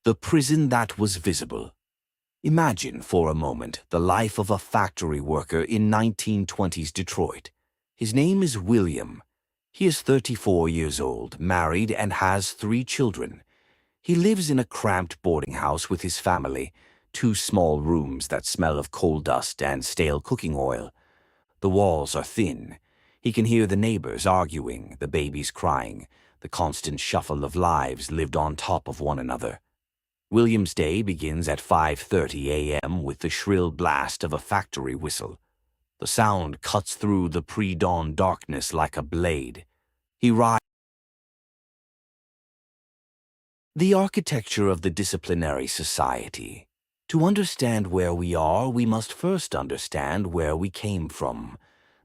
The prison that was visible. Imagine for a moment the life of a factory worker in 1920s Detroit. His name is William. He is 34 years old, married, and has 3 children. He lives in a cramped boarding house with his family, 2 small rooms that smell of coal dust and stale cooking oil. The walls are thin. He can hear the neighbors arguing, the babies crying, the constant shuffle of lives lived on top of one another. William's day begins at 5:30 a.m. with the shrill blast of a factory whistle. The sound cuts through the pre-dawn darkness like a blade. He rises. The architecture of the disciplinary society. To understand where we are, we must first understand where we came from.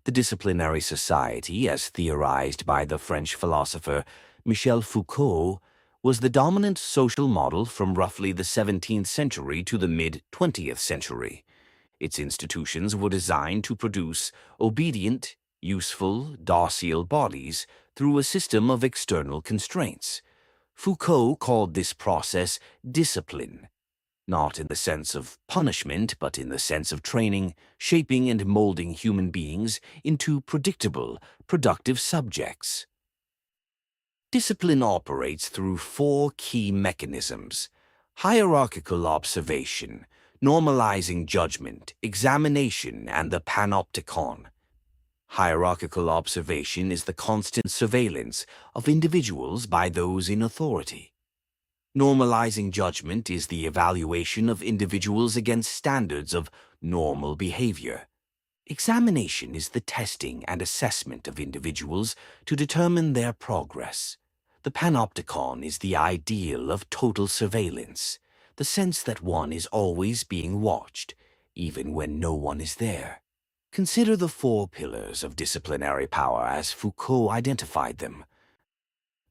The disciplinary society, as theorized by the French philosopher Michel Foucault, was the dominant social model from roughly the 17th century to the mid-20th century. Its institutions were designed to produce obedient, useful, docile bodies through a system of external constraints. Foucault called this process discipline, not in the sense of punishment, but in the sense of training, shaping, and molding human beings into predictable, productive subjects. Discipline operates through 4 key mechanisms: hierarchical observation, normalizing judgment, examination, and the panopticon. Hierarchical observation is the constant surveillance of individuals by those in authority. Normalizing judgment is the evaluation of individuals against standards of normal behavior. Examination is the testing and assessment of individuals to determine their progress. The panopticon is the ideal of total surveillance, the sense that one is always being watched, even when no one is there. Consider the 4 pillars of disciplinary power as Foucault identified them.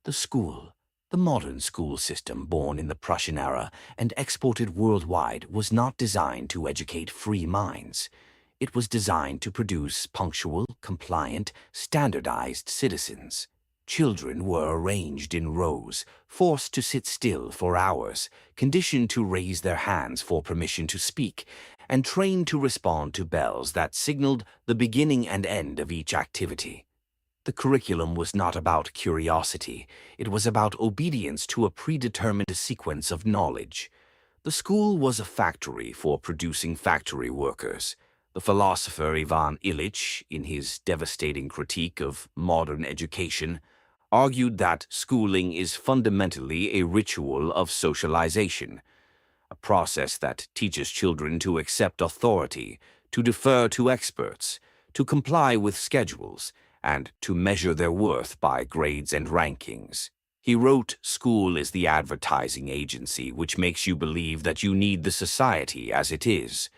The school. The modern school system, born in the Prussian era and exported worldwide, was not designed to educate free minds. It was designed to produce punctual, compliant, standardized citizens. Children were arranged in rows, forced to sit still for hours, conditioned to raise their hands for permission to speak, and trained to respond to bells that signaled the beginning and end of each activity. The curriculum was not about curiosity. It was about obedience to a predetermined sequence of knowledge. The school was a factory for producing factory workers. The philosopher Ivan Illich, in his devastating critique of modern education, argued that schooling is fundamentally a ritual of socialization, a process that teaches children to accept authority, to defer to experts, to comply with schedules, and to measure their worth by grades and rankings. He wrote, "School is the advertising agency which makes you believe that you need the society as it is.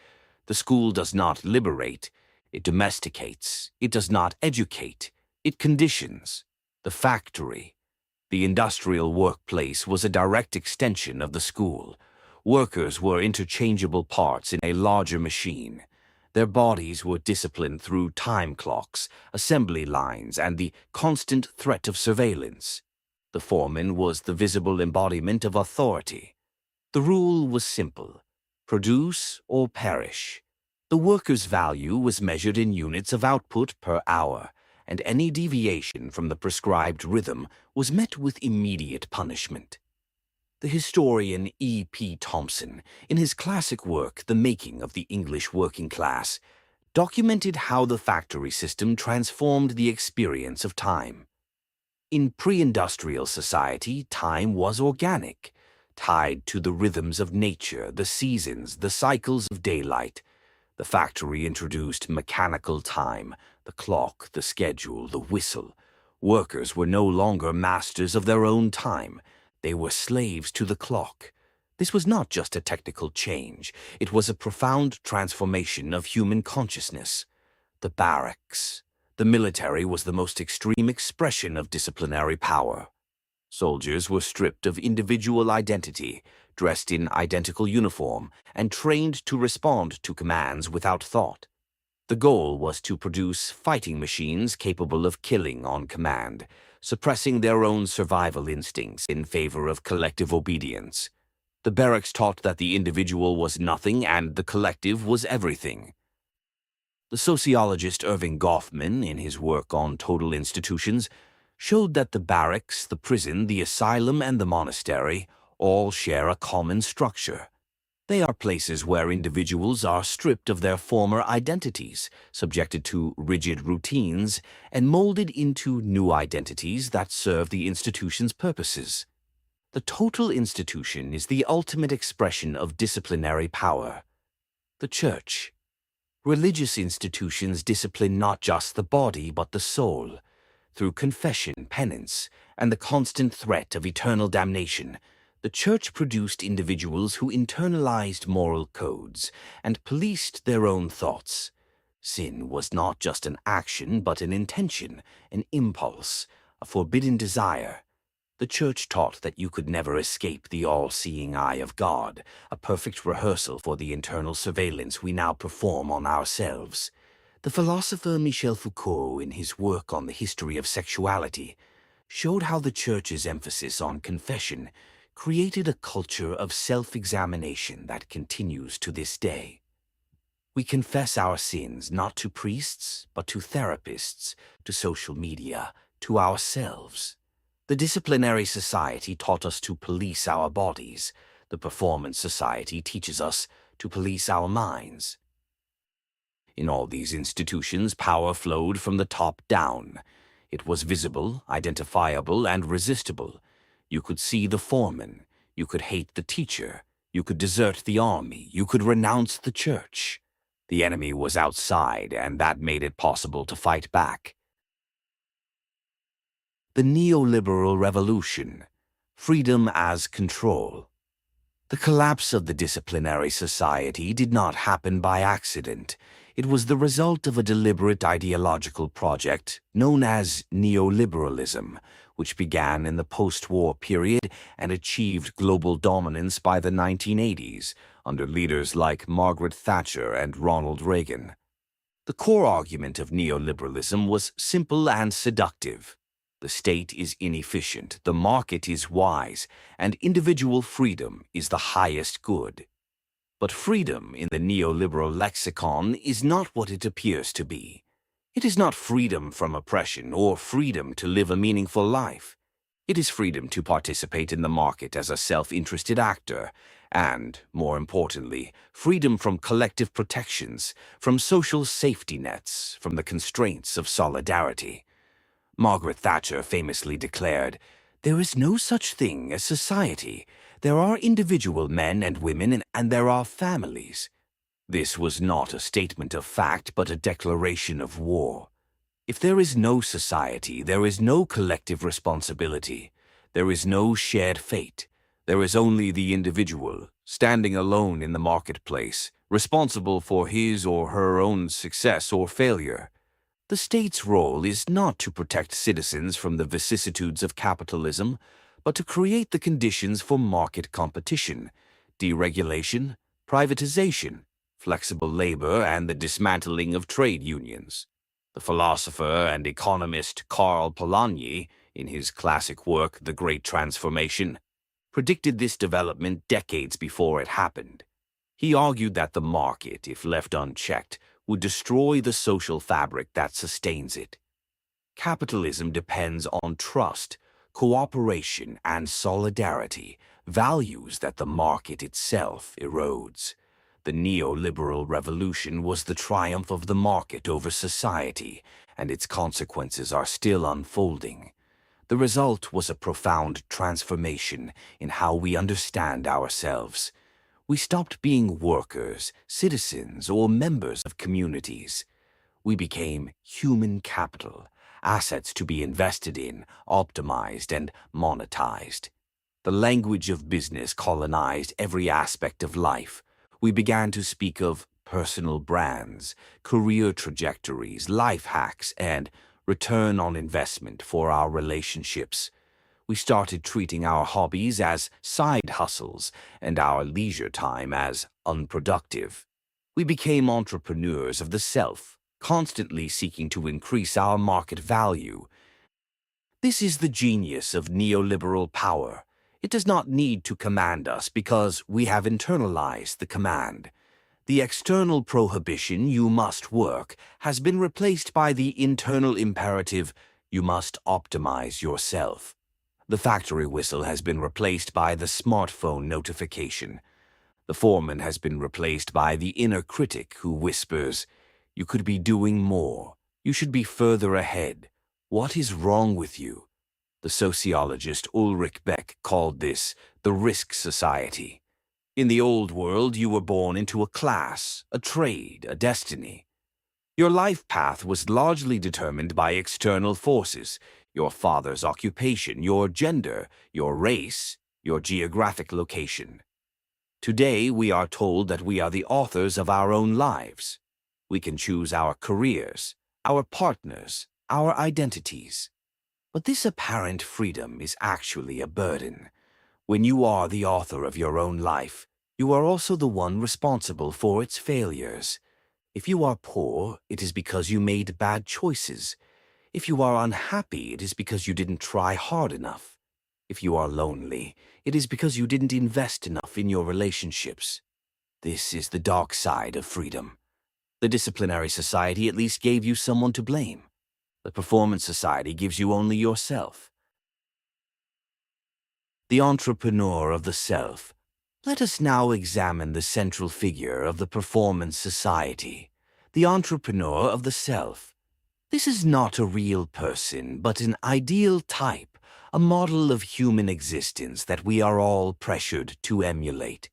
The school does not liberate, it domesticates. It does not educate, it conditions." The factory, the industrial workplace, was a direct extension of the school. Workers were interchangeable parts in a larger machine. Their bodies were disciplined through time clocks, assembly lines, and the constant threat of surveillance. The foreman was the visible embodiment of authority. The rule was simple: produce or perish. The worker's value was measured in units of output per hour, and any deviation from the prescribed rhythm was met with immediate punishment. The historian E.P. Thompson, in his classic work The Making of the English Working Class, documented how the factory system transformed the experience of time. In pre-industrial society, time was organic, tied to the rhythms of nature, the seasons, the cycles of daylight. The factory introduced mechanical time, the clock, the schedule, the whistle. Workers were no longer masters of their own time. They were slaves to the clock. This was not just a technical change. It was a profound transformation of human consciousness. The barracks. The military was the most extreme expression of disciplinary power. Soldiers were stripped of individual identity, dressed in identical uniform, and trained to respond to commands without thought. The goal was to produce fighting machines capable of killing on command, suppressing their own survival instincts in favor of collective obedience. The barracks taught that the individual was nothing and the collective was everything. The sociologist Irving Goffman, in his work on total institutions, showed that the barracks, the prison, the asylum, and the monastery all share a common structure. They are places where individuals are stripped of their former identities, subjected to rigid routines, and molded into new identities that serve the institution's purposes. The total institution is the ultimate expression of disciplinary power. The church. Religious institutions discipline not just the body but the soul. Through confession, penance, and the constant threat of eternal damnation, the church produced individuals who internalized moral codes and policed their own thoughts. Sin was not just an action but an intention, an impulse, a forbidden desire. The church taught that you could never escape the all-seeing eye of God, a perfect rehearsal for the internal surveillance we now perform on ourselves. The philosopher Michel Foucault, in his work on the history of sexuality, showed how the church's emphasis on confession created a culture of self-examination that continues to this day. We confess our sins not to priests, but to therapists, to social media, to ourselves. The disciplinary society taught us to police our bodies. The performance society teaches us to police our minds. In all these institutions, power flowed from the top down. It was visible, identifiable, and resistible. You could see the foreman. You could hate the teacher. You could desert the army. You could renounce the church. The enemy was outside, and that made it possible to fight back. The neoliberal revolution, freedom as control. The collapse of the disciplinary society did not happen by accident. It was the result of a deliberate ideological project known as neoliberalism, which began in the post-war period and achieved global dominance by the 1980s under leaders like Margaret Thatcher and Ronald Reagan. The core argument of neoliberalism was simple and seductive. The state is inefficient, the market is wise, and individual freedom is the highest good. But freedom in the neoliberal lexicon is not what it appears to be. It is not freedom from oppression or freedom to live a meaningful life. It is freedom to participate in the market as a self-interested actor, and, more importantly, freedom from collective protections, from social safety nets, from the constraints of solidarity. Margaret Thatcher famously declared, "There is no such thing as society. There are individual men and women, and there are families." This was not a statement of fact, but a declaration of war. If there is no society, there is no collective responsibility. There is no shared fate. There is only the individual, standing alone in the marketplace, responsible for his or her own success or failure. The state's role is not to protect citizens from the vicissitudes of capitalism, but to create the conditions for market competition, deregulation, privatization, flexible labor, and the dismantling of trade unions. The philosopher and economist Karl Polanyi, in his classic work The Great Transformation, predicted this development decades before it happened. He argued that the market, if left unchecked, would destroy the social fabric that sustains it. Capitalism depends on trust, cooperation, and solidarity, values that the market itself erodes. The neoliberal revolution was the triumph of the market over society, and its consequences are still unfolding. The result was a profound transformation in how we understand ourselves. We stopped being workers, citizens, or members of communities. We became human capital, assets to be invested in, optimized, and monetized. The language of business colonized every aspect of life. We began to speak of personal brands, career trajectories, life hacks, and return on investment for our relationships. We started treating our hobbies as side hustles and our leisure time as unproductive. We became entrepreneurs of the self, constantly seeking to increase our market value. This is the genius of neoliberal power. It does not need to command us because we have internalized the command. The external prohibition, "you must work," has been replaced by the internal imperative, "you must optimize yourself." The factory whistle has been replaced by the smartphone notification. The foreman has been replaced by the inner critic who whispers, "You could be doing more. You should be further ahead. What is wrong with you?" The sociologist Ulrich Beck called this the risk society. In the old world, you were born into a class, a trade, a destiny. Your life path was largely determined by external forces: your father's occupation, your gender, your race, your geographic location. Today, we are told that we are the authors of our own lives. We can choose our careers, our partners, our identities. But this apparent freedom is actually a burden. When you are the author of your own life, you are also the one responsible for its failures. If you are poor, it is because you made bad choices. If you are unhappy, it is because you didn't try hard enough. If you are lonely, it is because you didn't invest enough in your relationships. This is the dark side of freedom. The disciplinary society at least gave you someone to blame. The performance society gives you only yourself. The entrepreneur of the self. Let us now examine the central figure of the performance society, the entrepreneur of the self. This is not a real person, but an ideal type, a model of human existence that we are all pressured to emulate.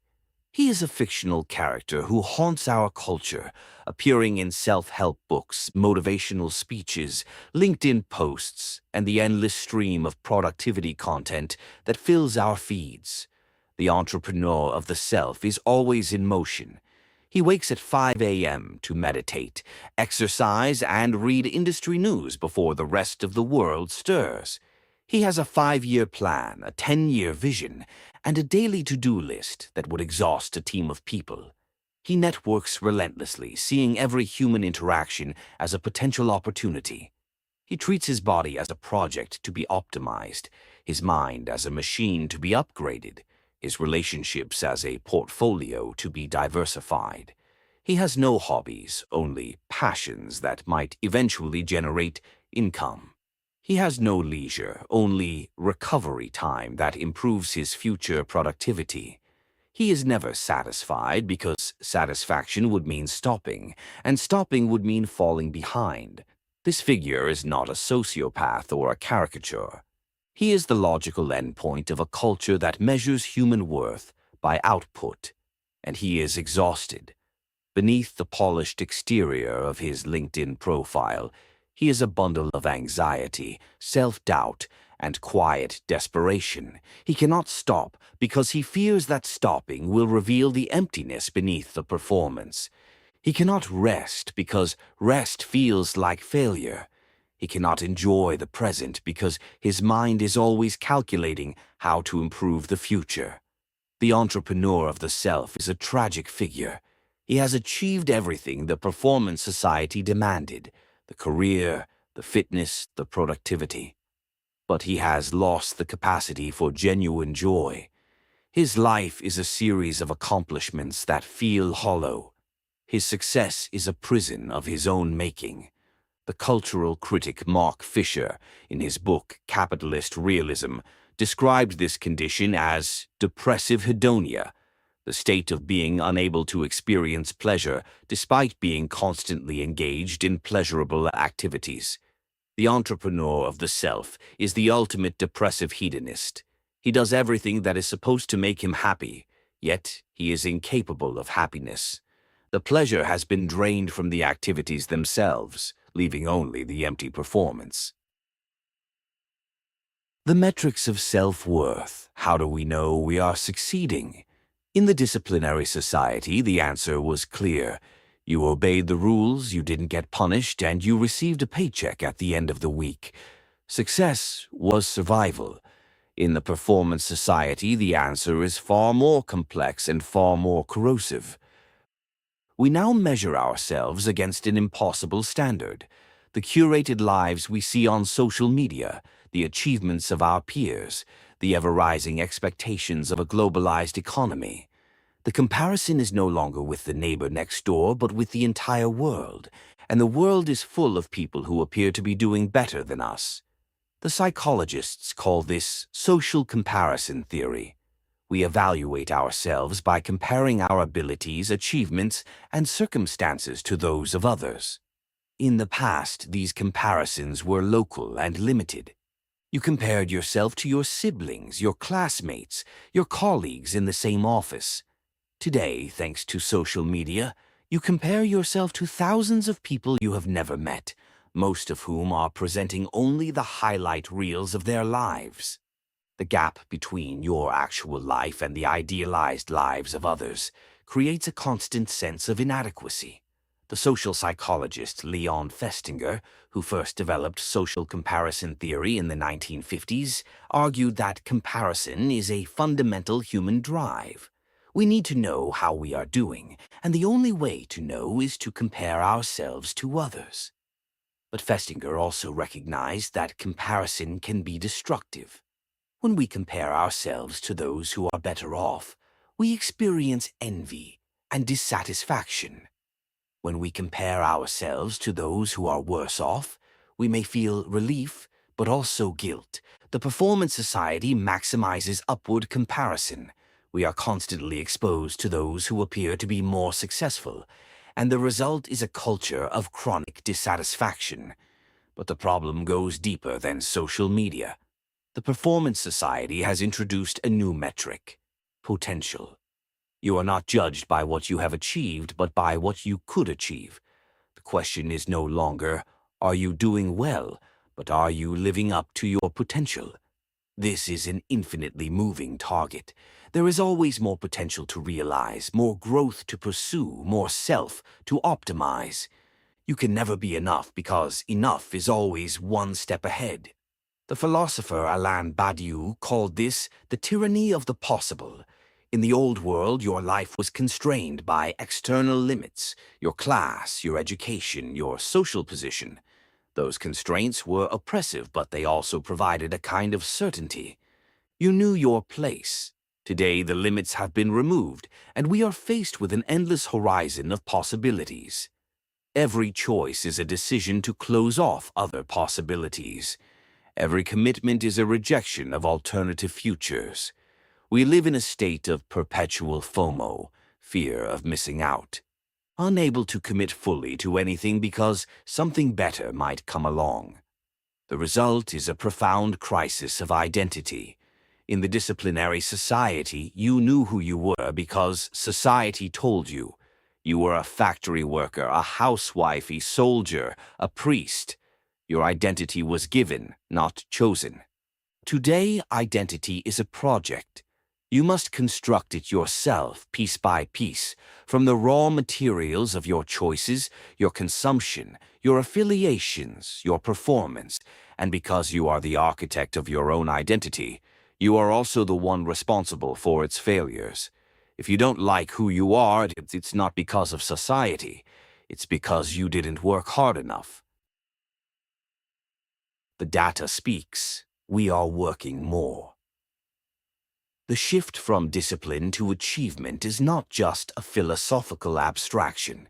He is a fictional character who haunts our culture, appearing in self-help books, motivational speeches, LinkedIn posts, and the endless stream of productivity content that fills our feeds. The entrepreneur of the self is always in motion. He wakes at 5 a.m. to meditate, exercise, and read industry news before the rest of the world stirs. He has a 5-year plan, a 10-year vision, and a daily to-do list that would exhaust a team of people. He networks relentlessly, seeing every human interaction as a potential opportunity. He treats his body as a project to be optimized, his mind as a machine to be upgraded, his relationships as a portfolio to be diversified. He has no hobbies, only passions that might eventually generate income. He has no leisure, only recovery time that improves his future productivity. He is never satisfied because satisfaction would mean stopping, and stopping would mean falling behind. This figure is not a sociopath or a caricature. He is the logical endpoint of a culture that measures human worth by output, and he is exhausted. Beneath the polished exterior of his LinkedIn profile, he is a bundle of anxiety, self-doubt, and quiet desperation. He cannot stop because he fears that stopping will reveal the emptiness beneath the performance. He cannot rest because rest feels like failure. He cannot enjoy the present because his mind is always calculating how to improve the future. The entrepreneur of the self is a tragic figure. He has achieved everything the performance society demanded: the career, the fitness, the productivity. But he has lost the capacity for genuine joy. His life is a series of accomplishments that feel hollow. His success is a prison of his own making. The cultural critic Mark Fisher, in his book Capitalist Realism, described this condition as depressive hedonia, the state of being unable to experience pleasure despite being constantly engaged in pleasurable activities. The entrepreneur of the self is the ultimate depressive hedonist. He does everything that is supposed to make him happy, yet he is incapable of happiness. The pleasure has been drained from the activities themselves, leaving only the empty performance. The metrics of self-worth. How do we know we are succeeding? In the disciplinary society, the answer was clear. You obeyed the rules, you didn't get punished, and you received a paycheck at the end of the week. Success was survival. In the performance society, the answer is far more complex and far more corrosive. We now measure ourselves against an impossible standard: the curated lives we see on social media, the achievements of our peers, the ever-rising expectations of a globalized economy. The comparison is no longer with the neighbor next door, but with the entire world, and the world is full of people who appear to be doing better than us. The psychologists call this social comparison theory. We evaluate ourselves by comparing our abilities, achievements, and circumstances to those of others. In the past, these comparisons were local and limited. You compared yourself to your siblings, your classmates, your colleagues in the same office. Today, thanks to social media, you compare yourself to thousands of people you have never met, most of whom are presenting only the highlight reels of their lives. The gap between your actual life and the idealized lives of others creates a constant sense of inadequacy. The social psychologist Leon Festinger, who first developed social comparison theory in the 1950s, argued that comparison is a fundamental human drive. We need to know how we are doing, and the only way to know is to compare ourselves to others. But Festinger also recognized that comparison can be destructive. When we compare ourselves to those who are better off, we experience envy and dissatisfaction. When we compare ourselves to those who are worse off, we may feel relief, but also guilt. The performance society maximizes upward comparison. We are constantly exposed to those who appear to be more successful, and the result is a culture of chronic dissatisfaction. But the problem goes deeper than social media. The performance society has introduced a new metric: potential. You are not judged by what you have achieved, but by what you could achieve. The question is no longer, are you doing well, but are you living up to your potential? This is an infinitely moving target. There is always more potential to realize, more growth to pursue, more self to optimize. You can never be enough because enough is always one step ahead. The philosopher Alain Badiou called this the tyranny of the possible. In the old world, your life was constrained by external limits, your class, your education, your social position. Those constraints were oppressive, but they also provided a kind of certainty. You knew your place. Today, the limits have been removed, and we are faced with an endless horizon of possibilities. Every choice is a decision to close off other possibilities. Every commitment is a rejection of alternative futures. We live in a state of perpetual FOMO, fear of missing out, unable to commit fully to anything because something better might come along. The result is a profound crisis of identity. In the disciplinary society, you knew who you were because society told you. You were a factory worker, a housewife, a soldier, a priest. Your identity was given, not chosen. Today, identity is a project. You must construct it yourself, piece by piece, from the raw materials of your choices, your consumption, your affiliations, your performance, and because you are the architect of your own identity, you are also the one responsible for its failures. If you don't like who you are, it's not because of society. It's because you didn't work hard enough. The data speaks. We are working more. The shift from discipline to achievement is not just a philosophical abstraction.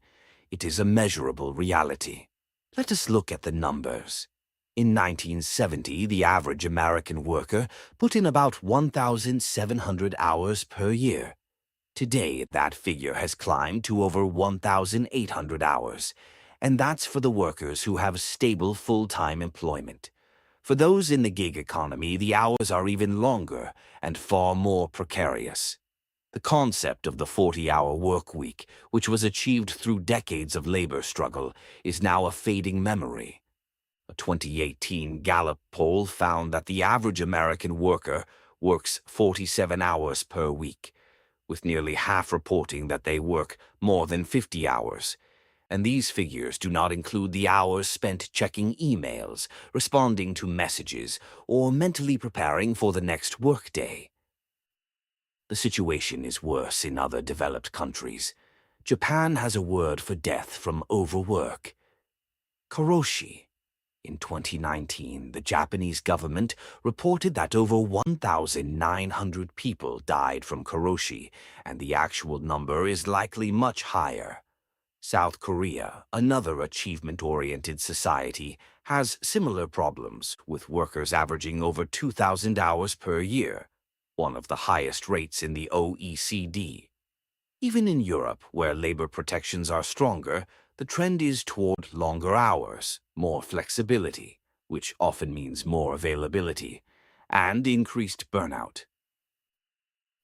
It is a measurable reality. Let us look at the numbers. In 1970, the average American worker put in about 1,700 hours per year. Today, that figure has climbed to over 1,800 hours, and that's for the workers who have stable full-time employment. For those in the gig economy, the hours are even longer and far more precarious. The concept of the 40-hour work week, which was achieved through decades of labor struggle, is now a fading memory. A 2018 Gallup poll found that the average American worker works 47 hours per week, with nearly half reporting that they work more than 50 hours. And these figures do not include the hours spent checking emails, responding to messages, or mentally preparing for the next workday. The situation is worse in other developed countries. Japan has a word for death from overwork: karoshi. In 2019, the Japanese government reported that over 1,900 people died from karoshi, and the actual number is likely much higher. South Korea, another achievement-oriented society, has similar problems, with workers averaging over 2,000 hours per year, one of the highest rates in the OECD. Even in Europe, where labor protections are stronger, the trend is toward longer hours, more flexibility, which often means more availability, and increased burnout.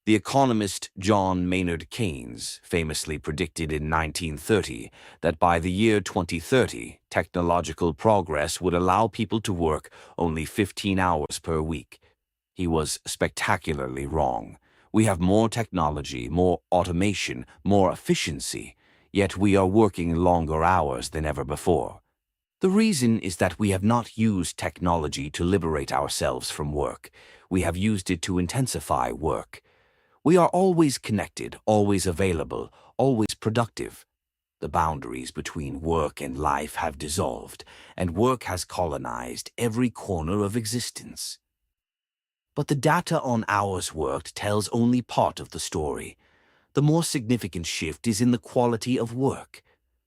The economist John Maynard Keynes famously predicted in 1930 that by the year 2030, technological progress would allow people to work only 15 hours per week. He was spectacularly wrong. We have more technology, more automation, more efficiency, yet we are working longer hours than ever before. The reason is that we have not used technology to liberate ourselves from work. We have used it to intensify work. We are always connected, always available, always productive. The boundaries between work and life have dissolved, and work has colonized every corner of existence. But the data on hours worked tells only part of the story. The more significant shift is in the quality of work.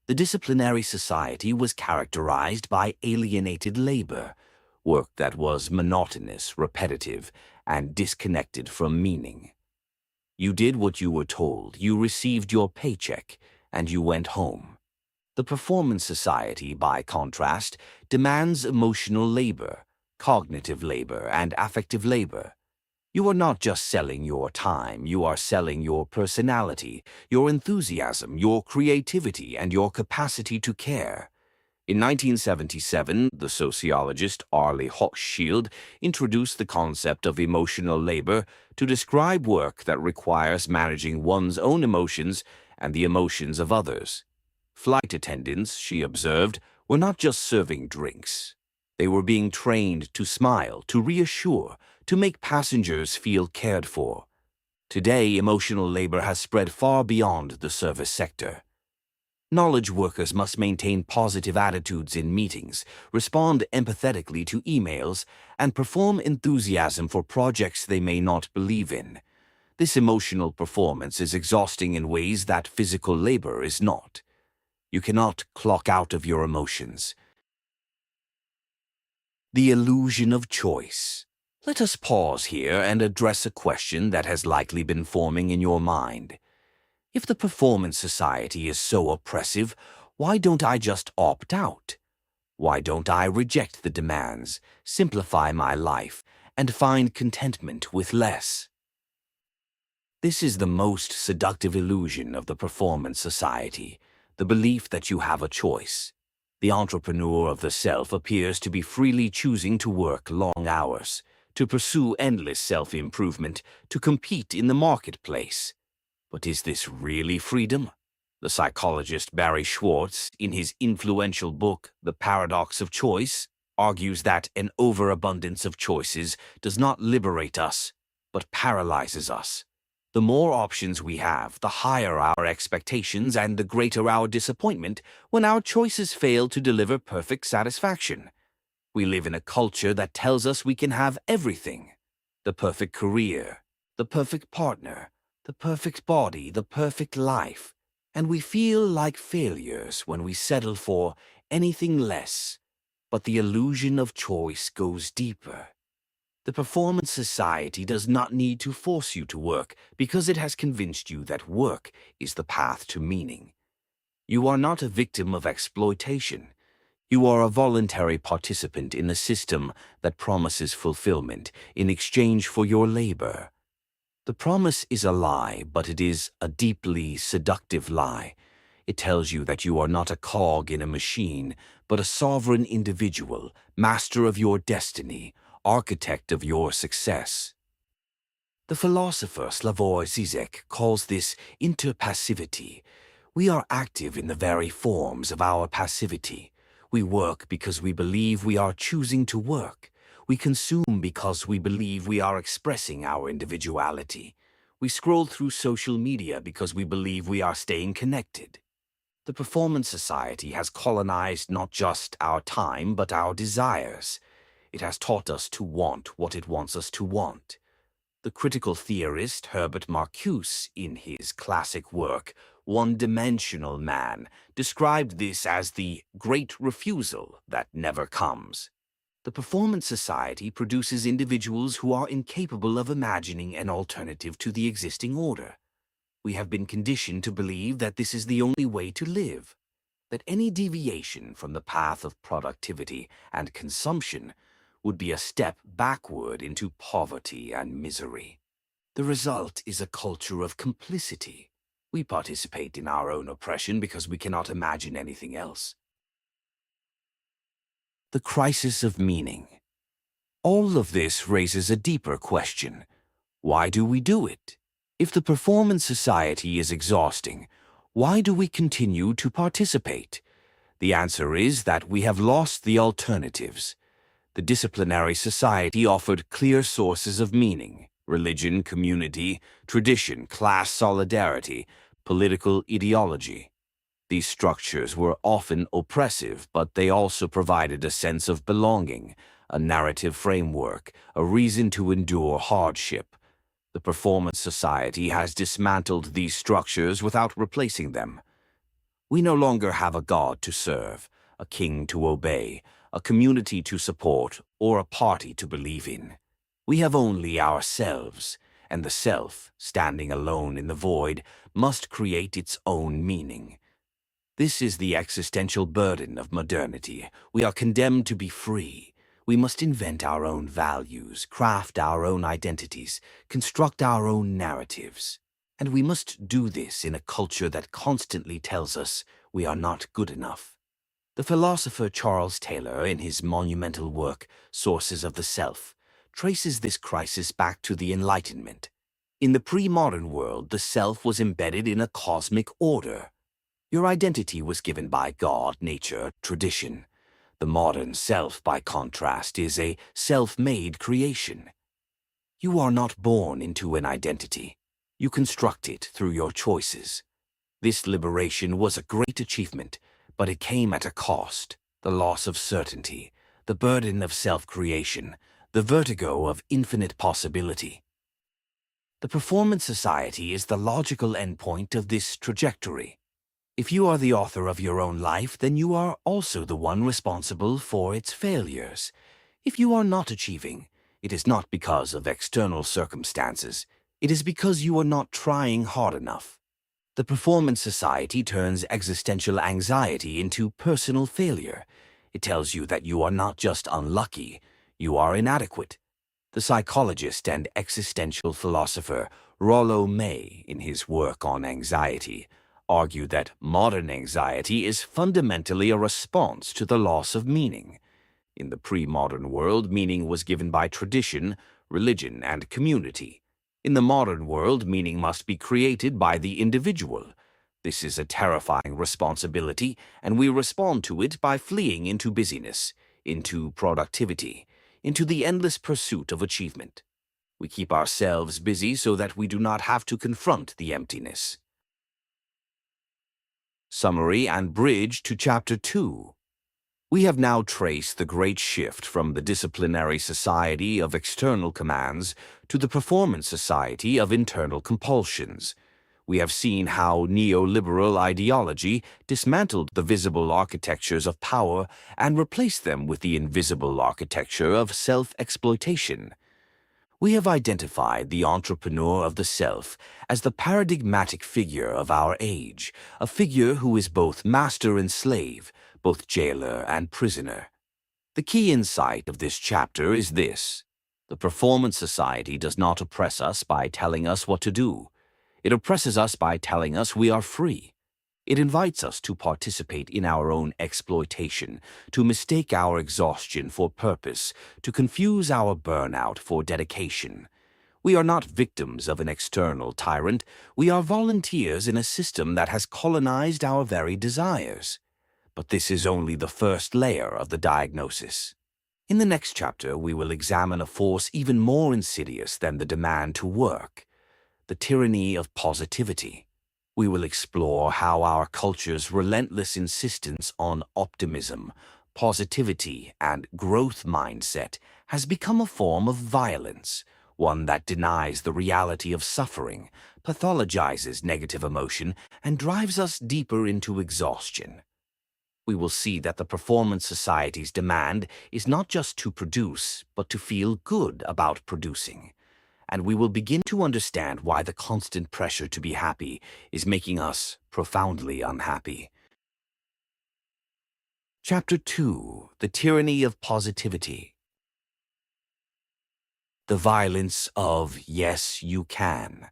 The disciplinary society was characterized by alienated labor, work that was monotonous, repetitive, and disconnected from meaning. You did what you were told, you received your paycheck, and you went home. The performance society, by contrast, demands emotional labor, cognitive labor, and affective labor. You are not just selling your time, you are selling your personality, your enthusiasm, your creativity, and your capacity to care. In 1977, the sociologist Arlie Hochschild introduced the concept of emotional labor to describe work that requires managing one's own emotions and the emotions of others. Flight attendants, she observed, were not just serving drinks. They were being trained to smile, to reassure, to make passengers feel cared for. Today, emotional labor has spread far beyond the service sector. Knowledge workers must maintain positive attitudes in meetings, respond empathetically to emails, and perform enthusiasm for projects they may not believe in. This emotional performance is exhausting in ways that physical labor is not. You cannot clock out of your emotions. The illusion of choice. Let us pause here and address a question that has likely been forming in your mind. If the performance society is so oppressive, why don't I just opt out? Why don't I reject the demands, simplify my life, and find contentment with less? This is the most seductive illusion of the performance society, the belief that you have a choice. The entrepreneur of the self appears to be freely choosing to work long hours, to pursue endless self-improvement, to compete in the marketplace. But is this really freedom? The psychologist Barry Schwartz, in his influential book, The Paradox of Choice, argues that an overabundance of choices does not liberate us, but paralyzes us. The more options we have, the higher our expectations and the greater our disappointment when our choices fail to deliver perfect satisfaction. We live in a culture that tells us we can have everything: the perfect career, the perfect partner, the perfect body, the perfect life, and we feel like failures when we settle for anything less. But the illusion of choice goes deeper. The performance society does not need to force you to work because it has convinced you that work is the path to meaning. You are not a victim of exploitation. You are a voluntary participant in a system that promises fulfillment in exchange for your labor. The promise is a lie, but it is a deeply seductive lie. It tells you that you are not a cog in a machine, but a sovereign individual, master of your destiny, architect of your success. The philosopher Slavoj Žižek calls this interpassivity. We are active in the very forms of our passivity. We work because we believe we are choosing to work. We consume because we believe we are expressing our individuality. We scroll through social media because we believe we are staying connected. The Performance Society has colonized not just our time, but our desires. It has taught us to want what it wants us to want. The critical theorist Herbert Marcuse, in his classic work, One-Dimensional Man, described this as the great refusal that never comes. The Performance Society produces individuals who are incapable of imagining an alternative to the existing order. We have been conditioned to believe that this is the only way to live, that any deviation from the path of productivity and consumption would be a step backward into poverty and misery. The result is a culture of complicity. We participate in our own oppression because we cannot imagine anything else. The crisis of meaning. All of this raises a deeper question. Why do we do it? If the Performance Society is exhausting, why do we continue to participate? The answer is that we have lost the alternatives. The Disciplinary Society offered clear sources of meaning: religion, community, tradition, class solidarity, political ideology. These structures were often oppressive, but they also provided a sense of belonging, a narrative framework, a reason to endure hardship. The Performance Society has dismantled these structures without replacing them. We no longer have a god to serve, a king to obey, a community to support, or a party to believe in. We have only ourselves, and the self, standing alone in the void, must create its own meaning. This is the existential burden of modernity. We are condemned to be free. We must invent our own values, craft our own identities, construct our own narratives. And we must do this in a culture that constantly tells us we are not good enough. The philosopher Charles Taylor, in his monumental work, Sources of the Self, traces this crisis back to the Enlightenment. In the pre-modern world, the self was embedded in a cosmic order. Your identity was given by God, nature, tradition. The modern self, by contrast, is a self-made creation. You are not born into an identity. You construct it through your choices. This liberation was a great achievement, but it came at a cost: the loss of certainty, the burden of self-creation, the vertigo of infinite possibility. The Performance Society is the logical endpoint of this trajectory. If you are the author of your own life, then you are also the one responsible for its failures. If you are not achieving, it is not because of external circumstances. It is because you are not trying hard enough. The Performance Society turns existential anxiety into personal failure. It tells you that you are not just unlucky, you are inadequate. The psychologist and existential philosopher Rollo May, in his work on anxiety, argued that modern anxiety is fundamentally a response to the loss of meaning. In the pre-modern world, meaning was given by tradition, religion, and community. In the modern world, meaning must be created by the individual. This is a terrifying responsibility, and we respond to it by fleeing into busyness, into productivity, into the endless pursuit of achievement. We keep ourselves busy so that we do not have to confront the emptiness. Summary and bridge to Chapter 2. We have now traced the great shift from the Disciplinary Society of external commands to the Performance Society of internal compulsions. We have seen how neoliberal ideology dismantled the visible architectures of power and replaced them with the invisible architecture of self-exploitation. We have identified the entrepreneur of the self as the paradigmatic figure of our age, a figure who is both master and slave, both jailer and prisoner. The key insight of this chapter is this: the Performance Society does not oppress us by telling us what to do. It oppresses us by telling us we are free. It invites us to participate in our own exploitation, to mistake our exhaustion for purpose, to confuse our burnout for dedication. We are not victims of an external tyrant. We are volunteers in a system that has colonized our very desires. But this is only the first layer of the diagnosis. In the next chapter, we will examine a force even more insidious than the demand to work: the tyranny of positivity. We will explore how our culture's relentless insistence on optimism, positivity, and growth mindset has become a form of violence, one that denies the reality of suffering, pathologizes negative emotion, and drives us deeper into exhaustion. We will see that the performance society's demand is not just to produce, but to feel good about producing. And we will begin to understand why the constant pressure to be happy is making us profoundly unhappy. Chapter 2: The Tyranny of Positivity. The violence of yes, you can.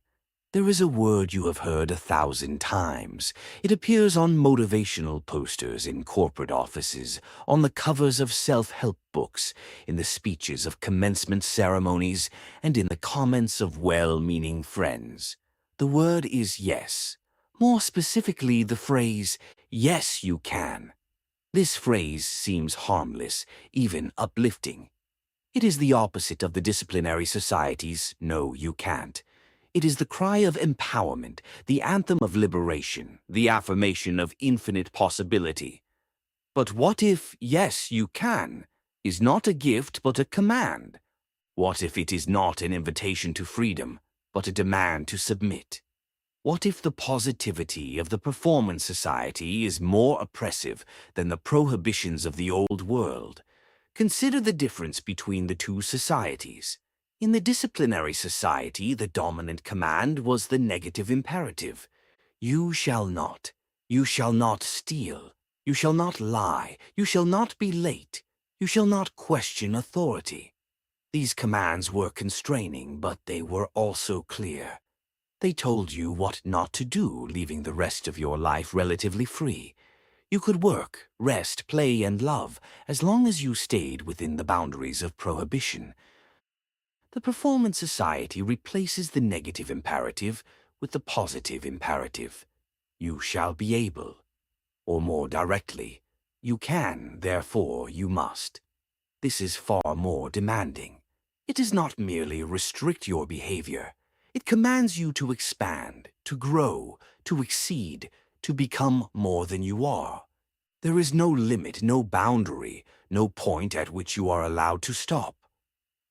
There is a word you have heard 1,000 times. It appears on motivational posters in corporate offices, on the covers of self-help books, in the speeches of commencement ceremonies, and in the comments of well-meaning friends. The word is yes. More specifically, the phrase, yes, you can. This phrase seems harmless, even uplifting. It is the opposite of the disciplinary society's no, you can't. It is the cry of empowerment, the anthem of liberation, the affirmation of infinite possibility. But what if yes, you can is not a gift but a command? What if it is not an invitation to freedom, but a demand to submit? What if the positivity of the performance society is more oppressive than the prohibitions of the old world? Consider the difference between the two societies. In the disciplinary society, the dominant command was the negative imperative. You shall not. You shall not steal. You shall not lie. You shall not be late. You shall not question authority. These commands were constraining, but they were also clear. They told you what not to do, leaving the rest of your life relatively free. You could work, rest, play, and love, as long as you stayed within the boundaries of prohibition. The performance society replaces the negative imperative with the positive imperative. You shall be able. Or more directly, you can, therefore you must. This is far more demanding. It does not merely restrict your behavior. It commands you to expand, to grow, to exceed, to become more than you are. There is no limit, no boundary, no point at which you are allowed to stop.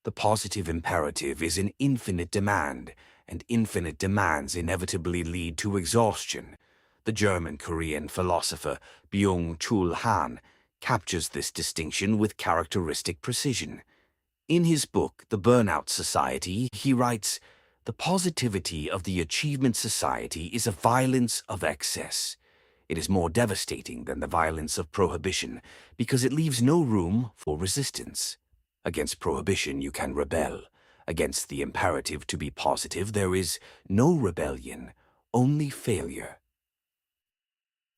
The positive imperative is an infinite demand, and infinite demands inevitably lead to exhaustion. The German-Korean philosopher Byung-Chul Han captures this distinction with characteristic precision. In his book, The Burnout Society, he writes, "The positivity of the achievement society is a violence of excess. It is more devastating than the violence of prohibition because it leaves no room for resistance. Against prohibition you can rebel. Against the imperative to be positive there is no rebellion, only failure."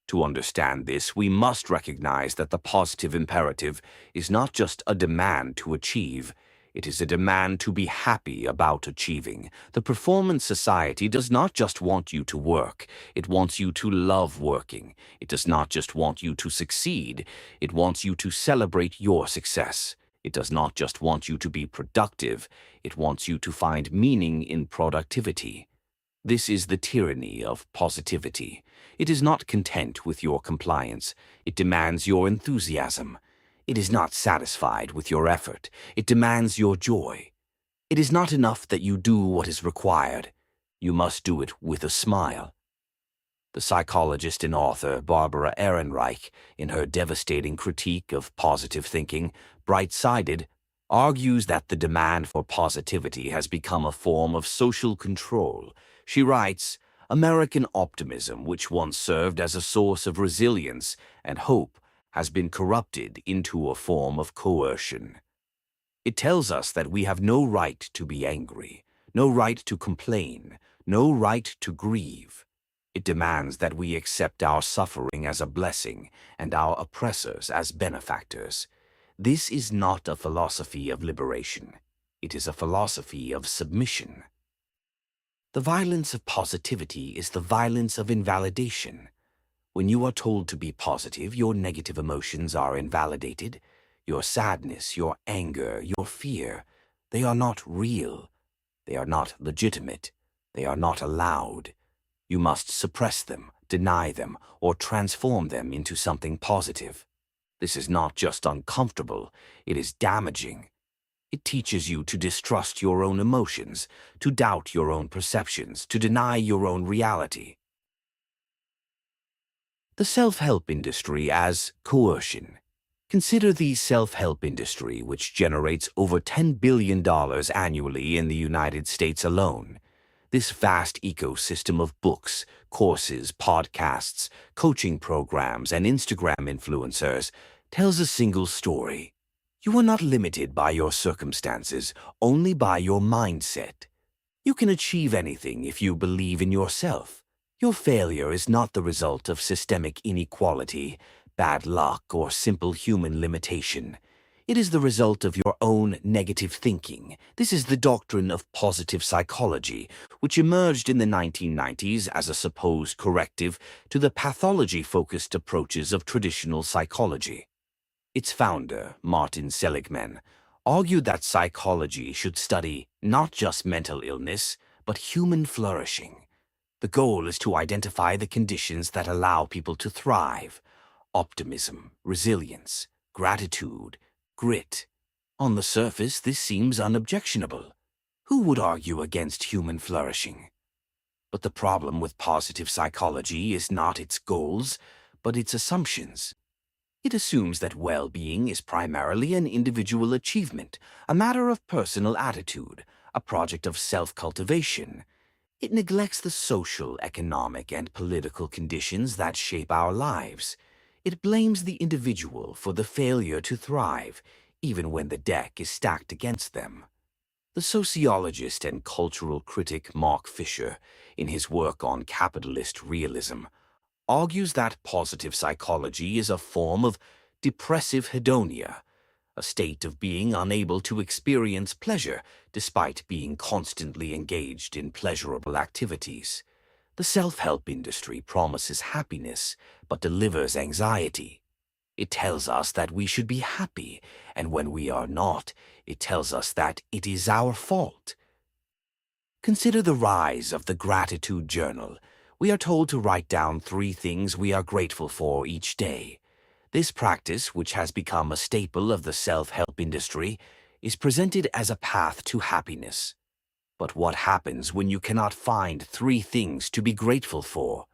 To understand this, we must recognize that the positive imperative is not just a demand to achieve, it is a demand to be happy about achieving. The performance society does not just want you to work, it wants you to love working. It does not just want you to succeed, it wants you to celebrate your success. It does not just want you to be productive, it wants you to find meaning in productivity. This is the tyranny of positivity. It is not content with your compliance. It demands your enthusiasm. It is not satisfied with your effort. It demands your joy. It is not enough that you do what is required. You must do it with a smile. The psychologist and author Barbara Ehrenreich, in her devastating critique of positive thinking, Bright-Sided, argues that the demand for positivity has become a form of social control. She writes, "American optimism, which once served as a source of resilience and hope, has been corrupted into a form of coercion. It tells us that we have no right to be angry, no right to complain, no right to grieve. It demands that we accept our suffering as a blessing and our oppressors as benefactors. This is not a philosophy of liberation. It is a philosophy of submission." The violence of positivity is the violence of invalidation. When you are told to be positive, your negative emotions are invalidated. Your sadness, your anger, your fear, they are not real. They are not legitimate. They are not allowed. You must suppress them, deny them, or transform them into something positive. This is not just uncomfortable, it is damaging. It teaches you to distrust your own emotions, to doubt your own perceptions, to deny your own reality. The self-help industry as coercion. Consider the self-help industry, which generates over $10 billion annually in the United States alone. This vast ecosystem of books, courses, podcasts, coaching programs, and Instagram influencers tells a single story. You are not limited by your circumstances, only by your mindset. You can achieve anything if you believe in yourself. Your failure is not the result of systemic inequality, bad luck, or simple human limitation. It is the result of your own negative thinking. This is the doctrine of positive psychology, which emerged in the 1990s as a supposed corrective to the pathology-focused approaches of traditional psychology. Its founder, Martin Seligman, argued that psychology should study not just mental illness, but human flourishing. The goal is to identify the conditions that allow people to thrive: optimism, resilience, gratitude, grit. On the surface, this seems unobjectionable. Who would argue against human flourishing? But the problem with positive psychology is not its goals, but its assumptions. It assumes that well-being is primarily an individual achievement, a matter of personal attitude, a project of self-cultivation. It neglects the social, economic, and political conditions that shape our lives. It blames the individual for the failure to thrive, even when the deck is stacked against them. The sociologist and cultural critic Mark Fisher, in his work on capitalist realism, argues that positive psychology is a form of depressive hedonia, a state of being unable to experience pleasure despite being constantly engaged in pleasurable activities. The self-help industry promises happiness but delivers anxiety. It tells us that we should be happy, and when we are not, it tells us that it is our fault. Consider the rise of the gratitude journal. We are told to write down 3 things we are grateful for each day. This practice, which has become a staple of the self-help industry, is presented as a path to happiness. But what happens when you cannot find 3 things to be grateful for?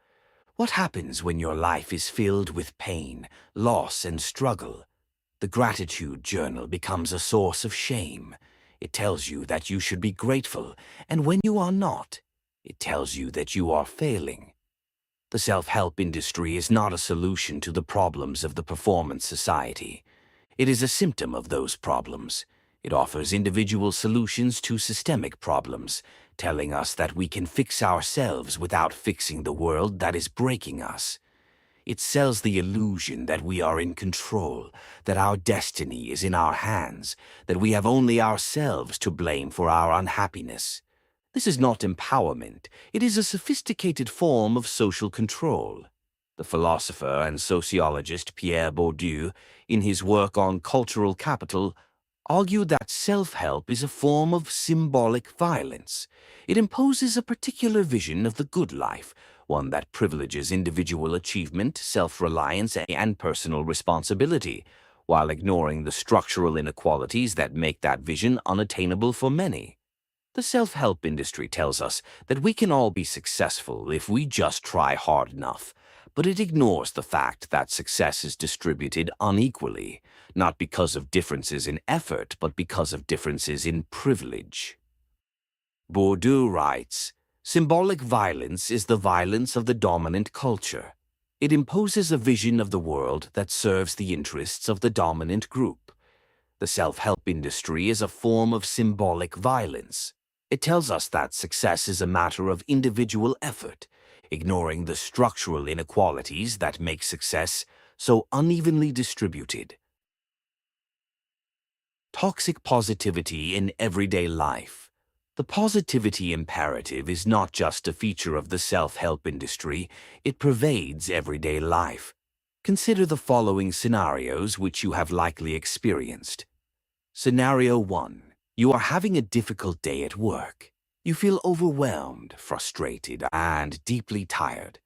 What happens when your life is filled with pain, loss, and struggle? The gratitude journal becomes a source of shame. It tells you that you should be grateful, and when you are not, it tells you that you are failing. The self-help industry is not a solution to the problems of the performance society. It is a symptom of those problems. It offers individual solutions to systemic problems, telling us that we can fix ourselves without fixing the world that is breaking us. It sells the illusion that we are in control, that our destiny is in our hands, that we have only ourselves to blame for our unhappiness. This is not empowerment. It is a sophisticated form of social control. The philosopher and sociologist Pierre Bourdieu, in his work on cultural capital, argued that self-help is a form of symbolic violence. It imposes a particular vision of the good life, one that privileges individual achievement, self-reliance, and personal responsibility, while ignoring the structural inequalities that make that vision unattainable for many. The self-help industry tells us that we can all be successful if we just try hard enough, but it ignores the fact that success is distributed unequally, not because of differences in effort, but because of differences in privilege. Bourdieu writes, "Symbolic violence is the violence of the dominant culture. It imposes a vision of the world that serves the interests of the dominant group. The self-help industry is a form of symbolic violence. It tells us that success is a matter of individual effort, ignoring the structural inequalities that make success so unevenly distributed." Toxic positivity in everyday life. The positivity imperative is not just a feature of the self-help industry, it pervades everyday life. Consider the following scenarios which you have likely experienced. Scenario 1. You are having a difficult day at work. You feel overwhelmed, frustrated, and deeply tired.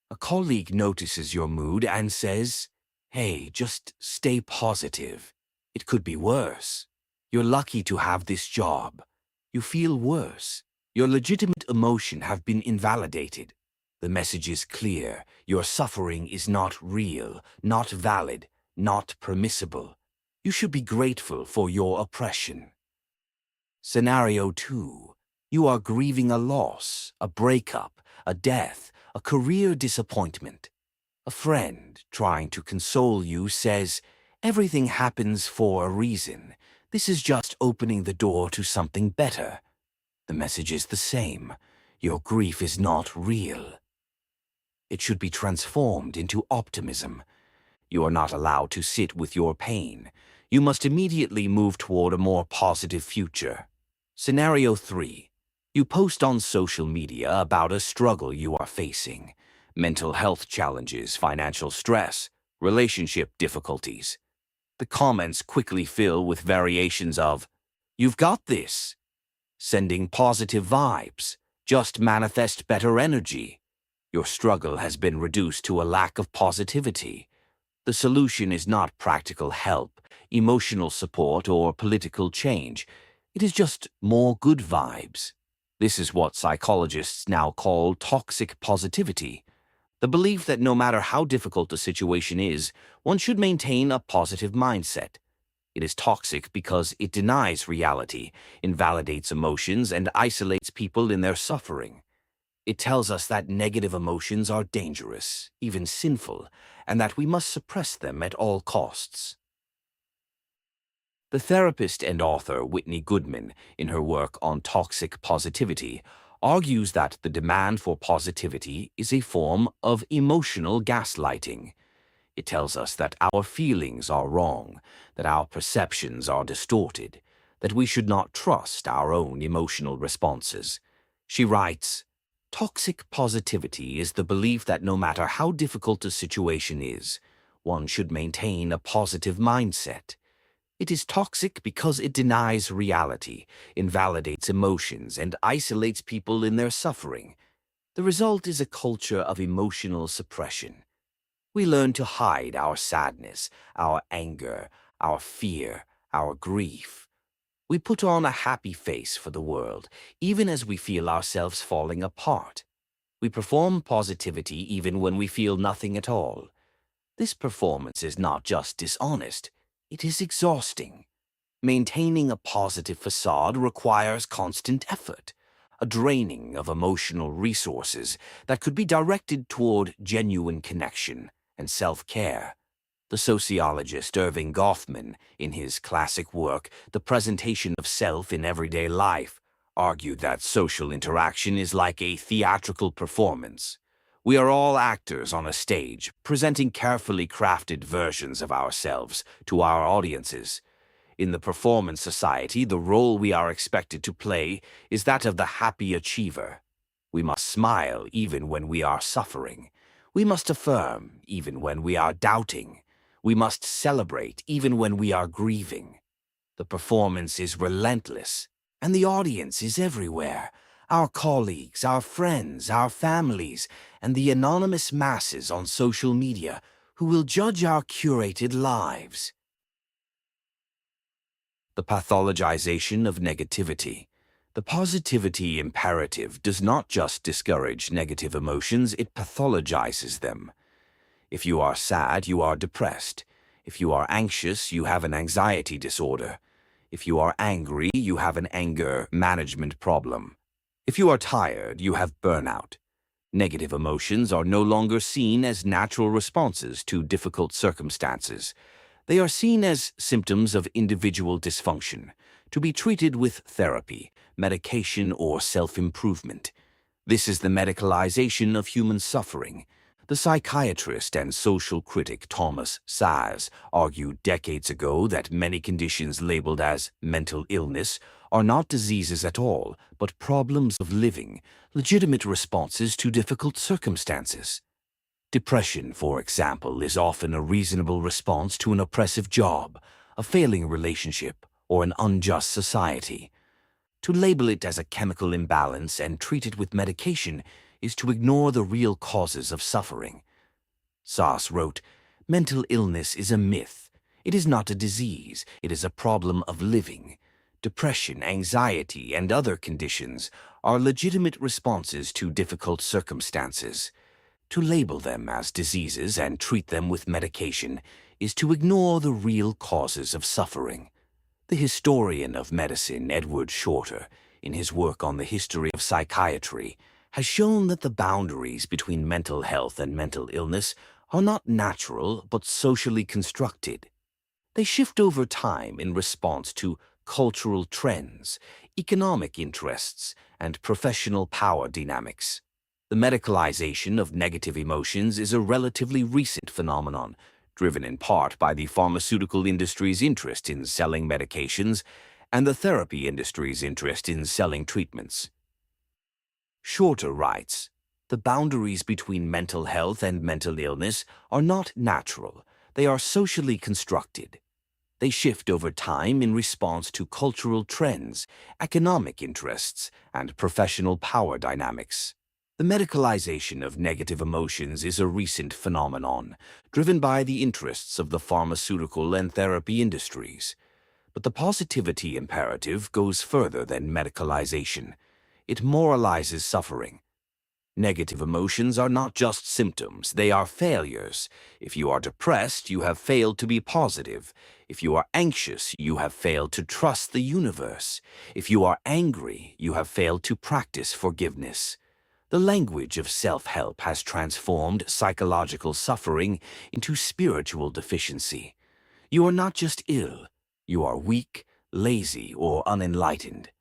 A colleague notices your mood and says, "Hey, just stay positive. It could be worse. You're lucky to have this job." You feel worse. Your legitimate emotion have been invalidated. The message is clear. Your suffering is not real, not valid, not permissible. You should be grateful for your oppression. Scenario 2. You are grieving a loss, a breakup, a death, a career disappointment. A friend, trying to console you, says, "Everything happens for a reason. This is just opening the door to something better." The message is the same. Your grief is not real. It should be transformed into optimism. You are not allowed to sit with your pain. You must immediately move toward a more positive future. Scenario 3. You post on social media about a struggle you are facing. Mental health challenges, financial stress, relationship difficulties. The comments quickly fill with variations of, "You've got this," sending positive vibes, "Just manifest better energy." Your struggle has been reduced to a lack of positivity. The solution is not practical help, emotional support, or political change. It is just more good vibes. This is what psychologists now call toxic positivity. The belief that no matter how difficult a situation is, one should maintain a positive mindset. It is toxic because it denies reality, invalidates emotions, and isolates people in their suffering. It tells us that negative emotions are dangerous, even sinful, and that we must suppress them at all costs. The therapist and author Whitney Goodman, in her work on toxic positivity, argues that the demand for positivity is a form of emotional gaslighting. It tells us that our feelings are wrong, that our perceptions are distorted, that we should not trust our own emotional responses. She writes, "Toxic positivity is the belief that no matter how difficult a situation is, one should maintain a positive mindset. It is toxic because it denies reality, invalidates emotions, and isolates people in their suffering. The result is a culture of emotional suppression. We learn to hide our sadness, our anger, our fear, our grief. We put on a happy face for the world, even as we feel ourselves falling apart. We perform positivity even when we feel nothing at all. This performance is not just dishonest, it is exhausting. Maintaining a positive facade requires constant effort, a draining of emotional resources that could be directed toward genuine connection and self-care. The sociologist Irving Goffman, in his classic work, The Presentation of Self in Everyday Life, argued that social interaction is like a theatrical performance. We are all actors on a stage, presenting carefully crafted versions of ourselves to our audiences. In the performance society, the role we are expected to play is that of the happy achiever. We must smile even when we are suffering. We must affirm even when we are doubting. We must celebrate even when we are grieving. The performance is relentless, and the audience is everywhere. Our colleagues, our friends, our families, and the anonymous masses on social media who will judge our curated lives. The pathologization of negativity. The positivity imperative does not just discourage negative emotions, it pathologizes them. If you are sad, you are depressed. If you are anxious, you have an anxiety disorder. If you are angry, you have an anger management problem. If you are tired, you have burnout. Negative emotions are no longer seen as natural responses to difficult circumstances. They are seen as symptoms of individual dysfunction, to be treated with therapy, medication, or self-improvement. This is the medicalization of human suffering. The psychiatrist and social critic Tomas argued decades ago that many conditions labeled as mental illness are not diseases at all, but problems of living, legitimate responses to difficult circumstances. Depression, for example, is often a reasonable response to an oppressive job, a failing relationship, or an unjust society. To label it as a chemical imbalance and treat it with medication is to ignore the real causes of suffering. Sass wrote, "Mental illness is a myth. It is not a disease. It is a problem of living. Depression, anxiety, and other conditions are legitimate responses to difficult circumstances. To label them as diseases and treat them with medication is to ignore the real causes of suffering." The historian of medicine, Edward Shorter, in his work on the history of psychiatry, has shown that the boundaries between mental health and mental illness are not natural but socially constructed. They shift over time in response to cultural trends, economic interests, and professional power dynamics. The medicalization of negative emotions is a relatively recent phenomenon, driven in part by the pharmaceutical industry's interest in selling medications and the therapy industry's interest in selling treatments. Shorter writes, "The boundaries between mental health and mental illness are not natural. They are socially constructed. They shift over time in response to cultural trends, economic interests, and professional power dynamics." The medicalization of negative emotions is a recent phenomenon, driven by the interests of the pharmaceutical and therapy industries. But the positivity imperative goes further than medicalization. It moralizes suffering. Negative emotions are not just symptoms, they are failures. If you are depressed, you have failed to be positive. If you are anxious, you have failed to trust the universe. If you are angry, you have failed to practice forgiveness. The language of self-help has transformed psychological suffering into spiritual deficiency. You are not just ill, you are weak, lazy, or unenlightened.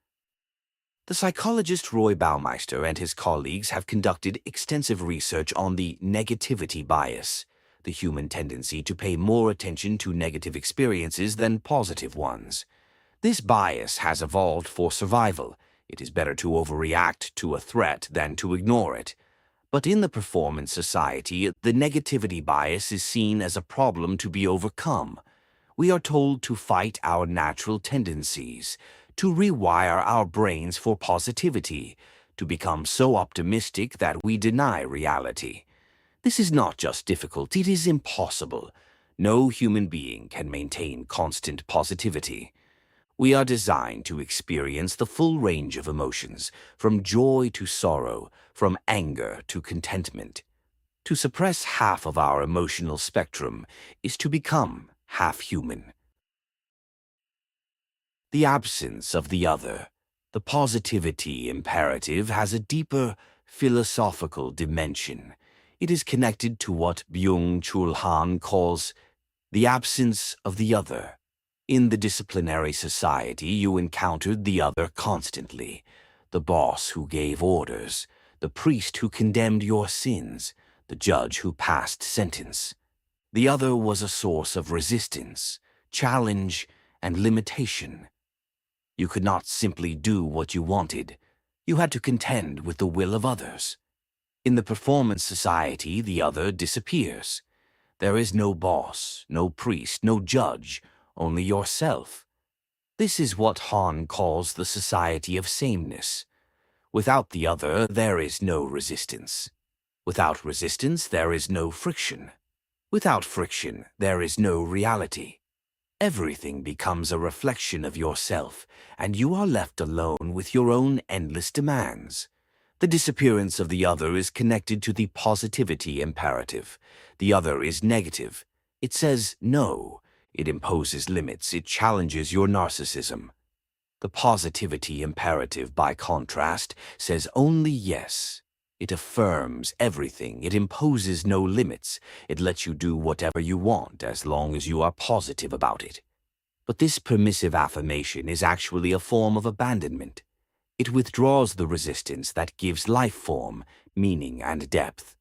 The psychologist Roy Baumeister and his colleagues have conducted extensive research on the negativity bias, the human tendency to pay more attention to negative experiences than positive ones. This bias has evolved for survival. It is better to overreact to a threat than to ignore it. But in the performance society, the negativity bias is seen as a problem to be overcome. We are told to fight our natural tendencies, to rewire our brains for positivity, to become so optimistic that we deny reality. This is not just difficult, it is impossible. No human being can maintain constant positivity. We are designed to experience the full range of emotions, from joy to sorrow, from anger to contentment. To suppress half of our emotional spectrum is to become half human. The absence of the other. The positivity imperative has a deeper philosophical dimension. It is connected to what Byung-Chul Han calls the absence of the other. In the disciplinary society, you encountered the other constantly. The boss who gave orders, the priest who condemned your sins, the judge who passed sentence. The other was a source of resistance, challenge, and limitation. You could not simply do what you wanted. You had to contend with the will of others. In the performance society, the other disappears. There is no boss, no priest, no judge, only yourself. This is what Han calls the society of sameness. Without the other, there is no resistance. Without resistance, there is no friction. Without friction, there is no reality. Everything becomes a reflection of yourself, and you are left alone with your own endless demands. The disappearance of the other is connected to the positivity imperative. The other is negative. It says no. It imposes limits. It challenges your narcissism. The positivity imperative, by contrast, says only yes. It affirms everything. It imposes no limits. It lets you do whatever you want as long as you are positive about it. But this permissive affirmation is actually a form of abandonment. It withdraws the resistance that gives life form, meaning, and depth.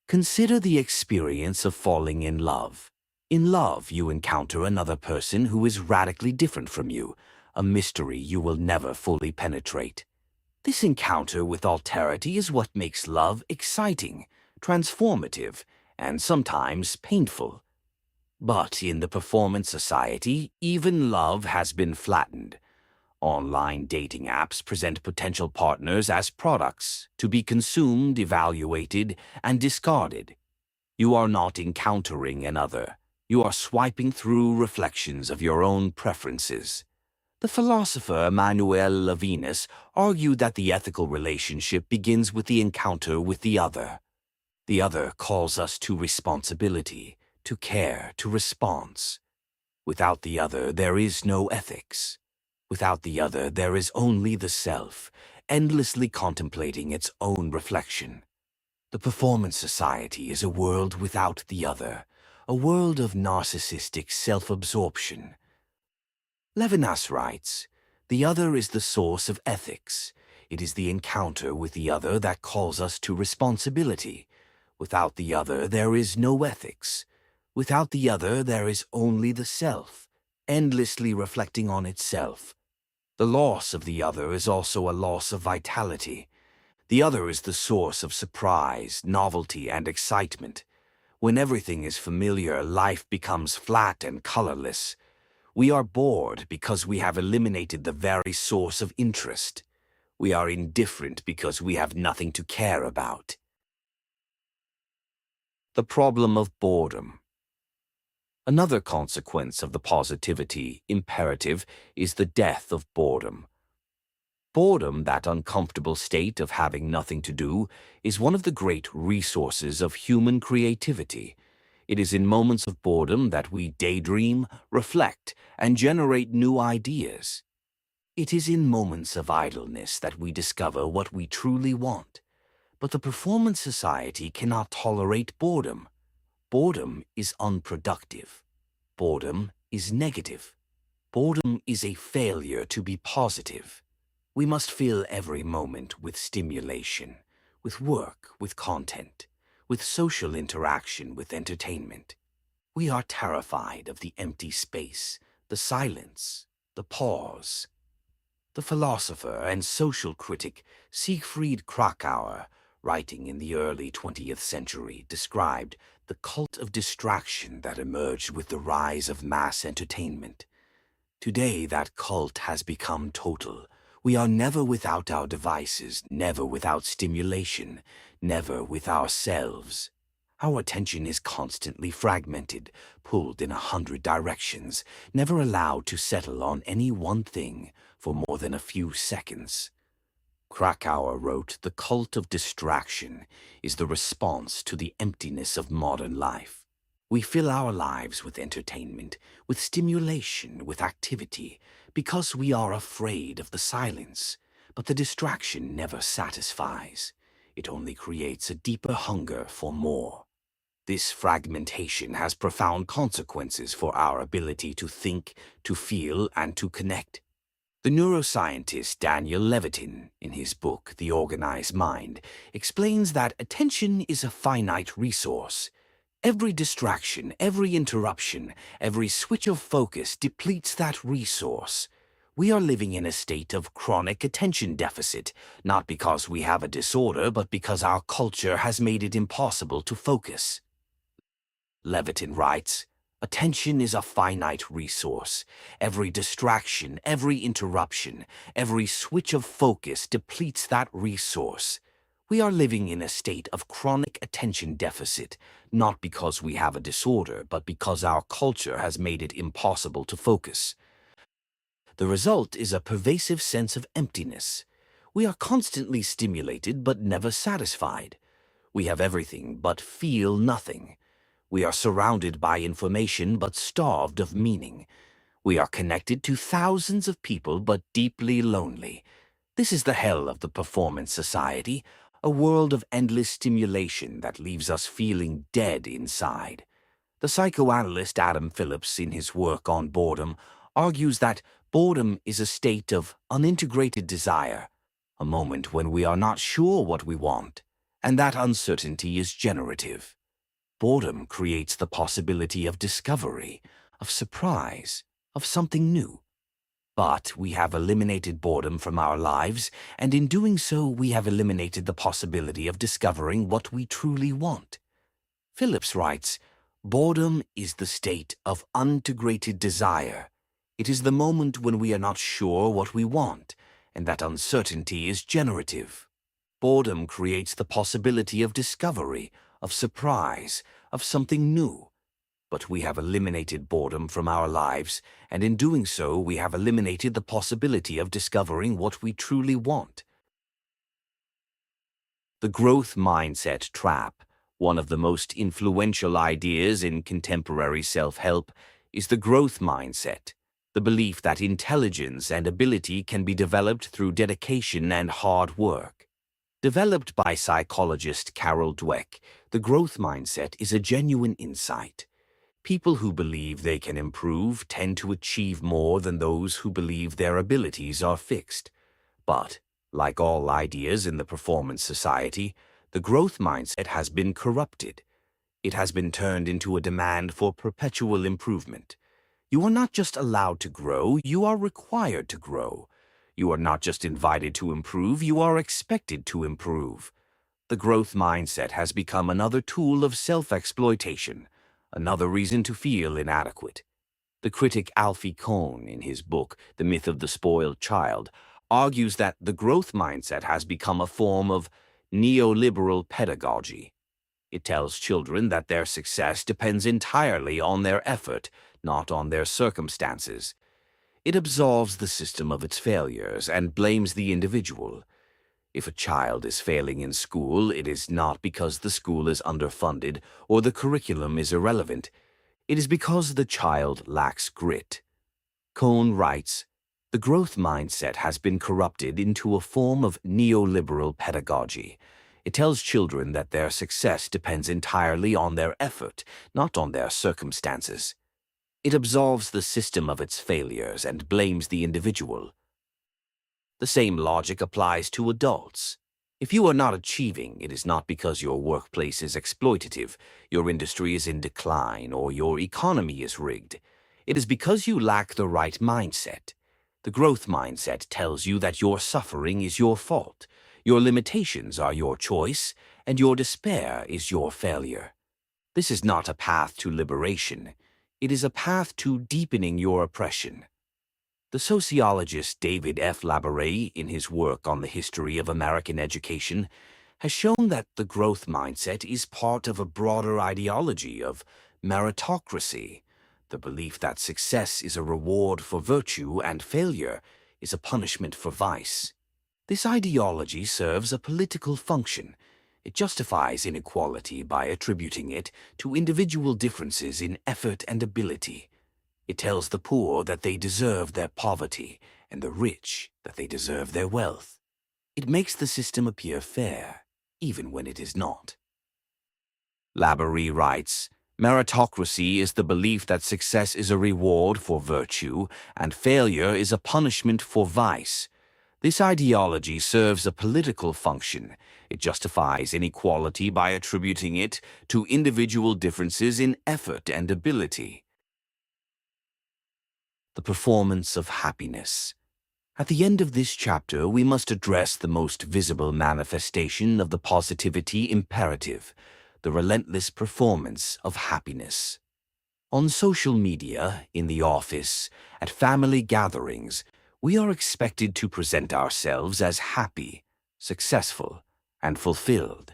Consider the experience of falling in love. In love, you encounter another person who is radically different from you, a mystery you will never fully penetrate. This encounter with alterity is what makes love exciting, transformative, and sometimes painful. But in the performance society, even love has been flattened. Online dating apps present potential partners as products to be consumed, evaluated, and discarded. You are not encountering another. You are swiping through reflections of your own preferences. The philosopher Emmanuel Levinas argued that the ethical relationship begins with the encounter with the other. The other calls us to responsibility, to care, to response. Without the other, there is no ethics. Without the other, there is only the self, endlessly contemplating its own reflection. The performance society is a world without the other, a world of narcissistic self-absorption. Levinas writes, "The other is the source of ethics. It is the encounter with the other that calls us to responsibility. Without the other, there is no ethics. Without the other, there is only the self, endlessly reflecting on itself. The loss of the other is also a loss of vitality. The other is the source of surprise, novelty, and excitement. When everything is familiar, life becomes flat and colorless. We are bored because we have eliminated the very source of interest. We are indifferent because we have nothing to care about." The problem of boredom. Another consequence of the positivity imperative is the death of boredom. Boredom, that uncomfortable state of having nothing to do, is one of the great resources of human creativity. It is in moments of boredom that we daydream, reflect, and generate new ideas. It is in moments of idleness that we discover what we truly want. But the performance society cannot tolerate boredom. Boredom is unproductive. Boredom is negative. Boredom is a failure to be positive. We must fill every moment with stimulation, with work, with content, with social interaction, with entertainment. We are terrified of the empty space, the silence, the pause. The philosopher and social critic Siegfried Kracauer, writing in the early 20th century, described the cult of distraction that emerged with the rise of mass entertainment. Today, that cult has become total. We are never without our devices, never without stimulation, never with ourselves. Our attention is constantly fragmented, pulled in 100 directions, never allowed to settle on any one thing for more than a few seconds. Kracauer wrote, "The cult of distraction is the response to the emptiness of modern life. We fill our lives with entertainment, with stimulation, with activity, because we are afraid of the silence. But the distraction never satisfies. It only creates a deeper hunger for more. This fragmentation has profound consequences for our ability to think, to feel, and to connect." The neuroscientist Daniel Levitin, in his book The Organized Mind, explains that attention is a finite resource. Every distraction, every interruption, every switch of focus depletes that resource. We are living in a state of chronic attention deficit, not because we have a disorder, but because our culture has made it impossible to focus. Levitin writes, "Attention is a finite resource. Every distraction, every interruption, every switch of focus depletes that resource. We are living in a state of chronic attention deficit, not because we have a disorder, but because our culture has made it impossible to focus. The result is a pervasive sense of emptiness. We are constantly stimulated but never satisfied. We have everything but feel nothing. We are surrounded by information but starved of meaning. We are connected to thousands of people but deeply lonely. This is the hell of the performance society, a world of endless stimulation that leaves us feeling dead inside." The psychoanalyst Adam Phillips, in his work on boredom, argues that boredom is a state of unintegrated desire, a moment when we are not sure what we want, and that uncertainty is generative. Boredom creates the possibility of discovery, of surprise, of something new. But we have eliminated boredom from our lives, and in doing so we have eliminated the possibility of discovering what we truly want. Phillips writes, "Boredom is the state of unintegrated desire. It is the moment when we are not sure what we want, and that uncertainty is generative. Boredom creates the possibility of discovery, of surprise, of something new. But we have eliminated boredom from our lives, and in doing so, we have eliminated the possibility of discovering what we truly want. The growth mindset trap, one of the most influential ideas in contemporary self-help, is the growth mindset, the belief that intelligence and ability can be developed through dedication and hard work. Developed by psychologist Carol Dweck, the growth mindset is a genuine insight. People who believe they can improve tend to achieve more than those who believe their abilities are fixed. But, like all ideas in the performance society, the growth mindset has been corrupted. It has been turned into a demand for perpetual improvement. You are not just allowed to grow, you are required to grow. You are not just invited to improve, you are expected to improve. The growth mindset has become another tool of self-exploitation, another reason to feel inadequate. The critic Alfie Kohn, in his book The Myth of the Spoiled Child, argues that the growth mindset has become a form of neoliberal pedagogy. It tells children that their success depends entirely on their effort, not on their circumstances. It absolves the system of its failures and blames the individual. If a child is failing in school, it is not because the school is underfunded or the curriculum is irrelevant. It is because the child lacks grit. Kohn writes, "The growth mindset has been corrupted into a form of neoliberal pedagogy. It tells children that their success depends entirely on their effort, not on their circumstances. It absolves the system of its failures and blames the individual." The same logic applies to adults. If you are not achieving, it is not because your workplace is exploitative, your industry is in decline, or your economy is rigged. It is because you lack the right mindset. The growth mindset tells you that your suffering is your fault, your limitations are your choice, and your despair is your failure. This is not a path to liberation. It is a path to deepening your oppression. The sociologist David F. Labaree, in his work on the history of American education, has shown that the growth mindset is part of a broader ideology of meritocracy, the belief that success is a reward for virtue and failure is a punishment for vice. This ideology serves a political function. It justifies inequality by attributing it to individual differences in effort and ability. It tells the poor that they deserve their poverty, and the rich that they deserve their wealth. It makes the system appear fair, even when it is not. Labaree writes, "Meritocracy is the belief that success is a reward for virtue, and failure is a punishment for vice. This ideology serves a political function. It justifies inequality by attributing it to individual differences in effort and ability." The performance of happiness. At the end of this chapter, we must address the most visible manifestation of the positivity imperative, the relentless performance of happiness. On social media, in the office, at family gatherings, we are expected to present ourselves as happy, successful, and fulfilled.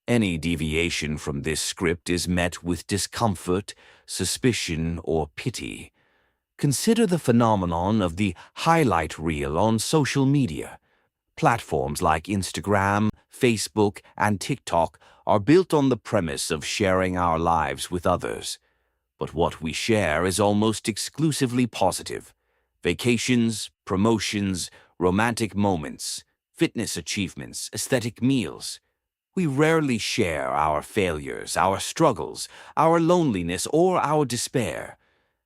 Any deviation from this script is met with discomfort, suspicion, or pity. Consider the phenomenon of the highlight reel on social media. Platforms like Instagram, Facebook, and TikTok are built on the premise of sharing our lives with others. But what we share is almost exclusively positive. Vacations, promotions, romantic moments, fitness achievements, aesthetic meals. We rarely share our failures, our struggles, our loneliness, or our despair.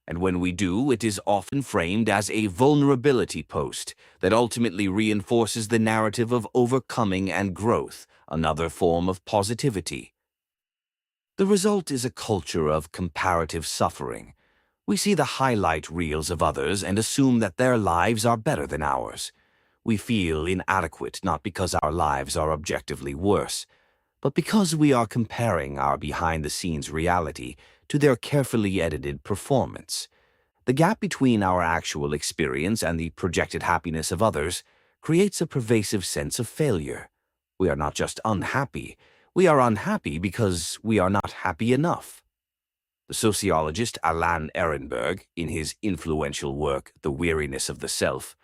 And when we do, it is often framed as a vulnerability post that ultimately reinforces the narrative of overcoming and growth, another form of positivity. The result is a culture of comparative suffering. We see the highlight reels of others and assume that their lives are better than ours. We feel inadequate not because our lives are objectively worse, but because we are comparing our behind-the-scenes reality to their carefully edited performance. The gap between our actual experience and the projected happiness of others creates a pervasive sense of failure. We are not just unhappy, we are unhappy because we are not happy enough. The sociologist Alan Ehrenberg, in his influential work The Weariness of the Self,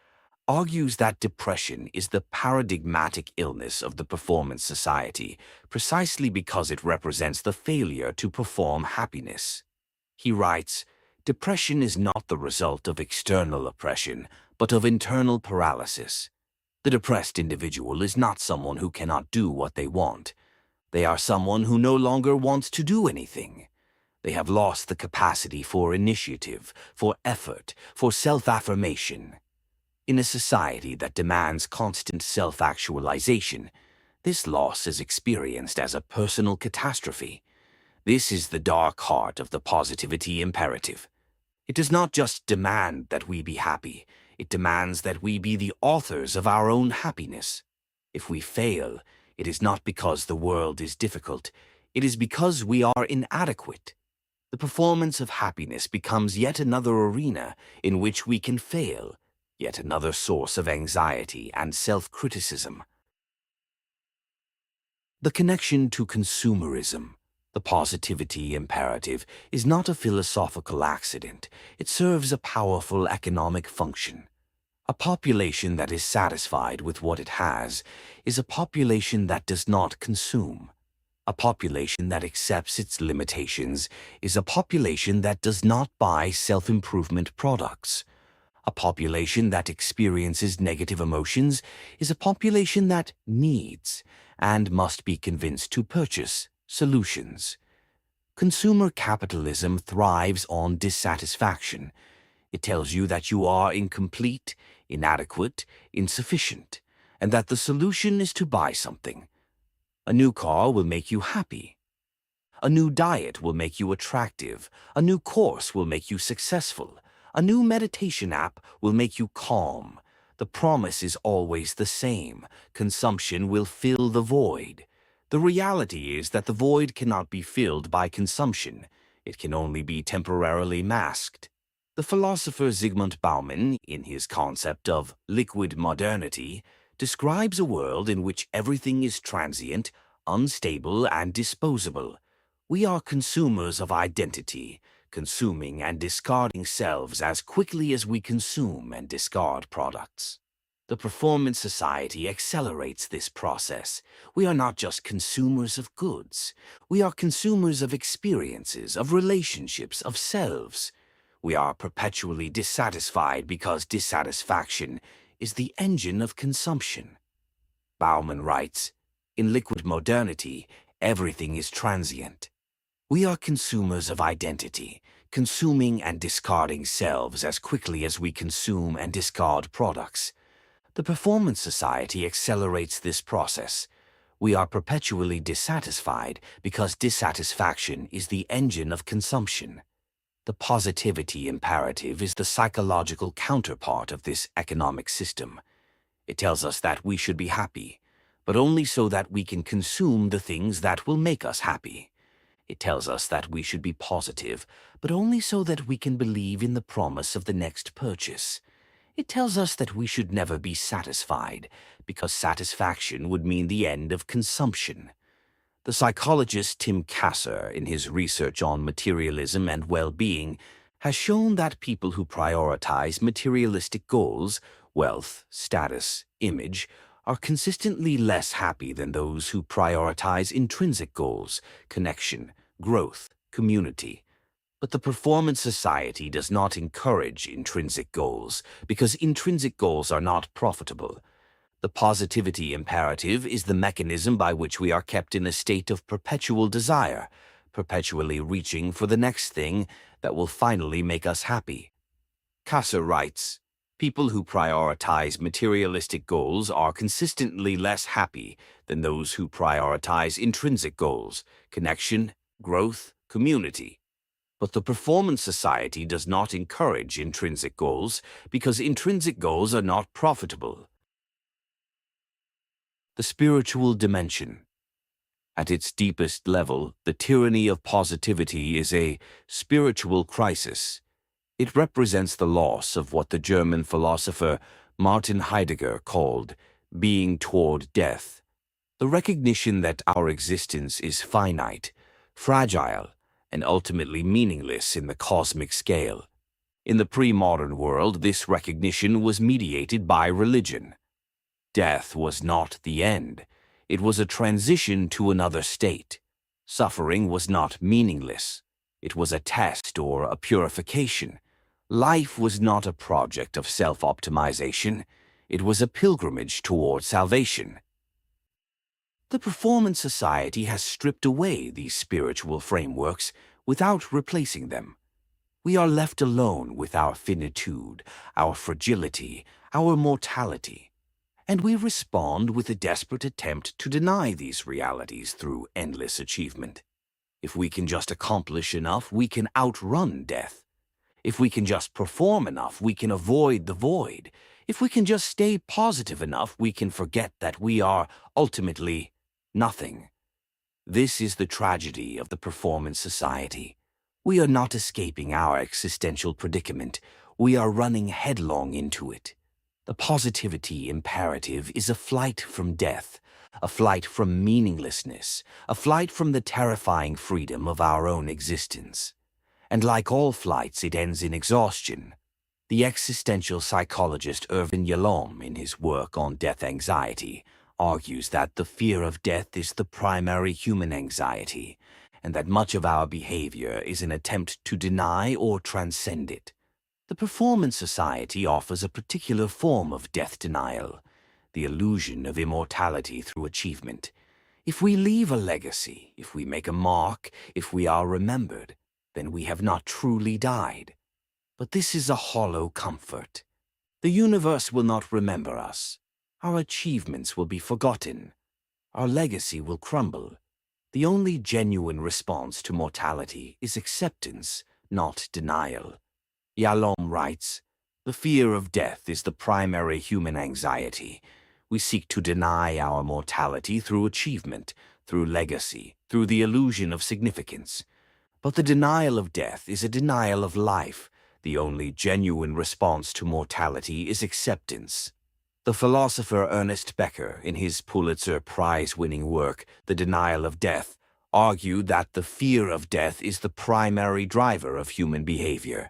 argues that depression is the paradigmatic illness of the performance society, precisely because it represents the failure to perform happiness. He writes, "Depression is not the result of external oppression, but of internal paralysis. The depressed individual is not someone who cannot do what they want. They are someone who no longer wants to do anything. They have lost the capacity for initiative, for effort, for self-affirmation. In a society that demands constant self-actualization, this loss is experienced as a personal catastrophe. This is the dark heart of the positivity imperative. It does not just demand that we be happy, it demands that we be the authors of our own happiness. If we fail, it is not because the world is difficult, it is because we are inadequate. The performance of happiness becomes yet another arena in which we can fail, yet another source of anxiety and self-criticism. The connection to consumerism, the positivity imperative, is not a philosophical accident. It serves a powerful economic function. A population that is satisfied with what it has is a population that does not consume. A population that accepts its limitations is a population that does not buy self-improvement products. A population that experiences negative emotions is a population that needs and must be convinced to purchase solutions. Consumer capitalism thrives on dissatisfaction. It tells you that you are incomplete, inadequate, insufficient, and that the solution is to buy something. A new car will make you happy. A new diet will make you attractive. A new course will make you successful. A new meditation app will make you calm. The promise is always the same. Consumption will fill the void. The reality is that the void cannot be filled by consumption. It can only be temporarily masked. The philosopher Zygmunt Bauman, in his concept of liquid modernity, describes a world in which everything is transient, unstable, and disposable. We are consumers of identity, consuming and discarding selves as quickly as we consume and discard products. The performance society accelerates this process. We are not just consumers of goods. We are consumers of experiences, of relationships, of selves. We are perpetually dissatisfied because dissatisfaction is the engine of consumption. Bauman writes, "In liquid modernity, everything is transient. We are consumers of identity, consuming and discarding selves as quickly as we consume and discard products. The performance society accelerates this process. We are perpetually dissatisfied because dissatisfaction is the engine of consumption. The positivity imperative is the psychological counterpart of this economic system. It tells us that we should be happy, but only so that we can consume the things that will make us happy. It tells us that we should be positive, but only so that we can believe in the promise of the next purchase. It tells us that we should never be satisfied, because satisfaction would mean the end of consumption." The psychologist Tim Kasser, in his research on materialism and well-being, has shown that people who prioritize materialistic goals, wealth, status, image, are consistently less happy than those who prioritize intrinsic goals, connection, growth, community. But the performance society does not encourage intrinsic goals, because intrinsic goals are not profitable. The positivity imperative is the mechanism by which we are kept in a state of perpetual desire, perpetually reaching for the next thing that will finally make us happy. Kasser writes, "People who prioritize materialistic goals are consistently less happy than those who prioritize intrinsic goals, connection, growth, community. But the performance society does not encourage intrinsic goals because intrinsic goals are not profitable." The spiritual dimension. At its deepest level, the tyranny of positivity is a spiritual crisis. It represents the loss of what the German philosopher Martin Heidegger called being toward death, the recognition that our existence is finite, fragile, and ultimately meaningless in the cosmic scale. In the pre-modern world, this recognition was mediated by religion. Death was not the end. It was a transition to another state. Suffering was not meaningless. It was a test or a purification. Life was not a project of self-optimization. It was a pilgrimage toward salvation. The Performance Society has stripped away these spiritual frameworks without replacing them. We are left alone with our finitude, our fragility, our mortality, and we respond with a desperate attempt to deny these realities through endless achievement. If we can just accomplish enough, we can outrun death. If we can just perform enough, we can avoid the void. If we can just stay positive enough, we can forget that we are ultimately nothing. This is the tragedy of the Performance Society. We are not escaping our existential predicament. We are running headlong into it. The positivity imperative is a flight from death, a flight from meaninglessness, a flight from the terrifying freedom of our own existence. And like all flights, it ends in exhaustion. The existential psychologist Irvin Yalom, in his work on death anxiety, argues that the fear of death is the primary human anxiety, and that much of our behavior is an attempt to deny or transcend it. The Performance Society offers a particular form of death denial, the illusion of immortality through achievement. If we leave a legacy, if we make a mark, if we are remembered, then we have not truly died. But this is a hollow comfort. The universe will not remember us. Our achievements will be forgotten. Our legacy will crumble. The only genuine response to mortality is acceptance, not denial. Yalom writes, "The fear of death is the primary human anxiety. We seek to deny our mortality through achievement, through legacy, through the illusion of significance. But the denial of death is a denial of life. The only genuine response to mortality is acceptance." The philosopher Ernest Becker, in his Pulitzer Prize-winning work, The Denial of Death, argued that the fear of death is the primary driver of human behavior.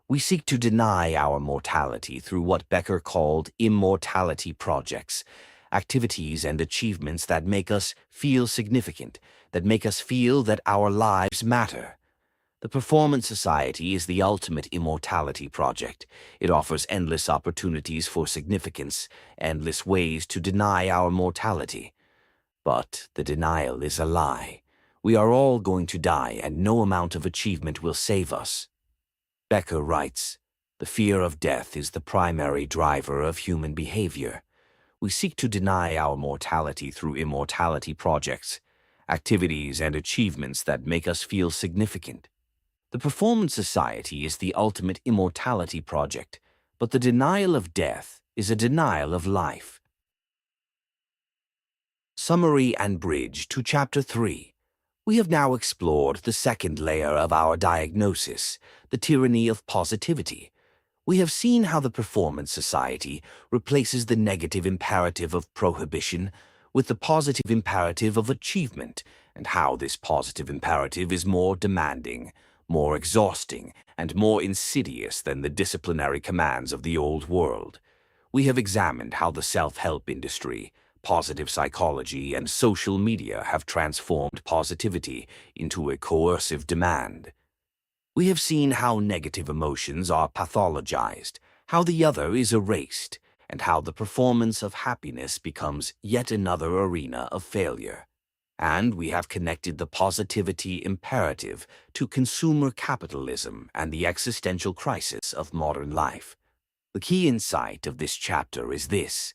We seek to deny our mortality through what Becker called immortality projects, activities and achievements that make us feel significant, that make us feel that our lives matter. The Performance Society is the ultimate immortality project. It offers endless opportunities for significance, endless ways to deny our mortality. But the denial is a lie. We are all going to die, and no amount of achievement will save us. Becker writes, "The fear of death is the primary driver of human behavior. We seek to deny our mortality through immortality projects, activities and achievements that make us feel significant. The Performance Society is the ultimate immortality project, but the denial of death is a denial of life." Summary and bridge to Chapter 3. We have now explored the second layer of our diagnosis, the tyranny of positivity. We have seen how the Performance Society replaces the negative imperative of prohibition with the positive imperative of achievement, and how this positive imperative is more demanding, more exhausting, and more insidious than the disciplinary commands of the old world. We have examined how the self-help industry, positive psychology, and social media have transformed positivity into a coercive demand. We have seen how negative emotions are pathologized, how the other is erased, and how the performance of happiness becomes yet another arena of failure. And we have connected the positivity imperative to consumer capitalism and the existential crisis of modern life. The key insight of this chapter is this: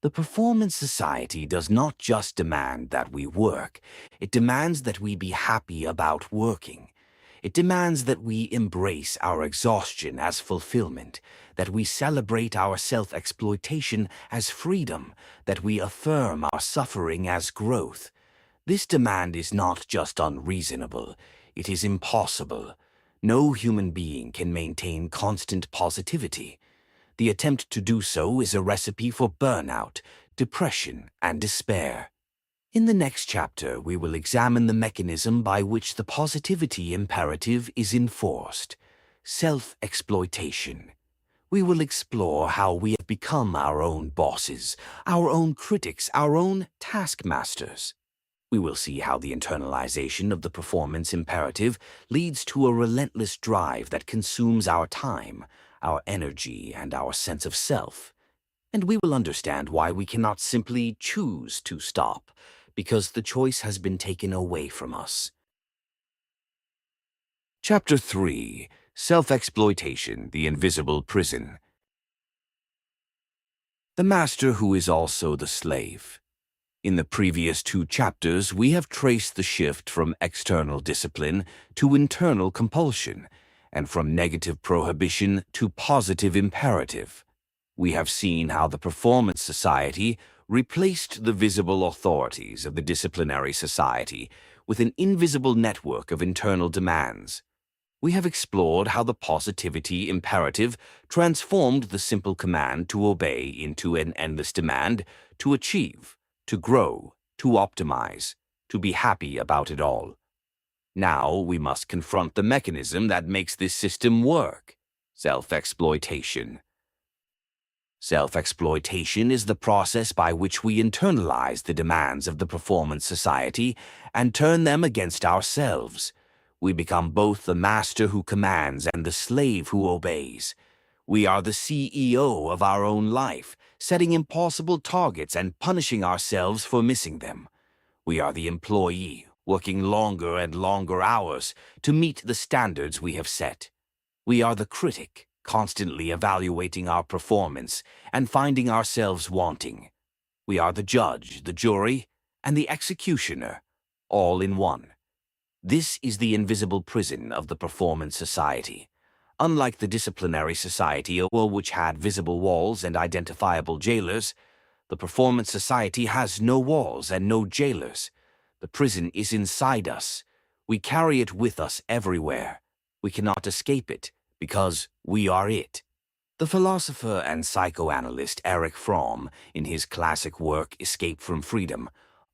the Performance Society does not just demand that we work, it demands that we be happy about working. It demands that we embrace our exhaustion as fulfillment, that we celebrate our self-exploitation as freedom, that we affirm our suffering as growth. This demand is not just unreasonable, it is impossible. No human being can maintain constant positivity. The attempt to do so is a recipe for burnout, depression, and despair. In the next chapter, we will examine the mechanism by which the positivity imperative is enforced: self-exploitation. We will explore how we have become our own bosses, our own critics, our own taskmasters. We will see how the internalization of the performance imperative leads to a relentless drive that consumes our time, our energy, and our sense of self. And we will understand why we cannot simply choose to stop, because the choice has been taken away from us. Chapter 3: Self-Exploitation, the Invisible Prison. The master who is also the slave. In the previous 2 chapters, we have traced the shift from external discipline to internal compulsion, and from negative prohibition to positive imperative. We have seen how the performance society replaced the visible authorities of the disciplinary society with an invisible network of internal demands. We have explored how the positivity imperative transformed the simple command to obey into an endless demand to achieve, to grow, to optimize, to be happy about it all. Now we must confront the mechanism that makes this system work: self-exploitation. Self-exploitation is the process by which we internalize the demands of the performance society and turn them against ourselves. We become both the master who commands and the slave who obeys. We are the CEO of our own life, setting impossible targets and punishing ourselves for missing them. We are the employee, working longer and longer hours to meet the standards we have set. We are the critic, constantly evaluating our performance and finding ourselves wanting. We are the judge, the jury, and the executioner, all in one. This is the invisible prison of the performance society. Unlike the disciplinary society, which had visible walls and identifiable jailers, the performance society has no walls and no jailers. The prison is inside us. We carry it with us everywhere. We cannot escape it, because we are it. The philosopher and psychoanalyst Erich Fromm, in his classic work Escape from Freedom,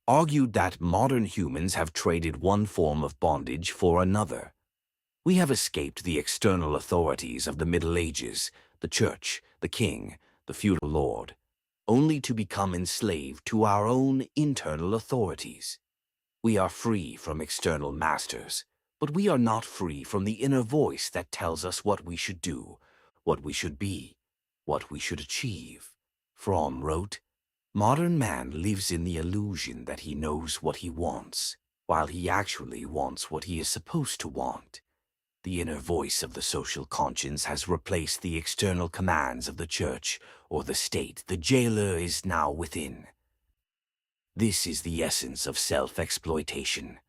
argued that modern humans have traded one form of bondage for another. We have escaped the external authorities of the Middle Ages, the church, the king, the feudal lord, only to become enslaved to our own internal authorities. We are free from external masters, but we are not free from the inner voice that tells us what we should do, what we should be, what we should achieve. Fromm wrote, "Modern man lives in the illusion that he knows what he wants, while he actually wants what he is supposed to want. The inner voice of the social conscience has replaced the external commands of the church or the state. The jailer is now within." This is the essence of self-exploitation.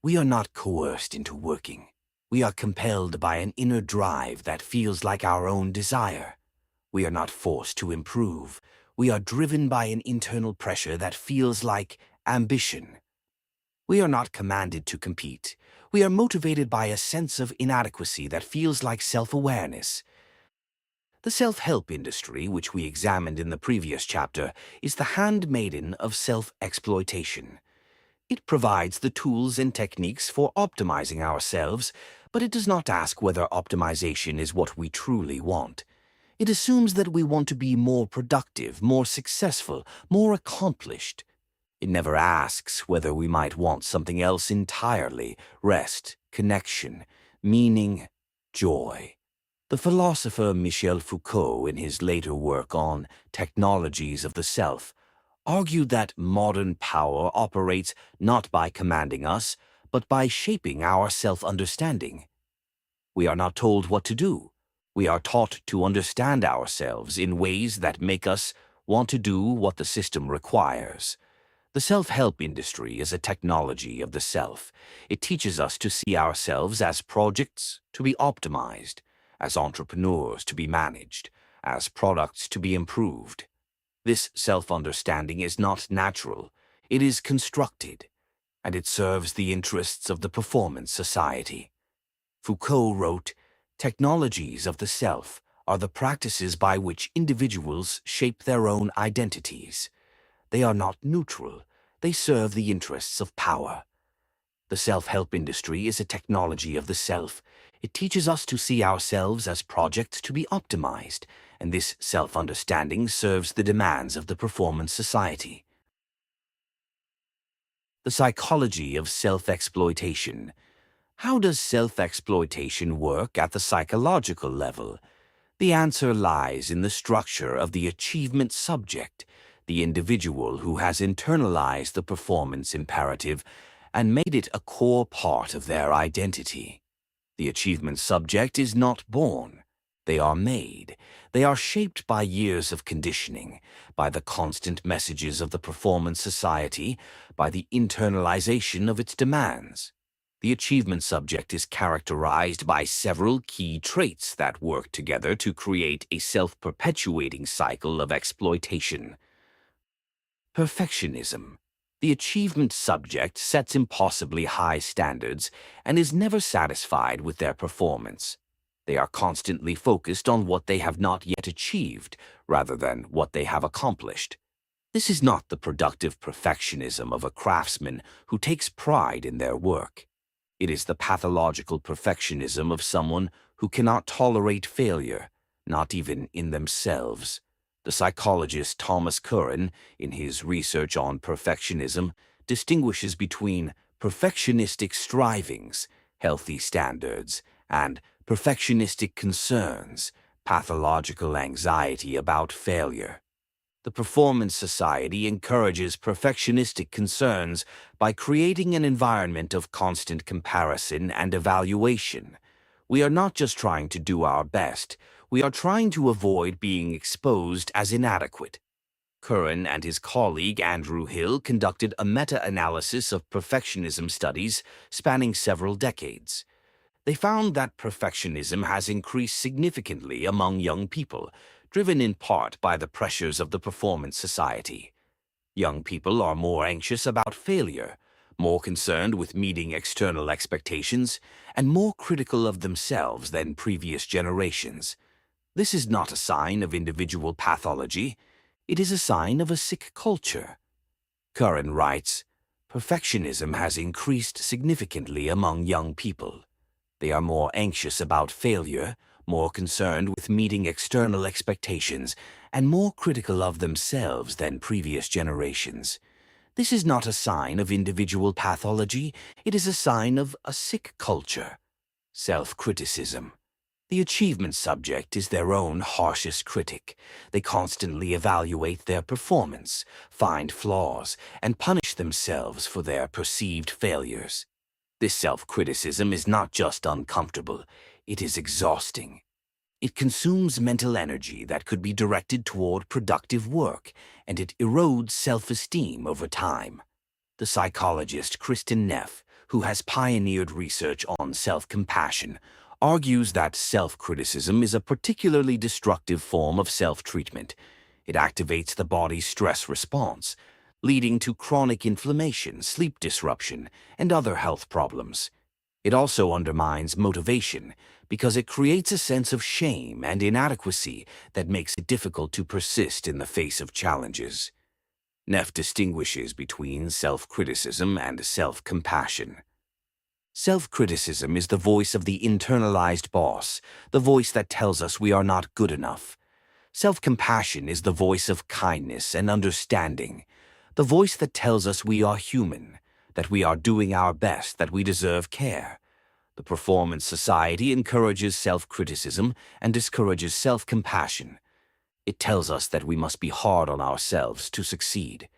We are not coerced into working. We are compelled by an inner drive that feels like our own desire. We are not forced to improve. We are driven by an internal pressure that feels like ambition. We are not commanded to compete. We are motivated by a sense of inadequacy that feels like self-awareness. The self-help industry, which we examined in the previous chapter, is the handmaiden of self-exploitation. It provides the tools and techniques for optimizing ourselves, but it does not ask whether optimization is what we truly want. It assumes that we want to be more productive, more successful, more accomplished. It never asks whether we might want something else entirely: rest, connection, meaning, joy. The philosopher Michel Foucault, in his later work on Technologies of the Self, argued that modern power operates not by commanding us, but by shaping our self-understanding. We are not told what to do. We are taught to understand ourselves in ways that make us want to do what the system requires. The self-help industry is a technology of the self. It teaches us to see ourselves as projects to be optimized, as entrepreneurs to be managed, as products to be improved. This self-understanding is not natural. It is constructed, and it serves the interests of the performance society. Foucault wrote, "Technologies of the self are the practices by which individuals shape their own identities. They are not neutral. They serve the interests of power." The self-help industry is a technology of the self. It teaches us to see ourselves as projects to be optimized, and this self-understanding serves the demands of the performance society. The psychology of self-exploitation. How does self-exploitation work at the psychological level? The answer lies in the structure of the achievement subject, the individual who has internalized the performance imperative and made it a core part of their identity. The achievement subject is not born. They are made. They are shaped by years of conditioning, by the constant messages of the performance society, by the internalization of its demands. The achievement subject is characterized by several key traits that work together to create a self-perpetuating cycle of exploitation. Perfectionism. The achievement subject sets impossibly high standards and is never satisfied with their performance. They are constantly focused on what they have not yet achieved rather than what they have accomplished. This is not the productive perfectionism of a craftsman who takes pride in their work. It is the pathological perfectionism of someone who cannot tolerate failure, not even in themselves. The psychologist Thomas, in his research on perfectionism, distinguishes between perfectionistic strivings, healthy standards, and perfectionistic concerns, pathological anxiety about failure. The performance society encourages perfectionistic concerns by creating an environment of constant comparison and evaluation. We are not just trying to do our best, we are trying to avoid being exposed as inadequate. Curran and his colleague Andrew Hill conducted a meta-analysis of perfectionism studies spanning several decades. They found that perfectionism has increased significantly among young people, driven in part by the pressures of the performance society. Young people are more anxious about failure, more concerned with meeting external expectations, and more critical of themselves than previous generations. This is not a sign of individual pathology. It is a sign of a sick culture. Curran writes, "Perfectionism has increased significantly among young people. They are more anxious about failure, more concerned with meeting external expectations, and more critical of themselves than previous generations. This is not a sign of individual pathology, it is a sign of a sick culture." Self-criticism. The achievement subject is their own harshest critic. They constantly evaluate their performance, find flaws, and punish themselves for their perceived failures. This self-criticism is not just uncomfortable, it is exhausting. It consumes mental energy that could be directed toward productive work, and it erodes self-esteem over time. The psychologist Kristin Neff, who has pioneered research on self-compassion, argues that self-criticism is a particularly destructive form of self-treatment. It activates the body's stress response, leading to chronic inflammation, sleep disruption, and other health problems. It also undermines motivation because it creates a sense of shame and inadequacy that makes it difficult to persist in the face of challenges. Neff distinguishes between self-criticism and self-compassion. Self-criticism is the voice of the internalized boss, the voice that tells us we are not good enough. Self-compassion is the voice of kindness and understanding, the voice that tells us we are human, that we are doing our best, that we deserve care. The performance society encourages self-criticism and discourages self-compassion. It tells us that we must be hard on ourselves to succeed.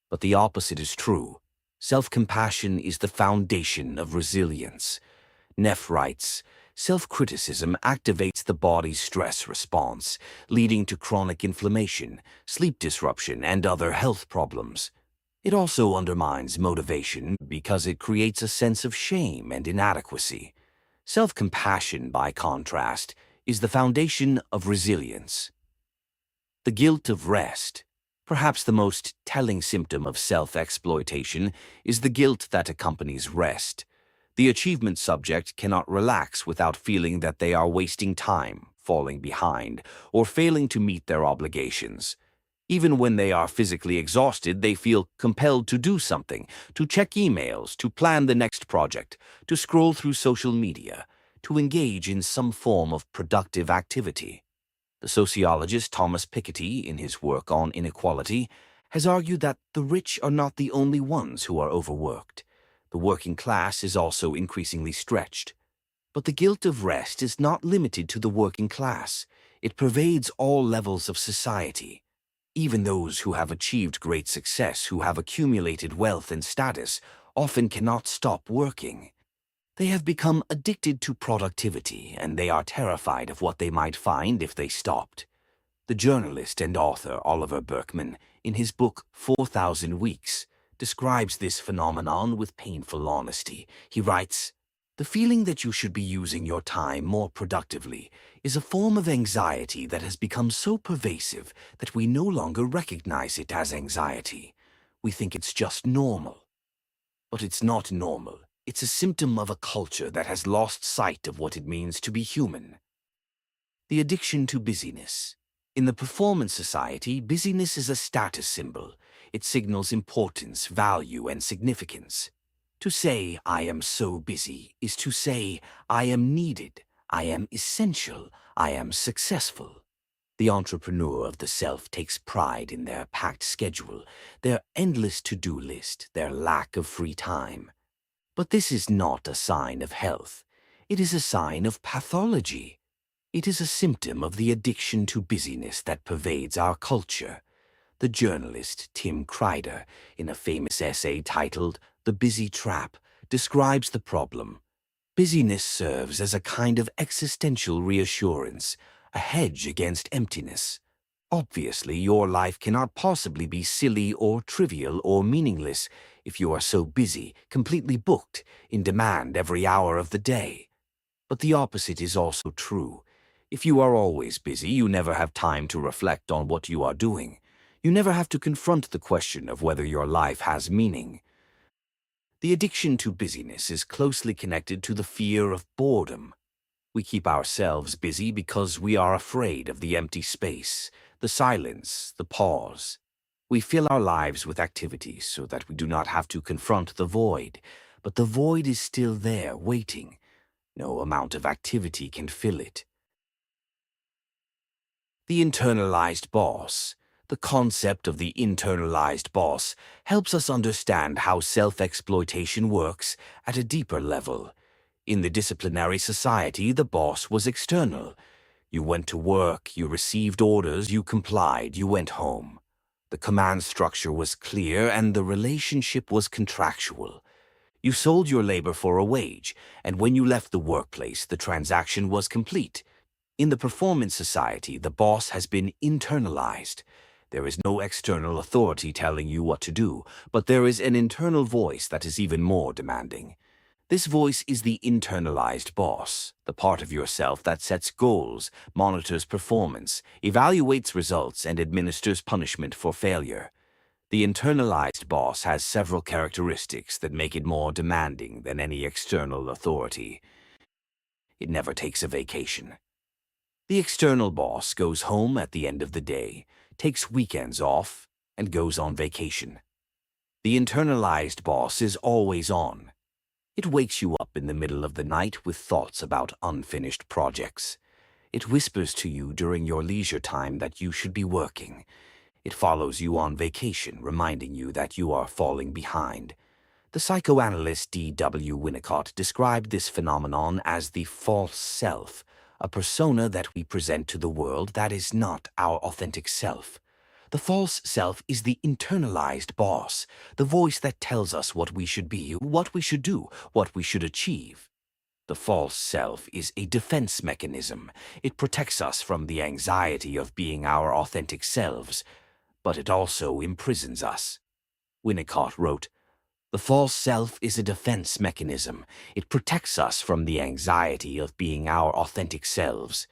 But the opposite is true. Self-compassion is the foundation of resilience. Neff writes, "Self-criticism activates the body's stress response, leading to chronic inflammation, sleep disruption, and other health problems. It also undermines motivation because it creates a sense of shame and inadequacy. Self-compassion, by contrast, is the foundation of resilience." The guilt of rest. Perhaps the most telling symptom of self-exploitation is the guilt that accompanies rest. The achievement subject cannot relax without feeling that they are wasting time, falling behind, or failing to meet their obligations. Even when they are physically exhausted, they feel compelled to do something, to check emails, to plan the next project, to scroll through social media, to engage in some form of productive activity. The sociologist Thomas Piketty, in his work on inequality, has argued that the rich are not the only ones who are overworked. The working class is also increasingly stretched. But the guilt of rest is not limited to the working class. It pervades all levels of society. Even those who have achieved great success, who have accumulated wealth and status, often cannot stop working. They have become addicted to productivity, and they are terrified of what they might find if they stopped. The journalist and author Oliver Burkeman, in his book 4,000 Weeks, describes this phenomenon with painful honesty. He writes, "The feeling that you should be using your time more productively is a form of anxiety that has become so pervasive that we no longer recognize it as anxiety. We think it's just normal. But it's not normal. It's a symptom of a culture that has lost sight of what it means to be human." The addiction to busyness. In the performance society, busyness is a status symbol. It signals importance, value, and significance. To say, "I am so busy," is to say, "I am needed, I am essential, I am successful." The entrepreneur of the self takes pride in their packed schedule, their endless to-do list, their lack of free time. But this is not a sign of health. It is a sign of pathology. It is a symptom of the addiction to busyness that pervades our culture. The journalist Tim Kreider, in a famous essay titled "The Busy Trap," describes the problem. Busyness serves as a kind of existential reassurance, a hedge against emptiness. Obviously, your life cannot possibly be silly or trivial or meaningless if you are so busy, completely booked, in demand every hour of the day. But the opposite is also true. If you are always busy, you never have time to reflect on what you are doing. You never have to confront the question of whether your life has meaning. The addiction to busyness is closely connected to the fear of boredom. We keep ourselves busy because we are afraid of the empty space, the silence, the pause. We fill our lives with activities so that we do not have to confront the void, but the void is still there, waiting. No amount of activity can fill it. The internalized boss. The concept of the internalized boss helps us understand how self-exploitation works at a deeper level. In the disciplinary society, the boss was external. You went to work, you received orders, you complied, you went home. The command structure was clear and the relationship was contractual. You sold your labor for a wage, and when you left the workplace, the transaction was complete. In the performance society, the boss has been internalized. There is no external authority telling you what to do, but there is an internal voice that is even more demanding. This voice is the internalized boss, the part of yourself that sets goals, monitors performance, evaluates results, and administers punishment for failure. The internalized boss has several characteristics that make it more demanding than any external authority. It never takes a vacation. The external boss goes home at the end of the day, takes weekends off, and goes on vacation. The internalized boss is always on. It wakes you up in the middle of the night with thoughts about unfinished projects. It whispers to you during your leisure time that you should be working. It follows you on vacation, reminding you that you are falling behind. The psychoanalyst D.W. Winnicott described this phenomenon as the false self, a persona that we present to the world that is not our authentic self. The false self is the internalized boss, the voice that tells us what we should be, what we should do, what we should achieve. The false self is a defense mechanism. It protects us from the anxiety of being our authentic selves, but it also imprisons us. Winnicott wrote, "The false self is a defense mechanism. It protects us from the anxiety of being our authentic selves,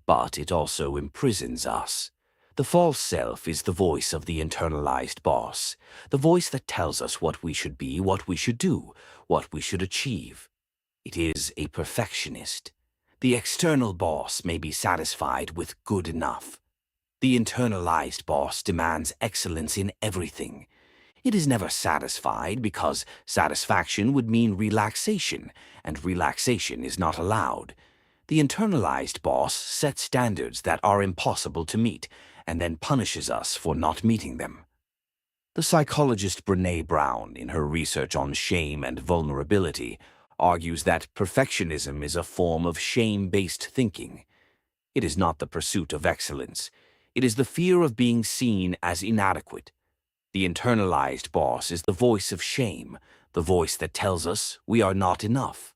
but it also imprisons us. The false self is the voice of the internalized boss, the voice that tells us what we should be, what we should do, what we should achieve. It is a perfectionist. The external boss may be satisfied with good enough. The internalized boss demands excellence in everything. It is never satisfied because satisfaction would mean relaxation, and relaxation is not allowed. The internalized boss sets standards that are impossible to meet and then punishes us for not meeting them. The psychologist Brené Brown, in her research on shame and vulnerability, argues that perfectionism is a form of shame-based thinking. It is not the pursuit of excellence. It is the fear of being seen as inadequate. The internalized boss is the voice of shame, the voice that tells us we are not enough.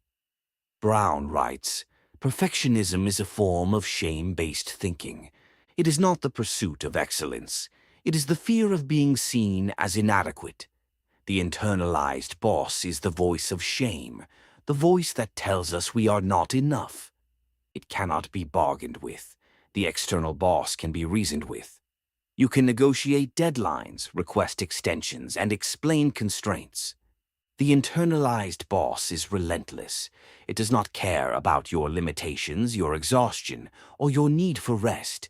Brown writes, "Perfectionism is a form of shame-based thinking. It is not the pursuit of excellence. It is the fear of being seen as inadequate. The internalized boss is the voice of shame, the voice that tells us we are not enough. It cannot be bargained with. The external boss can be reasoned with. You can negotiate deadlines, request extensions, and explain constraints. The internalized boss is relentless. It does not care about your limitations, your exhaustion, or your need for rest.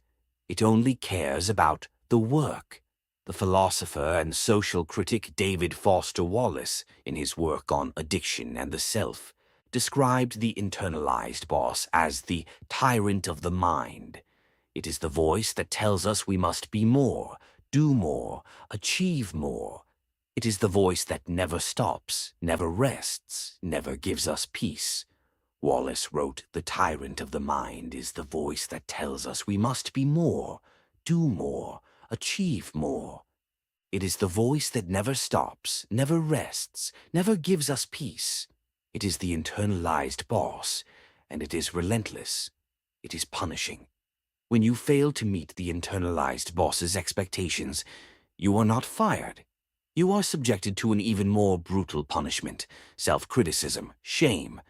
It only cares about the work." The philosopher and social critic David Foster Wallace, in his work on addiction and the self, described the internalized boss as the tyrant of the mind. It is the voice that tells us we must be more, do more, achieve more. It is the voice that never stops, never rests, never gives us peace. Wallace wrote, "The tyrant of the mind is the voice that tells us we must be more, do more, achieve more. It is the voice that never stops, never rests, never gives us peace. It is the internalized boss, and it is relentless. It is punishing. When you fail to meet the internalized boss's expectations, you are not fired. You are subjected to an even more brutal punishment, self-criticism, shame,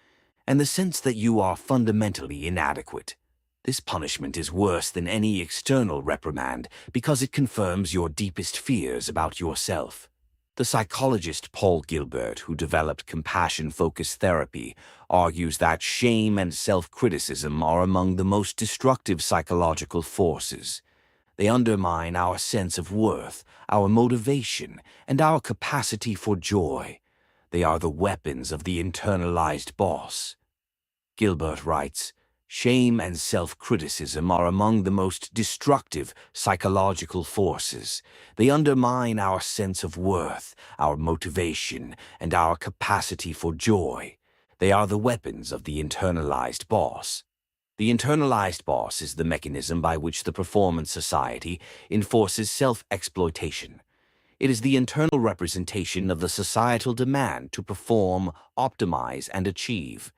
and the sense that you are fundamentally inadequate. This punishment is worse than any external reprimand because it confirms your deepest fears about yourself." The psychologist Paul Gilbert, who developed compassion-focused therapy, argues that shame and self-criticism are among the most destructive psychological forces. They undermine our sense of worth, our motivation, and our capacity for joy. They are the weapons of the internalized boss. Gilbert writes, "Shame and self-criticism are among the most destructive psychological forces. They undermine our sense of worth, our motivation, and our capacity for joy. They are the weapons of the internalized boss." The internalized boss is the mechanism by which the Performance Society enforces self-exploitation. It is the internal representation of the societal demand to perform, optimize, and achieve.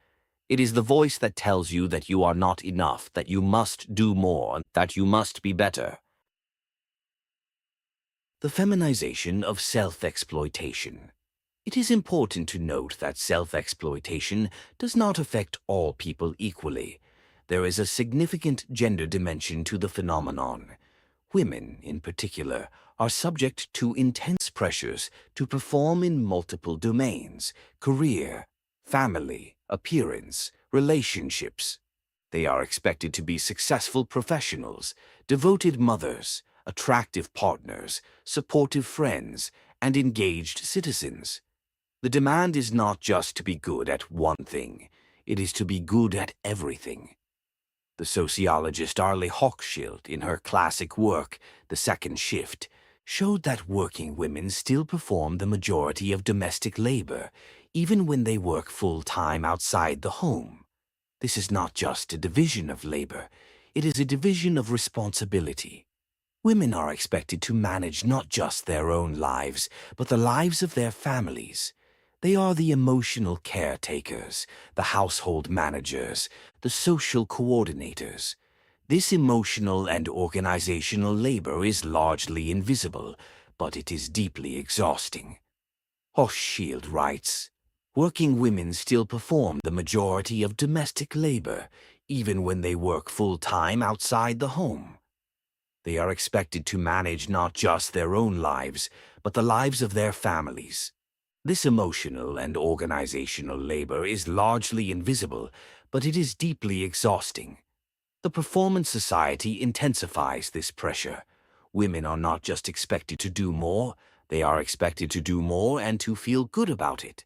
It is the voice that tells you that you are not enough, that you must do more, that you must be better. The feminization of self-exploitation. It is important to note that self-exploitation does not affect all people equally. There is a significant gender dimension to the phenomenon. Women, in particular, are subject to intense pressures to perform in multiple domains: career, family, appearance, relationships. They are expected to be successful professionals, devoted mothers, attractive partners, supportive friends, and engaged citizens. The demand is not just to be good at one thing, it is to be good at everything. The sociologist Arlie Hochschild, in her classic work, The Second Shift, showed that working women still perform the majority of domestic labor, even when they work full-time outside the home. This is not just a division of labor, it is a division of responsibility. Women are expected to manage not just their own lives, but the lives of their families. They are the emotional caretakers, the household managers, the social coordinators. This emotional and organizational labor is largely invisible, but it is deeply exhausting. Hochschild writes, "Working women still perform the majority of domestic labor, even when they work full-time outside the home. They are expected to manage not just their own lives, but the lives of their families. This emotional and organizational labor is largely invisible, but it is deeply exhausting. The performance society intensifies this pressure. Women are not just expected to do more, they are expected to do more and to feel good about it.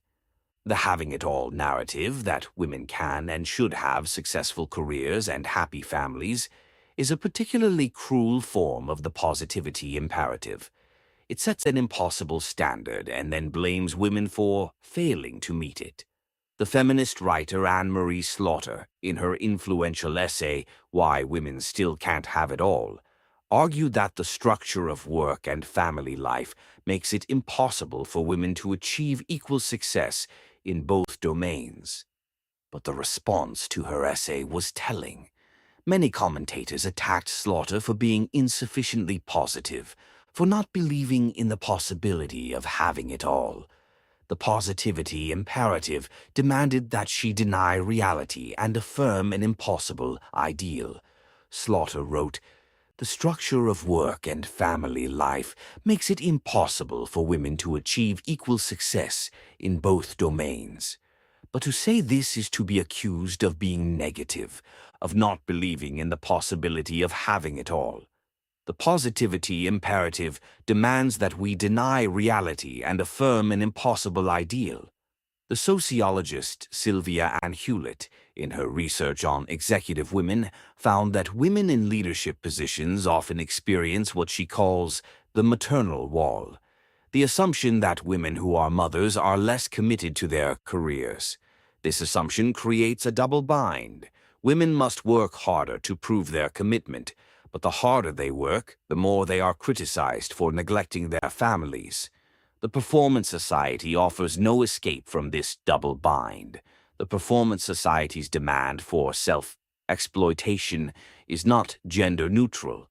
The having it all narrative that women can and should have successful careers and happy families is a particularly cruel form of the positivity imperative. It sets an impossible standard and then blames women for failing to meet it. The feminist writer Anne-Marie Slaughter, in her influential essay, Why Women Still Can't Have It All, argued that the structure of work and family life makes it impossible for women to achieve equal success in both domains. But the response to her essay was telling. Many commentators attacked Slaughter for being insufficiently positive, for not believing in the possibility of having it all. The positivity imperative demanded that she deny reality and affirm an impossible ideal. Slaughter wrote, "The structure of work and family life makes it impossible for women to achieve equal success in both domains." But to say this is to be accused of being negative, of not believing in the possibility of having it all. The positivity imperative demands that we deny reality and affirm an impossible ideal. The sociologist Sylvia Ann Hewlett, in her research on executive women, found that women in leadership positions often experience what she calls the maternal wall, the assumption that women who are mothers are less committed to their careers. This assumption creates a double bind. Women must work harder to prove their commitment, but the harder they work, the more they are criticized for neglecting their families. The Performance Society offers no escape from this double bind. The Performance Society's demand for self-exploitation is not gender-neutral.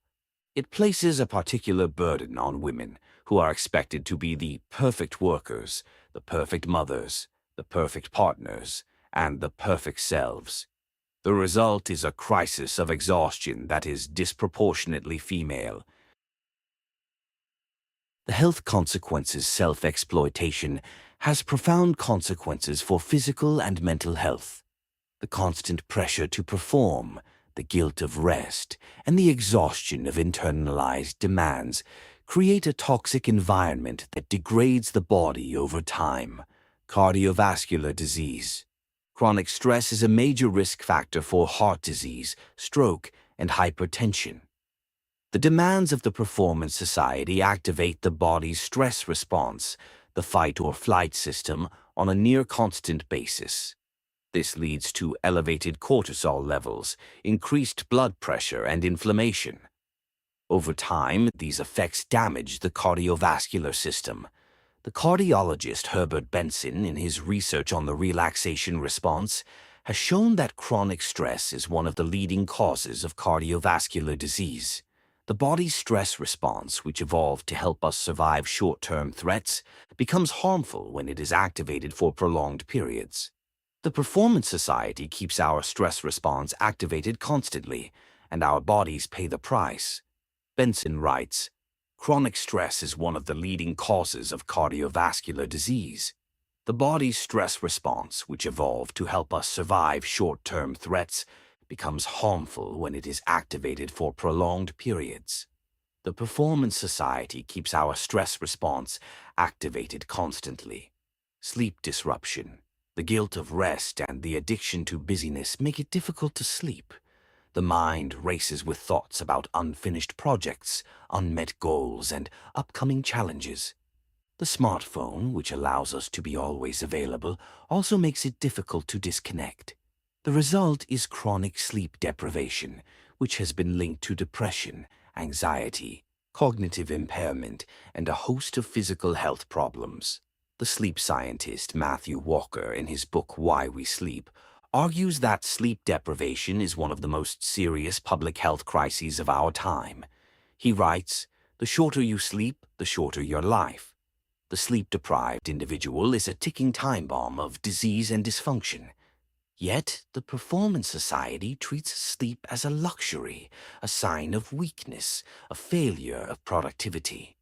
It places a particular burden on women, who are expected to be the perfect workers, the perfect mothers, the perfect partners, and the perfect selves. The result is a crisis of exhaustion that is disproportionately female. The health consequences self-exploitation has profound consequences for physical and mental health. The constant pressure to perform, the guilt of rest, and the exhaustion of internalized demands create a toxic environment that degrades the body over time. Cardiovascular disease. Chronic stress is a major risk factor for heart disease, stroke, and hypertension. The demands of the Performance Society activate the body's stress response, the fight-or-flight system, on a near-constant basis. This leads to elevated cortisol levels, increased blood pressure, and inflammation. Over time, these effects damage the cardiovascular system. The cardiologist Herbert Benson, in his research on the relaxation response, has shown that chronic stress is one of the leading causes of cardiovascular disease. The body's stress response, which evolved to help us survive short-term threats, becomes harmful when it is activated for prolonged periods. The Performance Society keeps our stress response activated constantly, and our bodies pay the price. Benson writes, "Chronic stress is one of the leading causes of cardiovascular disease. The body's stress response, which evolved to help us survive short-term threats, becomes harmful when it is activated for prolonged periods. The Performance Society keeps our stress response activated constantly. Sleep disruption, the guilt of rest, and the addiction to busyness make it difficult to sleep. The mind races with thoughts about unfinished projects, unmet goals, and upcoming challenges. The smartphone, which allows us to be always available, also makes it difficult to disconnect. The result is chronic sleep deprivation, which has been linked to depression, anxiety, cognitive impairment, and a host of physical health problems. The sleep scientist Matthew Walker, in his book Why We Sleep, argues that sleep deprivation is one of the most serious public health crises of our time. He writes, "The shorter you sleep, the shorter your life. The sleep-deprived individual is a ticking time bomb of disease and dysfunction. Yet, the Performance Society treats sleep as a luxury, a sign of weakness, a failure of productivity."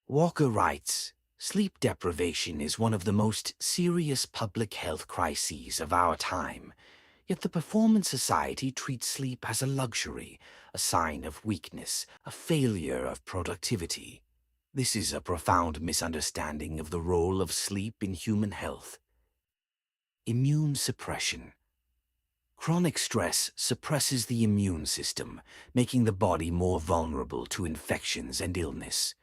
Walker writes, Sleep deprivation is one of the most serious public health crises of our time, yet the Performance Society treats sleep as a luxury, a sign of weakness, a failure of productivity. This is a profound misunderstanding of the role of sleep in human health. Immune suppression. Chronic stress suppresses the immune system, making the body more vulnerable to infections and illness.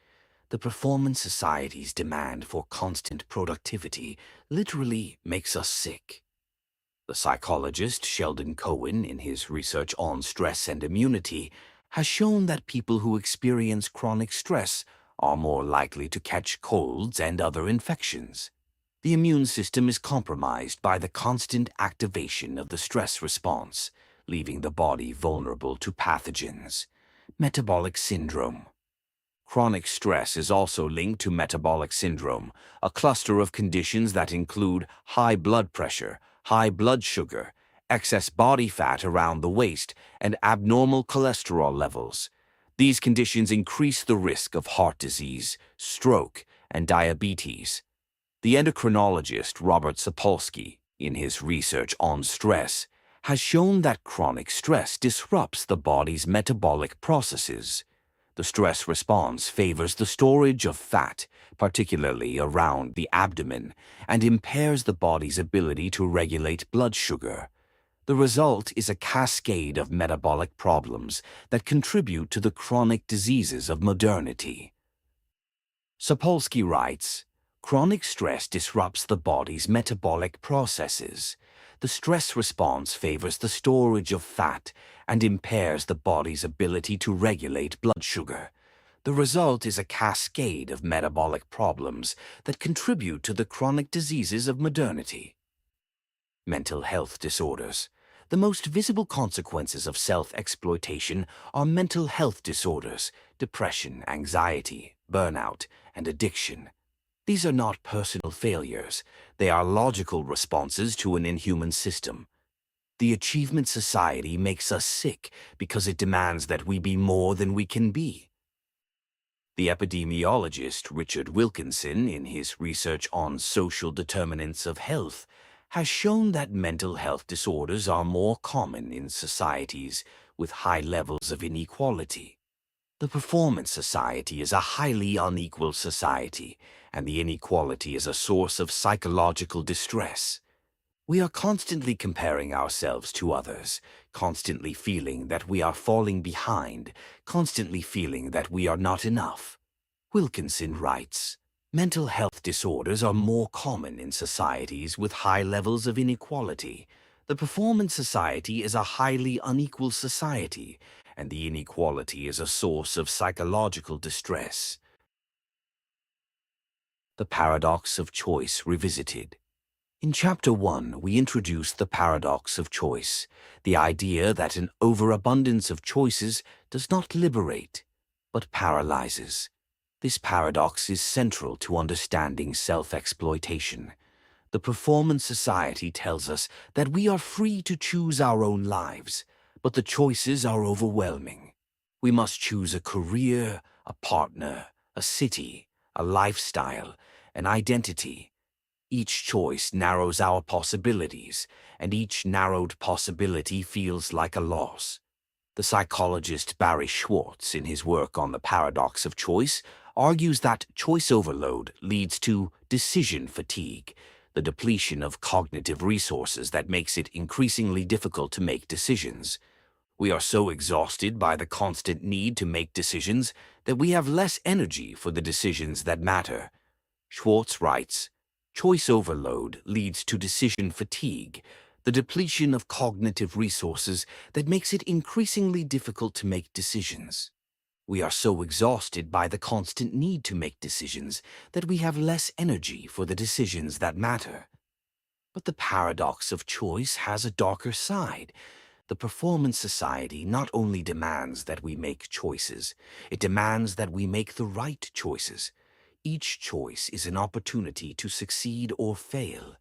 The Performance Society's demand for constant productivity literally makes us sick. The psychologist Sheldon Cohen, in his research on stress and immunity, has shown that people who experience chronic stress are more likely to catch colds and other infections. The immune system is compromised by the constant activation of the stress response, leaving the body vulnerable to pathogens. Metabolic syndrome. Chronic stress is also linked to metabolic syndrome, a cluster of conditions that include high blood pressure, high blood sugar, excess body fat around the waist, and abnormal cholesterol levels. These conditions increase the risk of heart disease, stroke, and diabetes. The endocrinologist Robert Sapolsky, in his research on stress, has shown that chronic stress disrupts the body's metabolic processes. The stress response favors the storage of fat, particularly around the abdomen, and impairs the body's ability to regulate blood sugar. The result is a cascade of metabolic problems that contribute to the chronic diseases of modernity. Sapolsky writes, chronic stress disrupts the body's metabolic processes. The stress response favors the storage of fat and impairs the body's ability to regulate blood sugar. The result is a cascade of metabolic problems that contribute to the chronic diseases of modernity. Mental health disorders. The most visible consequences of self-exploitation are mental health disorders, depression, anxiety, burnout, and addiction. These are not personal failures. They are logical responses to an inhuman system. The Achievement Society makes us sick because it demands that we be more than we can be. The epidemiologist Richard Wilkinson, in his research on social determinants of health, has shown that mental health disorders are more common in societies with high levels of inequality. The Performance Society is a highly unequal society, and the inequality is a source of psychological distress. We are constantly comparing ourselves to others, constantly feeling that we are falling behind, constantly feeling that we are not enough. Wilkinson writes, mental health disorders are more common in societies with high levels of inequality. The Performance Society is a highly unequal society, and the inequality is a source of psychological distress. The Paradox of Choice Revisited. In Chapter 1, we introduced the paradox of choice, the idea that an overabundance of choices does not liberate, but paralyzes. This paradox is central to understanding self-exploitation. The Performance Society tells us that we are free to choose our own lives, but the choices are overwhelming. We must choose a career, a partner, a city, a lifestyle, an identity. Each choice narrows our possibilities, and each narrowed possibility feels like a loss. The psychologist Barry Schwartz, in his work on the paradox of choice, argues that choice overload leads to decision fatigue, the depletion of cognitive resources that makes it increasingly difficult to make decisions. We are so exhausted by the constant need to make decisions that we have less energy for the decisions that matter. Schwartz writes, choice overload leads to decision fatigue, the depletion of cognitive resources that makes it increasingly difficult to make decisions. We are so exhausted by the constant need to make decisions that we have less energy for the decisions that matter. But the paradox of choice has a darker side. The Performance Society not only demands that we make choices, it demands that we make the right choices. Each choice is an opportunity to succeed or fail.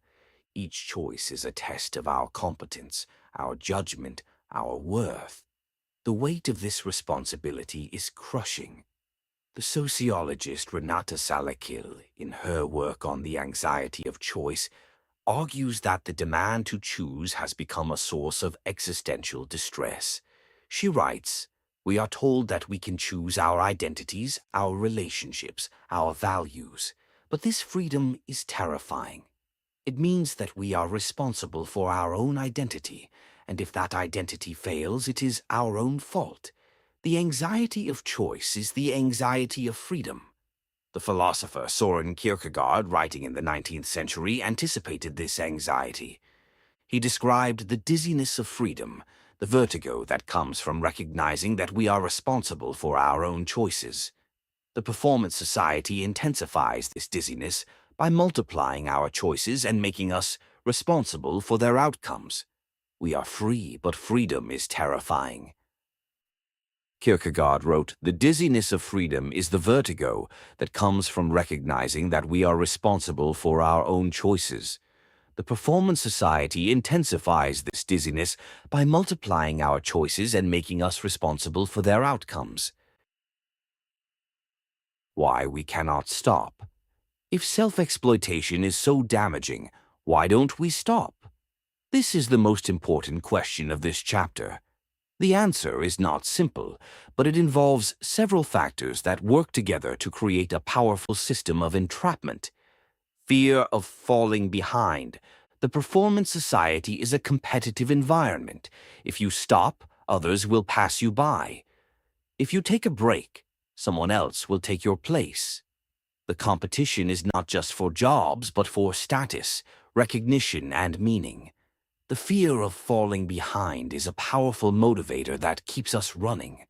Each choice is a test of our competence, our judgment, our worth. The weight of this responsibility is crushing. The sociologist Renata Salakil, in her work on the anxiety of choice, argues that the demand to choose has become a source of existential distress. She writes, "We are told that we can choose our identities, our relationships, our values, but this freedom is terrifying. It means that we are responsible for our own identity, and if that identity fails, it is our own fault. The anxiety of choice is the anxiety of freedom." The philosopher Soren Kierkegaard, writing in the 19th century, anticipated this anxiety. He described the dizziness of freedom, the vertigo that comes from recognizing that we are responsible for our own choices. The performance society intensifies this dizziness by multiplying our choices and making us responsible for their outcomes. We are free, but freedom is terrifying. Kierkegaard wrote, "The dizziness of freedom is the vertigo that comes from recognizing that we are responsible for our own choices. The performance society intensifies this dizziness by multiplying our choices and making us responsible for their outcomes." Why we cannot stop. If self-exploitation is so damaging, why don't we stop? This is the most important question of this chapter. The answer is not simple, but it involves several factors that work together to create a powerful system of entrapment. Fear of falling behind. The performance society is a competitive environment. If you stop, others will pass you by. If you take a break, someone else will take your place. The competition is not just for jobs, but for status, recognition, and meaning. The fear of falling behind is a powerful motivator that keeps us running.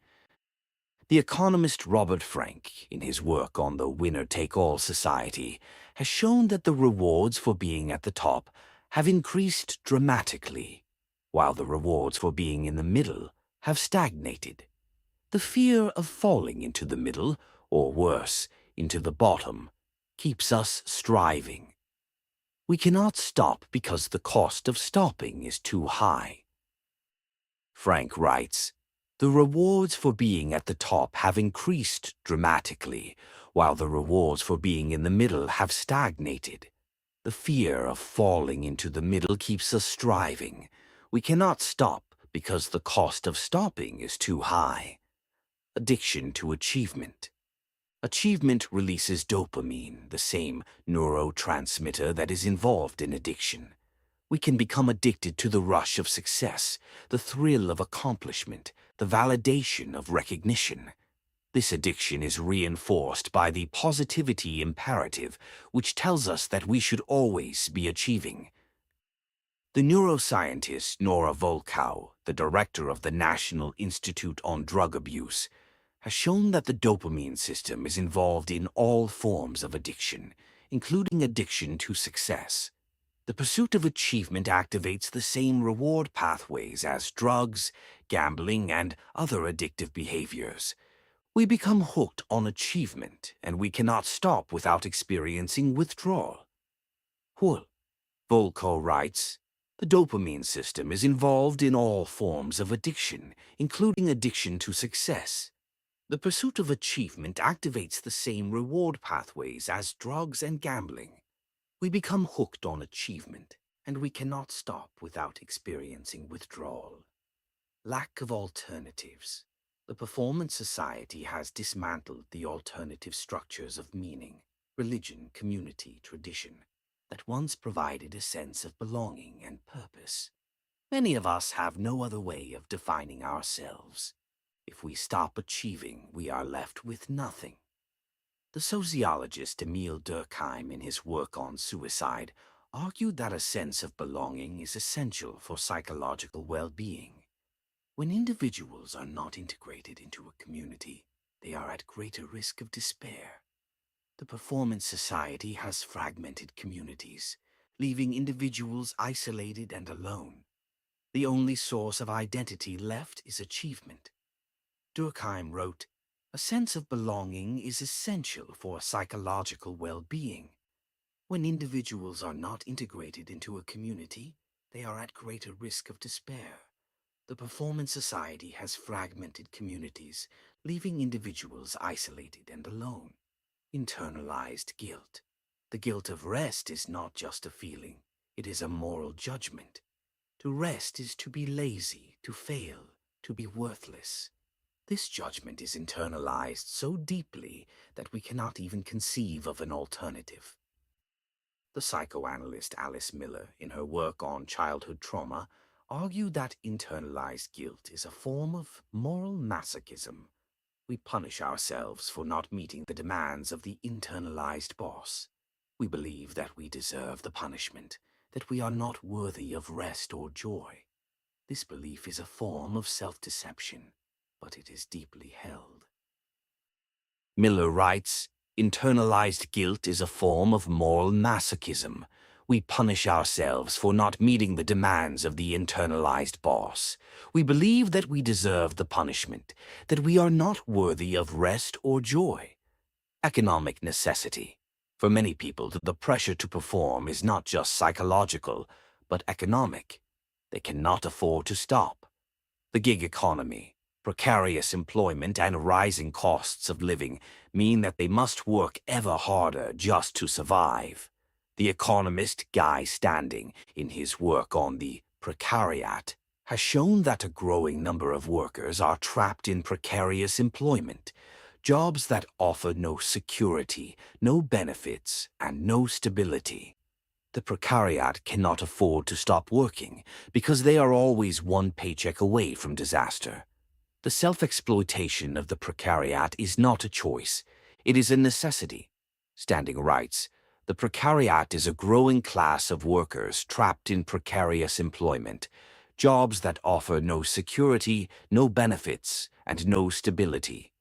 The economist Robert Frank, in his work on the winner-take-all society, has shown that the rewards for being at the top have increased dramatically, while the rewards for being in the middle have stagnated. The fear of falling into the middle, or worse, into the bottom, keeps us striving. We cannot stop because the cost of stopping is too high. Frank writes, "The rewards for being at the top have increased dramatically, while the rewards for being in the middle have stagnated. The fear of falling into the middle keeps us striving. We cannot stop because the cost of stopping is too high." Addiction to achievement. Achievement releases dopamine, the same neurotransmitter that is involved in addiction. We can become addicted to the rush of success, the thrill of accomplishment, the validation of recognition. This addiction is reinforced by the positivity imperative, which tells us that we should always be achieving. The neuroscientist Nora Volkow, the director of the National Institute on Drug Abuse, has shown that the dopamine system is involved in all forms of addiction, including addiction to success. The pursuit of achievement activates the same reward pathways as drugs, gambling, and other addictive behaviors. We become hooked on achievement, and we cannot stop without experiencing withdrawal. Volkow writes, "The dopamine system is involved in all forms of addiction, including addiction to success. The pursuit of achievement activates the same reward pathways as drugs and gambling. We become hooked on achievement, and we cannot stop without experiencing withdrawal." Lack of alternatives. The performance society has dismantled the alternative structures of meaning, religion, community, tradition, that once provided a sense of belonging and purpose. Many of us have no other way of defining ourselves. If we stop achieving, we are left with nothing. The sociologist Emile Durkheim, in his work on suicide, argued that a sense of belonging is essential for psychological well-being. When individuals are not integrated into a community, they are at greater risk of despair. The performance society has fragmented communities, leaving individuals isolated and alone. The only source of identity left is achievement. Durkheim wrote, "A sense of belonging is essential for psychological well-being. When individuals are not integrated into a community, they are at greater risk of despair. The performance society has fragmented communities, leaving individuals isolated and alone. Internalized guilt. The guilt of rest is not just a feeling, it is a moral judgment. To rest is to be lazy, to fail, to be worthless. This judgment is internalized so deeply that we cannot even conceive of an alternative. The psychoanalyst Alice Miller, in her work on childhood trauma, argued that internalized guilt is a form of moral masochism. We punish ourselves for not meeting the demands of the internalized boss. We believe that we deserve the punishment, that we are not worthy of rest or joy. This belief is a form of self-deception, but it is deeply held. Miller writes, internalized guilt is a form of moral masochism. We punish ourselves for not meeting the demands of the internalized boss. We believe that we deserve the punishment, that we are not worthy of rest or joy. Economic necessity. For many people, the pressure to perform is not just psychological, but economic. They cannot afford to stop. The gig economy, precarious employment, and rising costs of living mean that they must work ever harder just to survive. The economist Guy Standing, in his work on the precariat, has shown that a growing number of workers are trapped in precarious employment, jobs that offer no security, no benefits, and no stability. The precariat cannot afford to stop working because they are always one paycheck away from disaster. The self-exploitation of the precariat is not a choice, it is a necessity. Standing writes, the precariat is a growing class of workers trapped in precarious employment, jobs that offer no security, no benefits, and no stability.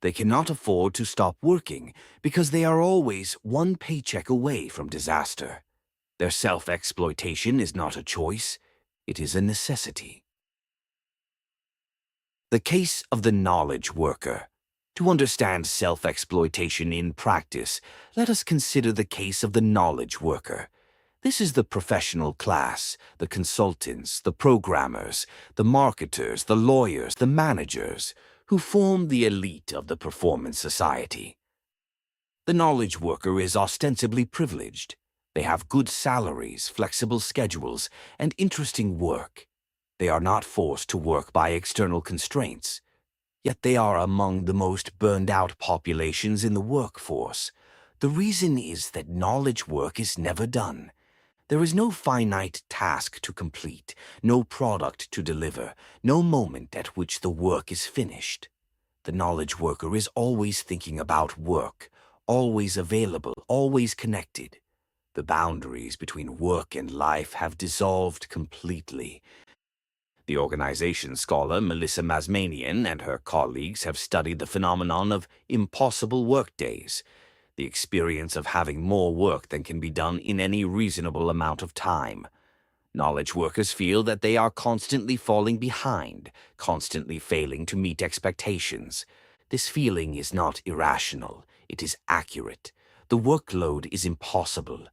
They cannot afford to stop working because they are always one paycheck away from disaster. Their self-exploitation is not a choice, it is a necessity. The case of the knowledge worker. To understand self-exploitation in practice, let us consider the case of the knowledge worker. This is the professional class, the consultants, the programmers, the marketers, the lawyers, the managers, who form the elite of the performance society. The knowledge worker is ostensibly privileged. They have good salaries, flexible schedules, and interesting work. They are not forced to work by external constraints. Yet they are among the most burned-out populations in the workforce. The reason is that knowledge work is never done. There is no finite task to complete, no product to deliver, no moment at which the work is finished. The knowledge worker is always thinking about work, always available, always connected. The boundaries between work and life have dissolved completely. The organization scholar Melissa Masmanian and her colleagues have studied the phenomenon of impossible workdays, the experience of having more work than can be done in any reasonable amount of time. Knowledge workers feel that they are constantly falling behind, constantly failing to meet expectations. This feeling is not irrational, it is accurate. The workload is impossible.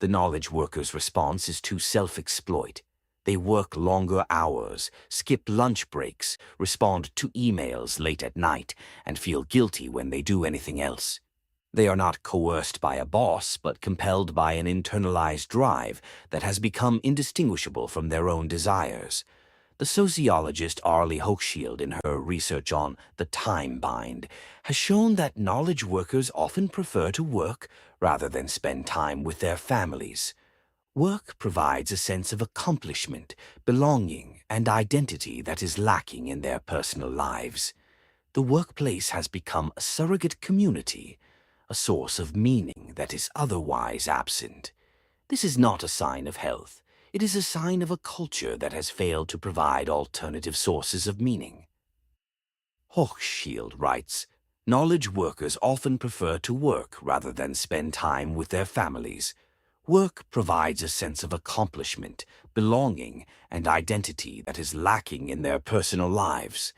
The knowledge workers' response is to self-exploit. They work longer hours, skip lunch breaks, respond to emails late at night, and feel guilty when they do anything else. They are not coerced by a boss, but compelled by an internalized drive that has become indistinguishable from their own desires. The sociologist Arlie Hochschild, in her research on the time bind, has shown that knowledge workers often prefer to work rather than spend time with their families. Work provides a sense of accomplishment, belonging, and identity that is lacking in their personal lives. The workplace has become a surrogate community, a source of meaning that is otherwise absent. This is not a sign of health. It is a sign of a culture that has failed to provide alternative sources of meaning. Hochschild writes, knowledge workers often prefer to work rather than spend time with their families. Work provides a sense of accomplishment, belonging, and identity that is lacking in their personal lives.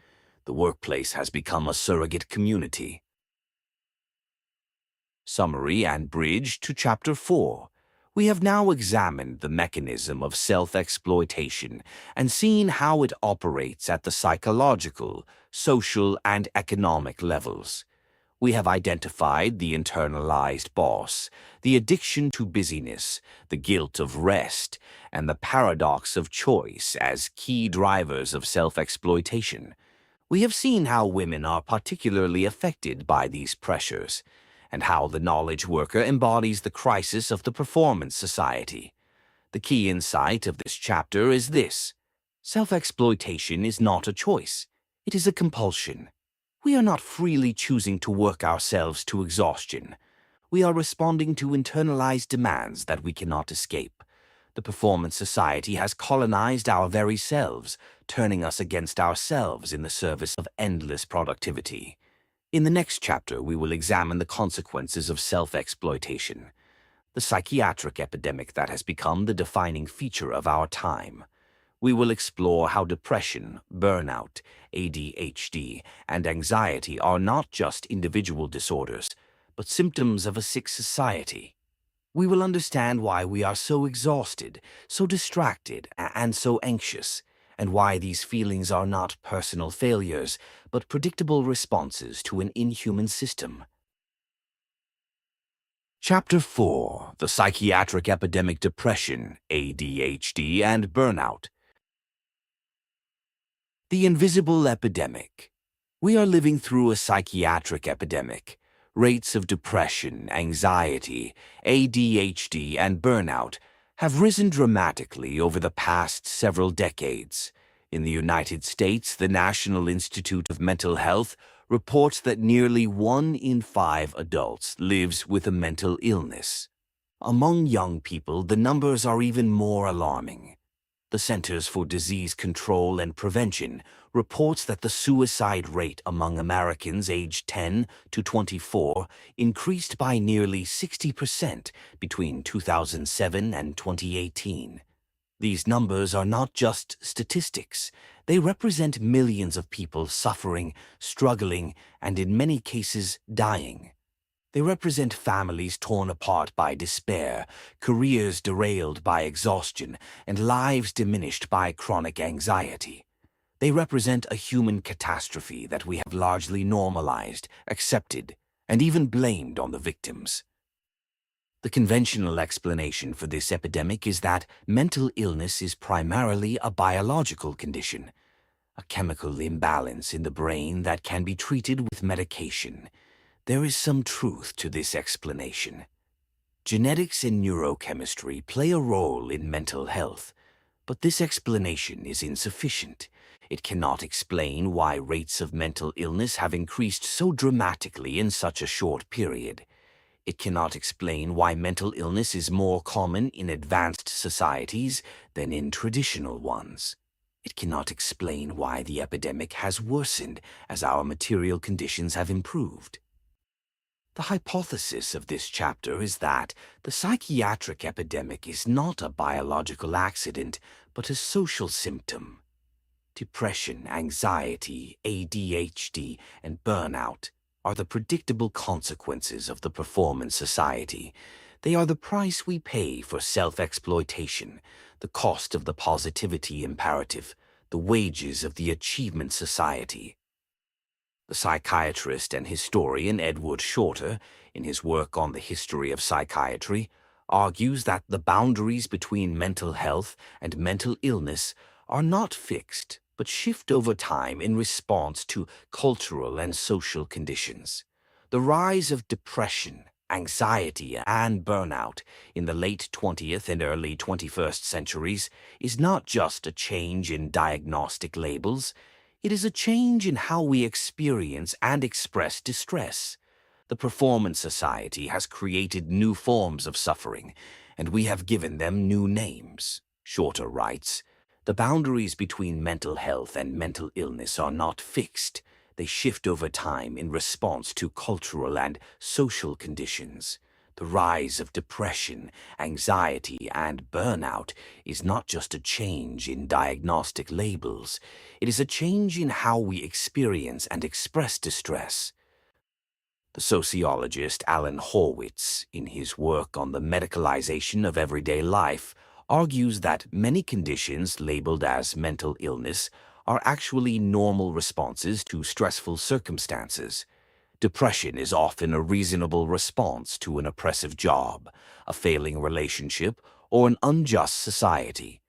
The workplace has become a surrogate community. Summary and bridge to Chapter 4. We have now examined the mechanism of self-exploitation and seen how it operates at the psychological, social, and economic levels. We have identified the internalized boss, the addiction to busyness, the guilt of rest, and the paradox of choice as key drivers of self-exploitation. We have seen how women are particularly affected by these pressures, and how the knowledge worker embodies the crisis of the performance society. The key insight of this chapter is this: self-exploitation is not a choice, it is a compulsion. We are not freely choosing to work ourselves to exhaustion. We are responding to internalized demands that we cannot escape. The performance society has colonized our very selves, turning us against ourselves in the service of endless productivity. In the next chapter, we will examine the consequences of self-exploitation, the psychiatric epidemic that has become the defining feature of our time. We will explore how depression, burnout, ADHD, and anxiety are not just individual disorders, but symptoms of a sick society. We will understand why we are so exhausted, so distracted, and so anxious, and why these feelings are not personal failures, but predictable responses to an inhuman system. Chapter 4: The Psychiatric Epidemic, Depression, ADHD, and Burnout. The invisible epidemic. We are living through a psychiatric epidemic. Rates of depression, anxiety, ADHD, and burnout have risen dramatically over the past several decades. In the United States, the National Institute of Mental Health reports that nearly 1 in 5 adults lives with a mental illness. Among young people, the numbers are even more alarming. The Centers for Disease Control and Prevention reports that the suicide rate among Americans aged 10 to 24 increased by nearly 60% between 2007 and 2018. These numbers are not just statistics. They represent millions of people suffering, struggling, and in many cases dying. They represent families torn apart by despair, careers derailed by exhaustion, and lives diminished by chronic anxiety. They represent a human catastrophe that we have largely normalized, accepted, and even blamed on the victims. The conventional explanation for this epidemic is that mental illness is primarily a biological condition, a chemical imbalance in the brain that can be treated with medication. There is some truth to this explanation. Genetics and neurochemistry play a role in mental health, but this explanation is insufficient. It cannot explain why rates of mental illness have increased so dramatically in such a short period. It cannot explain why mental illness is more common in advanced societies than in traditional ones. It cannot explain why the epidemic has worsened as our material conditions have improved. The hypothesis of this chapter is that the psychiatric epidemic is not a biological accident, but a social symptom. Depression, anxiety, ADHD, and burnout are the predictable consequences of the performance society. They are the price we pay for self-exploitation, the cost of the positivity imperative, the wages of the achievement society. The psychiatrist and historian Edward Shorter, in his work on the history of psychiatry, argues that the boundaries between mental health and mental illness are not fixed, but shift over time in response to cultural and social conditions. The rise of depression, anxiety, and burnout in the late 20th and early 21st centuries is not just a change in diagnostic labels. It is a change in how we experience and express distress. The performance society has created new forms of suffering, and we have given them new names. Shorter writes, "The boundaries between mental health and mental illness are not fixed. They shift over time in response to cultural and social conditions. The rise of depression, anxiety, and burnout is not just a change in diagnostic labels. It is a change in how we experience and express distress. The sociologist Alan Horwitz, in his work on the medicalization of everyday life, argues that many conditions labeled as mental illness are actually normal responses to stressful circumstances. Depression is often a reasonable response to an oppressive job, a failing relationship, or an unjust society.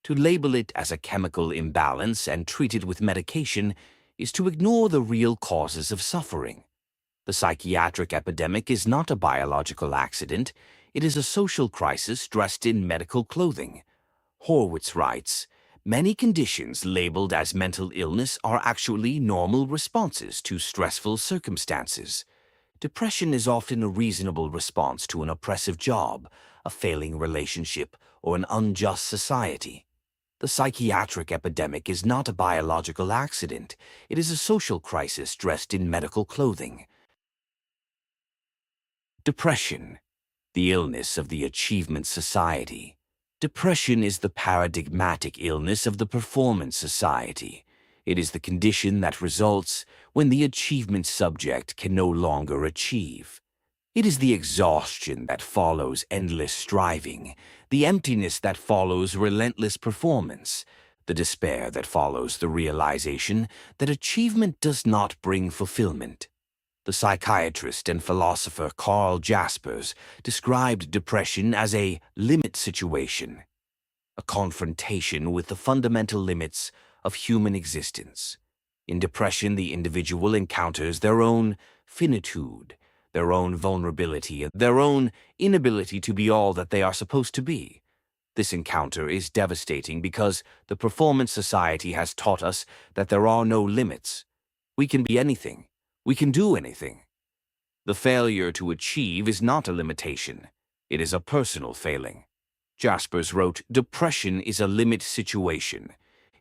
To label it as a chemical imbalance and treat it with medication is to ignore the real causes of suffering. The psychiatric epidemic is not a biological accident, it is a social crisis dressed in medical clothing. Horwitz writes, many conditions labeled as mental illness are actually normal responses to stressful circumstances. Depression is often a reasonable response to an oppressive job, a failing relationship, or an unjust society. The psychiatric epidemic is not a biological accident, it is a social crisis dressed in medical clothing. Depression, the illness of the achievement society. Depression is the paradigmatic illness of the performance society. It is the condition that results when the achievement subject can no longer achieve. It is the exhaustion that follows endless striving, the emptiness that follows relentless performance, the despair that follows the realization that achievement does not bring fulfillment. The psychiatrist and philosopher Karl Jaspers described depression as a limit situation, a confrontation with the fundamental limits of human existence. In depression, the individual encounters their own finitude, their own vulnerability, and their own inability to be all that they are supposed to be. This encounter is devastating because the performance society has taught us that there are no limits. We can be anything. We can do anything. The failure to achieve is not a limitation. It is a personal failing. Jaspers wrote, depression is a limit situation.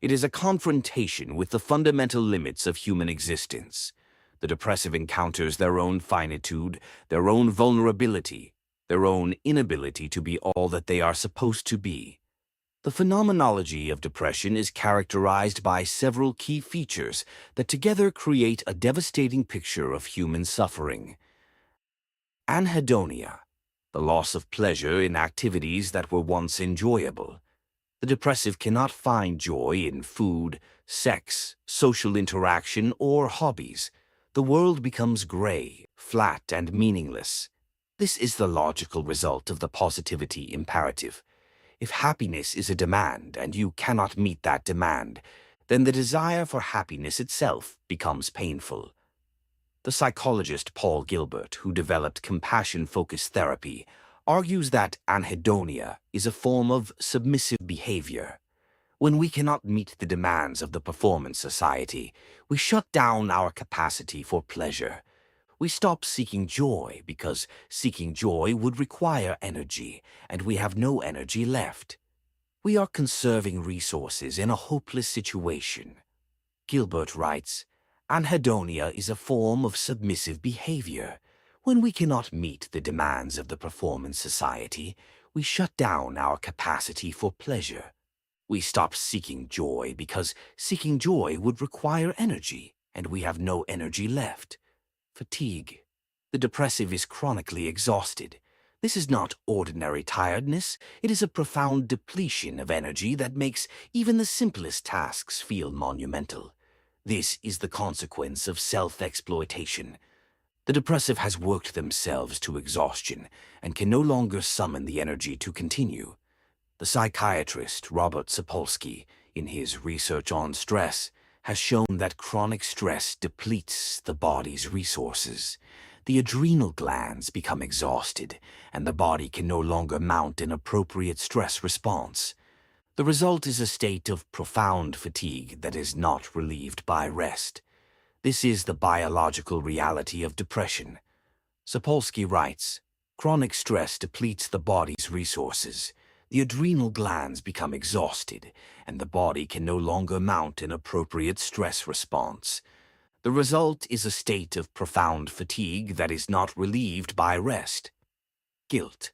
It is a confrontation with the fundamental limits of human existence. The depressive encounters their own finitude, their own vulnerability, their own inability to be all that they are supposed to be. The phenomenology of depression is characterized by several key features that together create a devastating picture of human suffering. Anhedonia, the loss of pleasure in activities that were once enjoyable. The depressive cannot find joy in food, sex, social interaction, or hobbies. The world becomes gray, flat, and meaningless. This is the logical result of the positivity imperative. If happiness is a demand and you cannot meet that demand, then the desire for happiness itself becomes painful. The psychologist Paul Gilbert, who developed compassion-focused therapy, argues that anhedonia is a form of submissive behavior. When we cannot meet the demands of the performance society, we shut down our capacity for pleasure. We stop seeking joy because seeking joy would require energy, and we have no energy left. We are conserving resources in a hopeless situation. Gilbert writes, anhedonia is a form of submissive behavior. When we cannot meet the demands of the performance society, we shut down our capacity for pleasure. We stop seeking joy because seeking joy would require energy, and we have no energy left. Fatigue. The depressive is chronically exhausted. This is not ordinary tiredness. It is a profound depletion of energy that makes even the simplest tasks feel monumental. This is the consequence of self-exploitation. The depressive has worked themselves to exhaustion and can no longer summon the energy to continue. The psychiatrist Robert Sapolsky, in his research on stress, has shown that chronic stress depletes the body's resources. The adrenal glands become exhausted, and the body can no longer mount an appropriate stress response. The result is a state of profound fatigue that is not relieved by rest. This is the biological reality of depression. Sapolsky writes, chronic stress depletes the body's resources. The adrenal glands become exhausted, and the body can no longer mount an appropriate stress response. The result is a state of profound fatigue that is not relieved by rest. Guilt.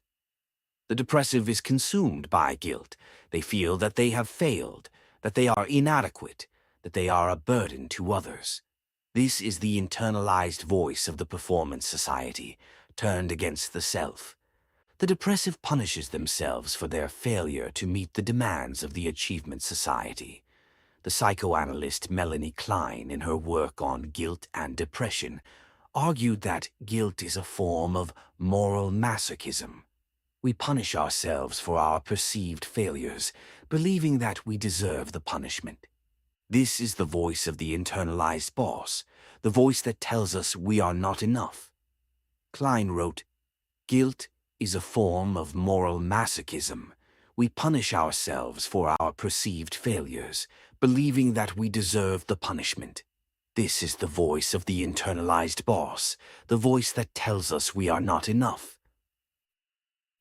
The depressive is consumed by guilt. They feel that they have failed, that they are inadequate, that they are a burden to others. This is the internalized voice of the performance society, turned against the self. The depressive punishes themselves for their failure to meet the demands of the achievement society. The psychoanalyst Melanie Klein, in her work on guilt and depression, argued that guilt is a form of moral masochism. We punish ourselves for our perceived failures, believing that we deserve the punishment. This is the voice of the internalized boss, the voice that tells us we are not enough. Klein wrote, "Guilt is a form of moral masochism. We punish ourselves for our perceived failures, believing that we deserve the punishment. This is the voice of the internalized boss, the voice that tells us we are not enough."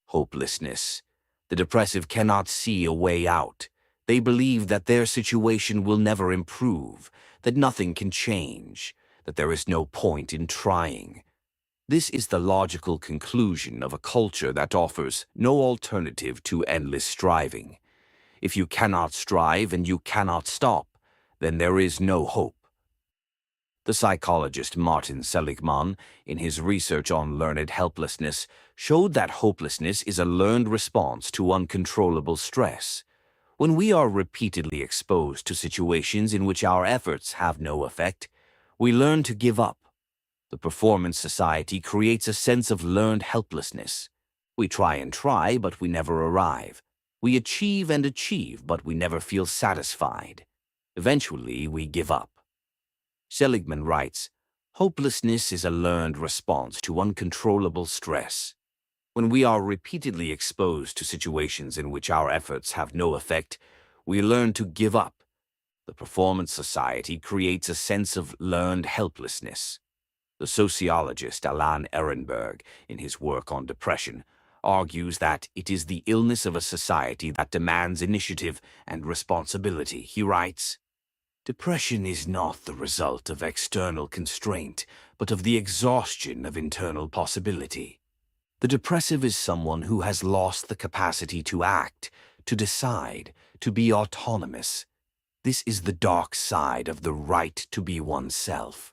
Hopelessness. The depressive cannot see a way out. They believe that their situation will never improve, that nothing can change, that there is no point in trying. This is the logical conclusion of a culture that offers no alternative to endless striving. If you cannot strive and you cannot stop, then there is no hope. The psychologist Martin Seligman, in his research on learned helplessness, showed that hopelessness is a learned response to uncontrollable stress. When we are repeatedly exposed to situations in which our efforts have no effect, we learn to give up. The performance society creates a sense of learned helplessness. We try, but we never arrive. We achieve and achieve, but we never feel satisfied. Eventually, we give up. Seligman writes, "Hopelessness is a learned response to uncontrollable stress. When we are repeatedly exposed to situations in which our efforts have no effect, we learn to give up. The performance society creates a sense of learned helplessness." The sociologist Alan Ehrenberg, in his work on depression, argues that it is the illness of a society that demands initiative and responsibility. He writes, "Depression is not the result of external constraint, but of the exhaustion of internal possibility. The depressive is someone who has lost the capacity to act, to decide, to be autonomous. This is the dark side of the right to be oneself.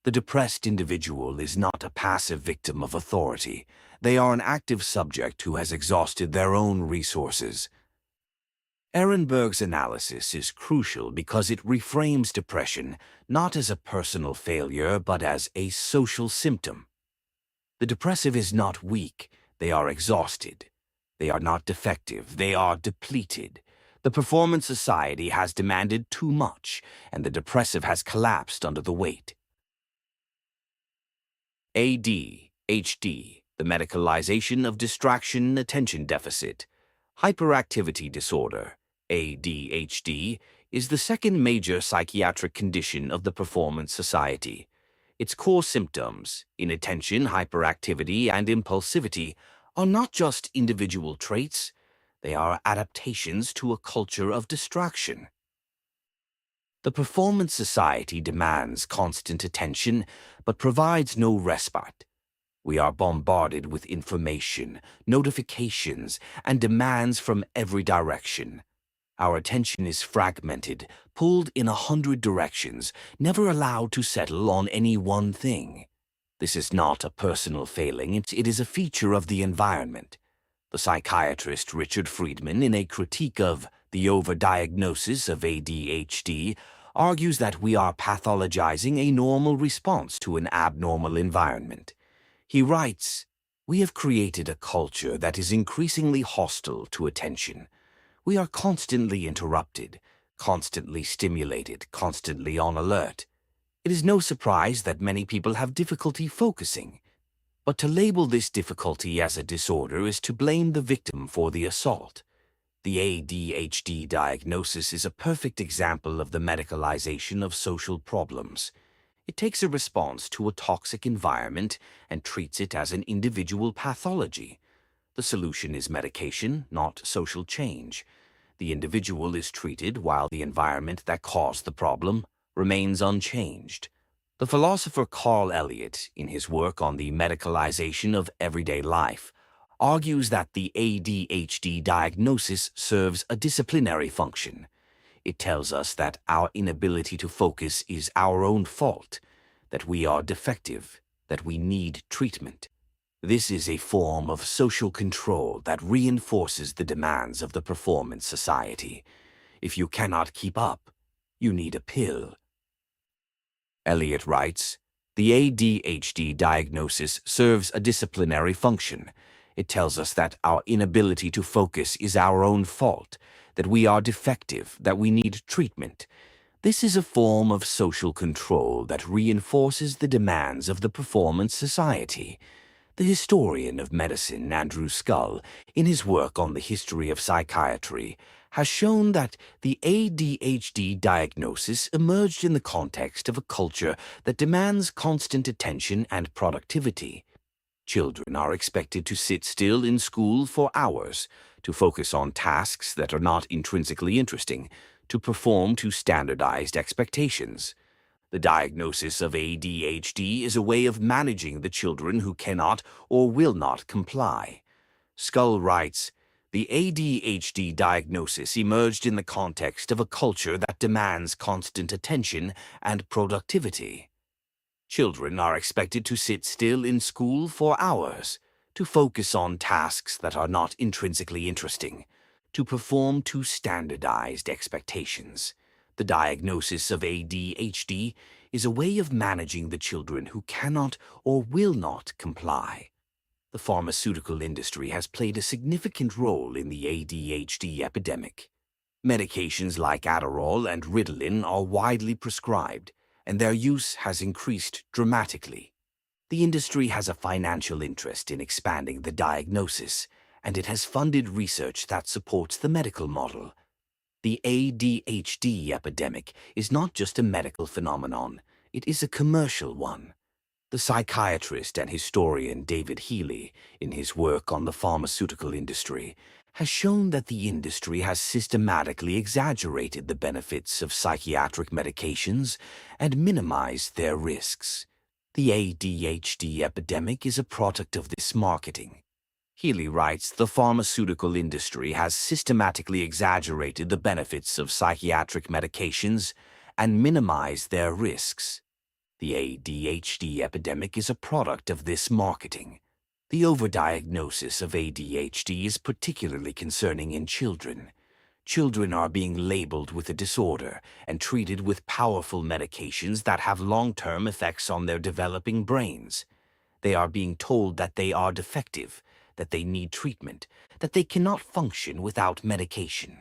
The depressed individual is not a passive victim of authority. They are an active subject who has exhausted their own resources." Ehrenberg's analysis is crucial because it reframes depression not as a personal failure but as a social symptom. The depressive is not weak, they are exhausted. They are not defective, they are depleted. The performance society has demanded too much, and the depressive has collapsed under the weight. ADHD, the medicalization of distraction attention deficit. Hyperactivity disorder, ADHD, is the second major psychiatric condition of the performance society. Its core symptoms, inattention, hyperactivity, and impulsivity, are not just individual traits, they are adaptations to a culture of distraction. The performance society demands constant attention, but provides no respite. We are bombarded with information, notifications, and demands from every direction. Our attention is fragmented, pulled in 100 directions, never allowed to settle on any one thing. This is not a personal failing, it is a feature of the environment. The psychiatrist Richard Friedman, in a critique of the overdiagnosis of ADHD, argues that we are pathologizing a normal response to an abnormal environment. He writes, "We have created a culture that is increasingly hostile to attention. We are constantly interrupted, constantly stimulated, constantly on alert. It is no surprise that many people have difficulty focusing. But to label this difficulty as a disorder is to blame the victim for the assault. The ADHD diagnosis is a perfect example of the medicalization of social problems. It takes a response to a toxic environment and treats it as an individual pathology. The solution is medication, not social change. The individual is treated while the environment that caused the problem remains unchanged." The philosopher Carl Elliott, in his work on the medicalization of everyday life, argues that the ADHD diagnosis serves a disciplinary function. It tells us that our inability to focus is our own fault. that we are defective, that we need treatment. This is a form of social control that reinforces the demands of the performance society. If you cannot keep up, you need a pill. Elliot writes, the ADHD diagnosis serves a disciplinary function. It tells us that our inability to focus is our own fault, that we are defective, that we need treatment. This is a form of social control that reinforces the demands of the performance society. The historian of medicine, Andrew Scull, in his work on the history of psychiatry, has shown that the ADHD diagnosis emerged in the context of a culture that demands constant attention and productivity. Children are expected to sit still in school for hours, to focus on tasks that are not intrinsically interesting, to perform to standardized expectations. The diagnosis of ADHD is a way of managing the children who cannot or will not comply. Scull writes, the ADHD diagnosis emerged in the context of a culture that demands constant attention and productivity. Children are expected to sit still in school for hours, to focus on tasks that are not intrinsically interesting, to perform to standardized expectations. The diagnosis of ADHD is a way of managing the children who cannot or will not comply. The pharmaceutical industry has played a significant role in the ADHD epidemic. Medications like Adderall and Ritalin are widely prescribed, and their use has increased dramatically. The industry has a financial interest in expanding the diagnosis, and it has funded research that supports the medical model. The ADHD epidemic is not just a medical phenomenon, it is a commercial one. The psychiatrist and historian David Healy, in his work on the pharmaceutical industry, has shown that the industry has systematically exaggerated the benefits of psychiatric medications and minimized their risks. The ADHD epidemic is a product of this marketing. Healy writes, the pharmaceutical industry has systematically exaggerated the benefits of psychiatric medications and minimized their risks. The ADHD epidemic is a product of this marketing. The overdiagnosis of ADHD is particularly concerning in children. Children are being labeled with a disorder and treated with powerful medications that have long-term effects on their developing brains. They are being told that they are defective, that they need treatment, that they cannot function without medication.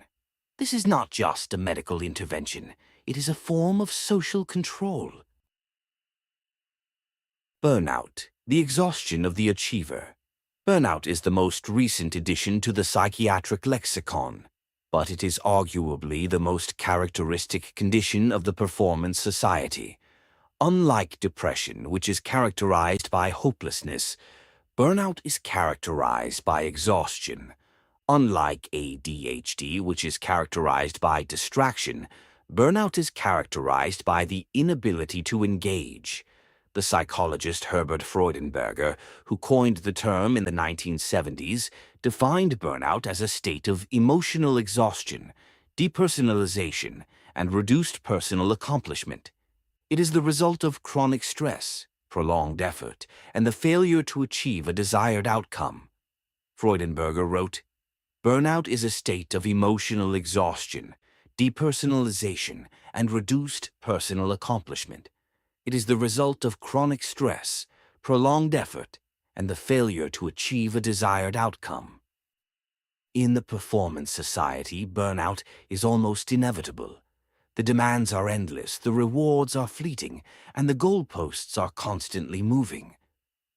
This is not just a medical intervention. It is a form of social control. Burnout, the exhaustion of the achiever. Burnout is the most recent addition to the psychiatric lexicon, but it is arguably the most characteristic condition of the performance society. Unlike depression, which is characterized by hopelessness, burnout is characterized by exhaustion. Unlike ADHD, which is characterized by distraction, burnout is characterized by the inability to engage. The psychologist Herbert Freudenberger, who coined the term in the 1970s, defined burnout as a state of emotional exhaustion, depersonalization, and reduced personal accomplishment. It is the result of chronic stress, prolonged effort, and the failure to achieve a desired outcome. Freudenberger wrote, burnout is a state of emotional exhaustion, depersonalization, and reduced personal accomplishment. It is the result of chronic stress, prolonged effort, and the failure to achieve a desired outcome. In the performance society, burnout is almost inevitable. The demands are endless, the rewards are fleeting, and the goalposts are constantly moving.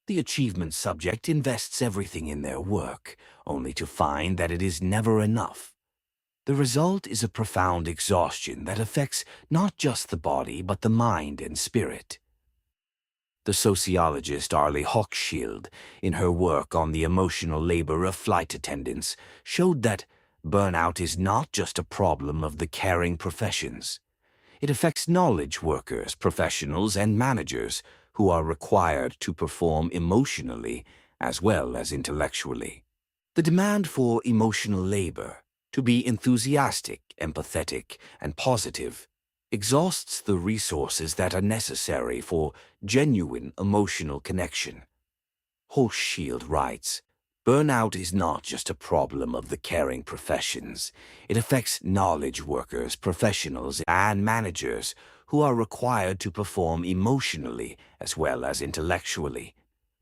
The achievement subject invests everything in their work, only to find that it is never enough. The result is a profound exhaustion that affects not just the body but the mind and spirit. The sociologist Arlie Hochschild, in her work on the emotional labor of flight attendants, showed that burnout is not just a problem of the caring professions. It affects knowledge workers, professionals, and managers who are required to perform emotionally as well as intellectually. The demand for emotional labor, to be enthusiastic, empathetic, and positive, exhausts the resources that are necessary for genuine emotional connection. Hochschild writes, "Burnout is not just a problem of the caring professions. It affects knowledge workers, professionals, and managers who are required to perform emotionally as well as intellectually.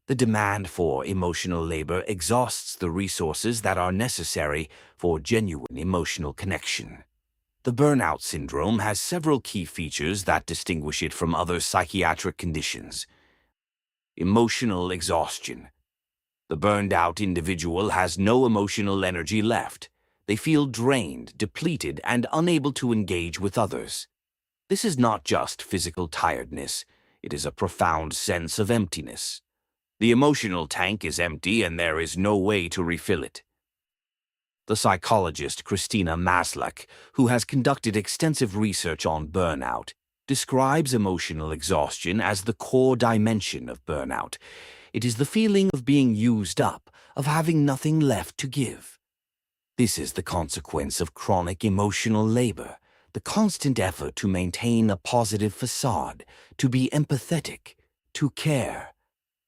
The demand for emotional labor exhausts the resources that are necessary for genuine emotional connection." The burnout syndrome has several key features that distinguish it from other psychiatric conditions. Emotional exhaustion. The burned-out individual has no emotional energy left. They feel drained, depleted, and unable to engage with others. This is not just physical tiredness. It is a profound sense of emptiness. The emotional tank is empty and there is no way to refill it. The psychologist Christina Maslach, who has conducted extensive research on burnout, describes emotional exhaustion as the core dimension of burnout. It is the feeling of being used up, of having nothing left to give. This is the consequence of chronic emotional labor, the constant effort to maintain a positive facade, to be empathetic, to care.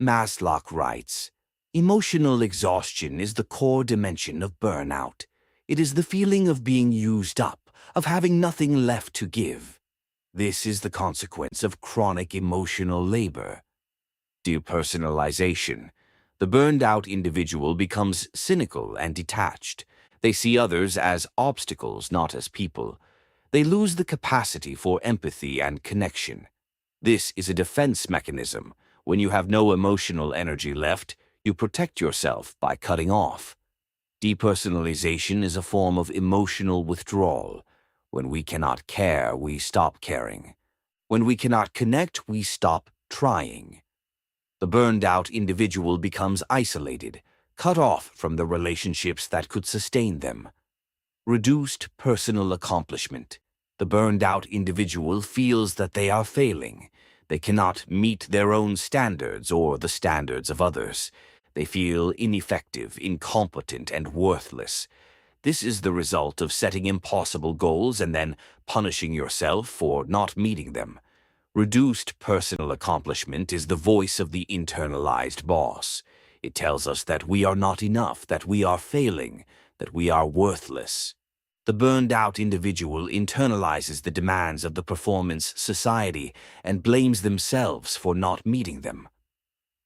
Maslach writes, "Emotional exhaustion is the core dimension of burnout. It is the feeling of being used up, of having nothing left to give. This is the consequence of chronic emotional labor." Depersonalization. The burned-out individual becomes cynical and detached. They see others as obstacles, not as people. They lose the capacity for empathy and connection. This is a defense mechanism. When you have no emotional energy left, you protect yourself by cutting off. Depersonalization is a form of emotional withdrawal. When we cannot care, we stop caring. When we cannot connect, we stop trying. The burned-out individual becomes isolated, cut off from the relationships that could sustain them. Reduced personal accomplishment. The burned-out individual feels that they are failing. They cannot meet their own standards or the standards of others. They feel ineffective, incompetent, and worthless. This is the result of setting impossible goals and then punishing yourself for not meeting them. Reduced personal accomplishment is the voice of the internalized boss. It tells us that we are not enough, that we are failing, that we are worthless. The burned-out individual internalizes the demands of the performance society and blames themselves for not meeting them.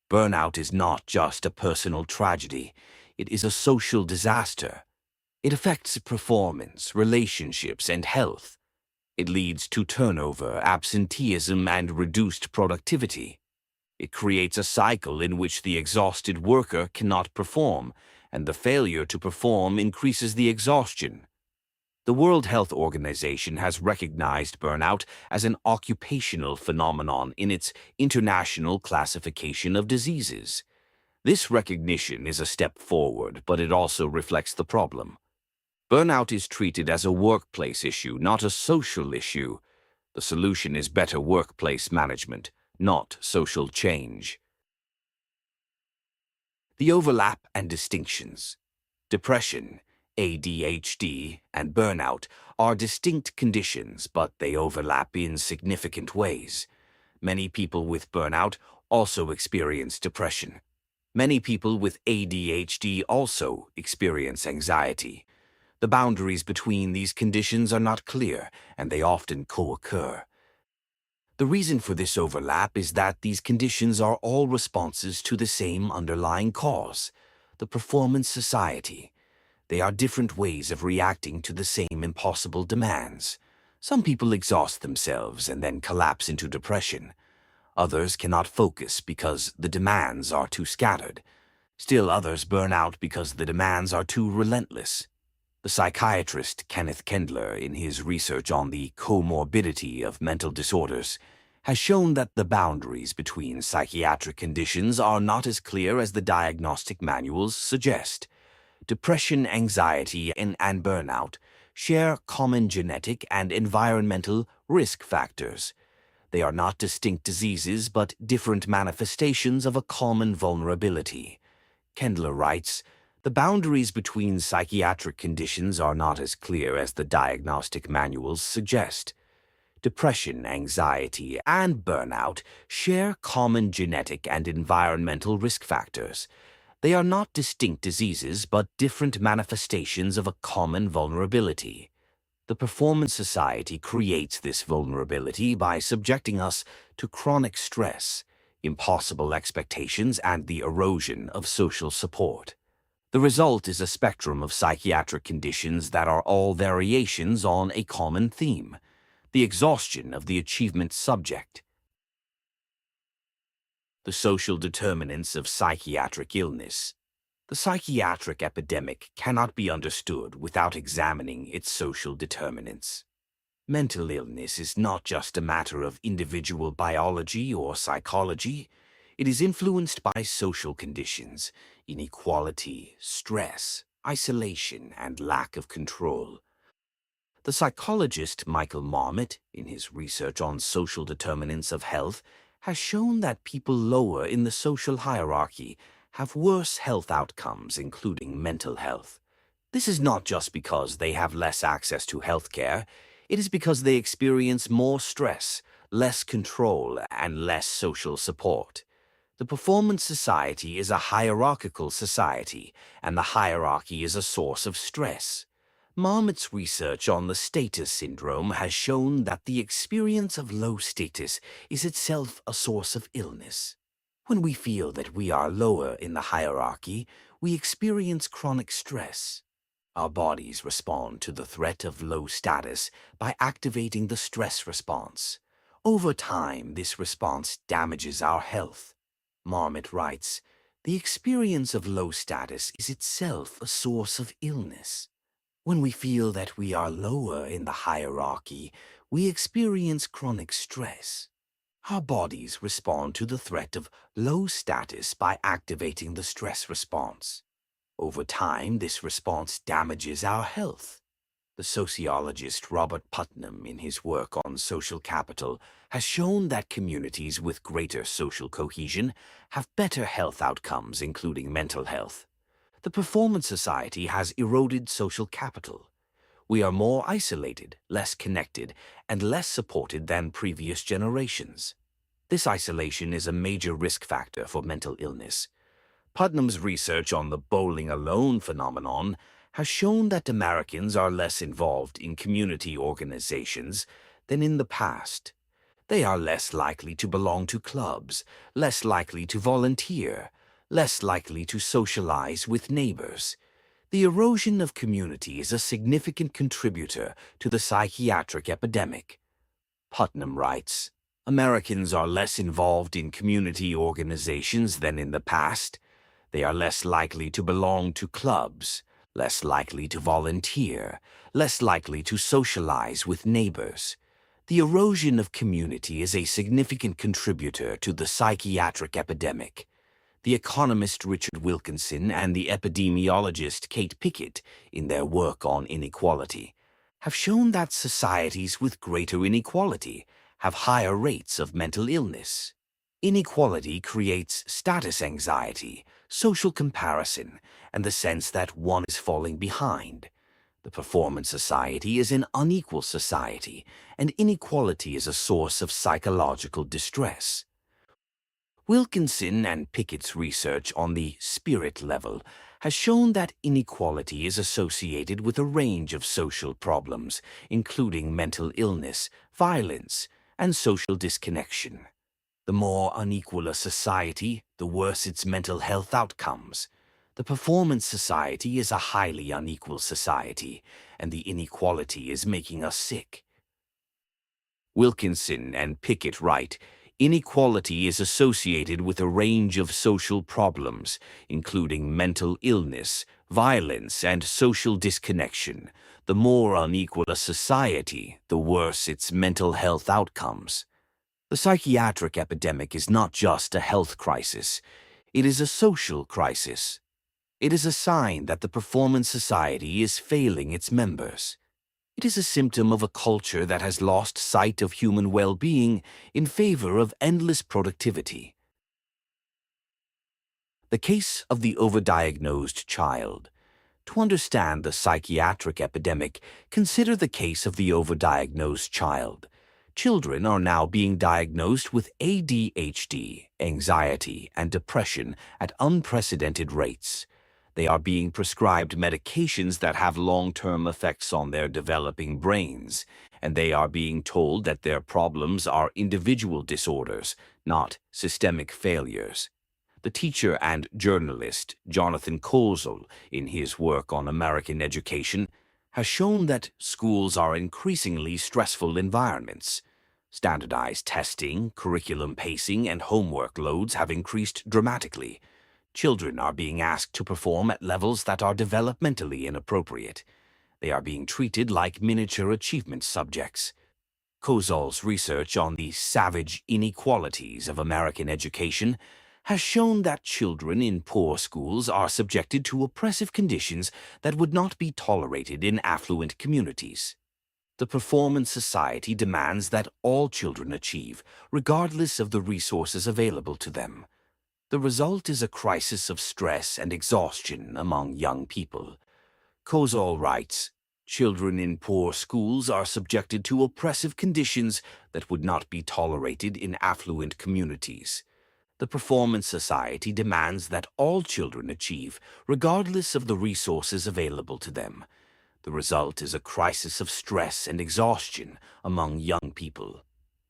Burnout is not just a personal tragedy. It is a social disaster. It affects performance, relationships, and health. It leads to turnover, absenteeism, and reduced productivity. It creates a cycle in which the exhausted worker cannot perform, and the failure to perform increases the exhaustion. The World Health Organization has recognized burnout as an occupational phenomenon in its International Classification of Diseases. This recognition is a step forward, but it also reflects the problem. Burnout is treated as a workplace issue, not a social issue. The solution is better workplace management, not social change. The overlap and distinctions. Depression, ADHD, and burnout are distinct conditions, but they overlap in significant ways. Many people with burnout also experience depression. Many people with ADHD also experience anxiety. The boundaries between these conditions are not clear, and they often co-occur. The reason for this overlap is that these conditions are all responses to the same underlying cause, the performance society. They are different ways of reacting to the same impossible demands. Some people exhaust themselves and then collapse into depression. Others cannot focus because the demands are too scattered. Still others burn out because the demands are too relentless. The psychiatrist Kenneth Kendler, in his research on the comorbidity of mental disorders, has shown that the boundaries between psychiatric conditions are not as clear as the diagnostic manuals suggest. Depression, anxiety, and burnout share common genetic and environmental risk factors. They are not distinct diseases, but different manifestations of a common vulnerability. Kendler writes, "The boundaries between psychiatric conditions are not as clear as the diagnostic manuals suggest. Depression, anxiety, and burnout share common genetic and environmental risk factors. They are not distinct diseases, but different manifestations of a common vulnerability. The Performance Society creates this vulnerability by subjecting us to chronic stress, impossible expectations, and the erosion of social support. The result is a spectrum of psychiatric conditions that are all variations on a common theme: the exhaustion of the achievement subject. The social determinants of psychiatric illness. The psychiatric epidemic cannot be understood without examining its social determinants. Mental illness is not just a matter of individual biology or psychology. It is influenced by social conditions, inequality, stress, isolation, and lack of control. The psychologist Michael Marmot, in his research on social determinants of health, has shown that people lower in the social hierarchy have worse health outcomes, including mental health. This is not just because they have less access to health care. It is because they experience more stress, less control, and less social support. The Performance Society is a hierarchical society, and the hierarchy is a source of stress. Marmot's research on the status syndrome has shown that the experience of low status is itself a source of illness. When we feel that we are lower in the hierarchy, we experience chronic stress. Our bodies respond to the threat of low status by activating the stress response. Over time, this response damages our health. Marmot writes, "The experience of low status is itself a source of illness." When we feel that we are lower in the hierarchy, we experience chronic stress. Our bodies respond to the threat of low status by activating the stress response. Over time, this response damages our health. The sociologist Robert Putnam, in his work on social capital, has shown that communities with greater social cohesion have better health outcomes, including mental health. The Performance Society has eroded social capital. We are more isolated, less connected, and less supported than previous generations. This isolation is a major risk factor for mental illness. Putnam's research on the bowling alone phenomenon has shown that Americans are less involved in community organizations than in the past. They are less likely to belong to clubs, less likely to volunteer, less likely to socialize with neighbors. The erosion of community is a significant contributor to the psychiatric epidemic. Putnam writes, "Americans are less involved in community organizations than in the past. They are less likely to belong to clubs, less likely to volunteer, less likely to socialize with neighbors. The erosion of community is a significant contributor to the psychiatric epidemic." The economist Richard Wilkinson and the epidemiologist Kate Pickett, in their work on inequality, have shown that societies with greater inequality have higher rates of mental illness. Inequality creates status anxiety, social comparison, and the sense that one is falling behind. The Performance Society is an unequal society, and inequality is a source of psychological distress. Wilkinson and Pickett's research on the spirit level has shown that inequality is associated with a range of social problems, including mental illness, violence, and social disconnection. The more unequal a society, the worse its mental health outcomes. The Performance Society is a highly unequal society, and the inequality is making us sick. Wilkinson and Pickett write, "Inequality is associated with a range of social problems, including mental illness, violence, and social disconnection. The more unequal a society, the worse its mental health outcomes." The psychiatric epidemic is not just a health crisis. It is a social crisis. It is a sign that the Performance Society is failing its members. It is a symptom of a culture that has lost sight of human well-being in favor of endless productivity. The case of the overdiagnosed child. To understand the psychiatric epidemic, consider the case of the overdiagnosed child. children are now being diagnosed with ADHD, anxiety, and depression at unprecedented rates. They are being prescribed medications that have long-term effects on their developing brains, and they are being told that their problems are individual disorders, not systemic failures. The teacher and journalist Jonathan Kozol, in his work on American education, has shown that schools are increasingly stressful environments. Standardized testing, curriculum pacing, and homework loads have increased dramatically. Children are being asked to perform at levels that are developmentally inappropriate. They are being treated like miniature achievement subjects. Kozol's research on the savage inequalities of American education has shown that children in poor schools are subjected to oppressive conditions that would not be tolerated in affluent communities. The Performance Society demands that all children achieve, regardless of the resources available to them. The result is a crisis of stress and exhaustion among young people. Kozol writes, "Children in poor schools are subjected to oppressive conditions that would not be tolerated in affluent communities. The Performance Society demands that all children achieve, regardless of the resources available to them. The result is a crisis of stress and exhaustion among young people."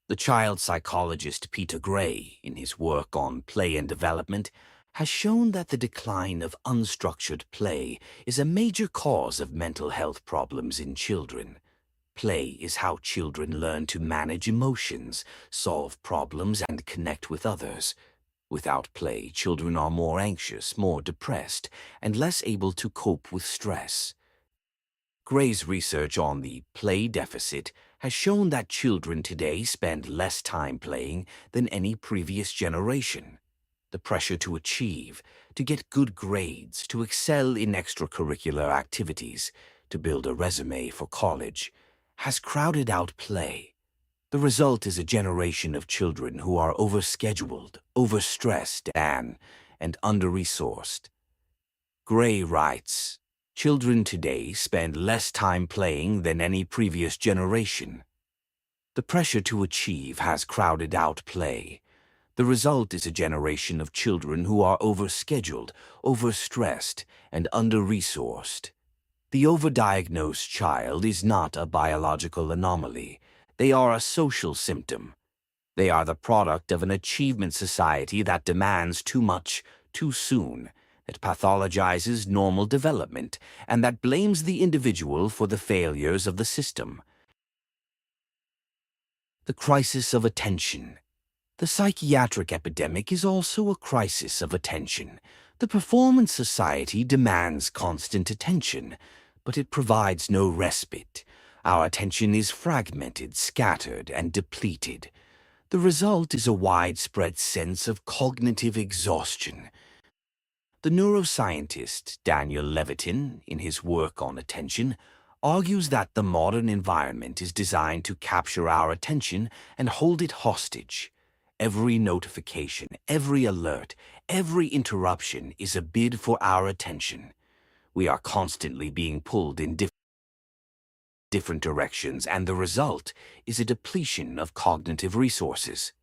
The child psychologist Peter Gray, in his work on play and development, has shown that the decline of unstructured play is a major cause of mental health problems in children. Play is how children learn to manage emotions, solve problems, and connect with others. Without play, children are more anxious, more depressed, and less able to cope with stress. Gray's research on the play deficit has shown that children today spend less time playing than any previous generation. The pressure to achieve, to get good grades, to excel in extracurricular activities, to build a resume for college, has crowded out play. The result is a generation of children who are overscheduled, overstressed, and under-resourced. Gray writes, "Children today spend less time playing than any previous generation. The pressure to achieve has crowded out play. The result is a generation of children who are overscheduled, overstressed, and under-resourced. The overdiagnosed child is not a biological anomaly. They are a social symptom. They are the product of an achievement society that demands too much, too soon, that pathologizes normal development, and that blames the individual for the failures of the system." The crisis of attention. The psychiatric epidemic is also a crisis of attention. The Performance Society demands constant attention, but it provides no respite. Our attention is fragmented, scattered, and depleted. The result is a widespread sense of cognitive exhaustion. The neuroscientist Daniel Levitin, in his work on attention, argues that the modern environment is designed to capture our attention and hold it hostage. Every notification, every alert, every interruption is a bid for our attention. We are constantly being pulled in different directions, and the result is a depletion of cognitive resources.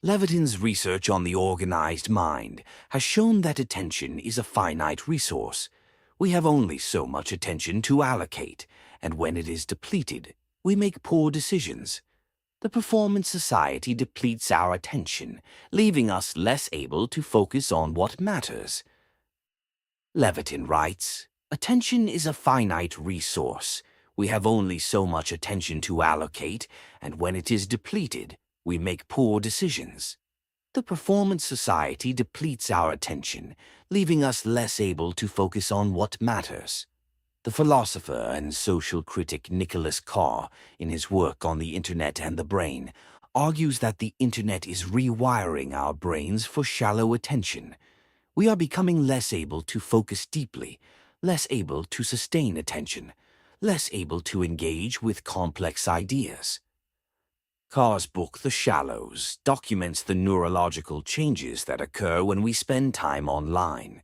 Levitin's research on the organized mind has shown that attention is a finite resource. We have only so much attention to allocate, and when it is depleted, we make poor decisions. The Performance Society depletes our attention, leaving us less able to focus on what matters. Levitin writes, "Attention is a finite resource. We have only so much attention to allocate, and when it is depleted, we make poor decisions. The Performance Society depletes our attention, leaving us less able to focus on what matters." The philosopher and social critic Nicholas Carr, in his work on the Internet and the brain, argues that the Internet is rewiring our brains for shallow attention. We are becoming less able to focus deeply, less able to sustain attention, less able to engage with complex ideas. Carr's book, The Shallows, documents the neurological changes that occur when we spend time online.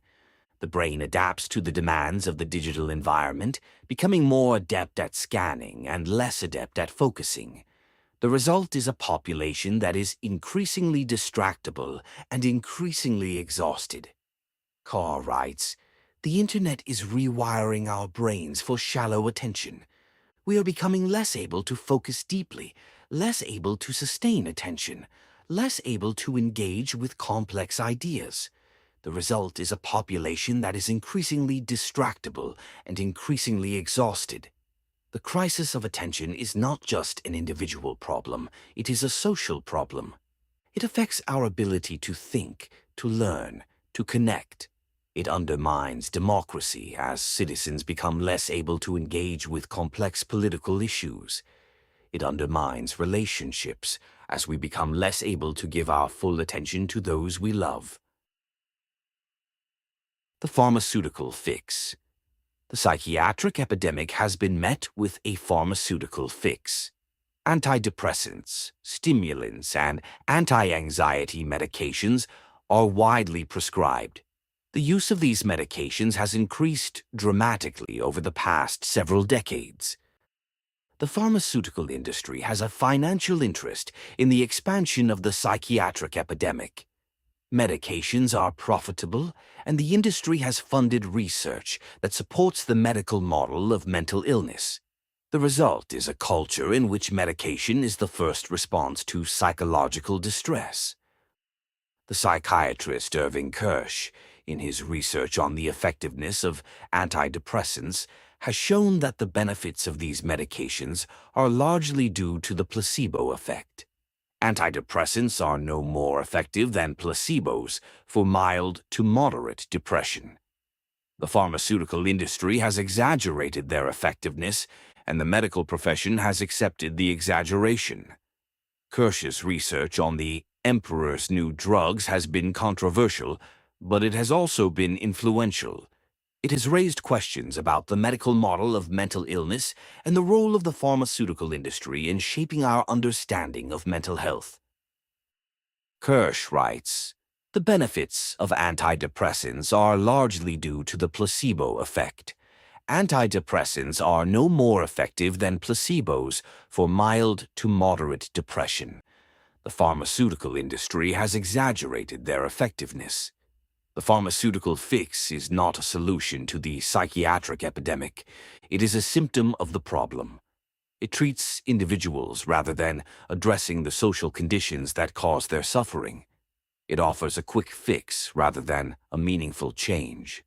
The brain adapts to the demands of the digital environment, becoming more adept at scanning and less adept at focusing. The result is a population that is increasingly distractible and increasingly exhausted. Carr writes, "The internet is rewiring our brains for shallow attention. We are becoming less able to focus deeply, less able to sustain attention, less able to engage with complex ideas. The result is a population that is increasingly distractible and increasingly exhausted." The crisis of attention is not just an individual problem, it is a social problem. It affects our ability to think, to learn, to connect. It undermines democracy as citizens become less able to engage with complex political issues. It undermines relationships as we become less able to give our full attention to those we love. The pharmaceutical fix. The psychiatric epidemic has been met with a pharmaceutical fix. Antidepressants, stimulants, and anti-anxiety medications are widely prescribed. The use of these medications has increased dramatically over the past several decades. The pharmaceutical industry has a financial interest in the expansion of the psychiatric epidemic. Medications are profitable, and the industry has funded research that supports the medical model of mental illness. The result is a culture in which medication is the first response to psychological distress. The psychiatrist Irving Kirsch, in his research on the effectiveness of antidepressants, has shown that the benefits of these medications are largely due to the placebo effect. Antidepressants are no more effective than placebos for mild to moderate depression. The pharmaceutical industry has exaggerated their effectiveness, and the medical profession has accepted the exaggeration. Kirsch's research on the Emperor's New Drugs has been controversial, but it has also been influential. It has raised questions about the medical model of mental illness and the role of the pharmaceutical industry in shaping our understanding of mental health. Kirsch writes, "The benefits of antidepressants are largely due to the placebo effect. Antidepressants are no more effective than placebos for mild to moderate depression. The pharmaceutical industry has exaggerated their effectiveness. The pharmaceutical fix is not a solution to the psychiatric epidemic. It is a symptom of the problem. It treats individuals rather than addressing the social conditions that cause their suffering. It offers a quick fix rather than a meaningful change."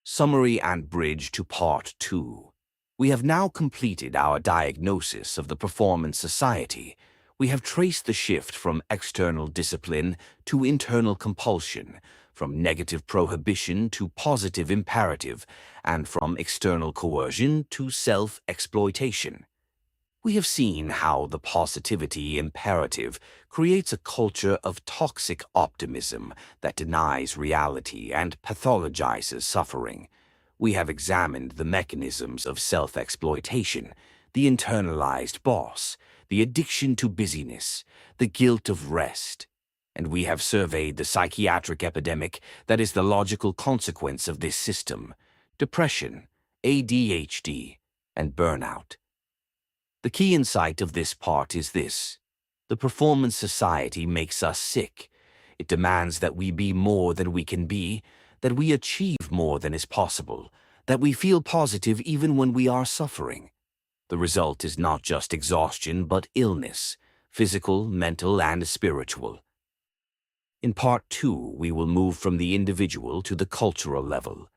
Summary and bridge to Part 2. We have now completed our diagnosis of the Performance Society. We have traced the shift from external discipline to internal compulsion, from negative prohibition to positive imperative, and from external coercion to self-exploitation. We have seen how the positivity imperative creates a culture of toxic optimism that denies reality and pathologizes suffering. We have examined the mechanisms of self-exploitation, the internalized boss, the addiction to busyness, the guilt of rest, and we have surveyed the psychiatric epidemic that is the logical consequence of this system: depression, ADHD, and burnout. The key insight of this part is this: the Performance Society makes us sick. It demands that we be more than we can be, that we achieve more than is possible, that we feel positive even when we are suffering. The result is not just exhaustion, but illness, physical, mental, and spiritual. In Part 2, we will move from the individual to the cultural level.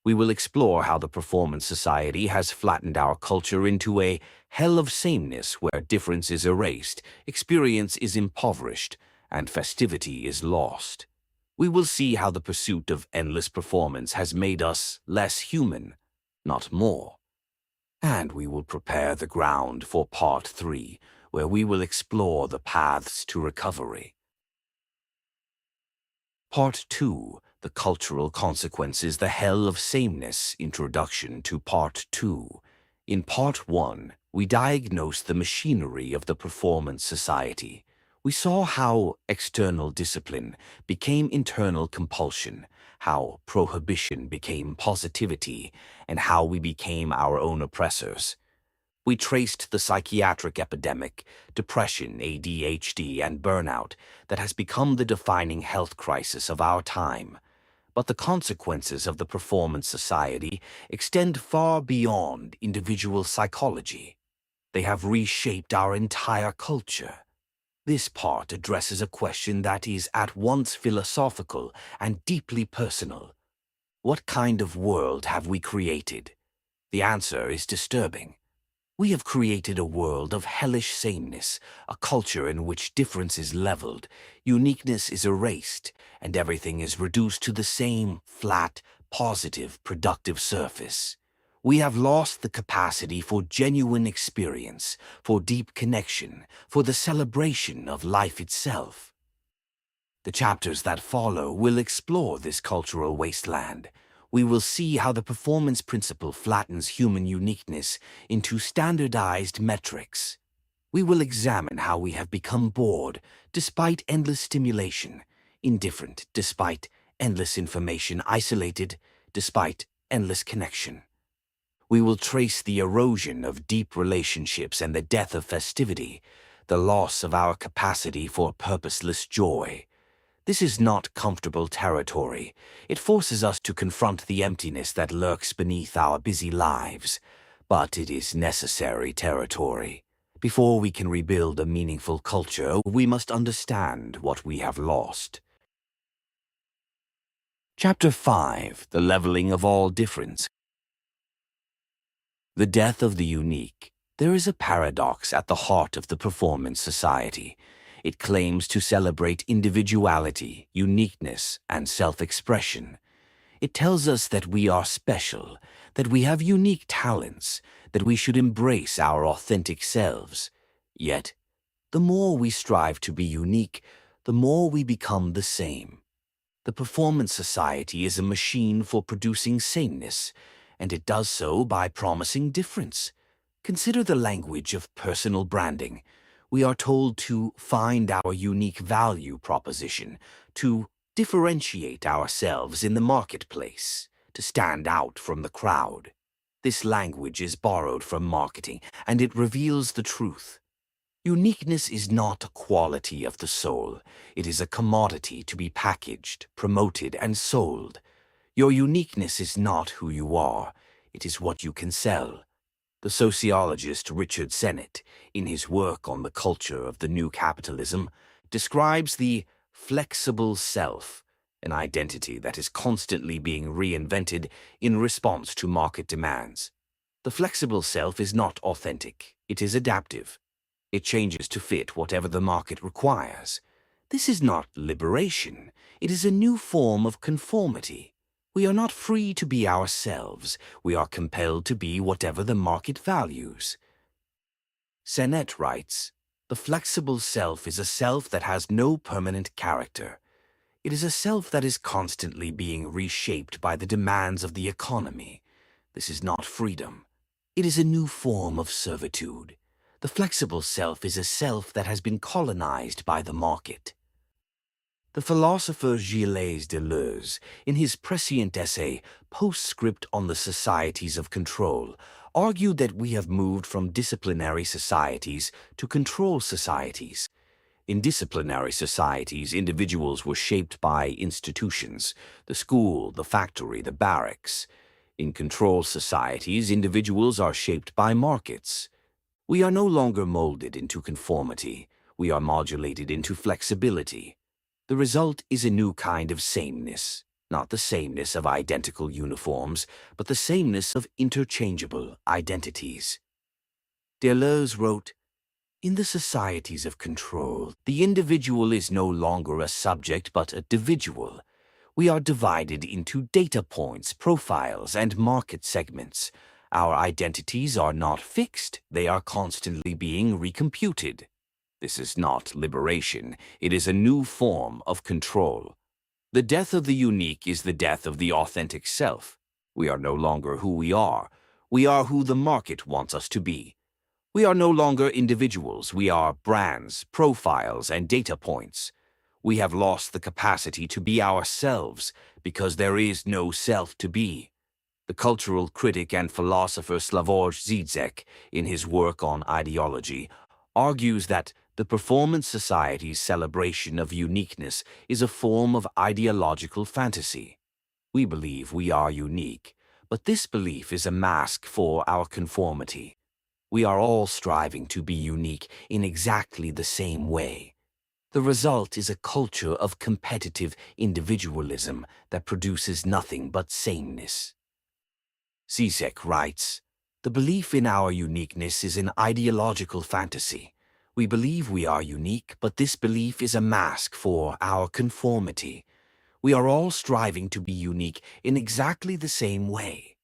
We will explore how the Performance Society has flattened our culture into a hell of sameness where difference is erased, experience is impoverished, and festivity is lost. We will see how the pursuit of endless performance has made us less human, not more. And we will prepare the ground for Part 3, where we will explore the paths to recovery. Part 2, The Cultural Consequences, the Hell of Sameness, Introduction to Part 2. In Part 1, we diagnosed the machinery of the Performance Society. We saw how external discipline became internal compulsion, how prohibition became positivity, and how we became our own oppressors. We traced the psychiatric epidemic, depression, ADHD, and burnout that has become the defining health crisis of our time. But the consequences of the performance society extend far beyond individual psychology. They have reshaped our entire culture. This part addresses a question that is at once philosophical and deeply personal. What kind of world have we created? The answer is disturbing. We have created a world of hellish sameness, a culture in which difference is leveled, uniqueness is erased, and everything is reduced to the same flat, positive, productive surface. We have lost the capacity for genuine experience, for deep connection, for the celebration of life itself. The chapters that follow will explore this cultural wasteland. We will see how the performance principle flattens human uniqueness into standardized metrics. We will examine how we have become bored despite endless stimulation, indifferent despite endless information, isolated despite endless connection. We will trace the erosion of deep relationships and the death of festivity, the loss of our capacity for purposeless joy. This is not comfortable territory. It forces us to confront the emptiness that lurks beneath our busy lives. But it is necessary territory. Before we can rebuild a meaningful culture, we must understand what we have lost. Chapter 5: The Leveling of All Difference. The death of the unique. There is a paradox at the heart of the performance society. It claims to celebrate individuality, uniqueness, and self-expression. It tells us that we are special, that we have unique talents, that we should embrace our authentic selves. Yet, the more we strive to be unique, the more we become the same. The performance society is a machine for producing sameness, and it does so by promising difference. Consider the language of personal branding. We are told to find our unique value proposition, to differentiate ourselves in the marketplace, to stand out from the crowd. This language is borrowed from marketing, and it reveals the truth. Uniqueness is not a quality of the soul. It is a commodity to be packaged, promoted, and sold. Your uniqueness is not who you are. It is what you can sell. The sociologist Richard Sennett, in his work on the culture of the new capitalism, describes the flexible self, an identity that is constantly being reinvented in response to market demands. The flexible self is not authentic. It is adaptive. It changes to fit whatever the market requires. This is not liberation. It is a new form of conformity. We are not free to be ourselves. We are compelled to be whatever the market values. Sennett writes, "The flexible self is a self that has no permanent character. It is a self that is constantly being reshaped by the demands of the economy. This is not freedom. It is a new form of servitude. The flexible self is a self that has been colonized by the market." The philosopher Gilles Deleuze, in his prescient essay, Postscript on the Societies of Control, argued that we have moved from disciplinary societies to control societies. In disciplinary societies, individuals were shaped by institutions, the school, the factory, the barracks. In control societies, individuals are shaped by markets. We are no longer molded into conformity. We are modulated into flexibility. The result is a new kind of sameness, not the sameness of identical uniforms, but the sameness of interchangeable identities. Deleuze wrote, "In the societies of control, the individual is no longer a subject but a individual. We are divided into data points, profiles, and market segments. Our identities are not fixed, they are constantly being recomputed. This is not liberation, it is a new form of control. The death of the unique is the death of the authentic self. We are no longer who we are who the market wants us to be. We are no longer individuals, we are brands, profiles, and data points. We have lost the capacity to be ourselves because there is no self to be. The cultural critic and philosopher Slavoj Zizek, in his work on ideology, argues that the performance society's celebration of uniqueness is a form of ideological fantasy. We believe we are unique, but this belief is a mask for our conformity. We are all striving to be unique in exactly the same way. The result is a culture of competitive individualism that produces nothing but sameness. Zizek writes, "The belief in our uniqueness is an ideological fantasy. We believe we are unique, but this belief is a mask for our conformity. We are all striving to be unique in exactly the same way.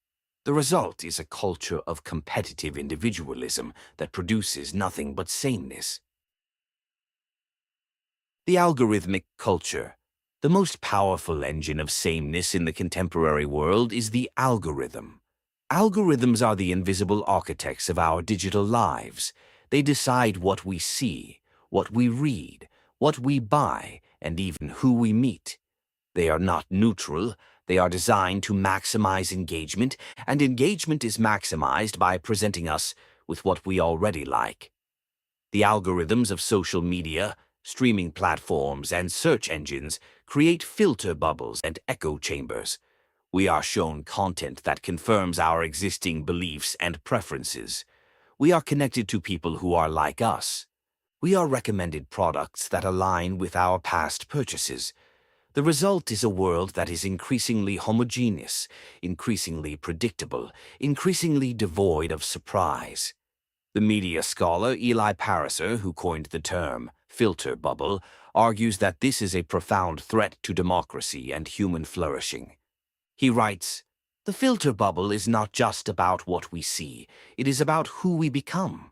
The result is a culture of competitive individualism that produces nothing but sameness." The algorithmic culture. The most powerful engine of sameness in the contemporary world is the algorithm. Algorithms are the invisible architects of our digital lives. They decide what we see, what we read, what we buy, and even who we meet. They are not neutral. They are designed to maximize engagement, and engagement is maximized by presenting us with what we already like. The algorithms of social media, streaming platforms, and search engines create filter bubbles and echo chambers. We are shown content that confirms our existing beliefs and preferences. We are connected to people who are like us. We are recommended products that align with our past purchases. The result is a world that is increasingly homogeneous, increasingly predictable, increasingly devoid of surprise. The media scholar Eli Pariser, who coined the term filter bubble, argues that this is a profound threat to democracy and human flourishing. He writes, "The filter bubble is not just about what we see, it is about who we become.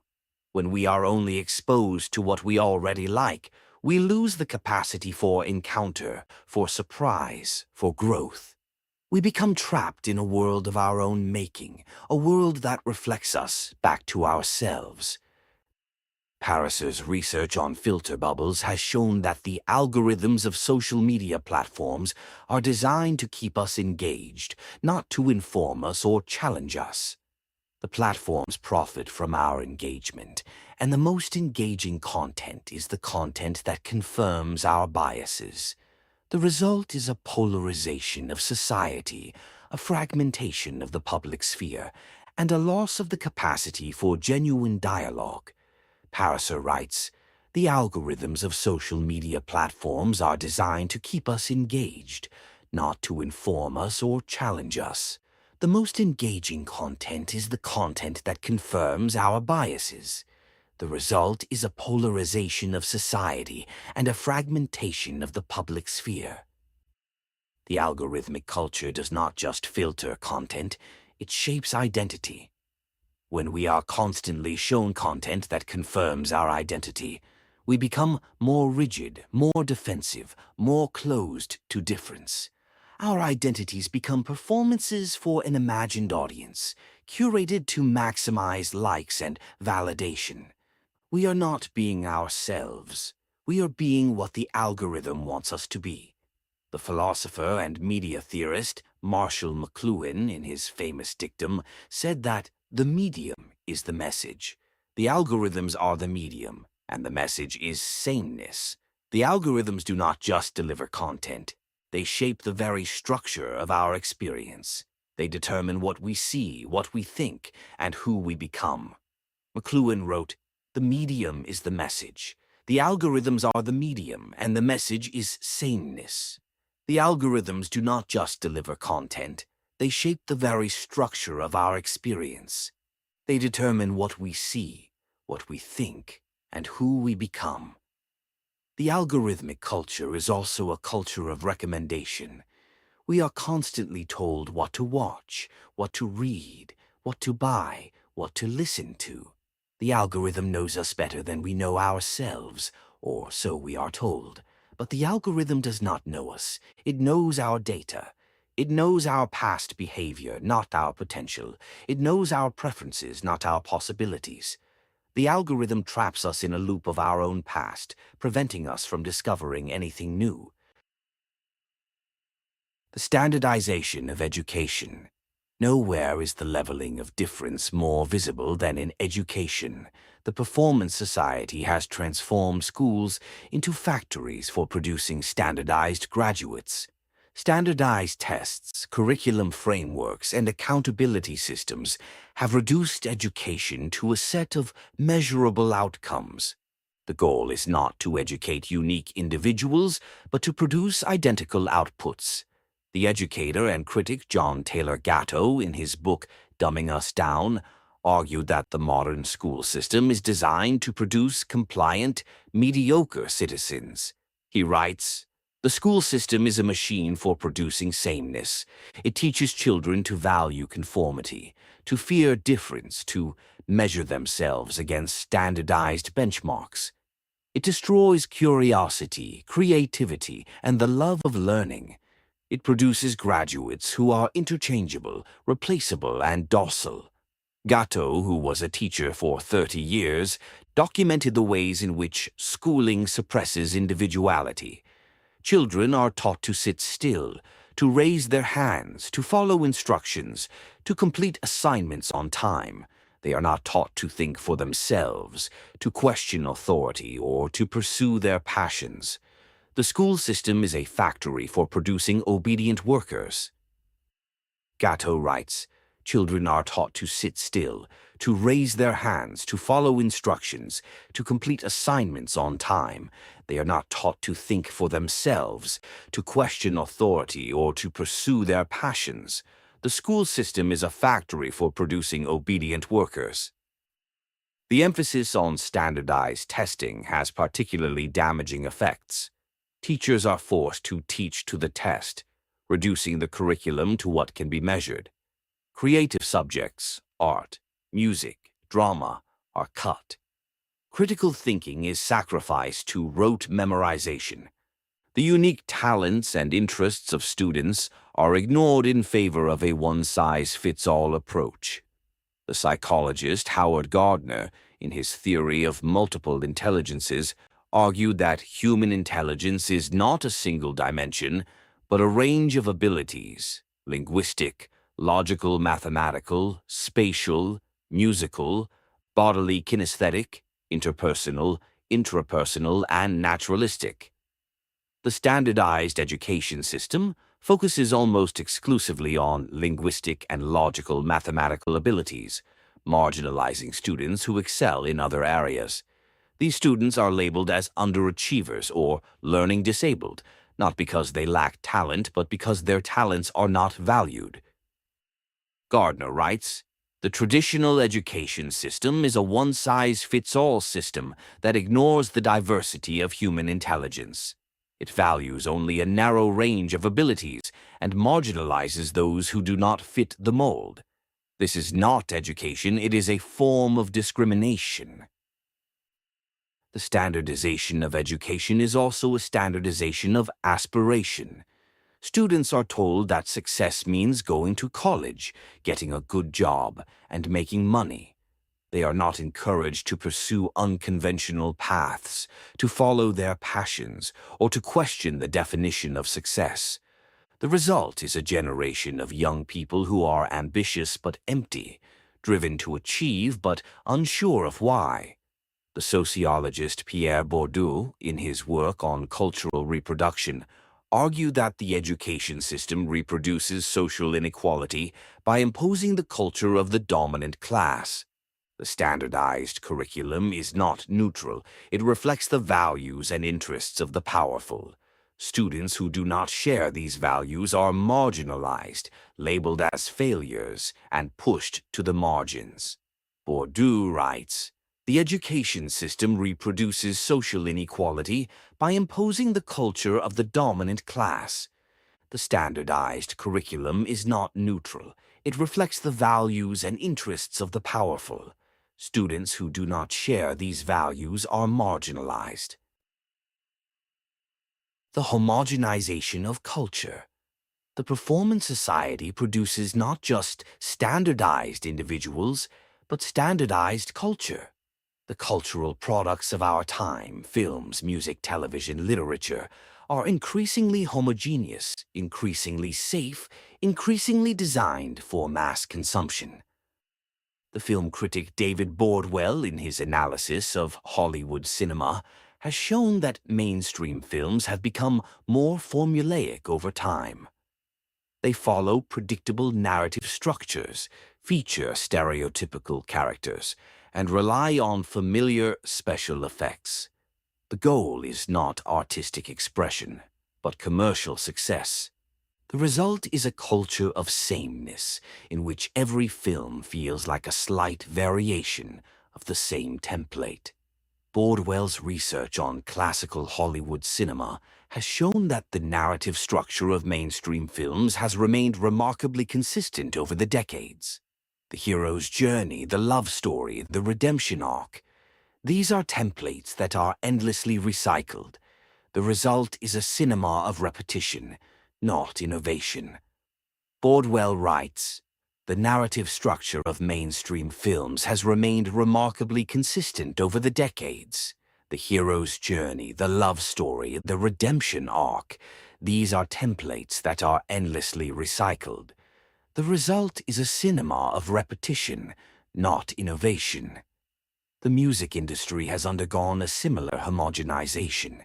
When we are only exposed to what we already like, we lose the capacity for encounter, for surprise, for growth. We become trapped in a world of our own making, a world that reflects us back to ourselves." Pariser's research on filter bubbles has shown that the algorithms of social media platforms are designed to keep us engaged, not to inform us or challenge us. The platforms profit from our engagement, and the most engaging content is the content that confirms our biases. The result is a polarization of society, a fragmentation of the public sphere, and a loss of the capacity for genuine dialogue. Pariser writes, "The algorithms of social media platforms are designed to keep us engaged, not to inform us or challenge us. The most engaging content is the content that confirms our biases. The result is a polarization of society and a fragmentation of the public sphere." The algorithmic culture does not just filter content, it shapes identity. When we are constantly shown content that confirms our identity, we become more rigid, more defensive, more closed to difference. Our identities become performances for an imagined audience, curated to maximize likes and validation. We are not being ourselves. We are being what the algorithm wants us to be. The philosopher and media theorist Marshall McLuhan, in his famous dictum, said that the medium is the message. The algorithms are the medium, and the message is sameness. The algorithms do not just deliver content. They shape the very structure of our experience. They determine what we see, what we think, and who we become. McLuhan wrote, "The medium is the message. The algorithms are the medium, and the message is sameness." The algorithms do not just deliver content. They shape the very structure of our experience. They determine what we see, what we think, and who we become. The algorithmic culture is also a culture of recommendation. We are constantly told what to watch, what to read, what to buy, what to listen to. The algorithm knows us better than we know ourselves, or so we are told. But the algorithm does not know us. It knows our data. It knows our past behavior, not our potential. It knows our preferences, not our possibilities. The algorithm traps us in a loop of our own past, preventing us from discovering anything new. The standardization of education. Nowhere is the leveling of difference more visible than in education. The Performance Society has transformed schools into factories for producing standardized graduates. Standardized tests, curriculum frameworks, and accountability systems have reduced education to a set of measurable outcomes. The goal is not to educate unique individuals, but to produce identical outputs. The educator and critic John Taylor Gatto, in his book Dumbing Us Down, argued that the modern school system is designed to produce compliant, mediocre citizens. He writes, "The school system is a machine for producing sameness. It teaches children to value conformity, to fear difference, to measure themselves against standardized benchmarks. It destroys curiosity, creativity, and the love of learning. It produces graduates who are interchangeable, replaceable, and docile." Gatto, who was a teacher for 30 years, documented the ways in which schooling suppresses individuality. Children are taught to sit still, to raise their hands, to follow instructions, to complete assignments on time. They are not taught to think for themselves, to question authority, or to pursue their passions. The school system is a factory for producing obedient workers. Gatto writes, "Children are taught to sit still, to raise their hands, to follow instructions, to complete assignments on time. They are not taught to think for themselves, to question authority, or to pursue their passions. The school system is a factory for producing obedient workers." The emphasis on standardized testing has particularly damaging effects. Teachers are forced to teach to the test, reducing the curriculum to what can be measured. Creative subjects, art, music, drama, are cut. Critical thinking is sacrificed to rote memorization. The unique talents and interests of students are ignored in favor of a one-size-fits-all approach. The psychologist Howard Gardner, in his theory of multiple intelligences, argued that human intelligence is not a single dimension, but a range of abilities: linguistic, logical, mathematical, spatial, musical, bodily kinesthetic, interpersonal, intrapersonal, and naturalistic. The standardized education system focuses almost exclusively on linguistic and logical mathematical abilities, marginalizing students who excel in other areas. These students are labeled as underachievers or learning disabled, not because they lack talent, but because their talents are not valued. Gardner writes, "The traditional education system is a one-size-fits-all system that ignores the diversity of human intelligence. It values only a narrow range of abilities and marginalizes those who do not fit the mold. This is not education, it is a form of discrimination." The standardization of education is also a standardization of aspiration. Students are told that success means going to college, getting a good job, and making money. They are not encouraged to pursue unconventional paths, to follow their passions, or to question the definition of success. The result is a generation of young people who are ambitious but empty, driven to achieve but unsure of why. The sociologist Pierre Bourdieu, in his work on cultural reproduction, argued that the education system reproduces social inequality by imposing the culture of the dominant class. The standardized curriculum is not neutral. It reflects the values and interests of the powerful. Students who do not share these values are marginalized, labeled as failures, and pushed to the margins. Bourdieu writes, "The education system reproduces social inequality by imposing the culture of the dominant class. The standardized curriculum is not neutral. It reflects the values and interests of the powerful. Students who do not share these values are marginalized." The homogenization of culture. The Performance Society produces not just standardized individuals, but standardized culture. The cultural products of our time, films, music, television, literature, are increasingly homogeneous, increasingly safe, increasingly designed for mass consumption. The film critic David Bordwell, in his analysis of Hollywood cinema, has shown that mainstream films have become more formulaic over time. They follow predictable narrative structures, feature stereotypical characters, and rely on familiar special effects. The goal is not artistic expression, but commercial success. The result is a culture of sameness, in which every film feels like a slight variation of the same template. Bordwell's research on classical Hollywood cinema has shown that the narrative structure of mainstream films has remained remarkably consistent over the decades. The hero's journey, the love story, the redemption arc, these are templates that are endlessly recycled. The result is a cinema of repetition, not innovation. Bordwell writes, "The narrative structure of mainstream films has remained remarkably consistent over the decades. The hero's journey, the love story, the redemption arc, these are templates that are endlessly recycled. The result is a cinema of repetition, not innovation." The music industry has undergone a similar homogenization.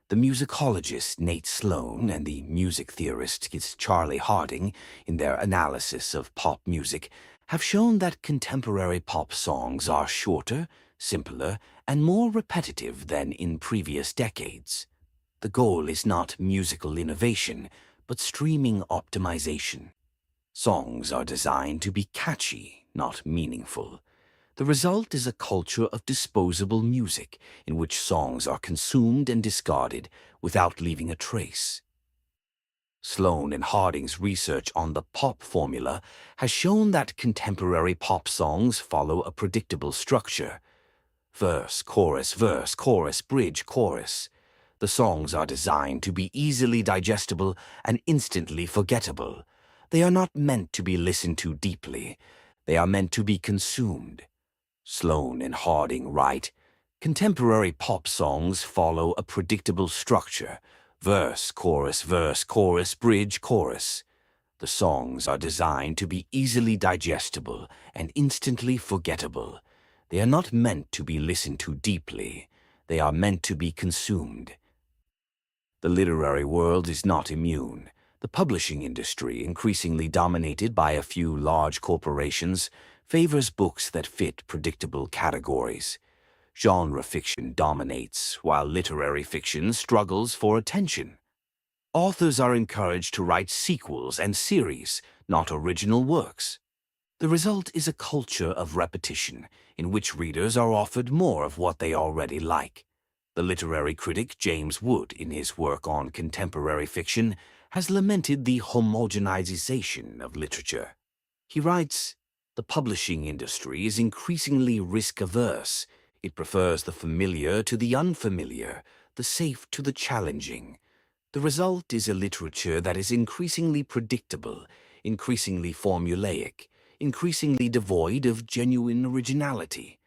The musicologist Nate Sloan and the music theorist Charlie Harding, in their analysis of pop music, have shown that contemporary pop songs are shorter, simpler, and more repetitive than in previous decades. The goal is not musical innovation, but streaming optimization. Songs are designed to be catchy, not meaningful. The result is a culture of disposable music in which songs are consumed and discarded without leaving a trace. Sloan and Harding's research on the pop formula has shown that contemporary pop songs follow a predictable structure: verse, chorus, bridge, chorus. The songs are designed to be easily digestible and instantly forgettable. They are not meant to be listened to deeply. They are meant to be consumed. Sloan and Harding write, "Contemporary pop songs follow a predictable structure: verse, chorus, bridge, chorus. The songs are designed to be easily digestible and instantly forgettable. They are not meant to be listened to deeply. They are meant to be consumed." The literary world is not immune. The publishing industry, increasingly dominated by a few large corporations, favors books that fit predictable categories. Genre fiction dominates, while literary fiction struggles for attention. Authors are encouraged to write sequels and series, not original works. The result is a culture of repetition, in which readers are offered more of what they already like. The literary critic James Wood, in his work on contemporary fiction, has lamented the homogenization of literature. He writes, "The publishing industry is increasingly risk-averse. It prefers the familiar to the unfamiliar, the safe to the challenging. The result is a literature that is increasingly predictable, increasingly formulaic, increasingly devoid of genuine originality.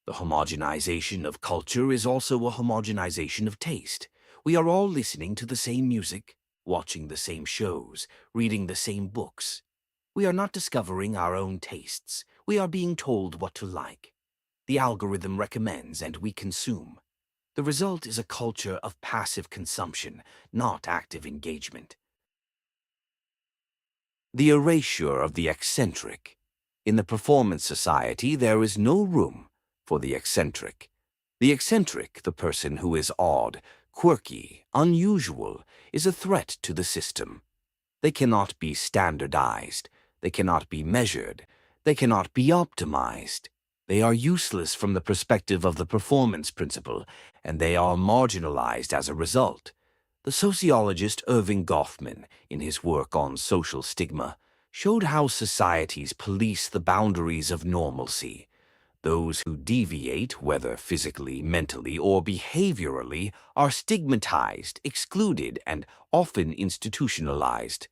The homogenization of culture is also a homogenization of taste. We are all listening to the same music, watching the same shows, reading the same books. We are not discovering our own tastes. We are being told what to like. The algorithm recommends and we consume. The result is a culture of passive consumption, not active engagement." The erasure of the eccentric. In the performance society, there is no room for the eccentric. The eccentric, the person who is odd, quirky, unusual, is a threat to the system. They cannot be standardized. They cannot be measured. They cannot be optimized. They are useless from the perspective of the performance principle, and they are marginalized as a result. The sociologist Irving Goffman, in his work on social stigma, showed how societies police the boundaries of normalcy. Those who deviate, whether physically, mentally, or behaviorally, are stigmatized, excluded, and often institutionalized.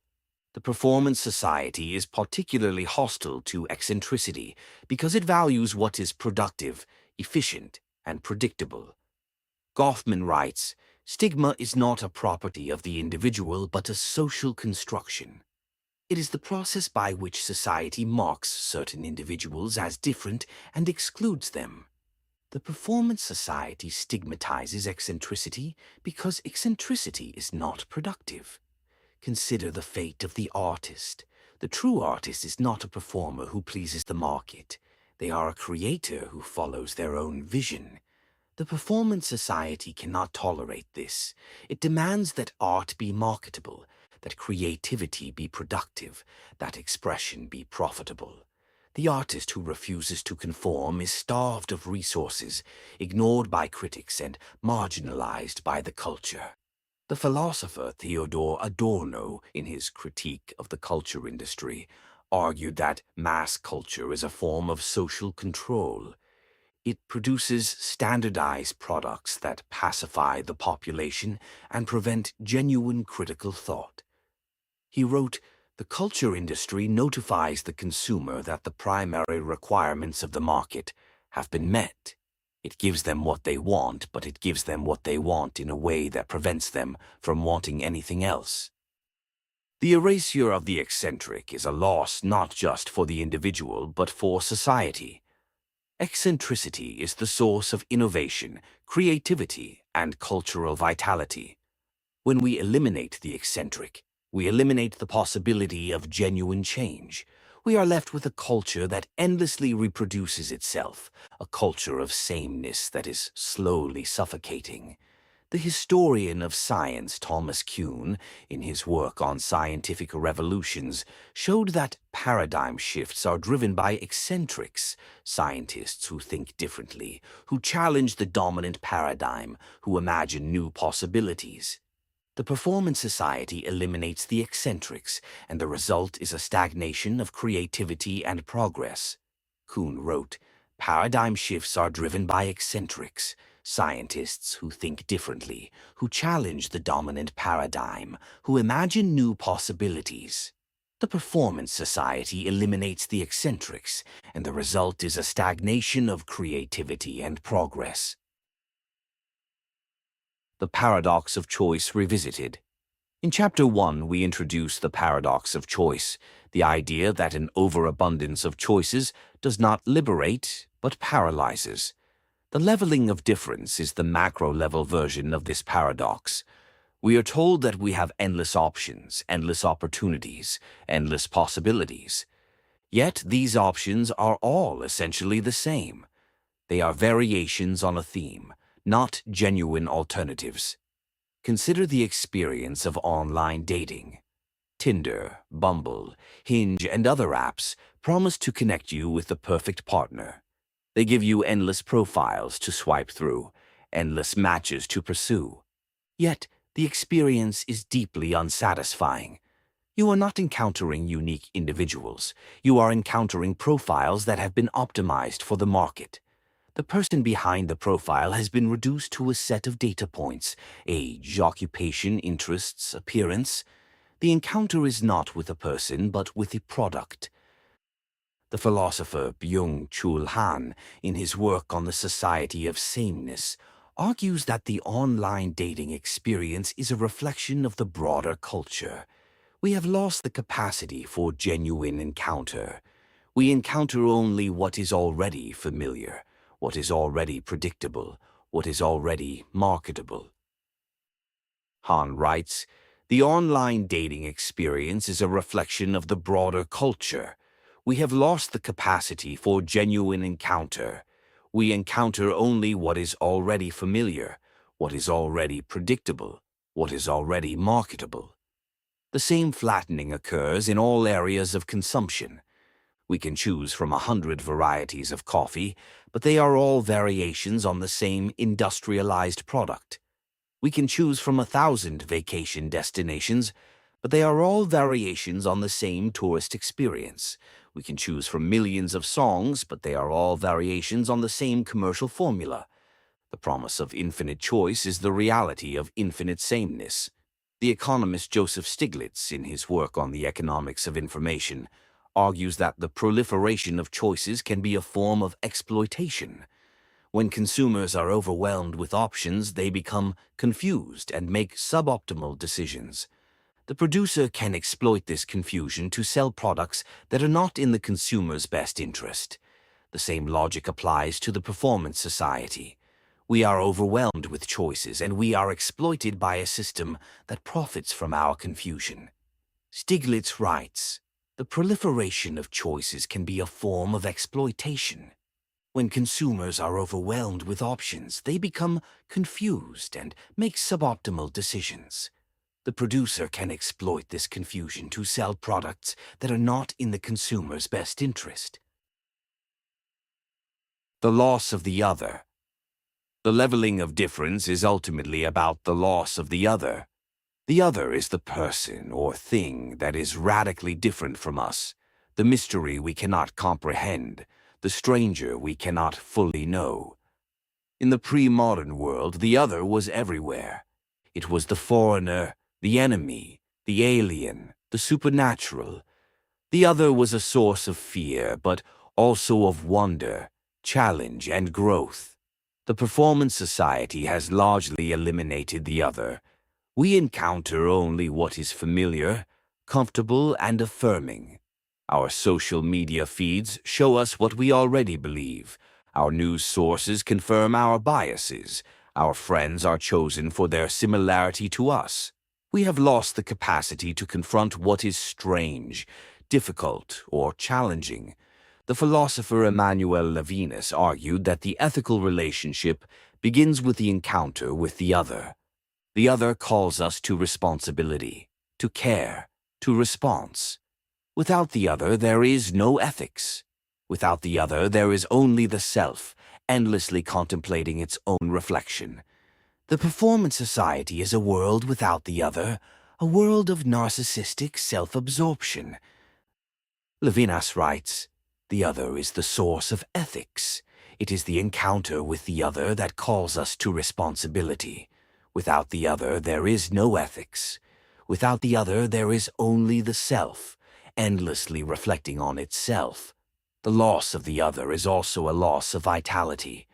The performance society is particularly hostile to eccentricity because it values what is productive, efficient, and predictable. Goffman writes, Stigma is not a property of the individual but a social construction. It is the process by which society marks certain individuals as different and excludes them. The performance society stigmatizes eccentricity because eccentricity is not productive. Consider the fate of the artist. The true artist is not a performer who pleases the market. They are a creator who follows their own vision. The performance society cannot tolerate this. It demands that art be marketable, that creativity be productive, that expression be profitable. The artist who refuses to conform is starved of resources, ignored by critics, and marginalized by the culture. The philosopher Theodor Adorno, in his critique of the culture industry, argued that mass culture is a form of social control. It produces standardized products that pacify the population and prevent genuine critical thought. He wrote, "The culture industry notifies the consumer that the primary requirements of the market have been met. It gives them what they want, but it gives them what they want in a way that prevents them from wanting anything else." The erasure of the eccentric is a loss not just for the individual but for society. Eccentricity is the source of innovation, creativity, and cultural vitality. When we eliminate the eccentric, we eliminate the possibility of genuine change. We are left with a culture that endlessly reproduces itself, a culture of sameness that is slowly suffocating. The historian of science Thomas Kuhn, in his work on scientific revolutions, showed that paradigm shifts are driven by eccentrics, scientists who think differently, who challenge the dominant paradigm, who imagine new possibilities. The performance society eliminates the eccentrics, and the result is a stagnation of creativity and progress. Kuhn wrote, "Paradigm shifts are driven by eccentrics, scientists who think differently, who challenge the dominant paradigm, who imagine new possibilities. The performance society eliminates the eccentrics, and the result is a stagnation of creativity and progress." The Paradox of Choice Revisited. In Chapter 1, we introduce the paradox of choice, the idea that an overabundance of choices does not liberate, but paralyzes. The leveling of difference is the macro-level version of this paradox. We are told that we have endless options, endless opportunities, endless possibilities. Yet these options are all essentially the same. They are variations on a theme, not genuine alternatives. Consider the experience of online dating. Tinder, Bumble, Hinge, and other apps promise to connect you with the perfect partner. They give you endless profiles to swipe through, endless matches to pursue. Yet, the experience is deeply unsatisfying. You are not encountering unique individuals. You are encountering profiles that have been optimized for the market. The person behind the profile has been reduced to a set of data points: age, occupation, interests, appearance. The encounter is not with a person, but with a product. The philosopher Byung-Chul Han, in his work on the society of sameness, argues that the online dating experience is a reflection of the broader culture. We have lost the capacity for genuine encounter. We encounter only what is already familiar, what is already predictable, what is already marketable. Han writes, "The online dating experience is a reflection of the broader culture. We have lost the capacity for genuine encounter. We encounter only what is already familiar, what is already predictable, what is already marketable." The same flattening occurs in all areas of consumption. We can choose from 100 varieties of coffee, but they are all variations on the same industrialized product. We can choose from 1,000 vacation destinations, but they are all variations on the same tourist experience. We can choose from millions of songs, but they are all variations on the same commercial formula. The promise of infinite choice is the reality of infinite sameness. The economist Joseph Stiglitz, in his work on the economics of information, argues that the proliferation of choices can be a form of exploitation. When consumers are overwhelmed with options, they become confused and make suboptimal decisions. The producer can exploit this confusion to sell products that are not in the consumer's best interest. The same logic applies to the performance society. We are overwhelmed with choices, and we are exploited by a system that profits from our confusion. Stiglitz writes, "The proliferation of choices can be a form of exploitation. When consumers are overwhelmed with options, they become confused and make suboptimal decisions. The producer can exploit this confusion to sell products that are not in the consumer's best interest." The loss of the other. The leveling of difference is ultimately about the loss of the other. The other is the person or thing that is radically different from us, the mystery we cannot comprehend, the stranger we cannot fully know. In the pre-modern world, the other was everywhere. It was the foreigner, the enemy, the alien, the supernatural. The other was a source of fear, but also of wonder, challenge, and growth. The performance society has largely eliminated the other. We encounter only what is familiar, comfortable, and affirming. Our social media feeds show us what we already believe. Our news sources confirm our biases. Our friends are chosen for their similarity to us. We have lost the capacity to confront what is strange, difficult, or challenging. The philosopher Emmanuel Levinas argued that the ethical relationship begins with the encounter with the other. The other calls us to responsibility, to care, to response. Without the other, there is no ethics. Without the other, there is only the self, endlessly contemplating its own reflection. The performance society is a world without the other, a world of narcissistic self-absorption. Levinas writes, "The other is the source of ethics. It is the encounter with the other that calls us to responsibility. Without the other, there is no ethics. Without the other, there is only the self, endlessly reflecting on itself. The loss of the other is also a loss of vitality.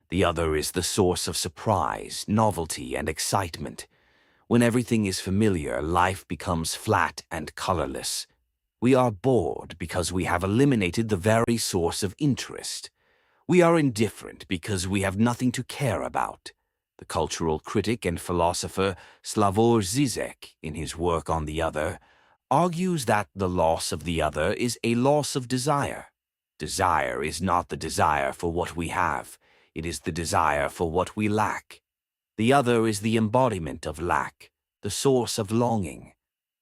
The other is the source of surprise, novelty, and excitement. When everything is familiar, life becomes flat and colorless. We are bored because we have eliminated the very source of interest. We are indifferent because we have nothing to care about." The cultural critic and philosopher Slavoj Žižek, in his work on the other, argues that the loss of the other is a loss of desire. Desire is not the desire for what we have. It is the desire for what we lack. The other is the embodiment of lack, the source of longing.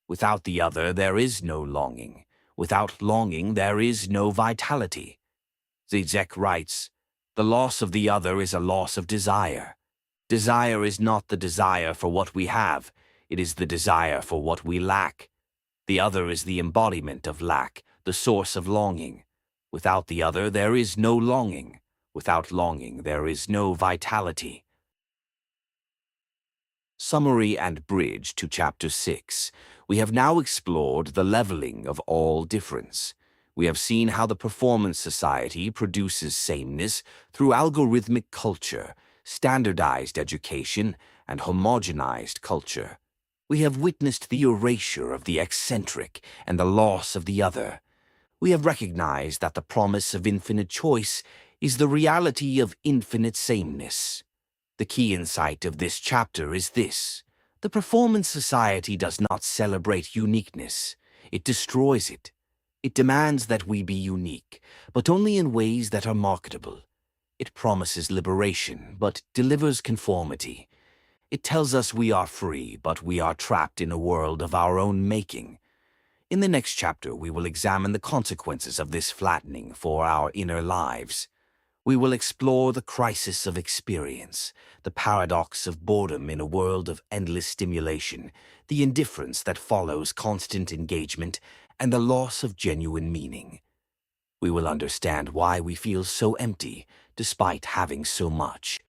Without the other, there is no longing. Without longing, there is no vitality. Zizek writes, "The loss of the other is a loss of desire. Desire is not the desire for what we have. It is the desire for what we lack. The other is the embodiment of lack, the source of longing. Without the other, there is no longing. Without longing, there is no vitality." Summary and bridge to Chapter 6. We have now explored the leveling of all difference. We have seen how the performance society produces sameness through algorithmic culture, standardized education, and homogenized culture. We have witnessed the erasure of the eccentric and the loss of the other. We have recognized that the promise of infinite choice is the reality of infinite sameness. The key insight of this chapter is this: the performance society does not celebrate uniqueness. It destroys it. It demands that we be unique, but only in ways that are marketable. It promises liberation, but delivers conformity. It tells us we are free, but we are trapped in a world of our own making. In the next chapter, we will examine the consequences of this flattening for our inner lives. We will explore the crisis of experience, the paradox of boredom in a world of endless stimulation, the indifference that follows constant engagement, and the loss of genuine meaning. We will understand why we feel so empty, despite having so much.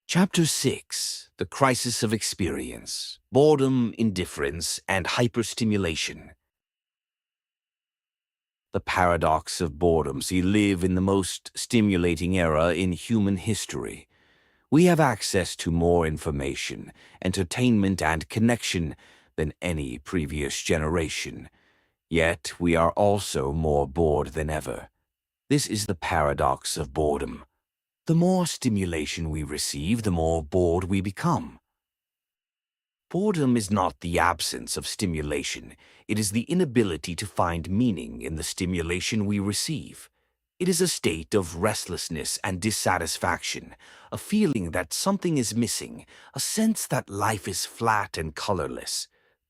Chapter 6. The Crisis of Experience, Boredom, Indifference, and Hyperstimulation. The paradox of boredom. We live in the most stimulating era in human history. We have access to more information, entertainment, and connection than any previous generation. Yet we are also more bored than ever. This is the paradox of boredom. The more stimulation we receive, the more bored we become. Boredom is not the absence of stimulation. It is the inability to find meaning in the stimulation we receive. It is a state of restlessness and dissatisfaction, a feeling that something is missing, a sense that life is flat and colorless.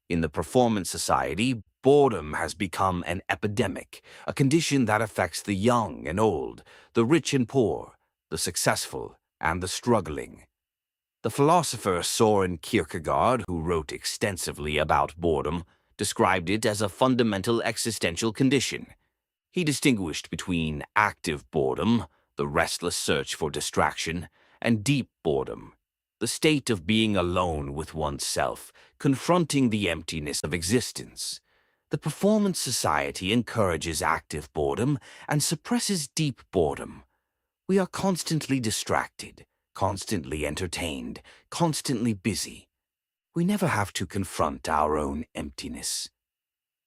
In the performance society, boredom has become an epidemic, a condition that affects the young and old, the rich and poor, the successful and the struggling. The philosopher Soren Kierkegaard, who wrote extensively about boredom, described it as a fundamental existential condition. He distinguished between active boredom, the restless search for distraction, and deep boredom, the state of being alone with oneself, confronting the emptiness of existence. The performance society encourages active boredom and suppresses deep boredom. We are constantly distracted, constantly entertained, constantly busy. We never have to confront our own emptiness.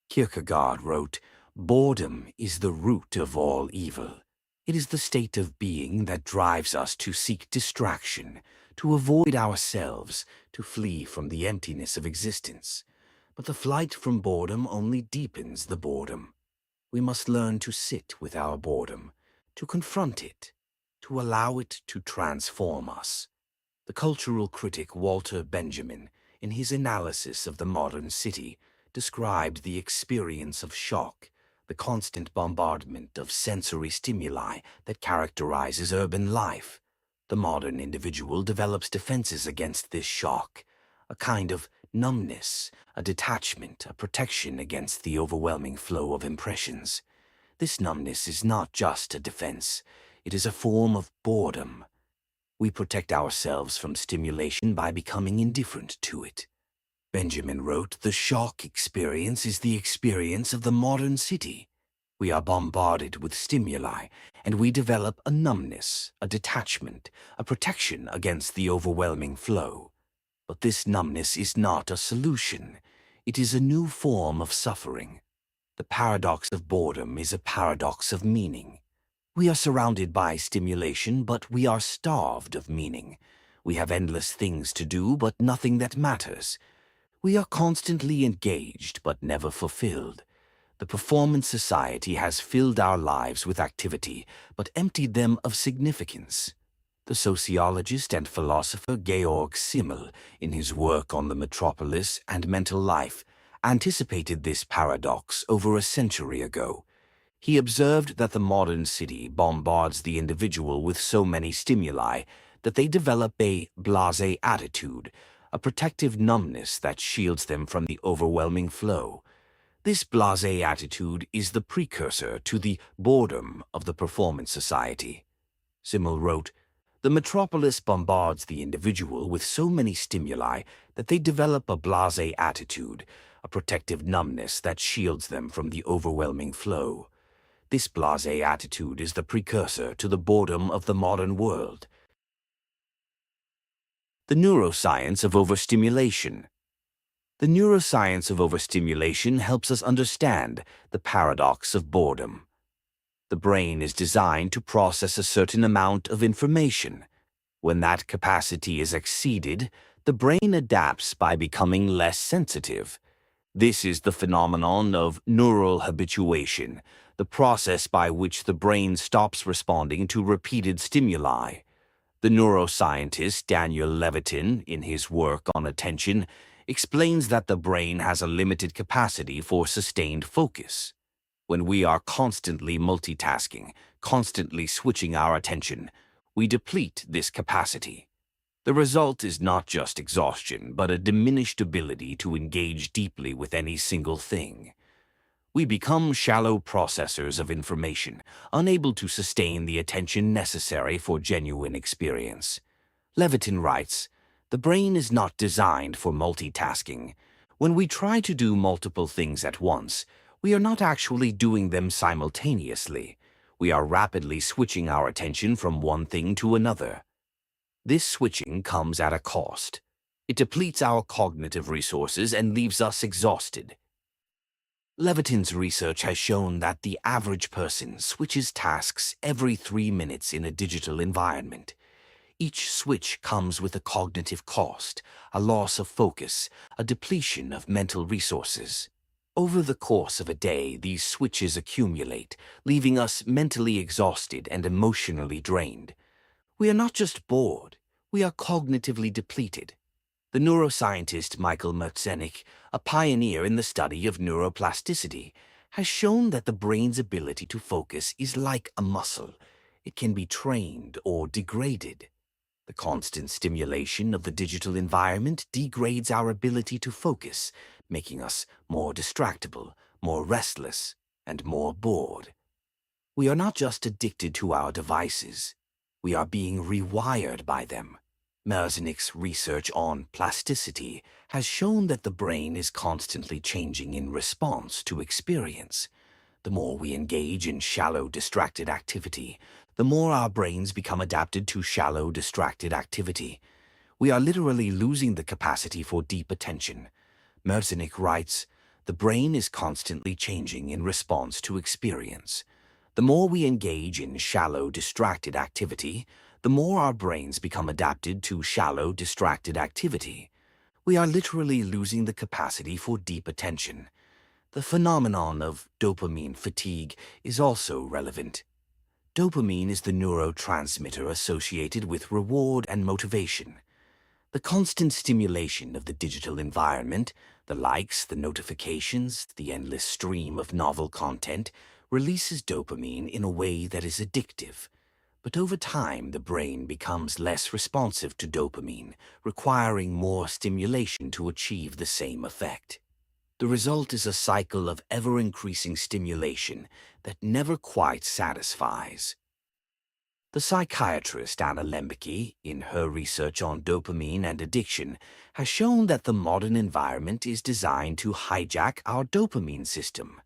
Kierkegaard wrote, "Boredom is the root of all evil. It is the state of being that drives us to seek distraction, to avoid ourselves, to flee from the emptiness of existence. But the flight from boredom only deepens the boredom. We must learn to sit with our boredom, to confront it, to allow it to transform us." The cultural critic Walter Benjamin, in his analysis of the modern city, described the experience of shock, the constant bombardment of sensory stimuli that characterizes urban life. The modern individual develops defenses against this shock, a kind of numbness, a detachment, a protection against the overwhelming flow of impressions. This numbness is not just a defense, it is a form of boredom. We protect ourselves from stimulation by becoming indifferent to it. Benjamin wrote, "The shock experience is the experience of the modern city. We are bombarded with stimuli, and we develop a numbness, a detachment, a protection against the overwhelming flow. But this numbness is not a solution. It is a new form of suffering. The paradox of boredom is a paradox of meaning. We are surrounded by stimulation, but we are starved of meaning. We have endless things to do, but nothing that matters. We are constantly engaged, but never fulfilled. The performance society has filled our lives with activity, but emptied them of significance." The sociologist and philosopher Georg Simmel, in his work on the metropolis and mental life, anticipated this paradox over a century ago. He observed that the modern city bombards the individual with so many stimuli that they develop a blasé attitude, a protective numbness that shields them from the overwhelming flow. This blasé attitude is the precursor to the boredom of the performance society. Simmel wrote, "The metropolis bombards the individual with so many stimuli that they develop a blasé attitude, a protective numbness that shields them from the overwhelming flow. This blasé attitude is the precursor to the boredom of the modern world." The neuroscience of overstimulation. The neuroscience of overstimulation helps us understand the paradox of boredom. The brain is designed to process a certain amount of information. When that capacity is exceeded, the brain adapts by becoming less sensitive. This is the phenomenon of neural habituation, the process by which the brain stops responding to repeated stimuli. The neuroscientist Daniel Levitin, in his work on attention, explains that the brain has a limited capacity for sustained focus. When we are constantly multitasking, constantly switching our attention, we deplete this capacity. The result is not just exhaustion, but a diminished ability to engage deeply with any single thing. We become shallow processors of information, unable to sustain the attention necessary for genuine experience. Levitin writes, "The brain is not designed for multitasking. When we try to do multiple things at once, we are not actually doing them simultaneously. We are rapidly switching our attention from one thing to another. This switching comes at a cost. It depletes our cognitive resources and leaves us exhausted. Levitin's research has shown that the average person switches tasks every 3 minutes in a digital environment. Each switch comes with a cognitive cost, a loss of focus, a depletion of mental resources. Over the course of a day, these switches accumulate, leaving us mentally exhausted and emotionally drained. We are not just bored, we are cognitively depleted. The neuroscientist Michael Merzenich, a pioneer in the study of neuroplasticity, has shown that the brain's ability to focus is like a muscle. It can be trained or degraded. The constant stimulation of the digital environment degrades our ability to focus, making us more distractible, more restless, and more bored. We are not just addicted to our devices. We are being rewired by them. Merzenich's research on plasticity has shown that the brain is constantly changing in response to experience. The more we engage in shallow, distracted activity, the more our brains become adapted to shallow, distracted activity. We are literally losing the capacity for deep attention. Merzenich writes, "The brain is constantly changing in response to experience. The more we engage in shallow, distracted activity, the more our brains become adapted to shallow, distracted activity. We are literally losing the capacity for deep attention." The phenomenon of dopamine fatigue is also relevant. Dopamine is the neurotransmitter associated with reward and motivation. The constant stimulation of the digital environment, the likes, the notifications, the endless stream of novel content, releases dopamine in a way that is addictive. But over time, the brain becomes less responsive to dopamine, requiring more stimulation to achieve the same effect. The result is a cycle of ever-increasing stimulation that never quite satisfies. The psychiatrist Anna Lembke, in her research on dopamine and addiction, has shown that the modern environment is designed to hijack our dopamine system.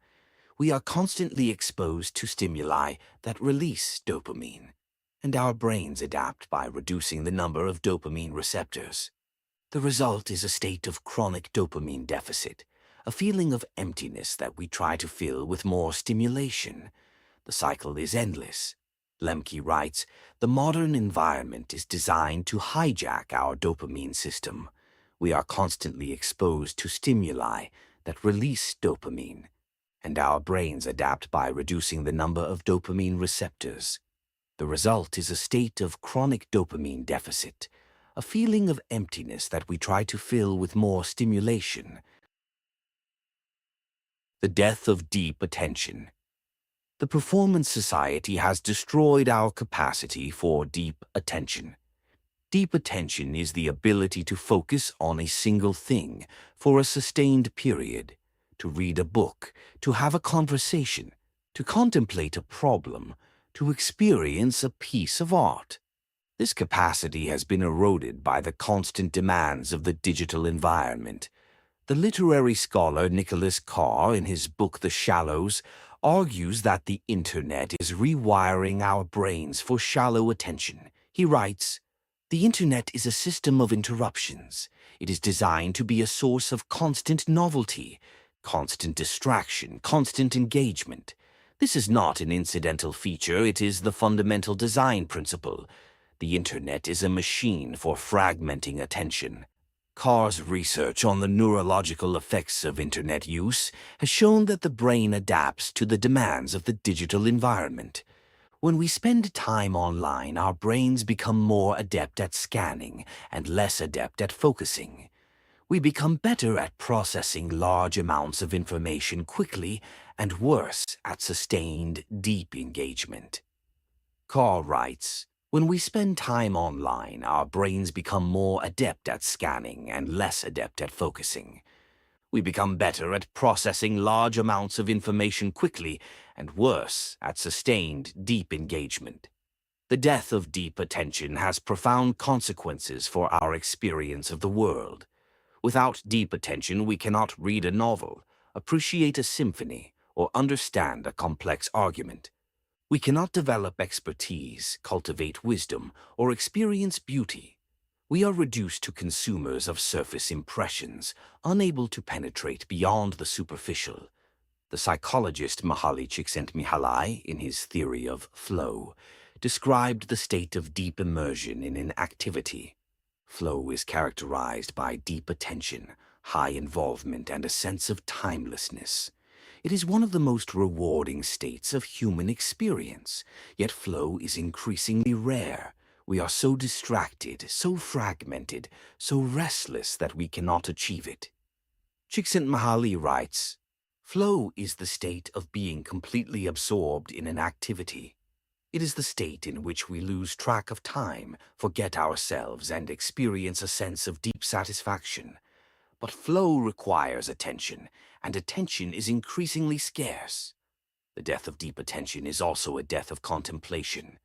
We are constantly exposed to stimuli that release dopamine, and our brains adapt by reducing the number of dopamine receptors. The result is a state of chronic dopamine deficit, a feeling of emptiness that we try to fill with more stimulation. The cycle is endless. Lemke writes, "The modern environment is designed to hijack our dopamine system. We are constantly exposed to stimuli that release dopamine, and our brains adapt by reducing the number of dopamine receptors. The result is a state of chronic dopamine deficit, a feeling of emptiness that we try to fill with more stimulation." The death of deep attention. The Performance Society has destroyed our capacity for deep attention. Deep attention is the ability to focus on a single thing for a sustained period, to read a book, to have a conversation, to contemplate a problem, to experience a piece of art. This capacity has been eroded by the constant demands of the digital environment. The literary scholar Nicholas Carr, in his book The Shallows, argues that the Internet is rewiring our brains for shallow attention. He writes, "The Internet is a system of interruptions. It is designed to be a source of constant novelty, constant distraction, constant engagement. This is not an incidental feature, it is the fundamental design principle. The Internet is a machine for fragmenting attention." Carr's research on the neurological effects of Internet use has shown that the brain adapts to the demands of the digital environment. When we spend time online, our brains become more adept at scanning and less adept at focusing. We become better at processing large amounts of information quickly and worse at sustained, deep engagement. Carr writes, "When we spend time online, our brains become more adept at scanning and less adept at focusing. We become better at processing large amounts of information quickly and worse at sustained, deep engagement." The death of deep attention has profound consequences for our experience of the world. Without deep attention, we cannot read a novel, appreciate a symphony, or understand a complex argument. We cannot develop expertise, cultivate wisdom, or experience beauty. We are reduced to consumers of surface impressions, unable to penetrate beyond the superficial. The psychologist Mihaly Csikszentmihalyi, in his theory of flow, described the state of deep immersion in an activity. Flow is characterized by deep attention, high involvement, and a sense of timelessness. It is one of the most rewarding states of human experience, yet flow is increasingly rare. We are so distracted, so fragmented, so restless that we cannot achieve it. Csikszentmihalyi writes, "Flow is the state of being completely absorbed in an activity. It is the state in which we lose track of time, forget ourselves, and experience a sense of deep satisfaction. But flow requires attention, and attention is increasingly scarce. The death of deep attention is also a death of contemplation.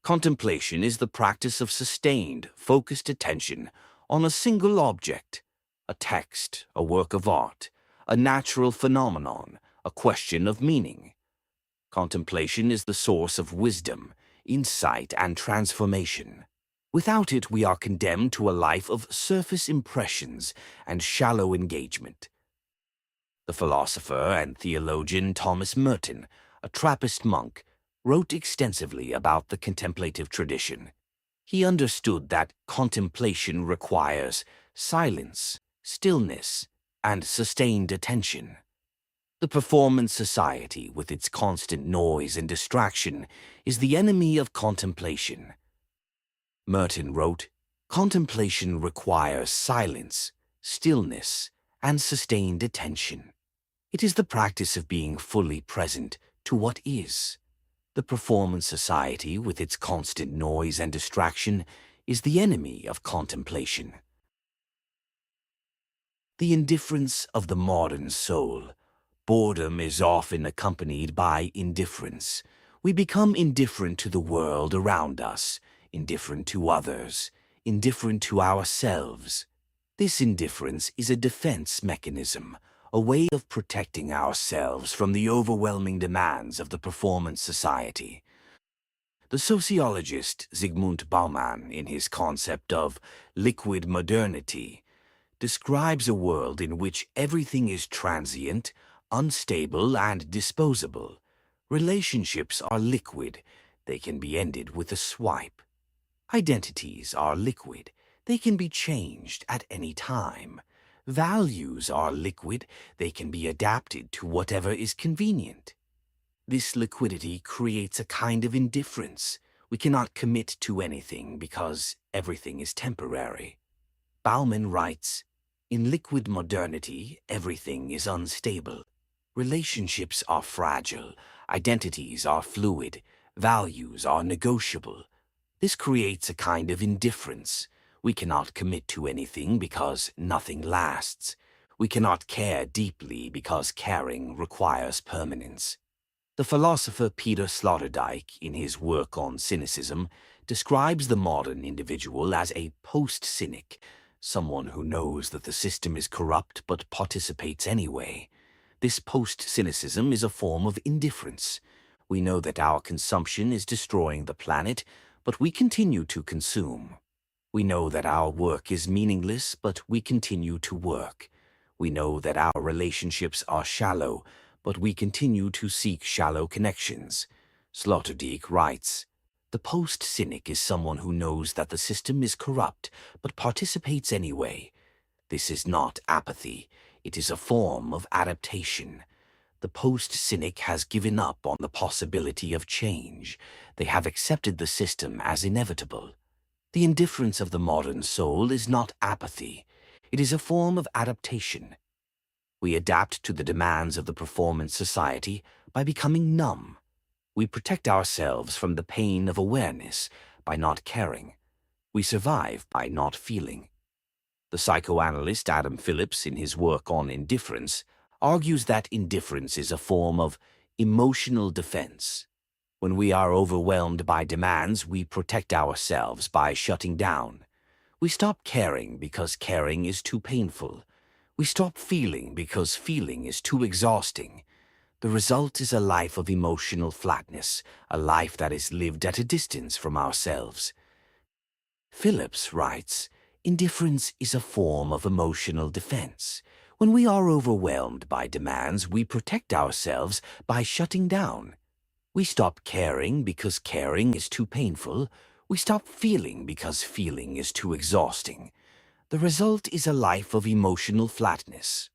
Contemplation is the practice of sustained, focused attention on a single object, a text, a work of art, a natural phenomenon, a question of meaning. Contemplation is the source of wisdom, insight, and transformation. Without it, we are condemned to a life of surface impressions and shallow engagement." The philosopher and theologian Thomas Merton, a Trappist monk, wrote extensively about the contemplative tradition. He understood that contemplation requires silence, stillness, and sustained attention. The performance society, with its constant noise and distraction, is the enemy of contemplation. Merton wrote, "Contemplation requires silence, stillness, and sustained attention. It is the practice of being fully present to what is. The performance society, with its constant noise and distraction, is the enemy of contemplation." The indifference of the modern soul. Boredom is often accompanied by indifference. We become indifferent to the world around us, indifferent to others, indifferent to ourselves. This indifference is a defense mechanism, a way of protecting ourselves from the overwhelming demands of the performance society. The sociologist Zygmunt Bauman, in his concept of liquid modernity, describes a world in which everything is transient, unstable, and disposable. Relationships are liquid. They can be ended with a swipe. Identities are liquid. They can be changed at any time. Values are liquid. They can be adapted to whatever is convenient. This liquidity creates a kind of indifference. We cannot commit to anything because everything is temporary. Bauman writes, "In liquid modernity, everything is unstable. Relationships are fragile, identities are fluid, values are negotiable. This creates a kind of indifference. We cannot commit to anything because nothing lasts. We cannot care deeply because caring requires permanence." The philosopher Peter Sloterdijk, in his work on cynicism, describes the modern individual as a post-cynic, someone who knows that the system is corrupt but participates anyway. This post-cynicism is a form of indifference. We know that our consumption is destroying the planet, but we continue to consume. We know that our work is meaningless, but we continue to work. We know that our relationships are shallow, but we continue to seek shallow connections. Sloterdijk writes, "The post-cynic is someone who knows that the system is corrupt, but participates anyway. This is not apathy. It is a form of adaptation. The post-cynic has given up on the possibility of change. They have accepted the system as inevitable. The indifference of the modern soul is not apathy. It is a form of adaptation. We adapt to the demands of the performance society by becoming numb. We protect ourselves from the pain of awareness by not caring. We survive by not feeling." The psychoanalyst Adam Phillips, in his work on indifference, argues that indifference is a form of emotional defense. When we are overwhelmed by demands, we protect ourselves by shutting down. We stop caring because caring is too painful. We stop feeling because feeling is too exhausting. The result is a life of emotional flatness, a life that is lived at a distance from ourselves. Phillips writes, "Indifference is a form of emotional defense. When we are overwhelmed by demands, we protect ourselves by shutting down. We stop caring because caring is too painful. We stop feeling because feeling is too exhausting. The result is a life of emotional flatness."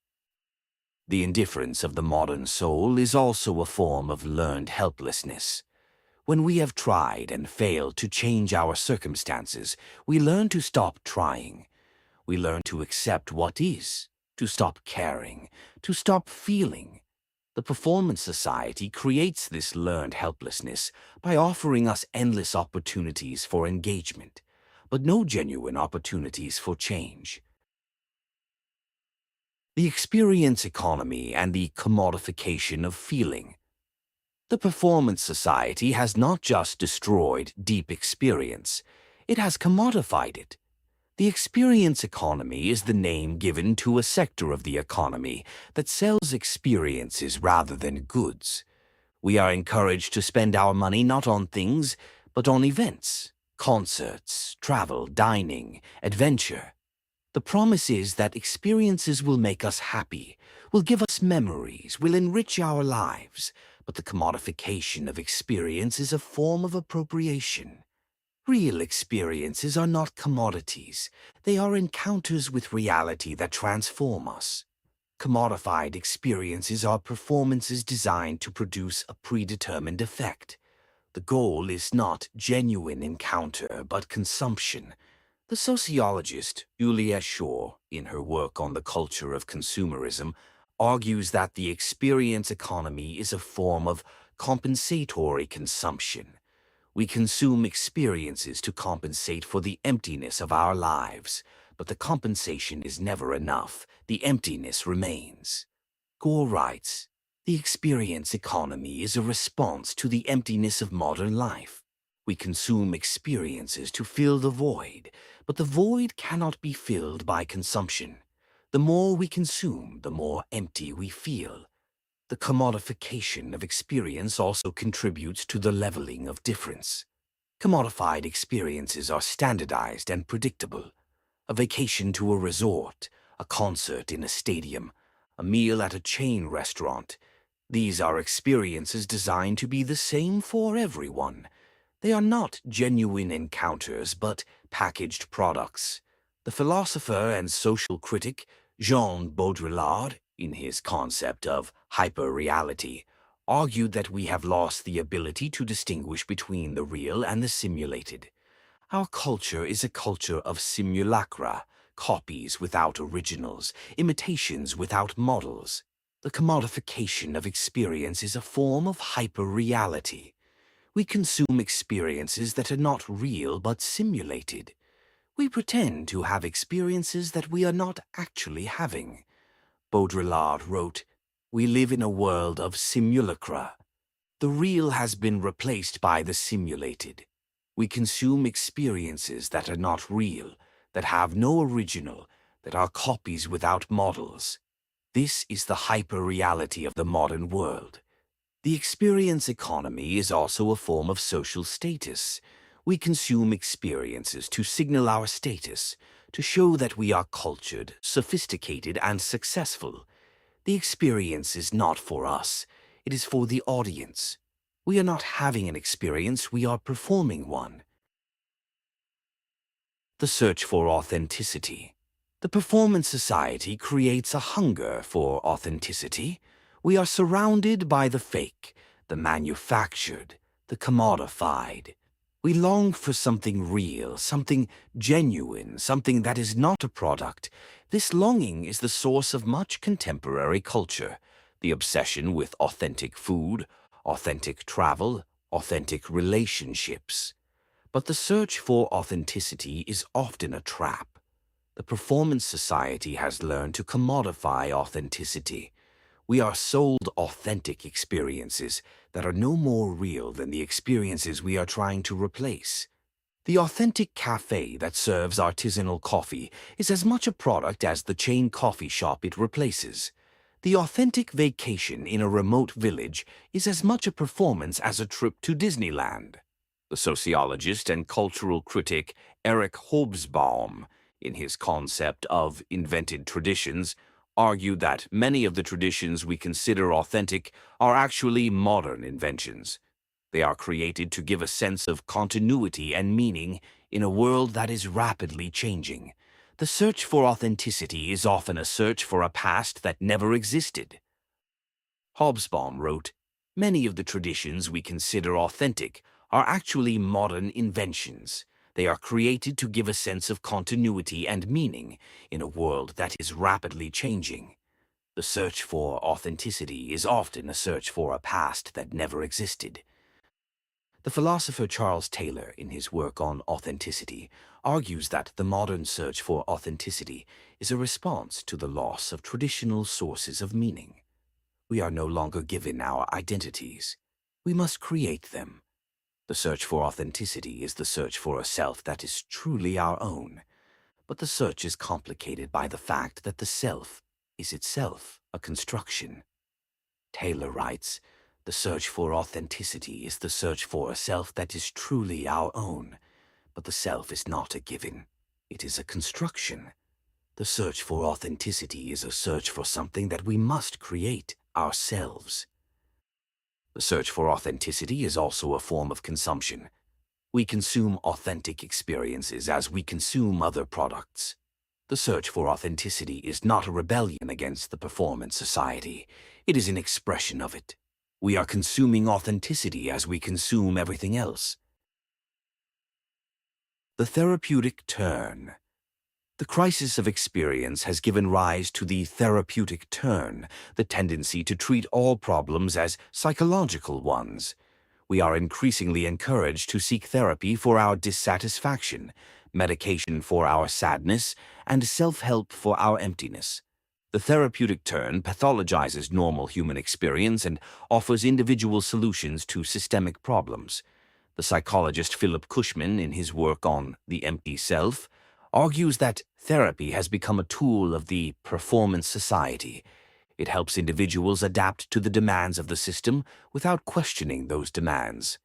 The indifference of the modern soul is also a form of learned helplessness. When we have tried and failed to change our circumstances, we learn to stop trying. We learn to accept what is, to stop caring, to stop feeling. The Performance Society creates this learned helplessness by offering us endless opportunities for engagement, but no genuine opportunities for change. The experience economy and the commodification of feeling. The Performance Society has not just destroyed deep experience, it has commodified it. The experience economy is the name given to a sector of the economy that sells experiences rather than goods. We are encouraged to spend our money not on things, but on events, concerts, travel, dining, adventure. The promise is that experiences will make us happy, will give us memories, will enrich our lives, but the commodification of experience is a form of appropriation. Real experiences are not commodities. They are encounters with reality that transform us. Commodified experiences are performances designed to produce a predetermined effect. The goal is not genuine encounter, but consumption. The sociologist Julia Shaw, in her work on the culture of consumerism, argues that the experience economy is a form of compensatory consumption. We consume experiences to compensate for the emptiness of our lives, but the compensation is never enough. The emptiness remains. Gore writes, "The experience economy is a response to the emptiness of modern life. We consume experiences to fill the void, but the void cannot be filled by consumption. The more we consume, the more empty we feel." The commodification of experience also contributes to the leveling of difference. Commodified experiences are standardized and predictable. A vacation to a resort, a concert in a stadium, a meal at a chain restaurant. These are experiences designed to be the same for everyone. They are not genuine encounters, but packaged products. The philosopher and social critic Jean Baudrillard, in his concept of hyperreality, argued that we have lost the ability to distinguish between the real and the simulated. Our culture is a culture of simulacra, copies without originals, imitations without models. The commodification of experience is a form of hyperreality. We consume experiences that are not real but simulated. We pretend to have experiences that we are not actually having. Baudrillard wrote, "We live in a world of simulacra. The real has been replaced by the simulated. We consume experiences that are not real, that have no original, that are copies without models. This is the hyperreality of the modern world." The experience economy is also a form of social status. We consume experiences to signal our status, to show that we are cultured, sophisticated, and successful. The experience is not for us. It is for the audience. We are not having an experience, we are performing one. The search for authenticity. The Performance Society creates a hunger for authenticity. We are surrounded by the fake, the manufactured, the commodified. We long for something real, something genuine, something that is not a product. This longing is the source of much contemporary culture. The obsession with authentic food, authentic travel, authentic relationships. But the search for authenticity is often a trap. The Performance Society has learned to commodify authenticity. We are sold authentic experiences that are no more real than the experiences we are trying to replace. The authentic cafe that serves artisanal coffee is as much a product as the chain coffee shop it replaces. The authentic vacation in a remote village is as much a performance as a trip to Disneyland. The sociologist and cultural critic Eric Hobsbawm, in his concept of invented traditions, argued that many of the traditions we consider authentic are actually modern inventions. They are created to give a sense of continuity and meaning in a world that is rapidly changing. The search for authenticity is often a search for a past that never existed. Hobsbawm wrote, "Many of the traditions we consider authentic are actually modern inventions. They are created to give a sense of continuity and meaning in a world that is rapidly changing. The search for authenticity is often a search for a past that never existed." The philosopher Charles Taylor, in his work on authenticity, argues that the modern search for authenticity is a response to the loss of traditional sources of meaning. We are no longer given our identities. We must create them. The search for authenticity is the search for a self that is truly our own. But the search is complicated by the fact that the self is itself a construction. Taylor writes, "The search for authenticity is the search for a self that is truly our own. But the self is not a given. It is a construction. The search for authenticity is a search for something that we must create ourselves." The search for authenticity is also a form of consumption. We consume authentic experiences as we consume other products. The search for authenticity is not a rebellion against the performance society. It is an expression of it. We are consuming authenticity as we consume everything else. The therapeutic turn. The crisis of experience has given rise to the therapeutic turn, the tendency to treat all problems as psychological ones. We are increasingly encouraged to seek therapy for our dissatisfaction, medication for our sadness, and self-help for our emptiness. The therapeutic turn pathologizes normal human experience and offers individual solutions to systemic problems. The psychologist Philip Cushman, in his work on the empty self, argues that therapy has become a tool of the performance society. It helps individuals adapt to the demands of the system without questioning those demands.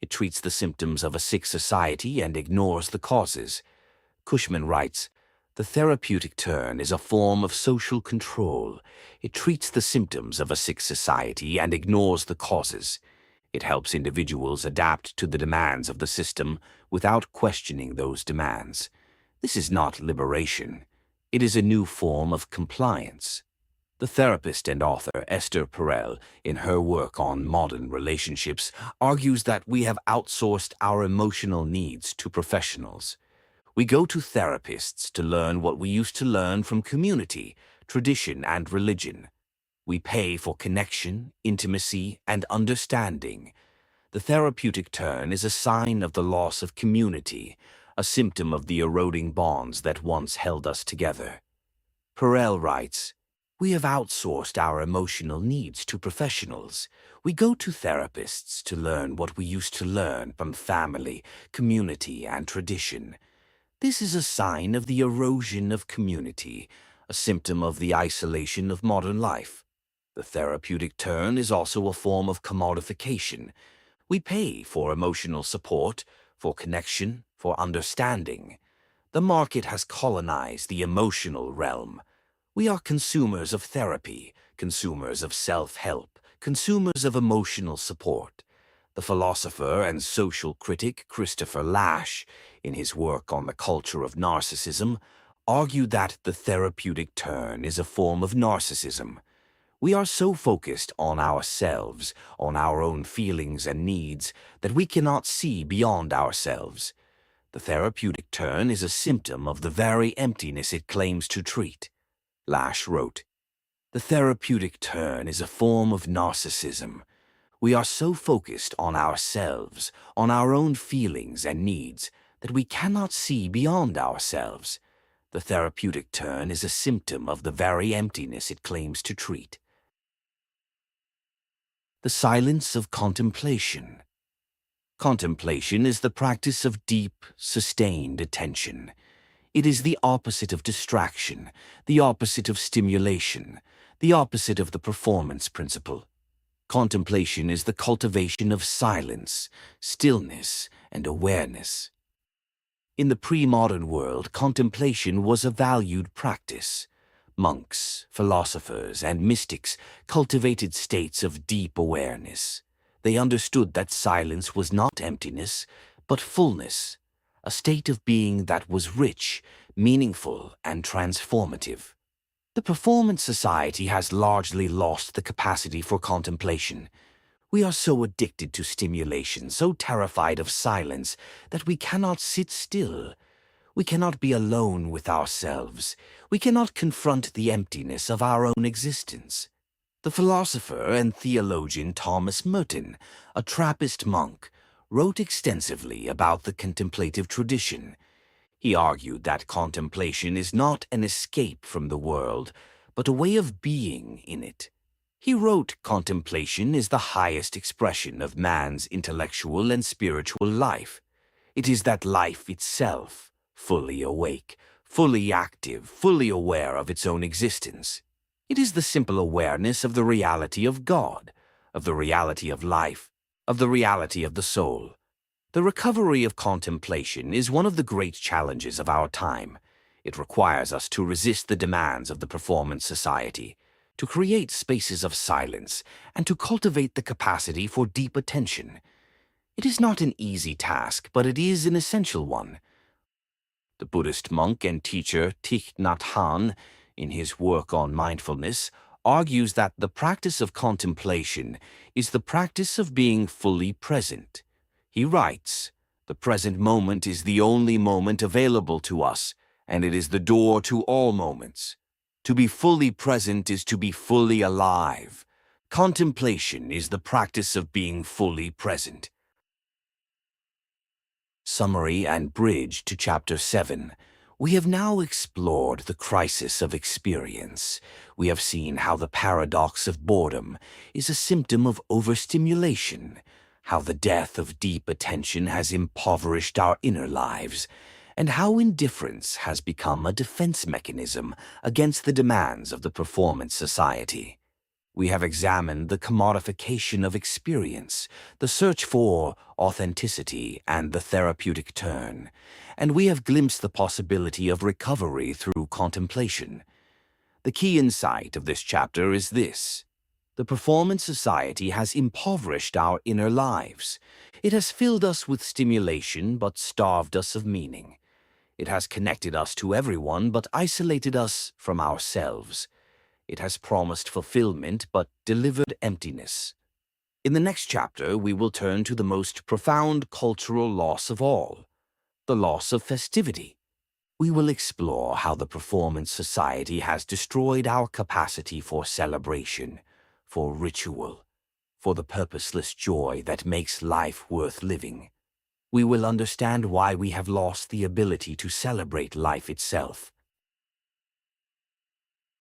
It treats the symptoms of a sick society and ignores the causes. Cushman writes, "The therapeutic turn is a form of social control. It treats the symptoms of a sick society and ignores the causes. It helps individuals adapt to the demands of the system without questioning those demands. This is not liberation. It is a new form of compliance." The therapist and author Esther Perel, in her work on modern relationships, argues that we have outsourced our emotional needs to professionals. We go to therapists to learn what we used to learn from community, tradition, and religion. We pay for connection, intimacy, and understanding. The therapeutic turn is a sign of the loss of community, a symptom of the eroding bonds that once held us together. Perel writes, "We have outsourced our emotional needs to professionals. We go to therapists to learn what we used to learn from family, community, and tradition. This is a sign of the erosion of community, a symptom of the isolation of modern life. The therapeutic turn is also a form of commodification. We pay for emotional support, for connection, for understanding. The market has colonized the emotional realm. We are consumers of therapy, consumers of self-help, consumers of emotional support." The philosopher and social critic Christopher Lasch, in his work on the culture of narcissism, argued that the therapeutic turn is a form of narcissism. We are so focused on ourselves, on our own feelings and needs, that we cannot see beyond ourselves. The therapeutic turn is a symptom of the very emptiness it claims to treat. Lasch wrote, "The therapeutic turn is a form of narcissism. We are so focused on ourselves, on our own feelings and needs, that we cannot see beyond ourselves. The therapeutic turn is a symptom of the very emptiness it claims to treat." The silence of contemplation. Contemplation is the practice of deep, sustained attention. It is the opposite of distraction, the opposite of stimulation, the opposite of the performance principle. Contemplation is the cultivation of silence, stillness, and awareness. In the pre-modern world, contemplation was a valued practice. Monks, philosophers, and mystics cultivated states of deep awareness. They understood that silence was not emptiness, but fullness, a state of being that was rich, meaningful, and transformative. The performance society has largely lost the capacity for contemplation. We are so addicted to stimulation, so terrified of silence, that we cannot sit still. We cannot be alone with ourselves. We cannot confront the emptiness of our own existence. The philosopher and theologian Thomas, a Trappist monk, wrote extensively about the contemplative tradition. He argued that contemplation is not an escape from the world, but a way of being in it. He wrote, "Contemplation is the highest expression of man's intellectual and spiritual life. It is that life itself, fully awake, fully active, fully aware of its own existence. It is the simple awareness of the reality of God, of the reality of life, of the reality of the soul." The recovery of contemplation is one of the great challenges of our time. It requires us to resist the demands of the performance society, to create spaces of silence, and to cultivate the capacity for deep attention. It is not an easy task, but it is an essential one. The Buddhist monk and teacher Thich Nhat Hanh, in his work on mindfulness, argues that the practice of contemplation is the practice of being fully present. He writes, "The present moment is the only moment available to us, and it is the door to all moments. To be fully present is to be fully alive. Contemplation is the practice of being fully present." Summary and bridge to Chapter 7. We have now explored the crisis of experience. We have seen how the paradox of boredom is a symptom of overstimulation, how the death of deep attention has impoverished our inner lives, and how indifference has become a defense mechanism against the demands of the performance society. We have examined the commodification of experience, the search for authenticity, and the therapeutic turn, and we have glimpsed the possibility of recovery through contemplation. The key insight of this chapter is this: the performance society has impoverished our inner lives. It has filled us with stimulation but starved us of meaning. It has connected us to everyone but isolated us from ourselves. It has promised fulfillment but delivered emptiness. In the next chapter, we will turn to the most profound cultural loss of all, the loss of festivity. We will explore how the performance society has destroyed our capacity for celebration, for ritual, for the purposeless joy that makes life worth living. We will understand why we have lost the ability to celebrate life itself.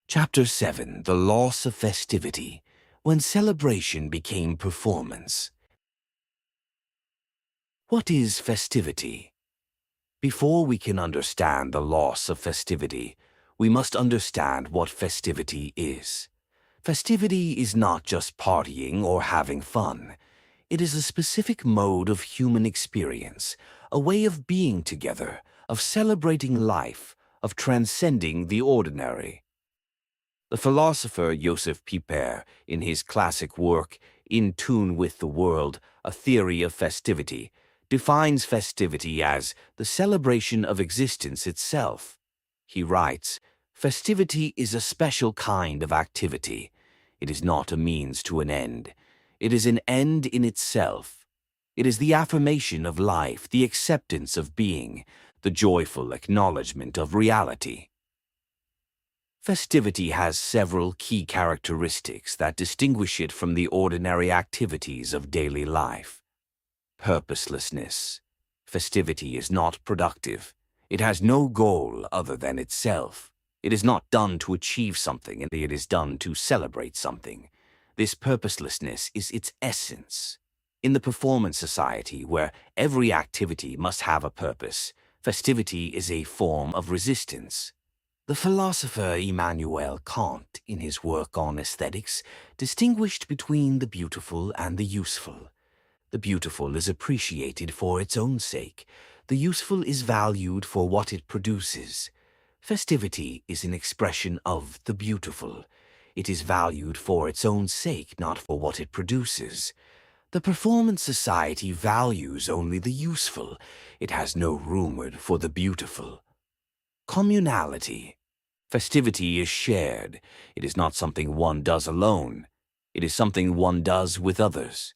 Chapter 7. The Loss of Festivity, when celebration became performance. What is festivity? Before we can understand the loss of festivity, we must understand what festivity is. Festivity is not just partying or having fun. It is a specific mode of human experience, a way of being together, of celebrating life, of transcending the ordinary. The philosopher Joseph Pieper, in his classic work, In Tune with the World, A Theory of Festivity, defines festivity as the celebration of existence itself. He writes, "Festivity is a special kind of activity. It is not a means to an end. It is an end in itself. It is the affirmation of life, the acceptance of being, the joyful acknowledgement of reality." Festivity has several key characteristics that distinguish it from the ordinary activities of daily life. Purposelessness. Festivity is not productive. It has no goal other than itself. It is not done to achieve something, and it is done to celebrate something. This purposelessness is its essence. In the performance society, where every activity must have a purpose, festivity is a form of resistance. The philosopher Immanuel Kant, in his work on aesthetics, distinguished between the beautiful and the useful. The beautiful is appreciated for its own sake. The useful is valued for what it produces. Festivity is an expression of the beautiful. It is valued for its own sake, not for what it produces. The performance society values only the useful. It has no room for the beautiful. Communality. Festivity is shared. It is not something one does alone. It is something one does with others.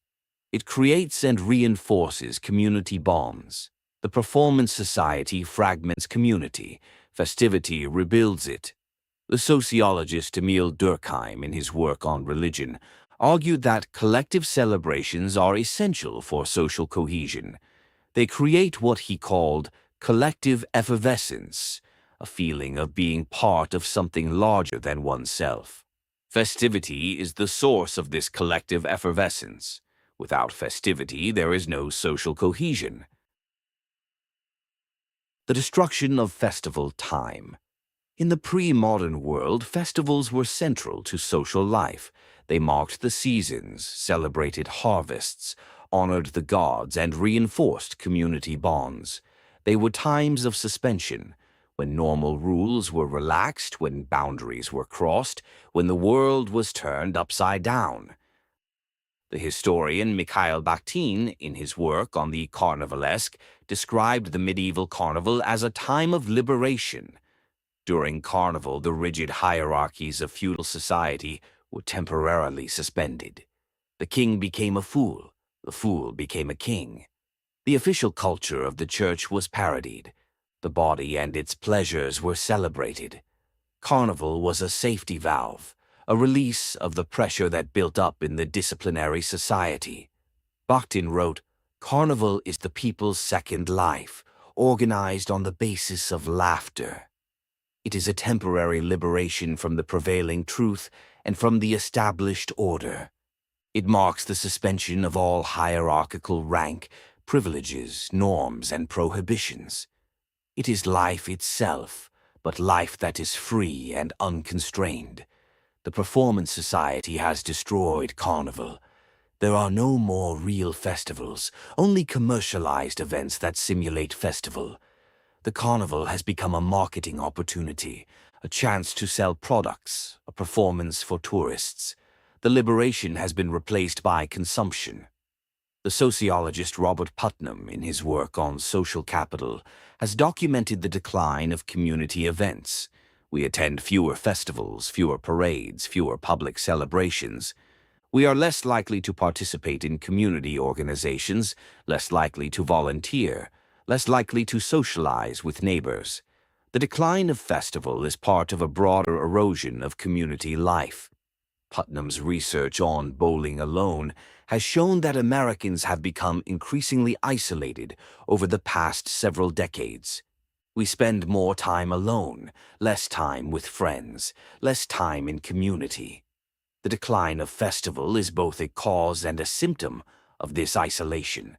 It creates and reinforces community bonds. The performance society fragments community. Festivity rebuilds it. The sociologist Emil Durkheim, in his work on religion, argued that collective celebrations are essential for social cohesion. They create what he called collective effervescence, a feeling of being part of something larger than oneself. Festivity is the source of this collective effervescence. Without festivity, there is no social cohesion. The destruction of festival time. In the pre-modern world, festivals were central to social life. They marked the seasons, celebrated harvests, honored the gods, and reinforced community bonds. They were times of suspension, when normal rules were relaxed, when boundaries were crossed, when the world was turned upside down. The historian Mikhail Bakhtin, in his work on the Carnivalesque, described the medieval carnival as a time of liberation. During Carnival, the rigid hierarchies of feudal society were temporarily suspended. The king became a fool. The fool became a king. The official culture of the church was parodied. The body and its pleasures were celebrated. Carnival was a safety valve, a release of the pressure that built up in the disciplinary society. Bakhtin wrote, "Carnival is the people's second life, organized on the basis of laughter. It is a temporary liberation from the prevailing truth and from the established order. It marks the suspension of all hierarchical rank, privileges, norms, and prohibitions. It is life itself, but life that is free and unconstrained. The performance society has destroyed Carnival. There are no more real festivals, only commercialized events that simulate festival. The Carnival has become a marketing opportunity, a chance to sell products, a performance for tourists. The liberation has been replaced by consumption." The sociologist Robert Putnam, in his work on social capital, has documented the decline of community events. We attend fewer festivals, fewer parades, fewer public celebrations. We are less likely to participate in community organizations, less likely to volunteer, less likely to socialize with neighbors. The decline of festival is part of a broader erosion of community life. Putnam's research on bowling alone has shown that Americans have become increasingly isolated over the past several decades. We spend more time alone, less time with friends, less time in community. The decline of festival is both a cause and a symptom of this isolation.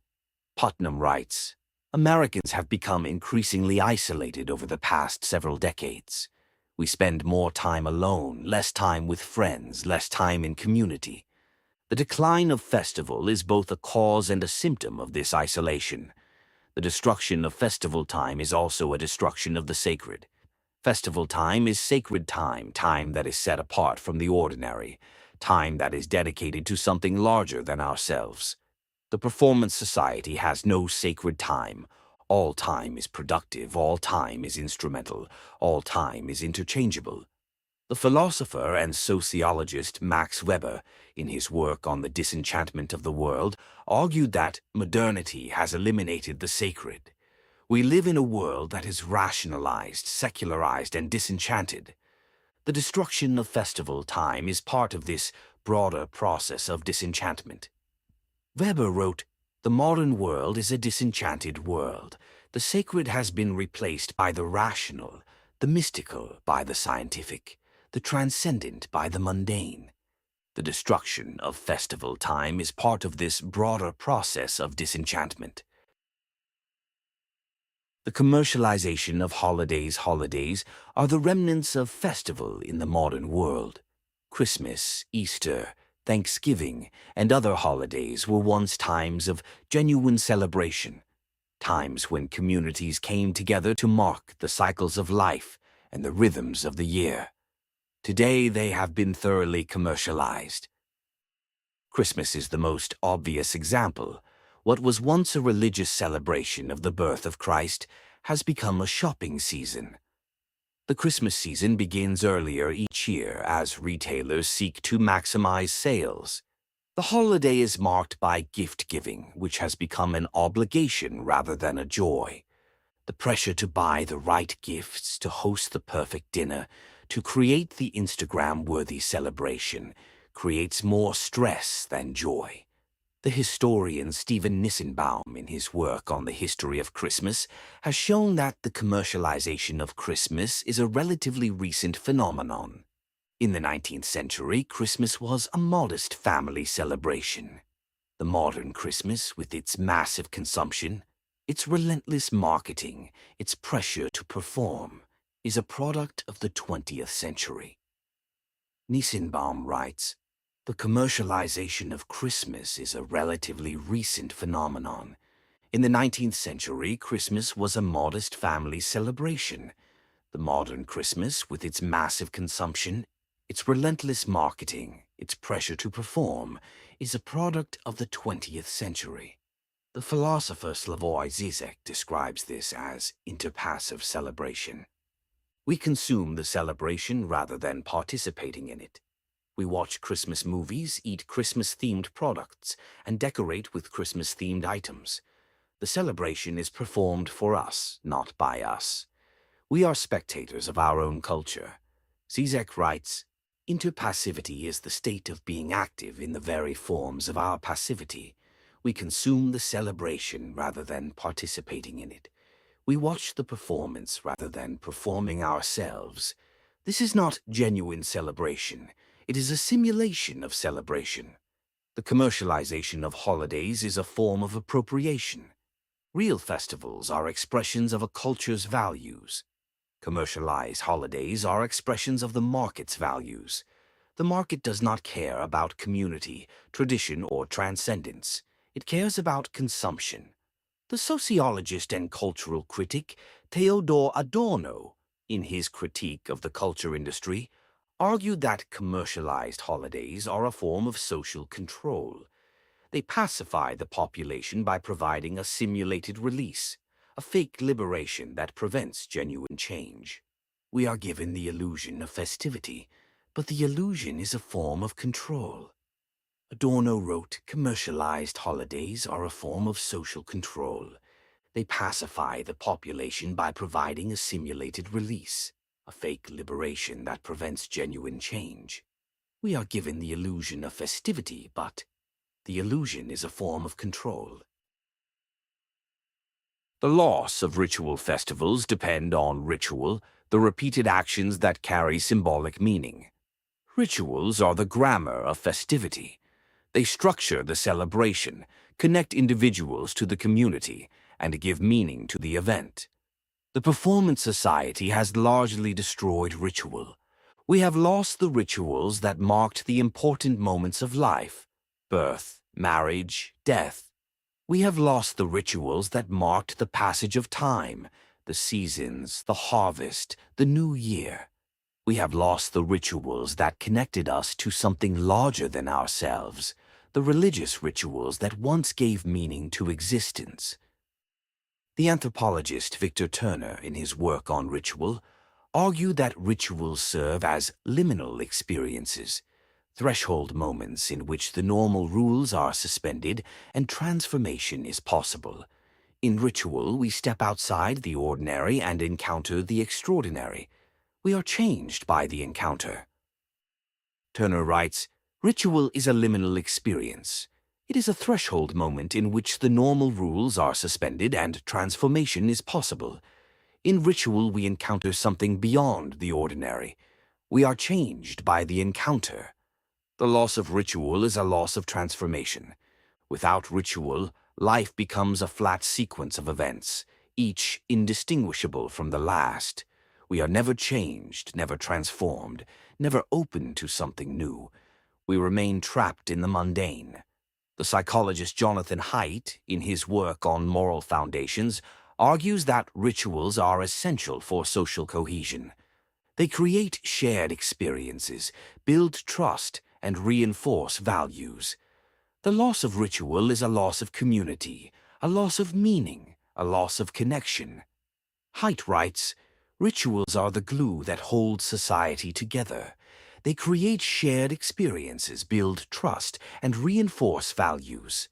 Putnam writes, "Americans have become increasingly isolated over the past several decades. We spend more time alone, less time with friends, less time in community. The decline of festival is both a cause and a symptom of this isolation. The destruction of festival time is also a destruction of the sacred. Festival time is sacred time, time that is set apart from the ordinary, time that is dedicated to something larger than ourselves. The performance society has no sacred time. All time is productive, all time is instrumental, all time is interchangeable." The philosopher and sociologist Max Weber, in his work on the disenchantment of the world, argued that modernity has eliminated the sacred. We live in a world that is rationalized, secularized, and disenchanted. The destruction of festival time is part of this broader process of disenchantment. Weber wrote, "The modern world is a disenchanted world. The sacred has been replaced by the rational, the mystical by the scientific, the transcendent by the mundane. The destruction of festival time is part of this broader process of disenchantment." The commercialization of holidays are the remnants of festival in the modern world. Christmas, Easter, Thanksgiving, and other holidays were once times of genuine celebration, times when communities came together to mark the cycles of life and the rhythms of the year. Today they have been thoroughly commercialized. Christmas is the most obvious example. What was once a religious celebration of the birth of Christ has become a shopping season. The Christmas season begins earlier each year as retailers seek to maximize sales. The holiday is marked by gift-giving, which has become an obligation rather than a joy. The pressure to buy the right gifts, to host the perfect dinner, to create the Instagram-worthy celebration creates more stress than joy. The historian Stephen Nissenbaum, in his work on the history of Christmas, has shown that the commercialization of Christmas is a relatively recent phenomenon. In the 19th century, Christmas was a modest family celebration. The modern Christmas, with its massive consumption, its relentless marketing, its pressure to perform, is a product of the 20th century. Nissenbaum writes, "The commercialization of Christmas is a relatively recent phenomenon. In the 19th century, Christmas was a modest family celebration. The modern Christmas, with its massive consumption, its relentless marketing, its pressure to perform, is a product of the 20th century." The philosopher Slavoj Žižek describes this as interpassive celebration. We consume the celebration rather than participating in it. We watch Christmas movies, eat Christmas-themed products, and decorate with Christmas-themed items. The celebration is performed for us, not by us. We are spectators of our own culture. Žižek writes, "Interpassivity is the state of being active in the very forms of our passivity. We consume the celebration rather than participating in it. We watch the performance rather than performing ourselves. This is not genuine celebration. It is a simulation of celebration. The commercialization of holidays is a form of appropriation. Real festivals are expressions of a culture's values. Commercialized holidays are expressions of the market's values. The market does not care about community, tradition, or transcendence. It cares about consumption." The sociologist and cultural critic Theodor Adorno, in his critique of the culture industry, argued that commercialized holidays are a form of social control. They pacify the population by providing a simulated release, a fake liberation that prevents genuine change. We are given the illusion of festivity, but the illusion is a form of control. Adorno wrote, "Commercialized holidays are a form of social control. They pacify the population by providing a simulated release, a fake liberation that prevents genuine change. We are given the illusion of festivity, but the illusion is a form of control." The loss of ritual festivals depend on ritual, the repeated actions that carry symbolic meaning. Rituals are the grammar of festivity. They structure the celebration, connect individuals to the community, and give meaning to the event. The performance society has largely destroyed ritual. We have lost the rituals that marked the important moments of life: birth, marriage, death. We have lost the rituals that marked the passage of time, the seasons, the harvest, the new year. We have lost the rituals that connected us to something larger than ourselves, the religious rituals that once gave meaning to existence. The anthropologist Victor Turner, in his work on ritual, argued that rituals serve as liminal experiences, threshold moments in which the normal rules are suspended and transformation is possible. In ritual, we step outside the ordinary and encounter the extraordinary. We are changed by the encounter. Turner writes, "Ritual is a liminal experience. It is a threshold moment in which the normal rules are suspended and transformation is possible. In ritual, we encounter something beyond the ordinary. We are changed by the encounter. The loss of ritual is a loss of transformation. Without ritual, life becomes a flat sequence of events, each indistinguishable from the last. We are never changed, never transformed, never open to something new. We remain trapped in the mundane. The psychologist Jonathan Haidt, in his work on moral foundations, argues that rituals are essential for social cohesion. They create shared experiences, build trust, and reinforce values. The loss of ritual is a loss of community, a loss of meaning, a loss of connection. Haidt writes, "Rituals are the glue that holds society together. They create shared experiences, build trust, and reinforce values.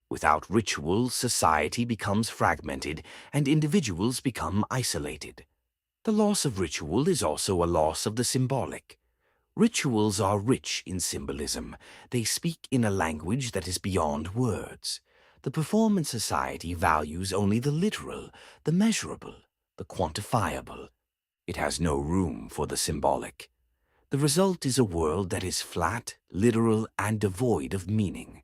Without ritual, society becomes fragmented, and individuals become isolated. The loss of ritual is also a loss of the symbolic. Rituals are rich in symbolism. They speak in a language that is beyond words. The performance society values only the literal, the measurable, the quantifiable. It has no room for the symbolic. The result is a world that is flat, literal, and devoid of meaning."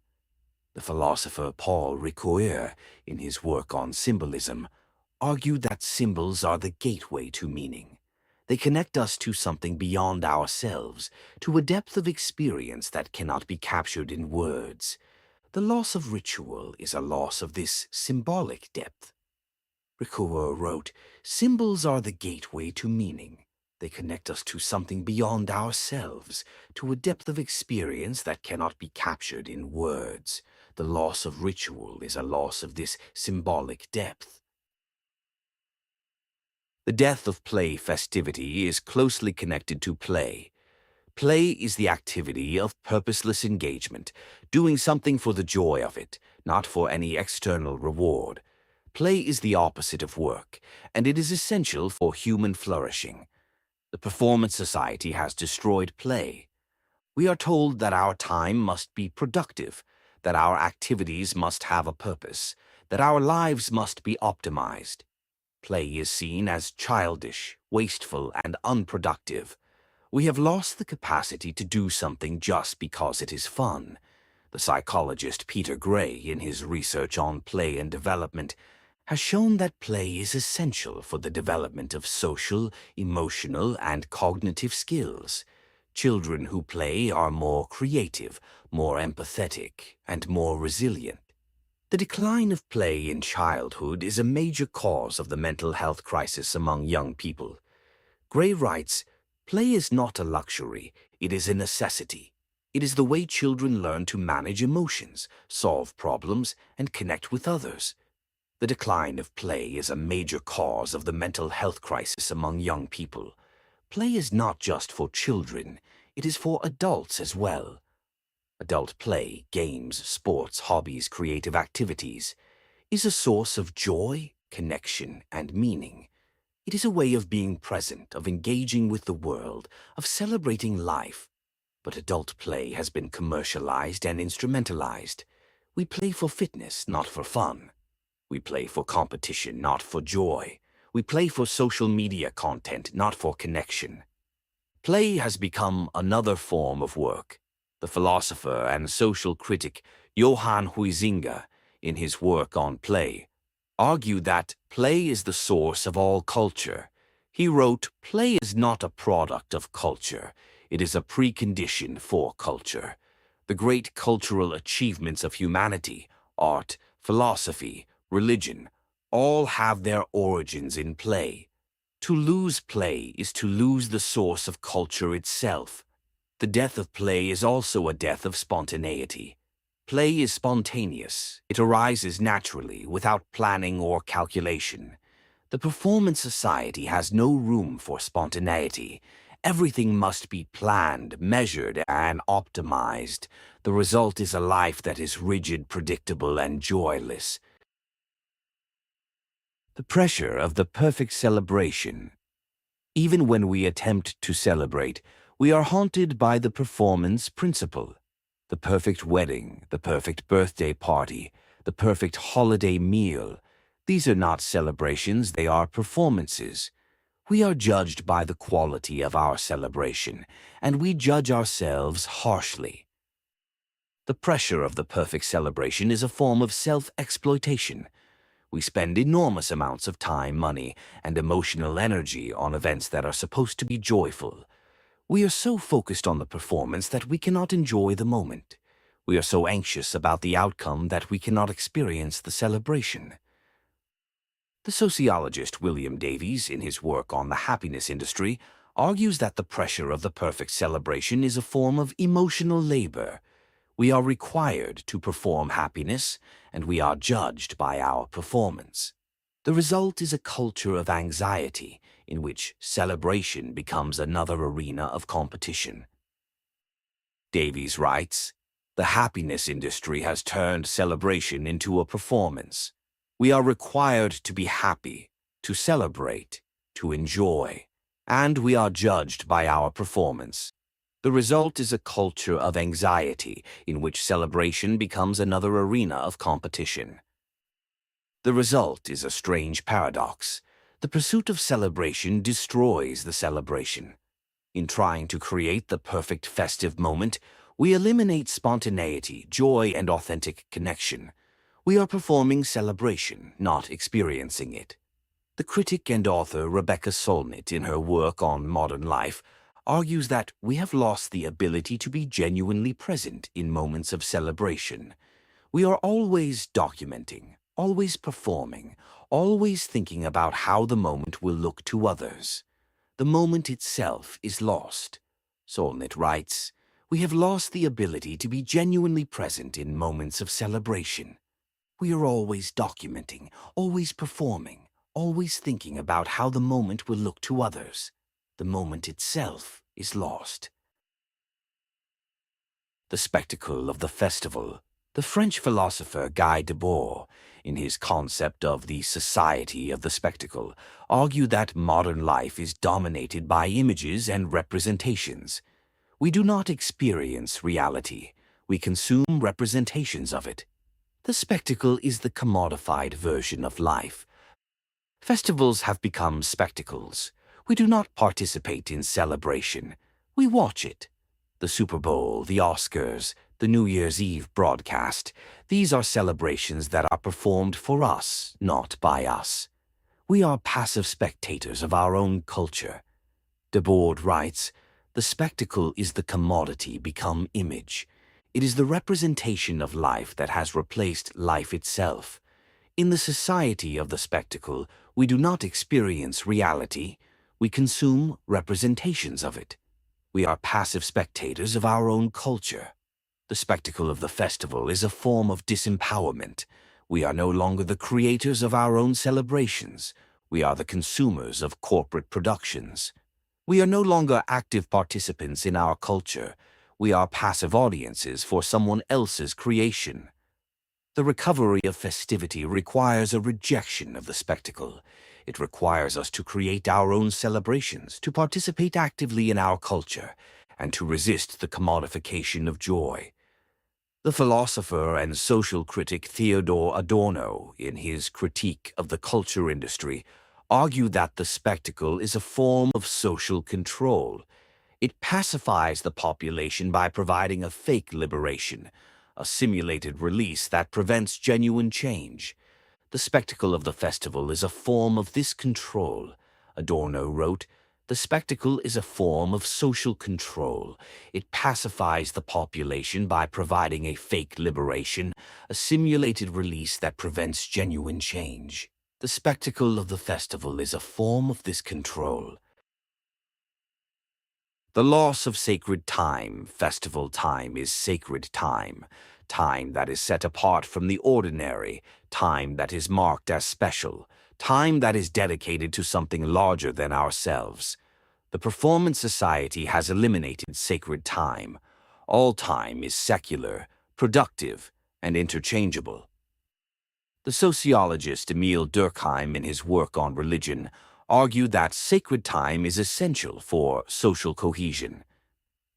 The philosopher Paul Ricoeur, in his work on symbolism, argued that symbols are the gateway to meaning. They connect us to something beyond ourselves, to a depth of experience that cannot be captured in words. The loss of ritual is a loss of this symbolic depth. Ricoeur wrote, "Symbols are the gateway to meaning. They connect us to something beyond ourselves, to a depth of experience that cannot be captured in words. The loss of ritual is a loss of this symbolic depth." The death of play festivity is closely connected to play. Play is the activity of purposeless engagement, doing something for the joy of it, not for any external reward. Play is the opposite of work, and it is essential for human flourishing. The performance society has destroyed play. We are told that our time must be productive, that our activities must have a purpose, that our lives must be optimized. Play is seen as childish, wasteful, and unproductive. We have lost the capacity to do something just because it is fun. The psychologist Peter Gray, in his research on play and development, has shown that play is essential for the development of social, emotional, and cognitive skills. Children who play are more creative, more empathetic, and more resilient. The decline of play in childhood is a major cause of the mental health crisis among young people. Gray writes, "Play is not a luxury, it is a necessity. It is the way children learn to manage emotions, solve problems, and connect with others." The decline of play is a major cause of the mental health crisis among young people. Play is not just for children, it is for adults as well. Adult play, games, sports, hobbies, creative activities, is a source of joy, connection, and meaning. It is a way of being present, of engaging with the world, of celebrating life. But adult play has been commercialized and instrumentalized. We play for fitness, not for fun. We play for competition, not for joy. We play for social media content, not for connection. Play has become another form of work. The philosopher and social critic Johann Huizinga, in his work on play, argued that play is the source of all culture. He wrote, "Play is not a product of culture. It is a precondition for culture. The great cultural achievements of humanity, art, philosophy, religion, all have their origins in play. To lose play is to lose the source of culture itself. The death of play is also a death of spontaneity. Play is spontaneous. It arises naturally, without planning or calculation. The performance society has no room for spontaneity. Everything must be planned, measured, and optimized. The result is a life that is rigid, predictable, and joyless. The pressure of the perfect celebration. Even when we attempt to celebrate, we are haunted by the performance principle. The perfect wedding, the perfect birthday party, the perfect holiday meal. These are not celebrations, they are performances. We are judged by the quality of our celebration, and we judge ourselves harshly. The pressure of the perfect celebration is a form of self-exploitation. We spend enormous amounts of time, money, and emotional energy on events that are supposed to be joyful. We are so focused on the performance that we cannot enjoy the moment. We are so anxious about the outcome that we cannot experience the celebration. The sociologist William Davies, in his work on the happiness industry, argues that the pressure of the perfect celebration is a form of emotional labor. We are required to perform happiness, and we are judged by our performance. The result is a culture of anxiety in which celebration becomes another arena of competition. Davies writes, "The happiness industry has turned celebration into a performance. We are required to be happy, to celebrate, to enjoy, and we are judged by our performance. The result is a culture of anxiety in which celebration becomes another arena of competition." The result is a strange paradox. The pursuit of celebration destroys the celebration. In trying to create the perfect festive moment, we eliminate spontaneity, joy, and authentic connection. We are performing celebration, not experiencing it. The critic and author Rebecca Solnit, in her work on modern life, argues that we have lost the ability to be genuinely present in moments of celebration. We are always documenting, always performing, always thinking about how the moment will look to others. The moment itself is lost. Solnit writes, "We have lost the ability to be genuinely present in moments of celebration. We are always documenting, always performing, always thinking about how the moment will look to others. The moment itself is lost." The spectacle of the festival. The French philosopher Guy Debord, in his concept of the society of the spectacle, argued that modern life is dominated by images and representations. We do not experience reality. We consume representations of it. The spectacle is the commodified version of life. Festivals have become spectacles. We do not participate in celebration. We watch it. The Super Bowl, the Oscars, the New Year's Eve broadcast, these are celebrations that are performed for us, not by us. We are passive spectators of our own culture. Debord writes, "The spectacle is the commodity become image. It is the representation of life that has replaced life itself. In the society of the spectacle, we do not experience reality. We consume representations of it. We are passive spectators of our own culture. The spectacle of the festival is a form of disempowerment. We are no longer the creators of our own celebrations. We are the consumers of corporate productions. We are no longer active participants in our culture. We are passive audiences for someone else's creation." The recovery of festivity requires a rejection of the spectacle. It requires us to create our own celebrations, to participate actively in our culture, and to resist the commodification of joy. The philosopher and social critic Theodor Adorno, in his critique of the culture industry, argued that the spectacle is a form of social control. It pacifies the population by providing a fake liberation, a simulated release that prevents genuine change. The spectacle of the festival is a form of this control. Adorno wrote, "The spectacle is a form of social control. It pacifies the population by providing a fake liberation, a simulated release that prevents genuine change. The spectacle of the festival is a form of this control." The loss of sacred time. Festival time is sacred time. Time that is set apart from the ordinary. Time that is marked as special. Time that is dedicated to something larger than ourselves. The performance society has eliminated sacred time. All time is secular, productive, and interchangeable. The sociologist Emile Durkheim, in his work on religion, argued that sacred time is essential for social cohesion.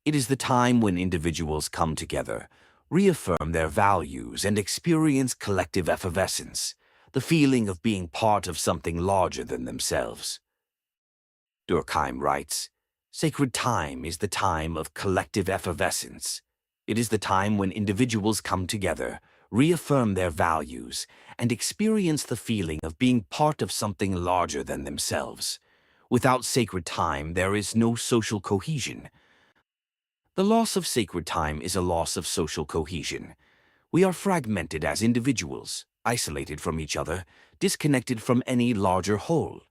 It is the time when individuals come together, reaffirm their values, and experience collective effervescence, the feeling of being part of something larger than themselves. Durkheim writes, "Sacred time is the time of collective effervescence. It is the time when individuals come together, reaffirm their values, and experience the feeling of being part of something larger than themselves. Without sacred time, there is no social cohesion. The loss of sacred time is a loss of social cohesion. We are fragmented as individuals, isolated from each other, disconnected from any larger whole.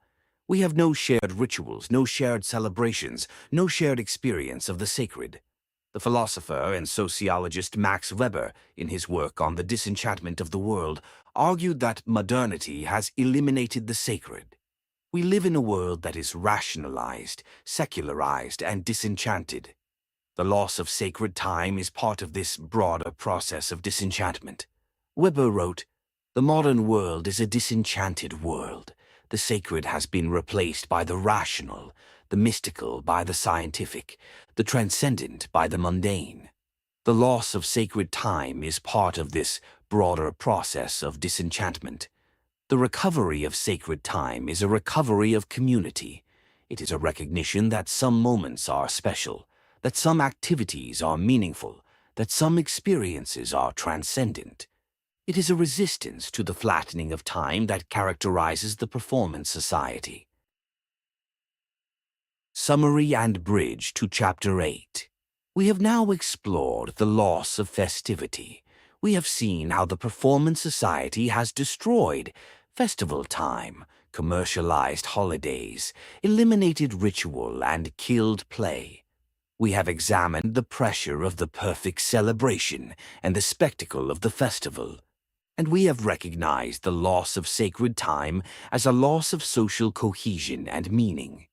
We have no shared rituals, no shared celebrations, no shared experience of the sacred. The philosopher and sociologist Max Weber, in his work on the disenchantment of the world, argued that modernity has eliminated the sacred. We live in a world that is rationalized, secularized, and disenchanted. The loss of sacred time is part of this broader process of disenchantment. Weber wrote, "The modern world is a disenchanted world. The sacred has been replaced by the rational, the mystical by the scientific, the transcendent by the mundane. The loss of sacred time is part of this broader process of disenchantment. The recovery of sacred time is a recovery of community. It is a recognition that some moments are special, that some activities are meaningful, that some experiences are transcendent. It is a resistance to the flattening of time that characterizes the performance society." Summary and bridge to Chapter 8. We have now explored the loss of festivity. We have seen how the performance society has destroyed festival time, commercialized holidays, eliminated ritual, and killed play. We have examined the pressure of the perfect celebration and the spectacle of the festival. And we have recognized the loss of sacred time as a loss of social cohesion and meaning.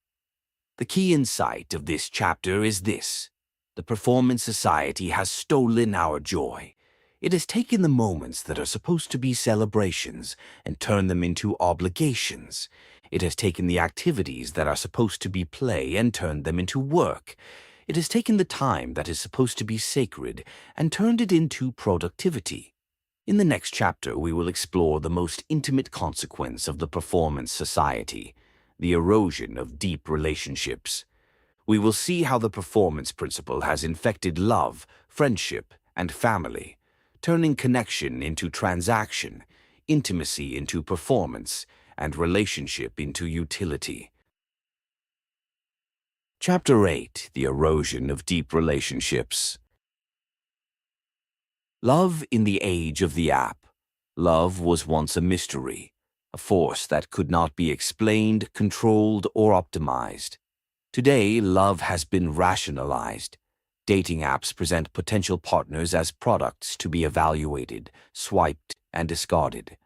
The key insight of this chapter is this: the performance society has stolen our joy. It has taken the moments that are supposed to be celebrations and turned them into obligations. It has taken the activities that are supposed to be play and turned them into work. It has taken the time that is supposed to be sacred and turned it into productivity. In the next chapter, we will explore the most intimate consequence of the performance society: the erosion of deep relationships. We will see how the performance principle has infected love, friendship, and family, turning connection into transaction, intimacy into performance, and relationship into utility. Chapter 8: The Erosion of Deep Relationships. Love in the age of the app. Love was once a mystery, a force that could not be explained, controlled, or optimized. Today, love has been rationalized. Dating apps present potential partners as products to be evaluated, swiped, and discarded.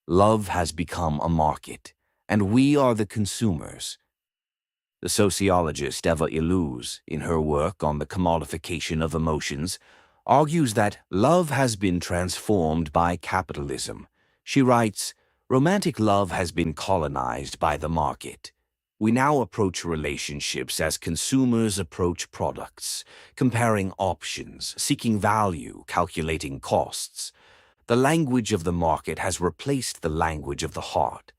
Love has become a market, and we are the consumers. The sociologist Eva Illouz, in her work on the commodification of emotions, argues that love has been transformed by capitalism. She writes, "Romantic love has been colonized by the market. We now approach relationships as consumers approach products, comparing options, seeking value, calculating costs. The language of the market has replaced the language of the heart."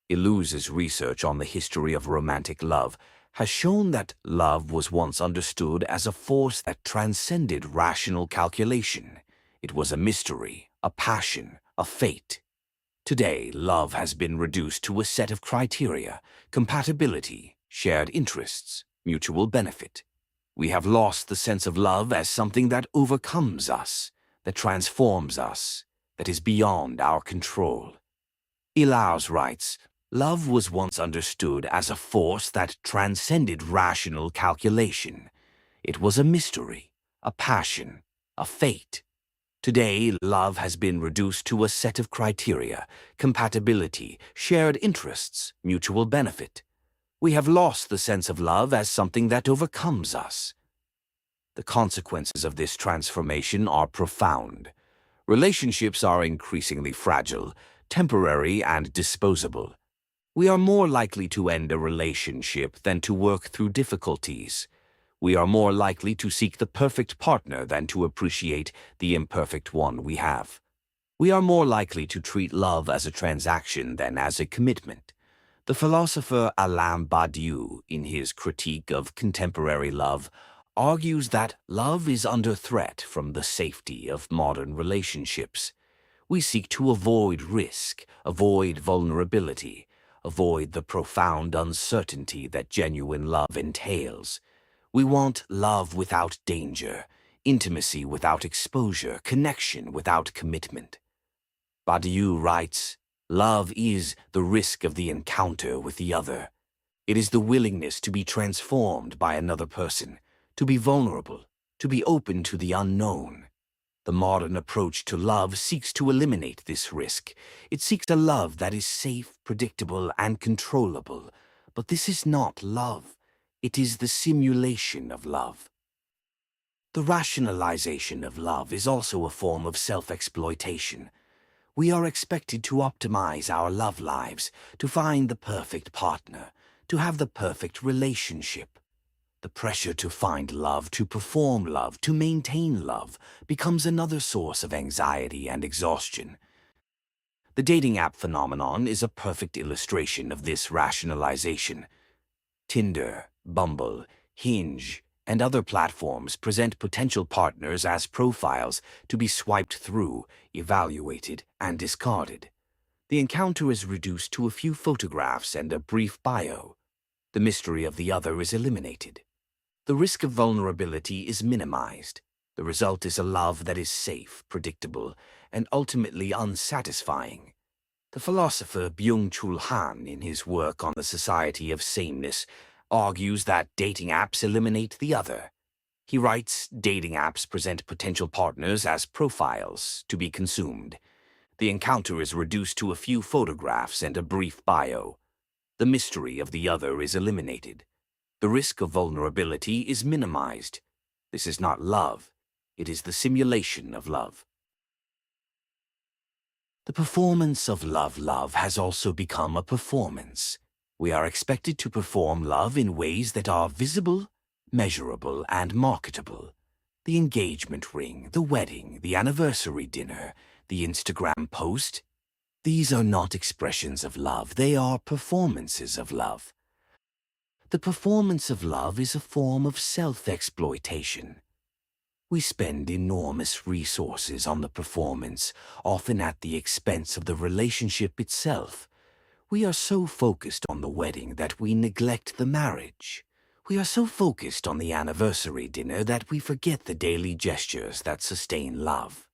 Illouz's research on the history of romantic love has shown that love was once understood as a force that transcended rational calculation. It was a mystery, a passion, a fate. Today, love has been reduced to a set of criteria: compatibility, shared interests, mutual benefit. We have lost the sense of love as something that overcomes us, that transforms us, that is beyond our control. Illouz writes, "Love was once understood as a force that transcended rational calculation. It was a mystery, a passion, a fate. Today, love has been reduced to a set of criteria: compatibility, shared interests, mutual benefit. We have lost the sense of love as something that overcomes us." The consequences of this transformation are profound. Relationships are increasingly fragile, temporary, and disposable. We are more likely to end a relationship than to work through difficulties. We are more likely to seek the perfect partner than to appreciate the imperfect one we have. We are more likely to treat love as a transaction than as a commitment. The philosopher Alain Badiou, in his critique of contemporary love, argues that love is under threat from the safety of modern relationships. We seek to avoid risk, avoid vulnerability, avoid the profound uncertainty that genuine love entails. We want love without danger, intimacy without exposure, connection without commitment. Badiou writes, "Love is the risk of the encounter with the other. It is the willingness to be transformed by another person, to be vulnerable, to be open to the unknown." The modern approach to love seeks to eliminate this risk. It seeks a love that is safe, predictable, and controllable. But this is not love. It is the simulation of love. The rationalization of love is also a form of self-exploitation. We are expected to optimize our love lives, to find the perfect partner, to have the perfect relationship. The pressure to find love, to perform love, to maintain love becomes another source of anxiety and exhaustion. The dating app phenomenon is a perfect illustration of this rationalization. Tinder, Bumble, Hinge, and other platforms present potential partners as profiles to be swiped through, evaluated, and discarded. The encounter is reduced to a few photographs and a brief bio. The mystery of the other is eliminated. The risk of vulnerability is minimized. The result is a love that is safe, predictable, and ultimately unsatisfying. The philosopher Byung-Chul Han, in his work on the Society of Sameness, argues that dating apps eliminate the other. He writes, dating apps present potential partners as profiles to be consumed. The encounter is reduced to a few photographs and a brief bio. The mystery of the other is eliminated. The risk of vulnerability is minimized. This is not love. It is the simulation of love. The performance of love has also become a performance. We are expected to perform love in ways that are visible, measurable, and marketable. The engagement ring, the wedding, the anniversary dinner, the Instagram post. These are not expressions of love. They are performances of love. The performance of love is a form of self-exploitation. We spend enormous resources on the performance, often at the expense of the relationship itself. We are so focused on the wedding that we neglect the marriage. We are so focused on the anniversary dinner that we forget the daily gestures that sustain love.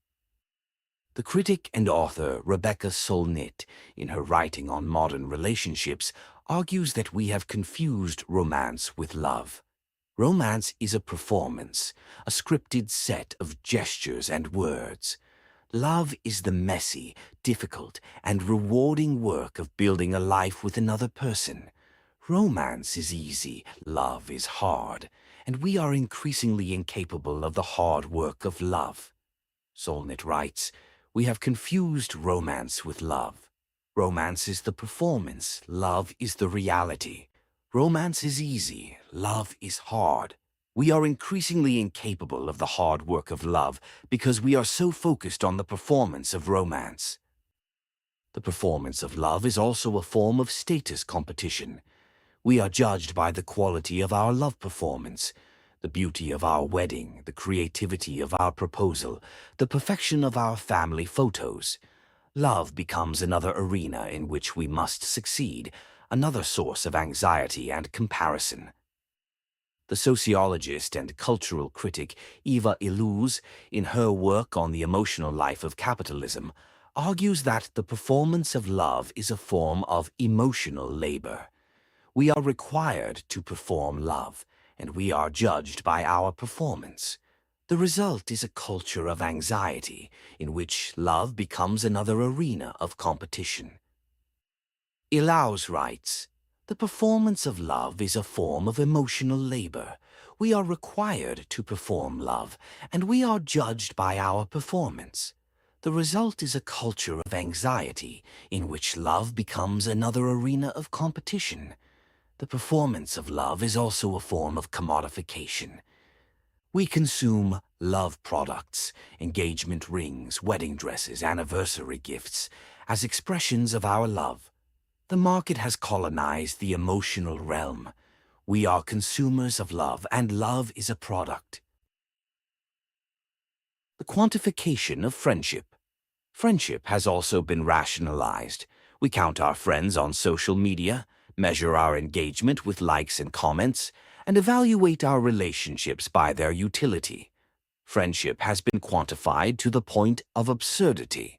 The critic and author Rebecca Solnit, in her writing on modern relationships, argues that we have confused romance with love. Romance is a performance, a scripted set of gestures and words. Love is the messy, difficult, and rewarding work of building a life with another person. Romance is easy, love is hard, and we are increasingly incapable of the hard work of love. Solnit writes, "We have confused romance with love. Romance is the performance, love is the reality. Romance is easy, love is hard. We are increasingly incapable of the hard work of love because we are so focused on the performance of romance." The performance of love is also a form of status competition. We are judged by the quality of our love performance, the beauty of our wedding, the creativity of our proposal, the perfection of our family photos. Love becomes another arena in which we must succeed, another source of anxiety and comparison. The sociologist and cultural critic Eva Illouz, in her work on the emotional life of capitalism, argues that the performance of love is a form of emotional labor. We are required to perform love, and we are judged by our performance. The result is a culture of anxiety, in which love becomes another arena of competition. Illouz writes, "The performance of love is a form of emotional labor. We are required to perform love, and we are judged by our performance. The result is a culture of anxiety, in which love becomes another arena of competition. The performance of love is also a form of commodification. We consume love products, engagement rings, wedding dresses, anniversary gifts, as expressions of our love. The market has colonized the emotional realm. We are consumers of love, and love is a product. The quantification of friendship. Friendship has also been rationalized. We count our friends on social media, measure our engagement with likes and comments, and evaluate our relationships by their utility. Friendship has been quantified to the point of absurdity.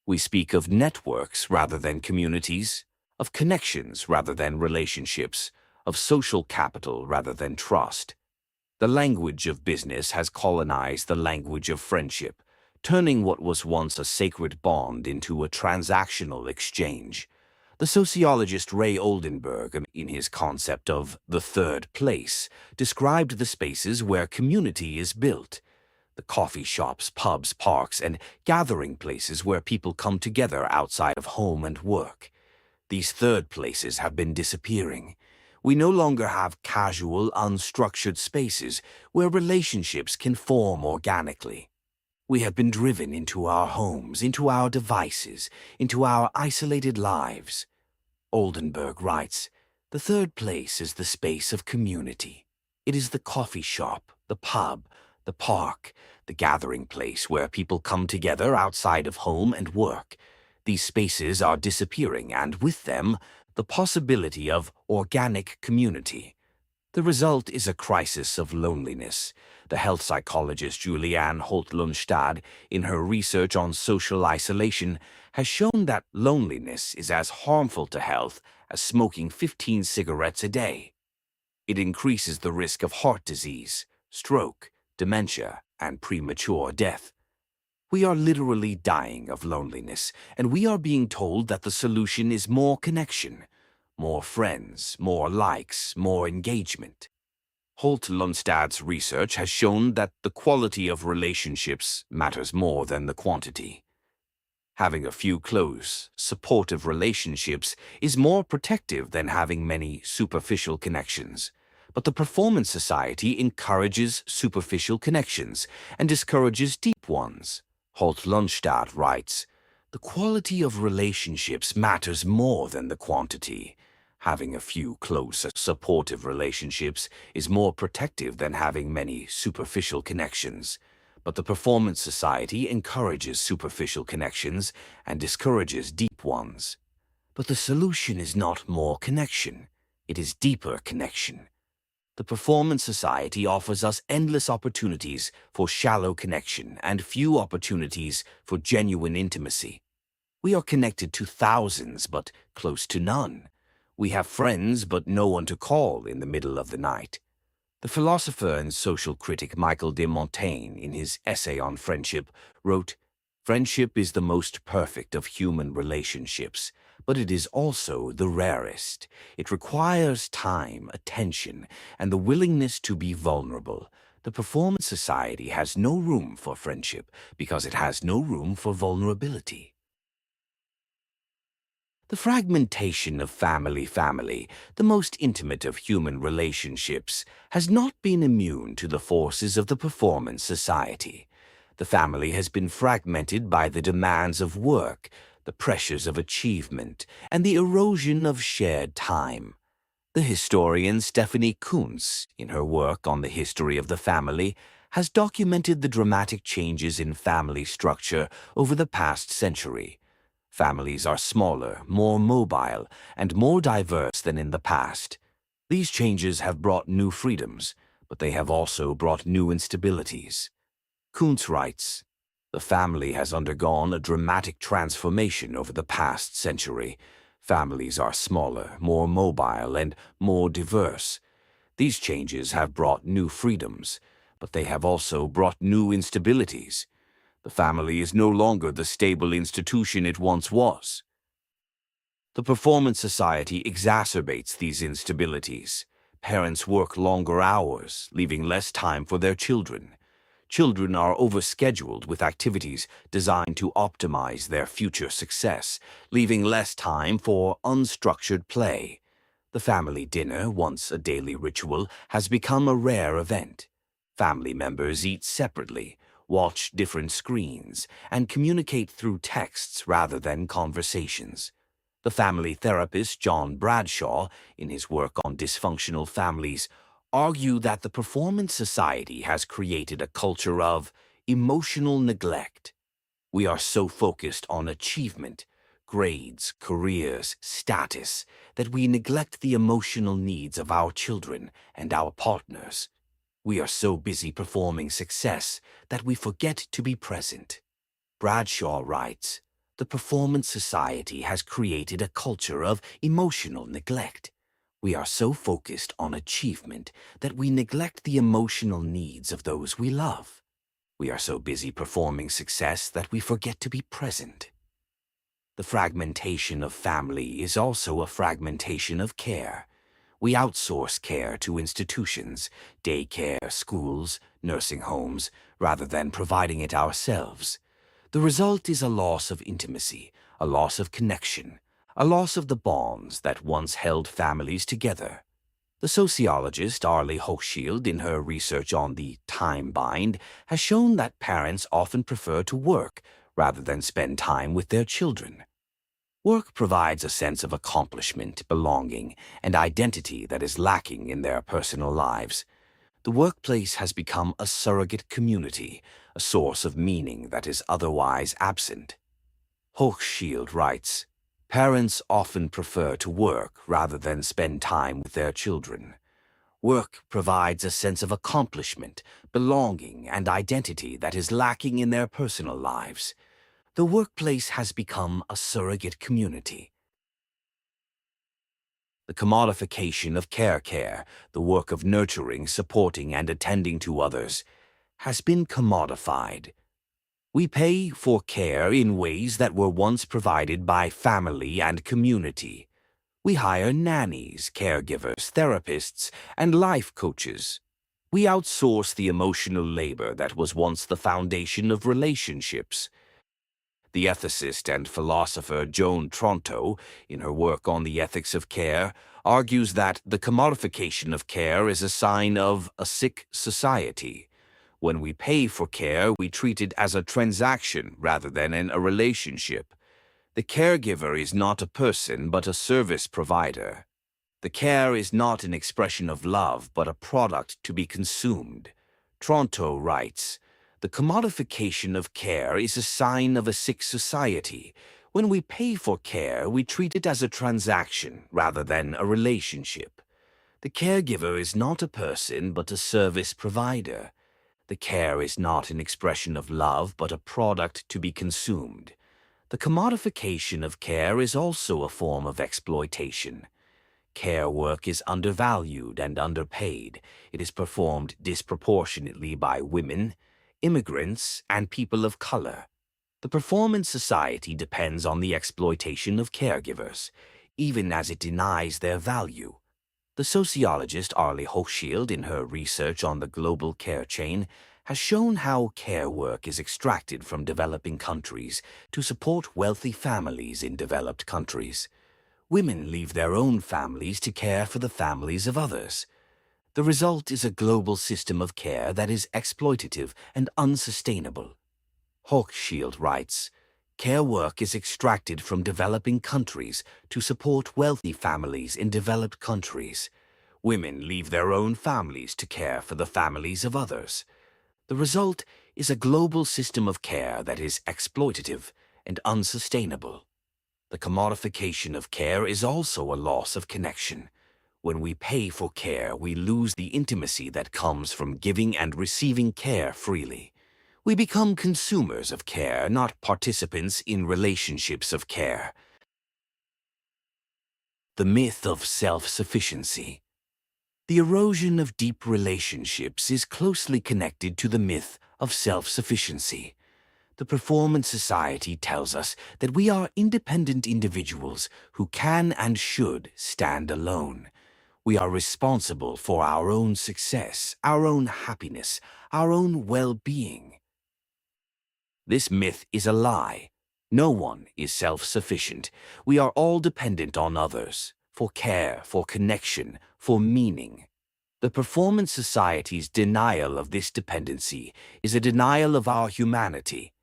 We speak of networks rather than communities, of connections rather than relationships, of social capital rather than trust. The language of business has colonized the language of friendship, turning what was once a sacred bond into a transactional exchange. The sociologist Ray Oldenburg, in his concept of the third place, described the spaces where community is built. The coffee shops, pubs, parks, and gathering places where people come together outside of home and work. These third places have been disappearing. We no longer have casual, unstructured spaces where relationships can form organically. We have been driven into our homes, into our devices, into our isolated lives. Oldenburg writes, "The third place is the space of community. It is the coffee shop, the pub, the park, the gathering place where people come together outside of home and work. These spaces are disappearing, and with them, the possibility of organic community. The result is a crisis of loneliness." The health psychologist Julianne Holt-Lundstad, in her research on social isolation, has shown that loneliness is as harmful to health as smoking 15 cigarettes a day. It increases the risk of heart disease, stroke, dementia, and premature death. We are literally dying of loneliness, and we are being told that the solution is more connection, more friends, more likes, more engagement. Holt-Lundstad's research has shown that the quality of relationships matters more than the quantity. Having a few close, supportive relationships is more protective than having many superficial connections. But the Performance Society encourages superficial connections and discourages deep ones. Holt-Lundstad writes, "The quality of relationships matters more than the quantity. Having a few close, supportive relationships is more protective than having many superficial connections. But the Performance Society encourages superficial connections and discourages deep ones. But the solution is not more connection, it is deeper connection. The Performance Society offers us endless opportunities for shallow connection and few opportunities for genuine intimacy. We are connected to thousands, but close to none. We have friends, but no one to call in the middle of the night." The philosopher and social critic Michael de Montaigne, in his essay on friendship, wrote, "Friendship is the most perfect of human relationships, but it is also the rarest. It requires time, attention, and the willingness to be vulnerable. The Performance Society has no room for friendship because it has no room for vulnerability." The fragmentation of family, the most intimate of human relationships, has not been immune to the forces of the Performance Society. The family has been fragmented by the demands of work, the pressures of achievement, and the erosion of shared time. The historian Stephanie Kuntz, in her work on the history of the family, has documented the dramatic changes in family structure over the past century. Families are smaller, more mobile, and more diverse than in the past. These changes have brought new freedoms, but they have also brought new instabilities. Kuntz writes, "The family has undergone a dramatic transformation over the past century. Families are smaller, more mobile, and more diverse. These changes have brought new freedoms, but they have also brought new instabilities. The family is no longer the stable institution it once was." The Performance Society exacerbates these instabilities. Parents work longer hours, leaving less time for their children. Children are overscheduled with activities designed to optimize their future success, leaving less time for unstructured play. The family dinner, once a daily ritual, has become a rare event. Family members eat separately, watch different screens, and communicate through texts rather than conversations. The family therapist John Bradshaw, in his work on dysfunctional families, argued that the performance society has created a culture of emotional neglect. We are so focused on achievement, grades, careers, status, that we neglect the emotional needs of our children and our partners. We are so busy performing success that we forget to be present. Bradshaw writes, "The performance society has created a culture of emotional neglect. We are so focused on achievement that we neglect the emotional needs of those we love. We are so busy performing success that we forget to be present." The fragmentation of family is also a fragmentation of care. We outsource care to institutions, daycare, schools, nursing homes, rather than providing it ourselves. The result is a loss of intimacy, a loss of connection, a loss of the bonds that once held families together. The sociologist Arlie Hochschild, in her research on the time bind, has shown that parents often prefer to work rather than spend time with their children. Work provides a sense of accomplishment, belonging, and identity that is lacking in their personal lives. The workplace has become a surrogate community, a source of meaning that is otherwise absent. Hochschild writes, "Parents often prefer to work rather than spend time with their children. Work provides a sense of accomplishment, belonging, and identity that is lacking in their personal lives. The workplace has become a surrogate community." The commodification of care, the work of nurturing, supporting, and attending to others, has been commodified. We pay for care in ways that were once provided by family and community. We hire nannies, caregivers, therapists, and life coaches. We outsource the emotional labor that was once the foundation of relationships. The ethicist and philosopher Joan Tronto, in her work on the ethics of care, argues that the commodification of care is a sign of a sick society. When we pay for care, we treat it as a transaction rather than a relationship. The caregiver is not a person but a service provider. The care is not an expression of love but a product to be consumed. Tronto writes, "The commodification of care is a sign of a sick society. When we pay for care, we treat it as a transaction rather than a relationship. The caregiver is not a person but a service provider. The care is not an expression of love but a product to be consumed. The commodification of care is also a form of exploitation. Care work is undervalued and underpaid. It is performed disproportionately by women, immigrants, and people of color. The performance society depends on the exploitation of caregivers, even as it denies their value. The sociologist Arlie Hochschild, in her research on the global care chain, has shown how care work is extracted from developing countries to support wealthy families in developed countries. Women leave their own families to care for the families of others. The result is a global system of care that is exploitative and unsustainable. Hochschild writes, "Care work is extracted from developing countries to support wealthy families in developed countries. Women leave their own families to care for the families of others. The result is a global system of care that is exploitative and unsustainable." The commodification of care is also a loss of connection. When we pay for care, we lose the intimacy that comes from giving and receiving care freely. We become consumers of care, not participants in relationships of care. The myth of self-sufficiency. The erosion of deep relationships is closely connected to the myth of self-sufficiency. The performance society tells us that we are independent individuals who can and should stand alone. We are responsible for our own success, our own happiness, our own well-being. This myth is a lie. No one is self-sufficient. We are all dependent on others, for care, for connection, for meaning. The performance society's denial of this dependency is a denial of our humanity.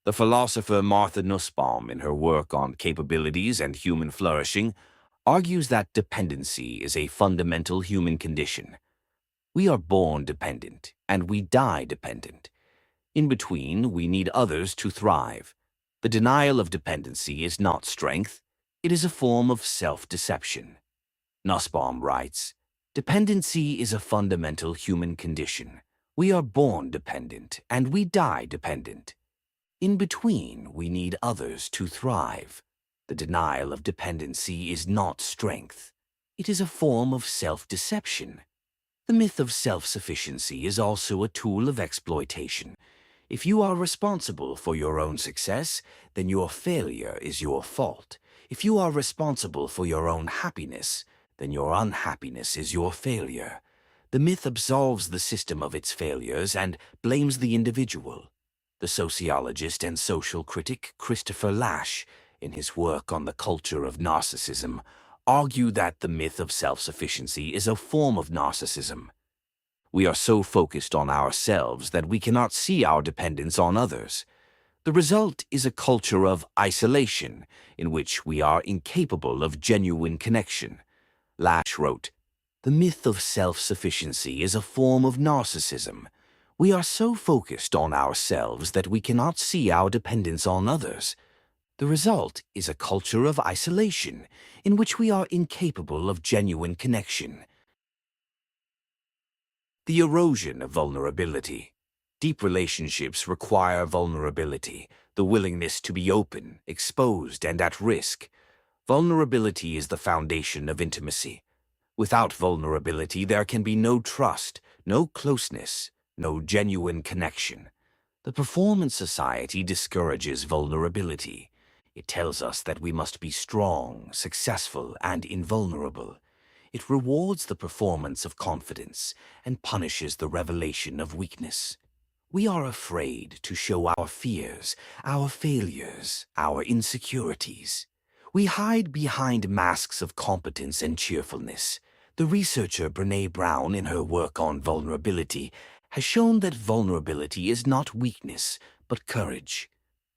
The philosopher Martha Nussbaum, in her work on capabilities and human flourishing, argues that dependency is a fundamental human condition. We are born dependent, and we die dependent. In between, we need others to thrive. The denial of dependency is not strength, it is a form of self-deception. Nussbaum writes, "Dependency is a fundamental human condition. We are born dependent, and we die dependent. In between, we need others to thrive. The denial of dependency is not strength. It is a form of self-deception. The myth of self-sufficiency is also a tool of exploitation. If you are responsible for your own success, then your failure is your fault. If you are responsible for your own happiness, then your unhappiness is your failure. The myth absolves the system of its failures and blames the individual. The sociologist and social critic Christopher Lasch, in his work on the culture of narcissism, argued that the myth of self-sufficiency is a form of narcissism. We are so focused on ourselves that we cannot see our dependence on others. The result is a culture of isolation, in which we are incapable of genuine connection. Lasch wrote, "The myth of self-sufficiency is a form of narcissism. We are so focused on ourselves that we cannot see our dependence on others. The result is a culture of isolation, in which we are incapable of genuine connection." The erosion of vulnerability. Deep relationships require vulnerability, the willingness to be open, exposed, and at risk. Vulnerability is the foundation of intimacy. Without vulnerability, there can be no trust, no closeness, no genuine connection. The performance society discourages vulnerability. It tells us that we must be strong, successful, and invulnerable. It rewards the performance of confidence and punishes the revelation of weakness. We are afraid to show our fears, our failures, our insecurities. We hide behind masks of competence and cheerfulness. The researcher Brené Brown, in her work on vulnerability, has shown that vulnerability is not weakness, but courage.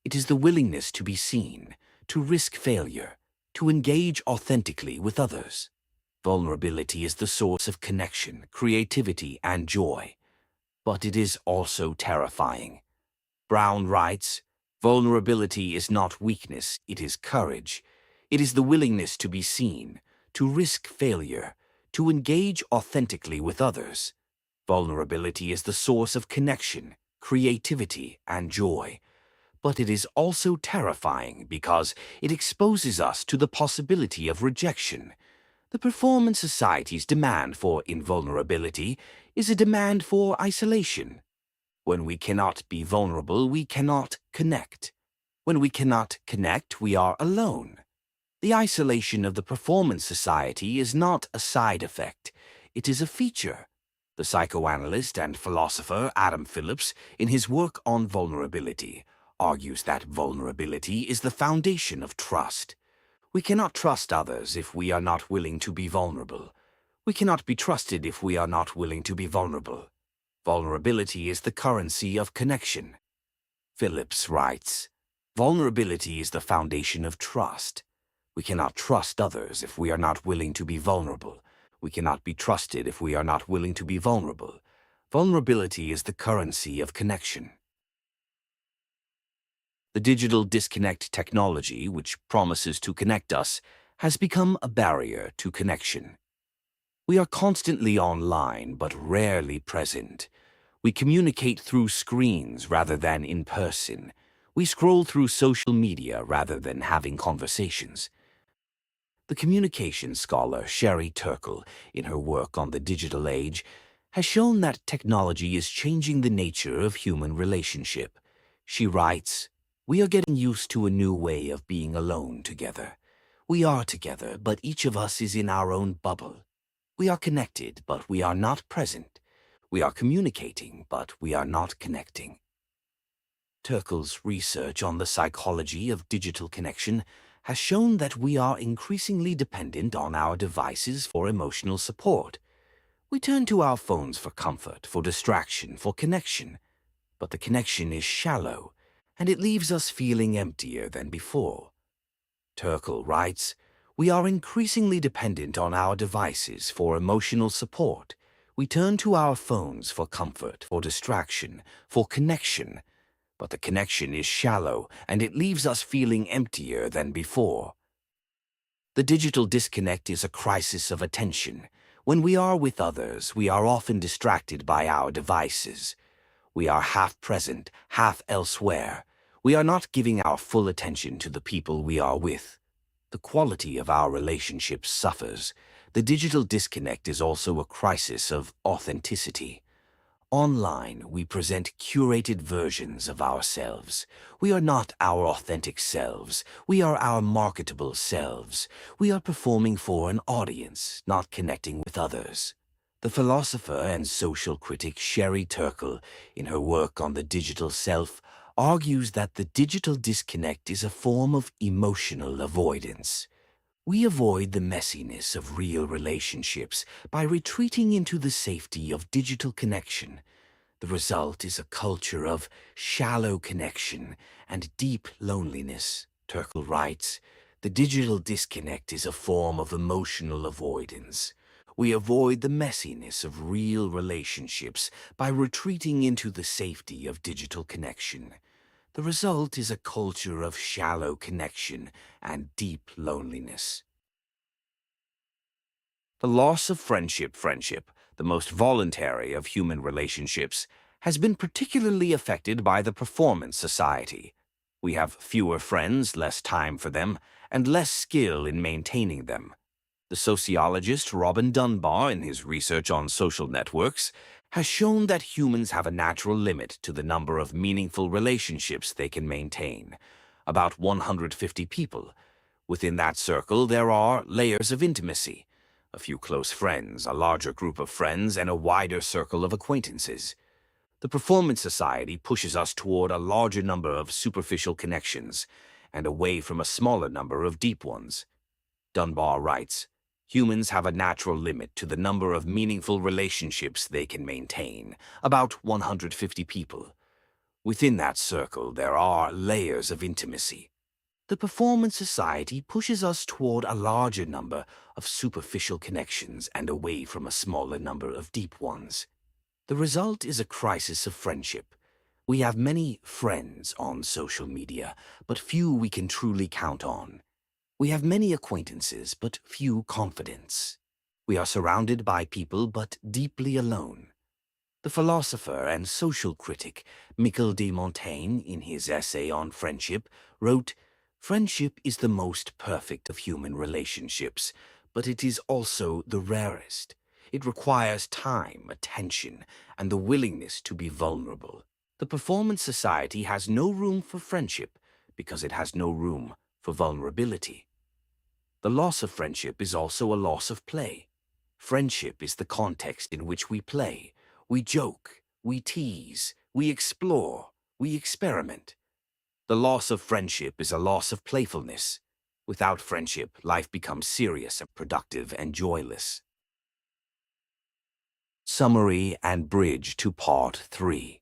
It is the willingness to be seen, to risk failure, to engage authentically with others. Vulnerability is the source of connection, creativity, and joy. But it is also terrifying. Brown writes, "Vulnerability is not weakness, it is courage. It is the willingness to be seen, to risk failure, to engage authentically with others. Vulnerability is the source of connection, creativity, and joy. But it is also terrifying because it exposes us to the possibility of rejection. The performance society's demand for invulnerability is a demand for isolation. When we cannot be vulnerable, we cannot connect. When we cannot connect, we are alone. The isolation of the performance society is not a side effect, it is a feature. The psychoanalyst and philosopher Adam Phillips, in his work on vulnerability, argues that vulnerability is the foundation of trust. We cannot trust others if we are not willing to be vulnerable. We cannot be trusted if we are not willing to be vulnerable. Vulnerability is the currency of connection. Phillips writes, "Vulnerability is the foundation of trust. We cannot trust others if we are not willing to be vulnerable. We cannot be trusted if we are not willing to be vulnerable. Vulnerability is the currency of connection." The digital disconnect technology, which promises to connect us, has become a barrier to connection. We are constantly online but rarely present. We communicate through screens rather than in person. We scroll through social media rather than having conversations. The communication scholar Sherry Turkle, in her work on the digital age, has shown that technology is changing the nature of human relationship. She writes, "We are getting used to a new way of being alone together. We are together, but each of us is in our own bubble. We are connected, but we are not present. We are communicating, but we are not connecting." Turkle's research on the psychology of digital connection has shown that we are increasingly dependent on our devices for emotional support. We turn to our phones for comfort, for distraction, for connection. But the connection is shallow, and it leaves us feeling emptier than before. Turkle writes, "We are increasingly dependent on our devices for emotional support. We turn to our phones for comfort, for distraction, for connection. But the connection is shallow, and it leaves us feeling emptier than before." The digital disconnect is a crisis of attention. When we are with others, we are often distracted by our devices. We are half present, half elsewhere. We are not giving our full attention to the people we are with. The quality of our relationships suffers. The digital disconnect is also a crisis of authenticity. Online, we present curated versions of ourselves. We are not our authentic selves. We are our marketable selves. We are performing for an audience, not connecting with others. The philosopher and social critic Sherry Turkle, in her work on the digital self, argues that the digital disconnect is a form of emotional avoidance. We avoid the messiness of real relationships by retreating into the safety of digital connection. The result is a culture of shallow connection and deep loneliness. Turkle writes, "The digital disconnect is a form of emotional avoidance. We avoid the messiness of real relationships by retreating into the safety of digital connection. The result is a culture of shallow connection and deep loneliness." The loss of friendship, the most voluntary of human relationships, has been particularly affected by the performance society. We have fewer friends, less time for them, and less skill in maintaining them. The sociologist Robin Dunbar, in his research on social networks, has shown that humans have a natural limit to the number of meaningful relationships they can maintain, about 150 people. Within that circle, there are layers of intimacy: a few close friends, a larger group of friends, and a wider circle of acquaintances. The performance society pushes us toward a larger number of superficial connections and away from a smaller number of deep ones. Dunbar writes, "Humans have a natural limit to the number of meaningful relationships they can maintain, about 150 people. Within that circle, there are layers of intimacy. The performance society pushes us toward a larger number of superficial connections and away from a smaller number of deep ones. The result is a crisis of friendship. We have many friends on social media, but few we can truly count on. We have many acquaintances, but few confidants. We are surrounded by people, but deeply alone." The philosopher and social critic Michel de Montaigne, in his essay on friendship, wrote, "Friendship is the most perfect of human relationships, but it is also the rarest. It requires time, attention, and the willingness to be vulnerable. The performance society has no room for friendship because it has no room for vulnerability." The loss of friendship is also a loss of play. Friendship is the context in which we play. We joke, we tease, we explore, we experiment. The loss of friendship is a loss of playfulness. Without friendship, life becomes serious and productive and joyless. Summary and bridge to Part 3.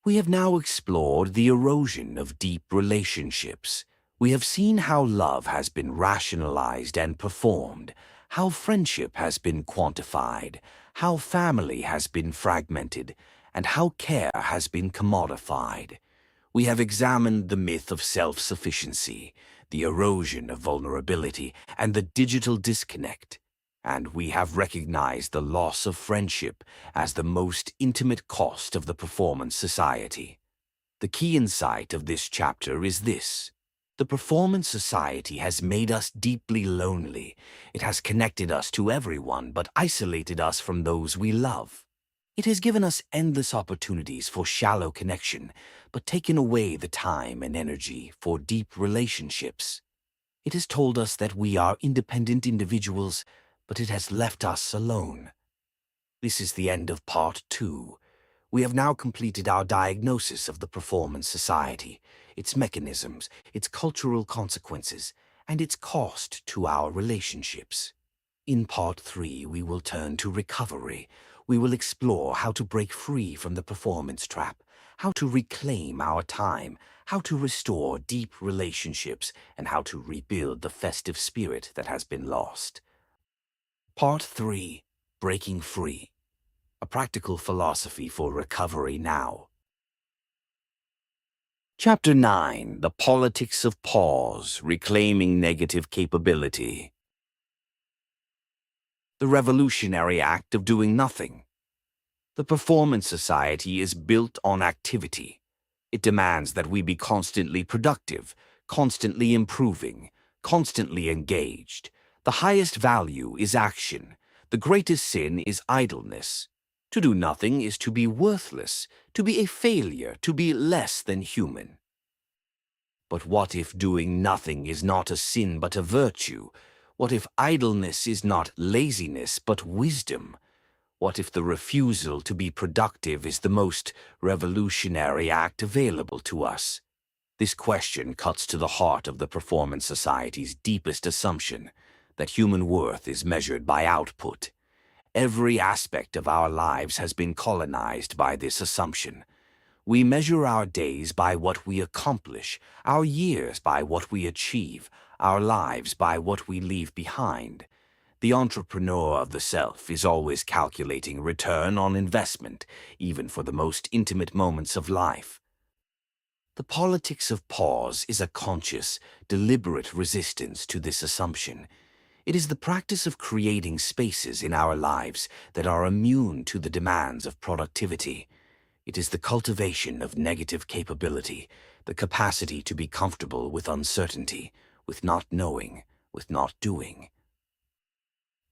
We have now explored the erosion of deep relationships. We have seen how love has been rationalized and performed, how friendship has been quantified, how family has been fragmented, and how care has been commodified. We have examined the myth of self-sufficiency, the erosion of vulnerability, and the digital disconnect. And we have recognized the loss of friendship as the most intimate cost of the performance society. The key insight of this chapter is this: the performance society has made us deeply lonely. It has connected us to everyone but isolated us from those we love. It has given us endless opportunities for shallow connection, but taken away the time and energy for deep relationships. It has told us that we are independent individuals, but it has left us alone. This is the end of Part 2. We have now completed our diagnosis of the performance society, its mechanisms, its cultural consequences, and its cost to our relationships. In Part 3, we will turn to recovery. We will explore how to break free from the performance trap, how to reclaim our time, how to restore deep relationships, and how to rebuild the festive spirit that has been lost. Part 3. Breaking Free. A practical philosophy for recovery now. Chapter 9. The Politics of Pause, Reclaiming Negative Capability. The revolutionary act of doing nothing. The Performance Society is built on activity. It demands that we be constantly productive, constantly improving, constantly engaged. The highest value is action. The greatest sin is idleness. To do nothing is to be worthless, to be a failure, to be less than human. But what if doing nothing is not a sin but a virtue? What if idleness is not laziness but wisdom? What if the refusal to be productive is the most revolutionary act available to us? This question cuts to the heart of the Performance Society's deepest assumption, that human worth is measured by output. Every aspect of our lives has been colonized by this assumption. We measure our days by what we accomplish, our years by what we achieve, our lives by what we leave behind. The entrepreneur of the self is always calculating return on investment, even for the most intimate moments of life. The politics of pause is a conscious, deliberate resistance to this assumption. It is the practice of creating spaces in our lives that are immune to the demands of productivity. It is the cultivation of negative capability, the capacity to be comfortable with uncertainty, with not knowing, with not doing.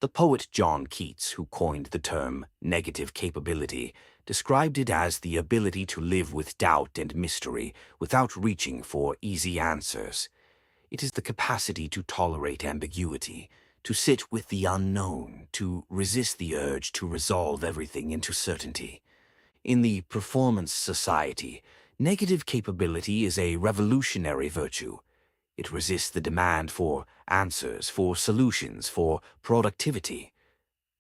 The poet John Keats, who coined the term negative capability, described it as the ability to live with doubt and mystery without reaching for easy answers. It is the capacity to tolerate ambiguity, to sit with the unknown, to resist the urge to resolve everything into certainty. In the Performance Society, negative capability is a revolutionary virtue. It resists the demand for answers, for solutions, for productivity.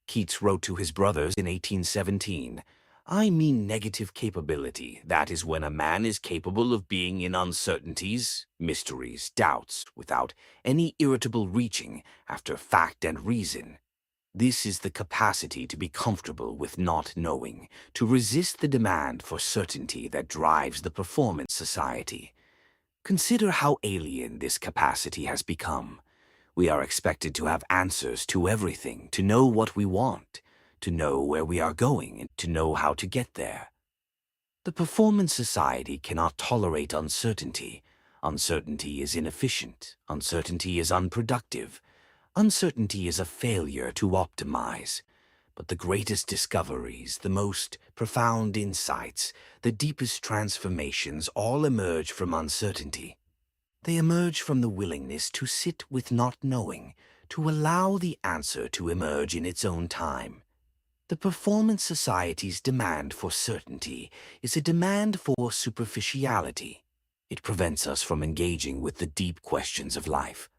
Keats wrote to his brothers in 1817, "I mean negative capability. That is when a man is capable of being in uncertainties, mysteries, doubts, without any irritable reaching after fact and reason. This is the capacity to be comfortable with not knowing, to resist the demand for certainty that drives the Performance Society." Consider how alien this capacity has become. We are expected to have answers to everything, to know what we want, to know where we are going, and to know how to get there. The Performance Society cannot tolerate uncertainty. Uncertainty is inefficient. Uncertainty is unproductive. Uncertainty is a failure to optimize. But the greatest discoveries, the most profound insights, the deepest transformations all emerge from uncertainty. They emerge from the willingness to sit with not knowing, to allow the answer to emerge in its own time. The Performance Society's demand for certainty is a demand for superficiality. It prevents us from engaging with the deep questions of life.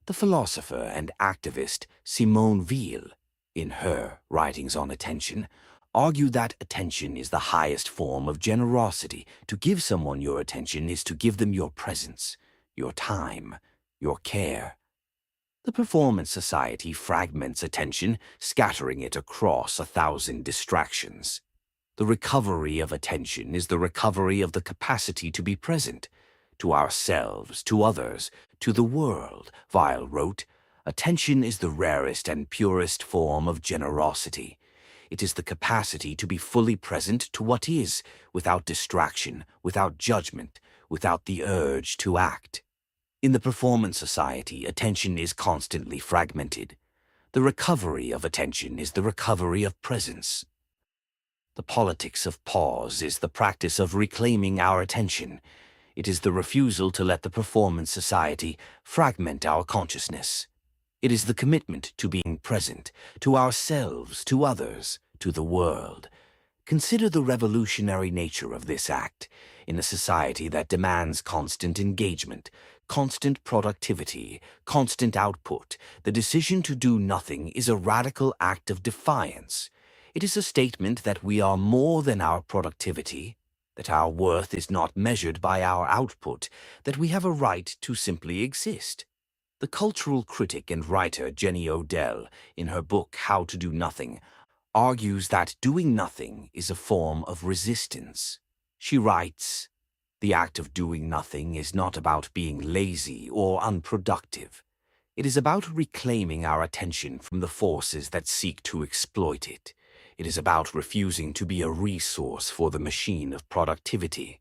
The philosopher and activist Simone Weil, in her writings on attention, argued that attention is the highest form of generosity. To give someone your attention is to give them your presence, your time, your care. The Performance Society fragments attention, scattering it across 1,000 distractions. The recovery of attention is the recovery of the capacity to be present, to ourselves, to others, to the world. Weil wrote, "Attention is the rarest and purest form of generosity. It is the capacity to be fully present to what is, without distraction, without judgment, without the urge to act." In the Performance Society, attention is constantly fragmented. The recovery of attention is the recovery of presence. The politics of pause is the practice of reclaiming our attention. It is the refusal to let the Performance Society fragment our consciousness. It is the commitment to being present, to ourselves, to others, to the world. Consider the revolutionary nature of this act. In a society that demands constant engagement, constant productivity, constant output, the decision to do nothing is a radical act of defiance. It is a statement that we are more than our productivity, that our worth is not measured by our output, that we have a right to simply exist. The cultural critic and writer Jenny Odell, in her book How to Do Nothing, argues that doing nothing is a form of resistance. She writes, "The act of doing nothing is not about being lazy or unproductive. It is about reclaiming our attention from the forces that seek to exploit it. It is about refusing to be a resource for the machine of productivity."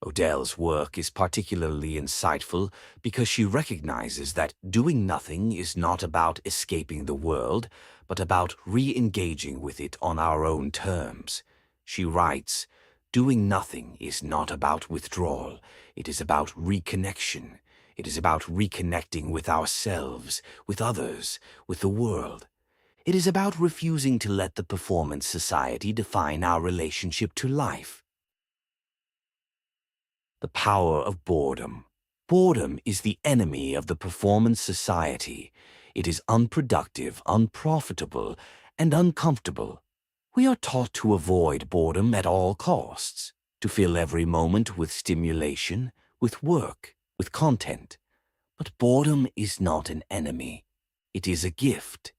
Odell's work is particularly insightful because she recognizes that doing nothing is not about escaping the world, but about re-engaging with it on our own terms. She writes, "Doing nothing is not about withdrawal. It is about reconnection. It is about reconnecting with ourselves, with others, with the world. It is about refusing to let the performance society define our relationship to life." The power of boredom. Boredom is the enemy of the performance society. It is unproductive, unprofitable, and uncomfortable. We are taught to avoid boredom at all costs, to fill every moment with stimulation, with work, with content. But boredom is not an enemy. It is a gift.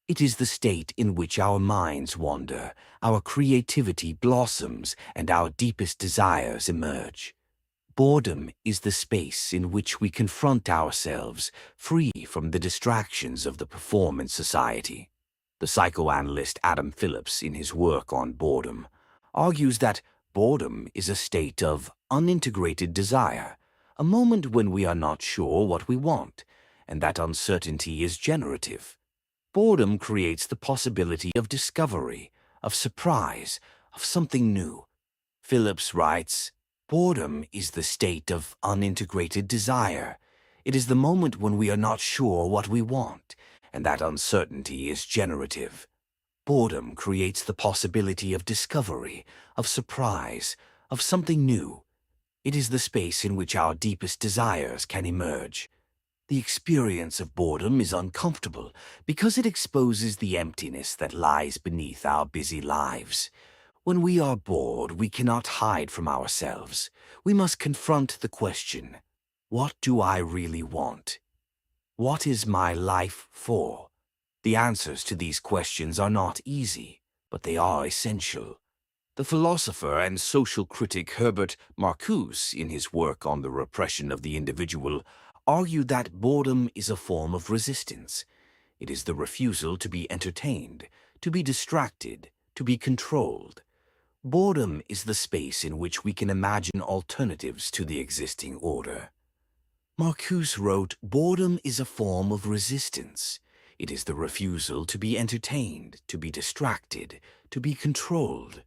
It is the state in which our minds wander, our creativity blossoms, and our deepest desires emerge. Boredom is the space in which we confront ourselves, free from the distractions of the performance society. The psychoanalyst Adam Phillips, in his work on boredom, argues that boredom is a state of unintegrated desire, a moment when we are not sure what we want, and that uncertainty is generative. Boredom creates the possibility of discovery, of surprise, of something new. Phillips writes, "Boredom is the state of unintegrated desire. It is the moment when we are not sure what we want, and that uncertainty is generative. Boredom creates the possibility of discovery, of surprise, of something new. It is the space in which our deepest desires can emerge. The experience of boredom is uncomfortable because it exposes the emptiness that lies beneath our busy lives. When we are bored, we cannot hide from ourselves. We must confront the question, what do I really want? What is my life for?" The answers to these questions are not easy, but they are essential. The philosopher and social critic Herbert Marcuse, in his work on the repression of the individual, argued that boredom is a form of resistance. It is the refusal to be entertained, to be distracted, to be controlled. Boredom is the space in which we can imagine alternatives to the existing order. Marcuse wrote, "Boredom is a form of resistance. It is the refusal to be entertained, to be distracted, to be controlled.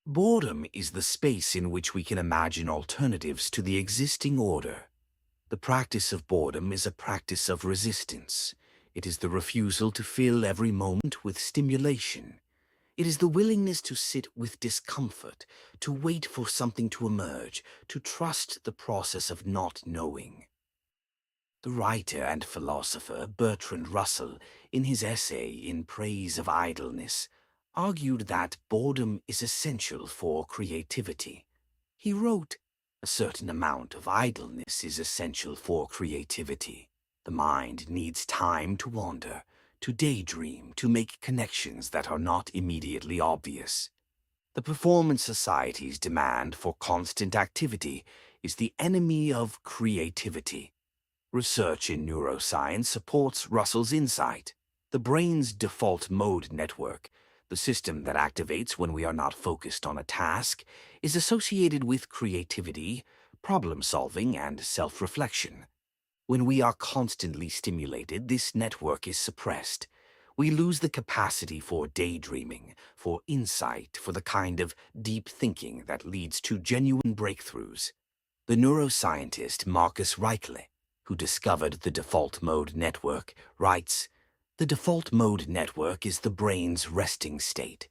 Boredom is the space in which we can imagine alternatives to the existing order." The practice of boredom is a practice of resistance. It is the refusal to fill every moment with stimulation. It is the willingness to sit with discomfort, to wait for something to emerge, to trust the process of not knowing. The writer and philosopher Bertrand Russell, in his essay In Praise of Idleness, argued that boredom is essential for creativity. He wrote, "A certain amount of idleness is essential for creativity. The mind needs time to wander, to daydream, to make connections that are not immediately obvious." The performance society's demand for constant activity is the enemy of creativity. Research in neuroscience supports Russell's insight. The brain's default mode network, the system that activates when we are not focused on a task, is associated with creativity, problem-solving, and self-reflection. When we are constantly stimulated, this network is suppressed. We lose the capacity for daydreaming, for insight, for the kind of deep thinking that leads to genuine breakthroughs. The neuroscientist Marcus Reichle, who discovered the default mode network, writes, "The default mode network is the brain's resting state.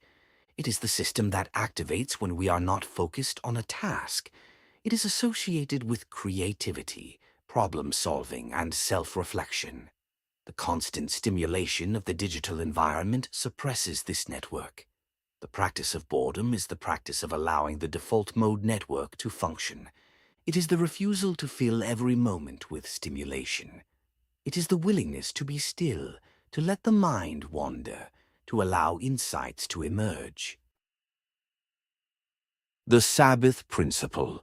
It is the system that activates when we are not focused on a task. It is associated with creativity, problem-solving, and self-reflection. The constant stimulation of the digital environment suppresses this network. The practice of boredom is the practice of allowing the default mode network to function. It is the refusal to fill every moment with stimulation. It is the willingness to be still, to let the mind wander, to allow insights to emerge. The Sabbath Principle.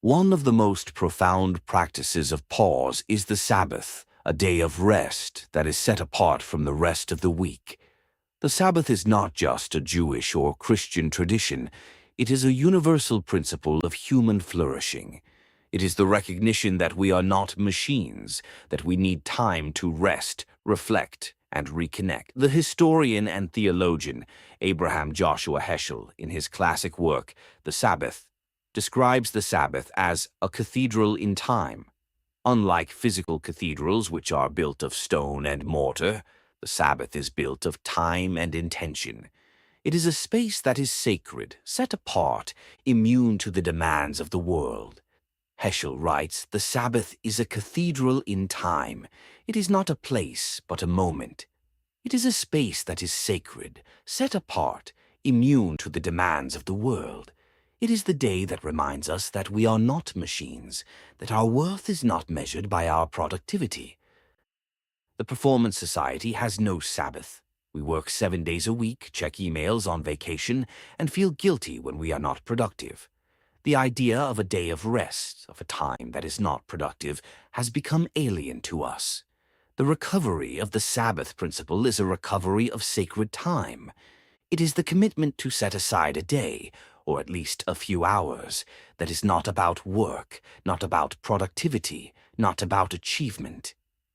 One of the most profound practices of pause is the Sabbath, a day of rest that is set apart from the rest of the week. The Sabbath is not just a Jewish or Christian tradition. It is a universal principle of human flourishing. It is the recognition that we are not machines, that we need time to rest, reflect, and reconnect. The historian and theologian Abraham Joshua Heschel, in his classic work, The Sabbath, describes the Sabbath as a cathedral in time. Unlike physical cathedrals, which are built of stone and mortar, the Sabbath is built of time and intention. It is a space that is sacred, set apart, immune to the demands of the world. Heschel writes, "The Sabbath is a cathedral in time. It is not a place, but a moment. It is a space that is sacred, set apart, immune to the demands of the world. It is the day that reminds us that we are not machines, that our worth is not measured by our productivity." The Performance Society has no Sabbath. We work 7 days a week, check emails on vacation, and feel guilty when we are not productive. The idea of a day of rest, of a time that is not productive, has become alien to us. The recovery of the Sabbath principle is a recovery of sacred time. It is the commitment to set aside a day, or at least a few hours, that is not about work, not about productivity, not about achievement.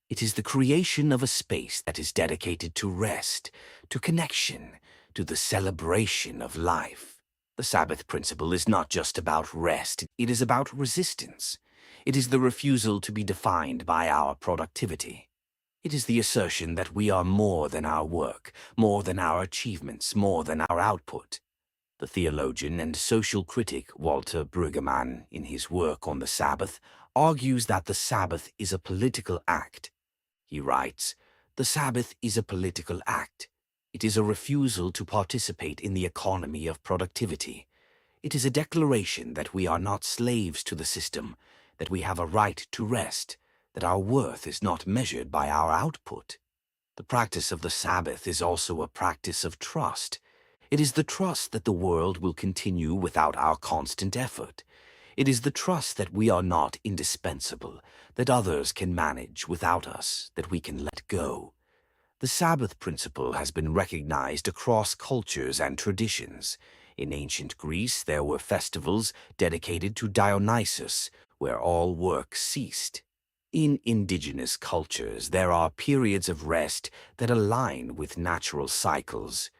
It is the creation of a space that is dedicated to rest, to connection, to the celebration of life. The Sabbath principle is not just about rest, it is about resistance. It is the refusal to be defined by our productivity. It is the assertion that we are more than our work, more than our achievements, more than our output. The theologian and social critic Walter Brueggemann, in his work on the Sabbath, argues that the Sabbath is a political act. He writes, "The Sabbath is a political act. It is a refusal to participate in the economy of productivity. It is a declaration that we are not slaves to the system, that we have a right to rest, that our worth is not measured by our output." The practice of the Sabbath is also a practice of trust. It is the trust that the world will continue without our constant effort. It is the trust that we are not indispensable, that others can manage without us, that we can let go. The Sabbath principle has been recognized across cultures and traditions. In ancient Greece, there were festivals dedicated to Dionysus, where all work ceased. In indigenous cultures, there are periods of rest that align with natural cycles.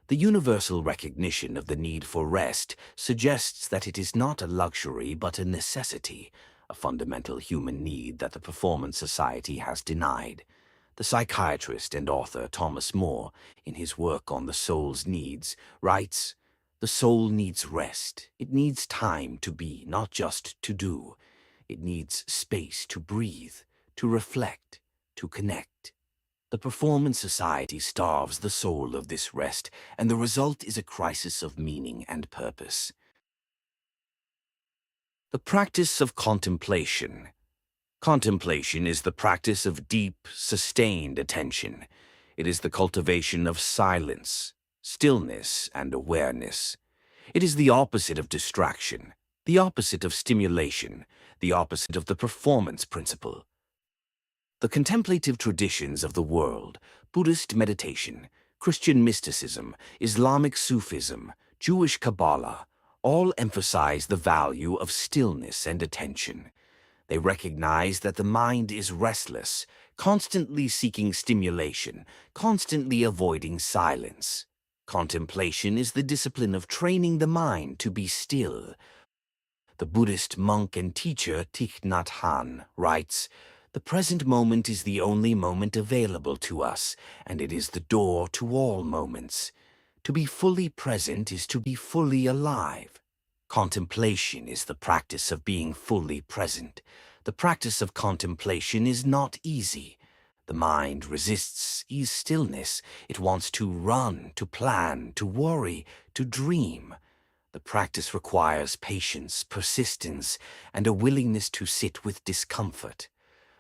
The universal recognition of the need for rest suggests that it is not a luxury but a necessity, a fundamental human need that the Performance Society has denied. The psychiatrist and author Tomas, in his work on the soul's needs, writes, "The soul needs rest. It needs time to be, not just to do. It needs space to breathe, to reflect, to connect." The Performance Society starves the soul of this rest, and the result is a crisis of meaning and purpose. The practice of contemplation. Contemplation is the practice of deep, sustained attention. It is the cultivation of silence, stillness, and awareness. It is the opposite of distraction, the opposite of stimulation, the opposite of the performance principle. The contemplative traditions of the world, Buddhist meditation, Christian mysticism, Islamic Sufism, Jewish Kabbalah, all emphasize the value of stillness and attention. They recognize that the mind is restless, constantly seeking stimulation, constantly avoiding silence. Contemplation is the discipline of training the mind to be still. The Buddhist monk and teacher Thich Nhat Hanh writes, "The present moment is the only moment available to us, and it is the door to all moments. To be fully present is to be fully alive." Contemplation is the practice of being fully present. The practice of contemplation is not easy. The mind resists ease stillness. It wants to run, to plan, to worry, to dream. The practice requires patience, persistence, and a willingness to sit with discomfort.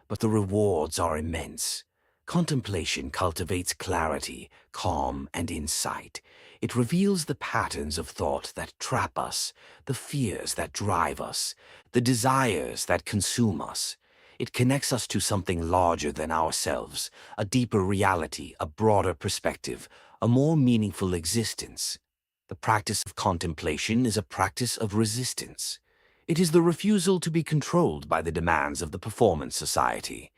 But the rewards are immense. Contemplation cultivates clarity, calm, and insight. It reveals the patterns of thought that trap us, the fears that drive us, the desires that consume us. It connects us to something larger than ourselves, a deeper reality, a broader perspective, a more meaningful existence. The practice of contemplation is a practice of resistance. It is the refusal to be controlled by the demands of the performance society.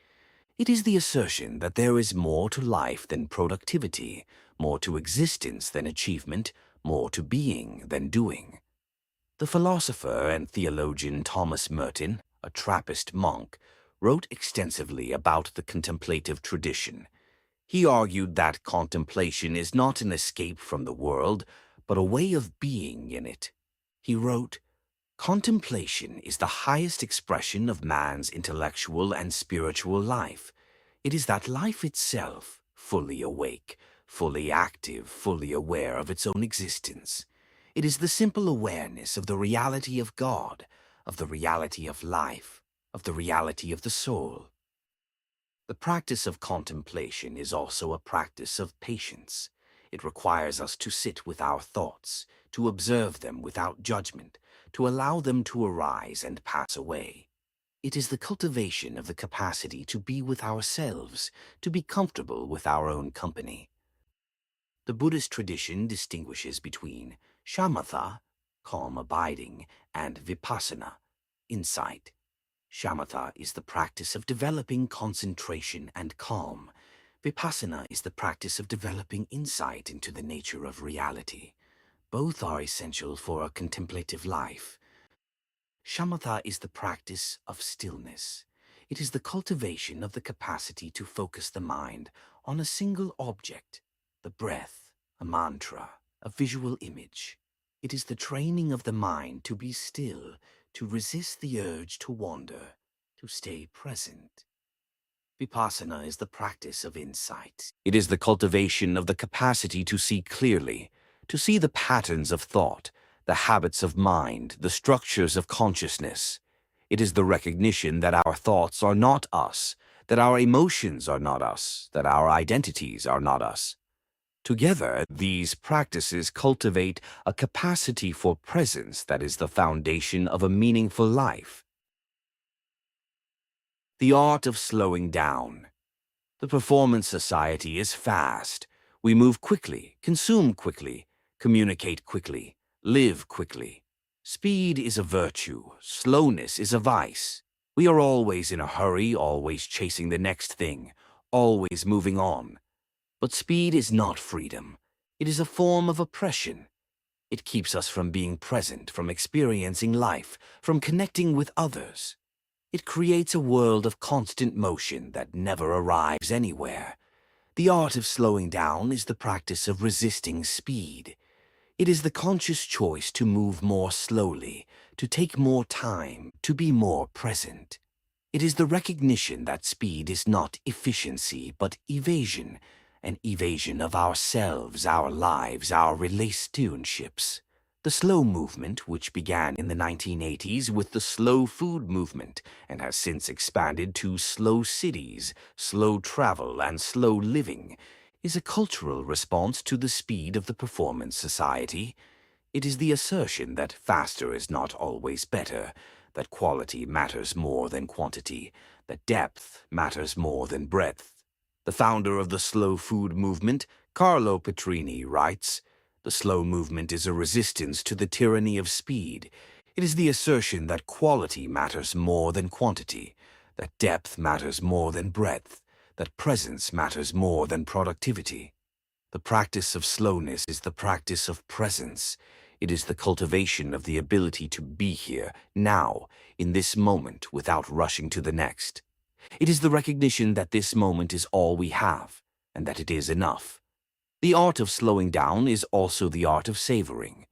It is the assertion that there is more to life than productivity, more to existence than achievement, more to being than doing. The philosopher and theologian Thomas Merton, a Trappist monk, wrote extensively about the contemplative tradition. He argued that contemplation is not an escape from the world, but a way of being in it. He wrote, "Contemplation is the highest expression of man's intellectual and spiritual life. It is that life itself, fully awake, fully active, fully aware of its own existence. It is the simple awareness of the reality of God, of the reality of life, of the reality of the soul." The practice of contemplation is also a practice of patience. It requires us to sit with our thoughts, to observe them without judgment, to allow them to arise and pass away. It is the cultivation of the capacity to be with ourselves, to be comfortable with our own company. The Buddhist tradition distinguishes between shamatha, calm abiding, and vipassana, insight. Shamatha is the practice of developing concentration and calm. Vipassana is the practice of developing insight into the nature of reality. Both are essential for a contemplative life. Shamatha is the practice of stillness. It is the cultivation of the capacity to focus the mind on a single object, the breath, a mantra, a visual image. It is the training of the mind to be still, to resist the urge to wander, to stay present. Vipassana is the practice of insight. It is the cultivation of the capacity to see clearly, to see the patterns of thought, the habits of mind, the structures of consciousness. It is the recognition that our thoughts are not us, that our emotions are not us, that our identities are not us. Together, these practices cultivate a capacity for presence that is the foundation of a meaningful life. The art of slowing down. The performance society is fast. We move quickly, consume quickly, communicate quickly, live quickly. Speed is a virtue. Slowness is a vice. We are always in a hurry, always chasing the next thing, always moving on. But speed is not freedom. It is a form of oppression. It keeps us from being present, from experiencing life, from connecting with others. It creates a world of constant motion that never arrives anywhere. The art of slowing down is the practice of resisting speed. It is the conscious choice to move more slowly, to take more time, to be more present. It is the recognition that speed is not efficiency, but evasion, an evasion of ourselves, our lives, our relationships. The slow movement, which began in the 1980s with the slow food movement and has since expanded to slow cities, slow travel, and slow living, is a cultural response to the speed of the performance society. It is the assertion that faster is not always better, that quality matters more than quantity, that depth matters more than breadth. The founder of the slow food movement, Carlo Petrini, writes, "The slow movement is a resistance to the tyranny of speed. It is the assertion that quality matters more than quantity, that depth matters more than breadth, that presence matters more than productivity. The practice of slowness is the practice of presence. It is the cultivation of the ability to be here, now, in this moment, without rushing to the next. It is the recognition that this moment is all we have, and that it is enough. The art of slowing down is also the art of savoring.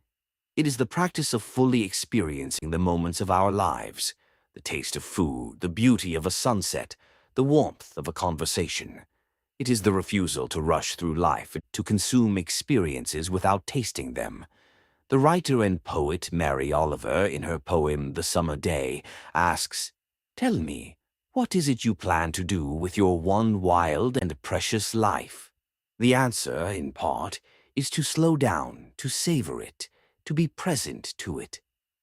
It is the practice of fully experiencing the moments of our lives, the taste of food, the beauty of a sunset, the warmth of a conversation. It is the refusal to rush through life, to consume experiences without tasting them. The writer and poet Mary Oliver, in her poem The Summer Day, asks, "Tell me, what is it you plan to do with your one wild and precious life?" The answer, in part, is to slow down, to savor it, to be present to it.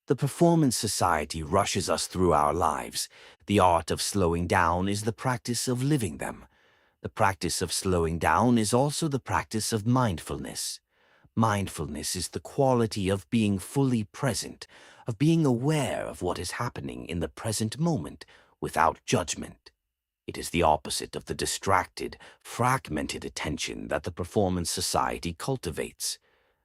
The performance society rushes us through our lives. The art of slowing down is the practice of living them. The practice of slowing down is also the practice of mindfulness. Mindfulness is the quality of being fully present, of being aware of what is happening in the present moment without judgment. It is the opposite of the distracted, fragmented attention that the performance society cultivates.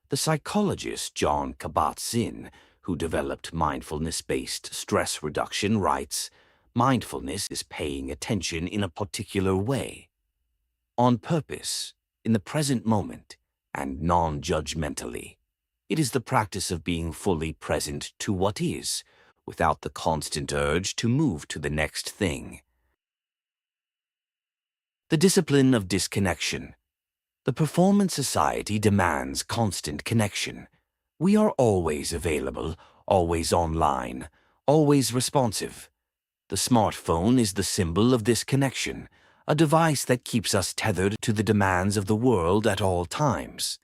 The psychologist John Kabat-Zinn, who developed mindfulness-based stress reduction, writes, "Mindfulness is paying attention in a particular way, on purpose, in the present moment, and non-judgmentally. It is the practice of being fully present to what is, without the constant urge to move to the next thing." The discipline of disconnection. The performance society demands constant connection. We are always available, always online, always responsive. The smartphone is the symbol of this connection, a device that keeps us tethered to the demands of the world at all times.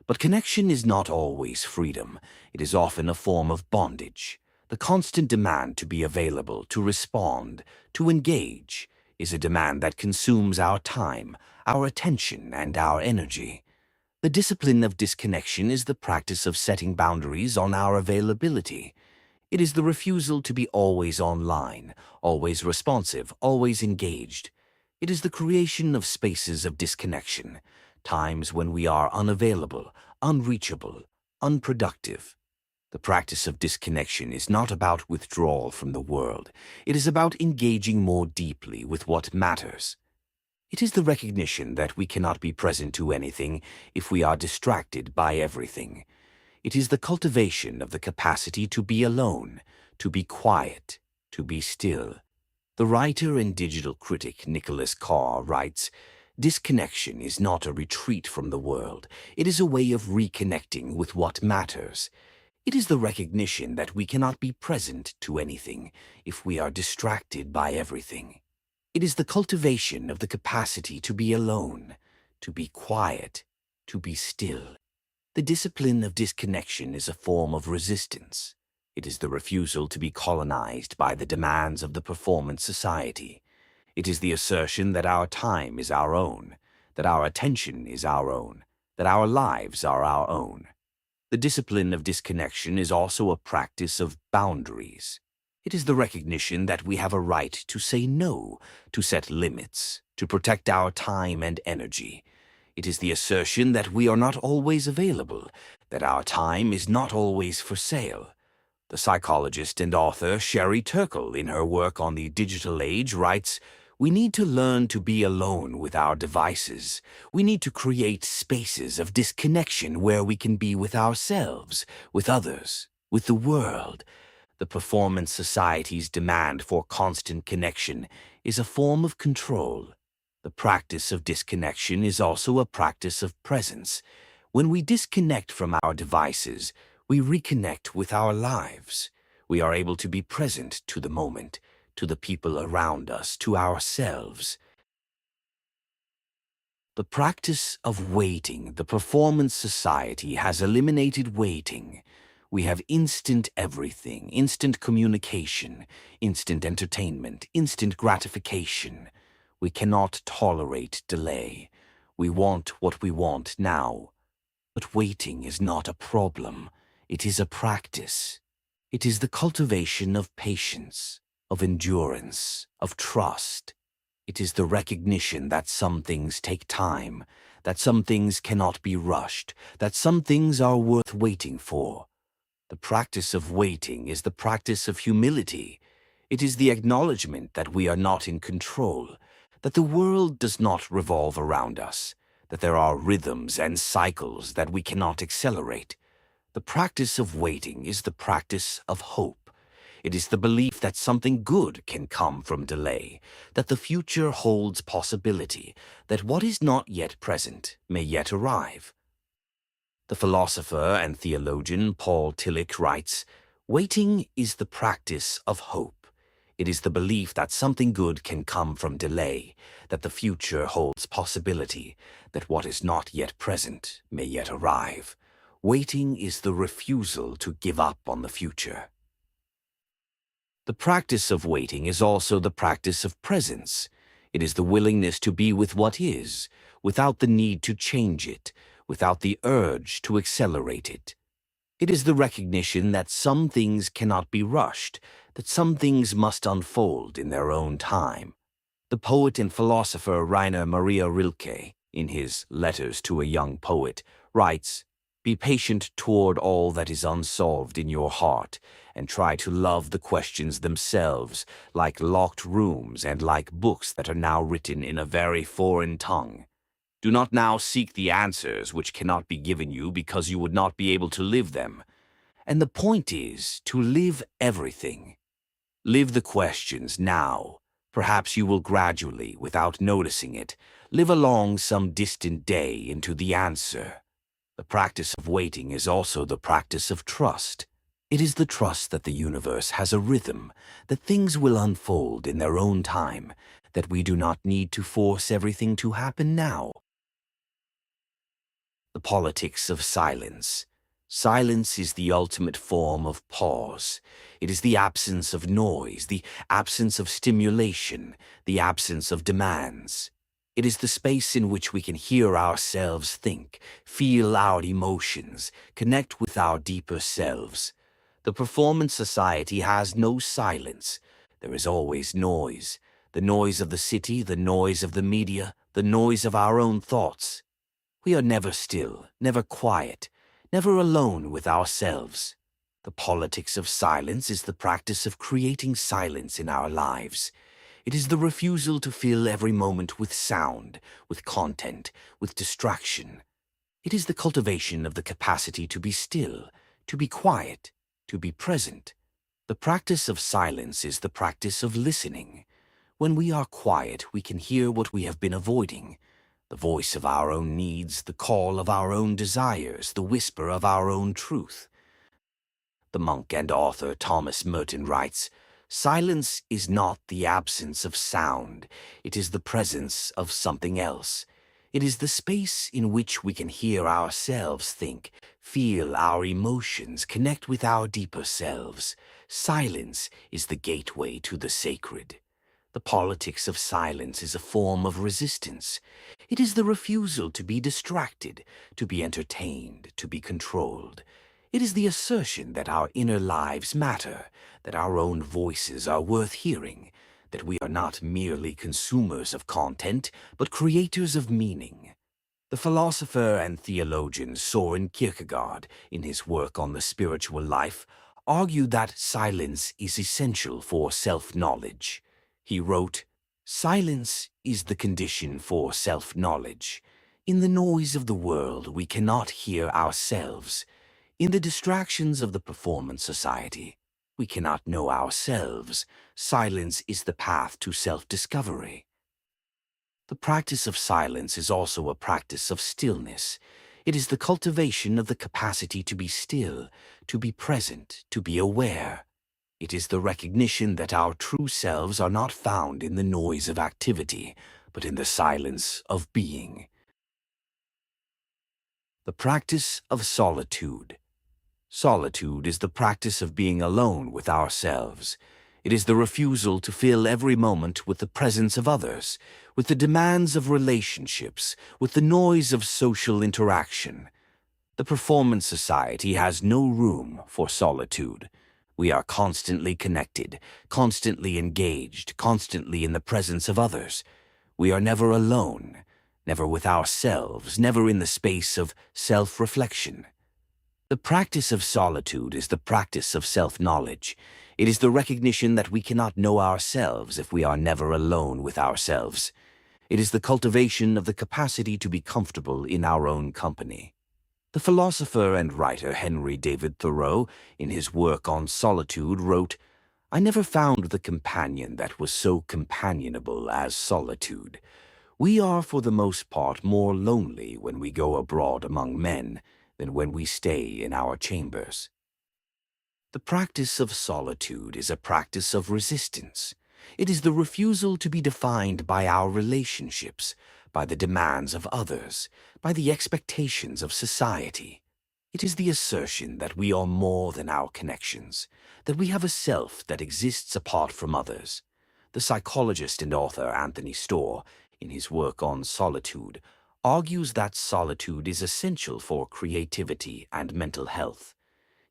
But connection is not always freedom. It is often a form of bondage. The constant demand to be available, to respond, to engage, is a demand that consumes our time, our attention, and our energy. The discipline of disconnection is the practice of setting boundaries on our availability. It is the refusal to be always online, always responsive, always engaged. It is the creation of spaces of disconnection, times when we are unavailable, unreachable, unproductive. The practice of disconnection is not about withdrawal from the world. It is about engaging more deeply with what matters. It is the recognition that we cannot be present to anything if we are distracted by everything. It is the cultivation of the capacity to be alone, to be quiet, to be still. The writer and digital critic Nicholas Carr writes, "Disconnection is not a retreat from the world. It is a way of reconnecting with what matters. It is the recognition that we cannot be present to anything if we are distracted by everything. It is the cultivation of the capacity to be alone, to be quiet, to be still." The discipline of disconnection is a form of resistance. It is the refusal to be colonized by the demands of the performance society. It is the assertion that our time is our own, that our attention is our own, that our lives are our own. The discipline of disconnection is also a practice of boundaries. It is the recognition that we have a right to say no, to set limits, to protect our time and energy. It is the assertion that we are not always available, that our time is not always for sale. The psychologist and author Sherry Turkle, in her work on the digital age, writes, "We need to learn to be alone with our devices. We need to create spaces of disconnection where we can be with ourselves, with others, with the world." The performance society's demand for constant connection is a form of control. The practice of disconnection is also a practice of presence. When we disconnect from our devices, we reconnect with our lives. We are able to be present to the moment, to the people around us, to ourselves. The practice of waiting. The performance society has eliminated waiting. We have instant everything, instant communication, instant entertainment, instant gratification. We cannot tolerate delay. We want what we want now. But waiting is not a problem. It is a practice. It is the cultivation of patience, of endurance, of trust. It is the recognition that some things take time, that some things cannot be rushed, that some things are worth waiting for. The practice of waiting is the practice of humility. It is the acknowledgement that we are not in control, that the world does not revolve around us, that there are rhythms and cycles that we cannot accelerate. The practice of waiting is the practice of hope. It is the belief that something good can come from delay, that the future holds possibility, that what is not yet present may yet arrive. The philosopher and theologian Paul Tillich writes, "Waiting is the practice of hope. It is the belief that something good can come from delay, that the future holds possibility, that what is not yet present may yet arrive. Waiting is the refusal to give up on the future." The practice of waiting is also the practice of presence. It is the willingness to be with what is, without the need to change it, without the urge to accelerate it. It is the recognition that some things cannot be rushed, that some things must unfold in their own time. The poet and philosopher Rainer Maria Rilke, in his Letters to a Young Poet, writes, "Be patient toward all that is unsolved in your heart, and try to love the questions themselves, like locked rooms and like books that are now written in a very foreign tongue. Do not now seek the answers which cannot be given you because you would not be able to live them. And the point is to live everything. Live the questions now. Perhaps you will gradually, without noticing it, live along some distant day into the answer." The practice of waiting is also the practice of trust. It is the trust that the universe has a rhythm, that things will unfold in their own time, that we do not need to force everything to happen now. The politics of silence. Silence is the ultimate form of pause. It is the absence of noise, the absence of stimulation, the absence of demands. It is the space in which we can hear ourselves think, feel our emotions, connect with our deeper selves. The performance society has no silence. There is always noise. The noise of the city, the noise of the media, the noise of our own thoughts. We are never still, never quiet, never alone with ourselves. The politics of silence is the practice of creating silence in our lives. It is the refusal to fill every moment with sound, with content, with distraction. It is the cultivation of the capacity to be still, to be quiet, to be present. The practice of silence is the practice of listening. When we are quiet, we can hear what we have been avoiding. The voice of our own needs, the call of our own desires, the whisper of our own truth. The monk and author Thomas Merton writes, "Silence is not the absence of sound. It is the presence of something else. It is the space in which we can hear ourselves think, feel our emotions, connect with our deeper selves. Silence is the gateway to the sacred." The politics of silence is a form of resistance. It is the refusal to be distracted, to be entertained, to be controlled. It is the assertion that our inner lives matter, that our own voices are worth hearing, that we are not merely consumers of content, but creators of meaning. The philosopher and theologian Soren Kierkegaard, in his work on the spiritual life, argued that silence is essential for self-knowledge. He wrote, "Silence is the condition for self-knowledge. In the noise of the world, we cannot hear ourselves. In the distractions of the performance society, we cannot know ourselves. Silence is the path to self-discovery." The practice of silence is also a practice of stillness. It is the cultivation of the capacity to be still, to be present, to be aware. It is the recognition that our true selves are not found in the noise of activity, but in the silence of being. The practice of solitude. Solitude is the practice of being alone with ourselves. It is the refusal to fill every moment with the presence of others, with the demands of relationships, with the noise of social interaction. The performance society has no room for solitude. We are constantly connected, constantly engaged, constantly in the presence of others. We are never alone, never with ourselves, never in the space of self-reflection. The practice of solitude is the practice of self-knowledge. It is the recognition that we cannot know ourselves if we are never alone with ourselves. It is the cultivation of the capacity to be comfortable in our own company. The philosopher and writer Henry David Thoreau, in his work on solitude, wrote, I never found the companion that was so companionable as solitude. We are for the most part more lonely when we go abroad among men than when we stay in our chambers. The practice of solitude is a practice of resistance. It is the refusal to be defined by our relationships, by the demands of others, by the expectations of society. It is the assertion that we are more than our connections, that we have a self that exists apart from others. The psychologist and author Anthony Storr, in his work on solitude, argues that solitude is essential for creativity and mental health.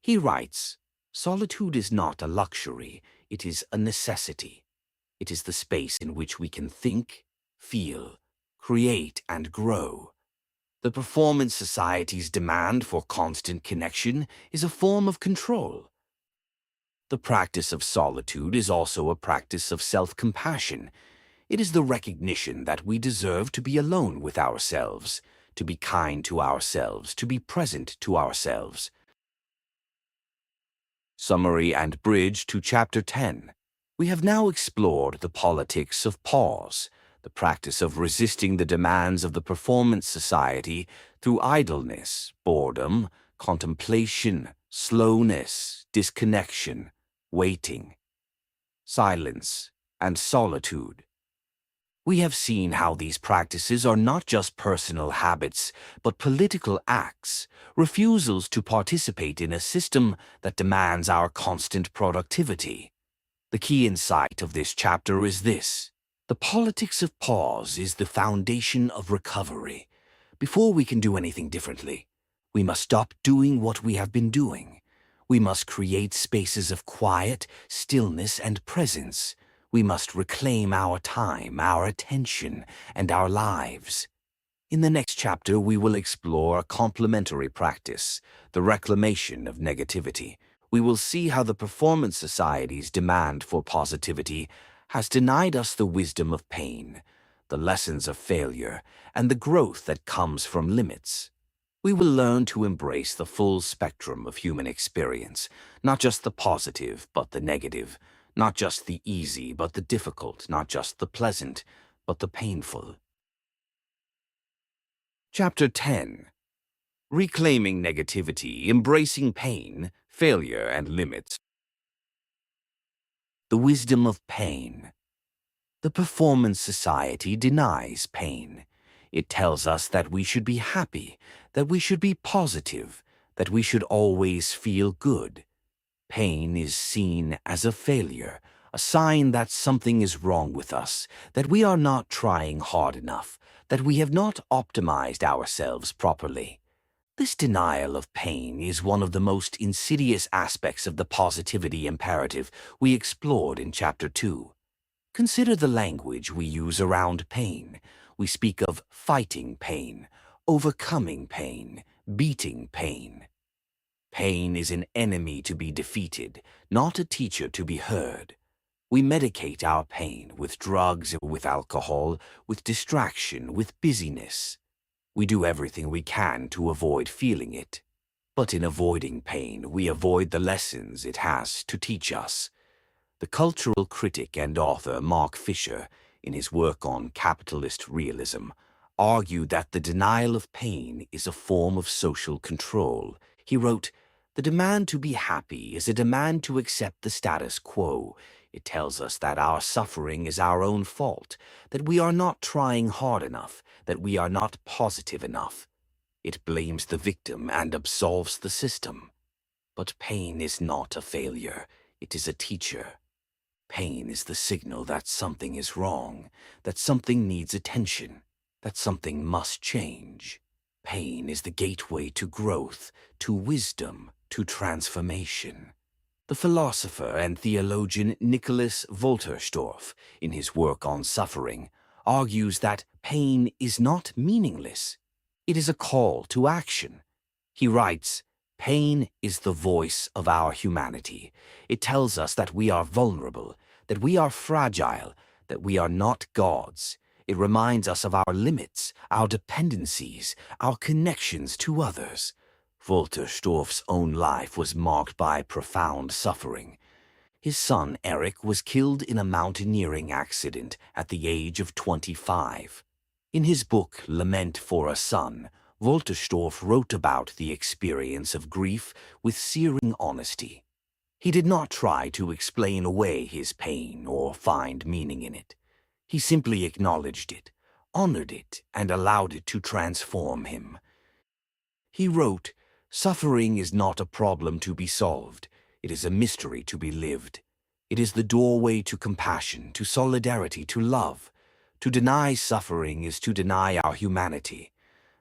He writes, "Solitude is not a luxury, it is a necessity. It is the space in which we can think, feel, create, and grow. The performance society's demand for constant connection is a form of control. The practice of solitude is also a practice of self-compassion. It is the recognition that we deserve to be alone with ourselves, to be kind to ourselves, to be present to ourselves." Summary and bridge to Chapter 10. We have now explored the politics of pause, the practice of resisting the demands of the performance society through idleness, boredom, contemplation, slowness, disconnection, waiting, silence, and solitude. We have seen how these practices are not just personal habits, but political acts, refusals to participate in a system that demands our constant productivity. The key insight of this chapter is this: the politics of pause is the foundation of recovery. Before we can do anything differently, we must stop doing what we have been doing. We must create spaces of quiet, stillness, and presence. We must reclaim our time, our attention, and our lives. In the next chapter, we will explore a complementary practice, the reclamation of negativity. We will see how the performance society's demand for positivity has denied us the wisdom of pain, the lessons of failure, and the growth that comes from limits. We will learn to embrace the full spectrum of human experience, not just the positive, but the negative, not just the easy, but the difficult, not just the pleasant, but the painful. Chapter 10. Reclaiming negativity, embracing pain, failure, and limits. The wisdom of pain. The performance society denies pain. It tells us that we should be happy, that we should be positive, that we should always feel good. Pain is seen as a failure, a sign that something is wrong with us, that we are not trying hard enough, that we have not optimized ourselves properly. This denial of pain is one of the most insidious aspects of the positivity imperative we explored in Chapter 2. Consider the language we use around pain. We speak of fighting pain, overcoming pain, beating pain. Pain is an enemy to be defeated, not a teacher to be heard. We medicate our pain with drugs, with alcohol, with distraction, with busyness. We do everything we can to avoid feeling it. But in avoiding pain, we avoid the lessons it has to teach us. The cultural critic and author Mark Fisher, in his work on capitalist realism, argued that the denial of pain is a form of social control. He wrote, "The demand to be happy is a demand to accept the status quo. It tells us that our suffering is our own fault, that we are not trying hard enough, that we are not positive enough. It blames the victim and absolves the system. But pain is not a failure. It is a teacher. Pain is the signal that something is wrong, that something needs attention, that something must change. Pain is the gateway to growth, to wisdom, to transformation." The philosopher and theologian Nicholas Wolterstorff, in his work on suffering, argues that pain is not meaningless. It is a call to action. He writes, "Pain is the voice of our humanity. It tells us that we are vulnerable, that we are fragile, that we are not gods. It reminds us of our limits, our dependencies, our connections to others." Wolterstorff's own life was marked by profound suffering. His son, Eric, was killed in a mountaineering accident at the age of 25. In his book, Lament for a Son, Wolterstorff wrote about the experience of grief with searing honesty. He did not try to explain away his pain or find meaning in it. He simply acknowledged it, honored it, and allowed it to transform him. He wrote, "Suffering is not a problem to be solved. It is a mystery to be lived. It is the doorway to compassion, to solidarity, to love. To deny suffering is to deny our humanity.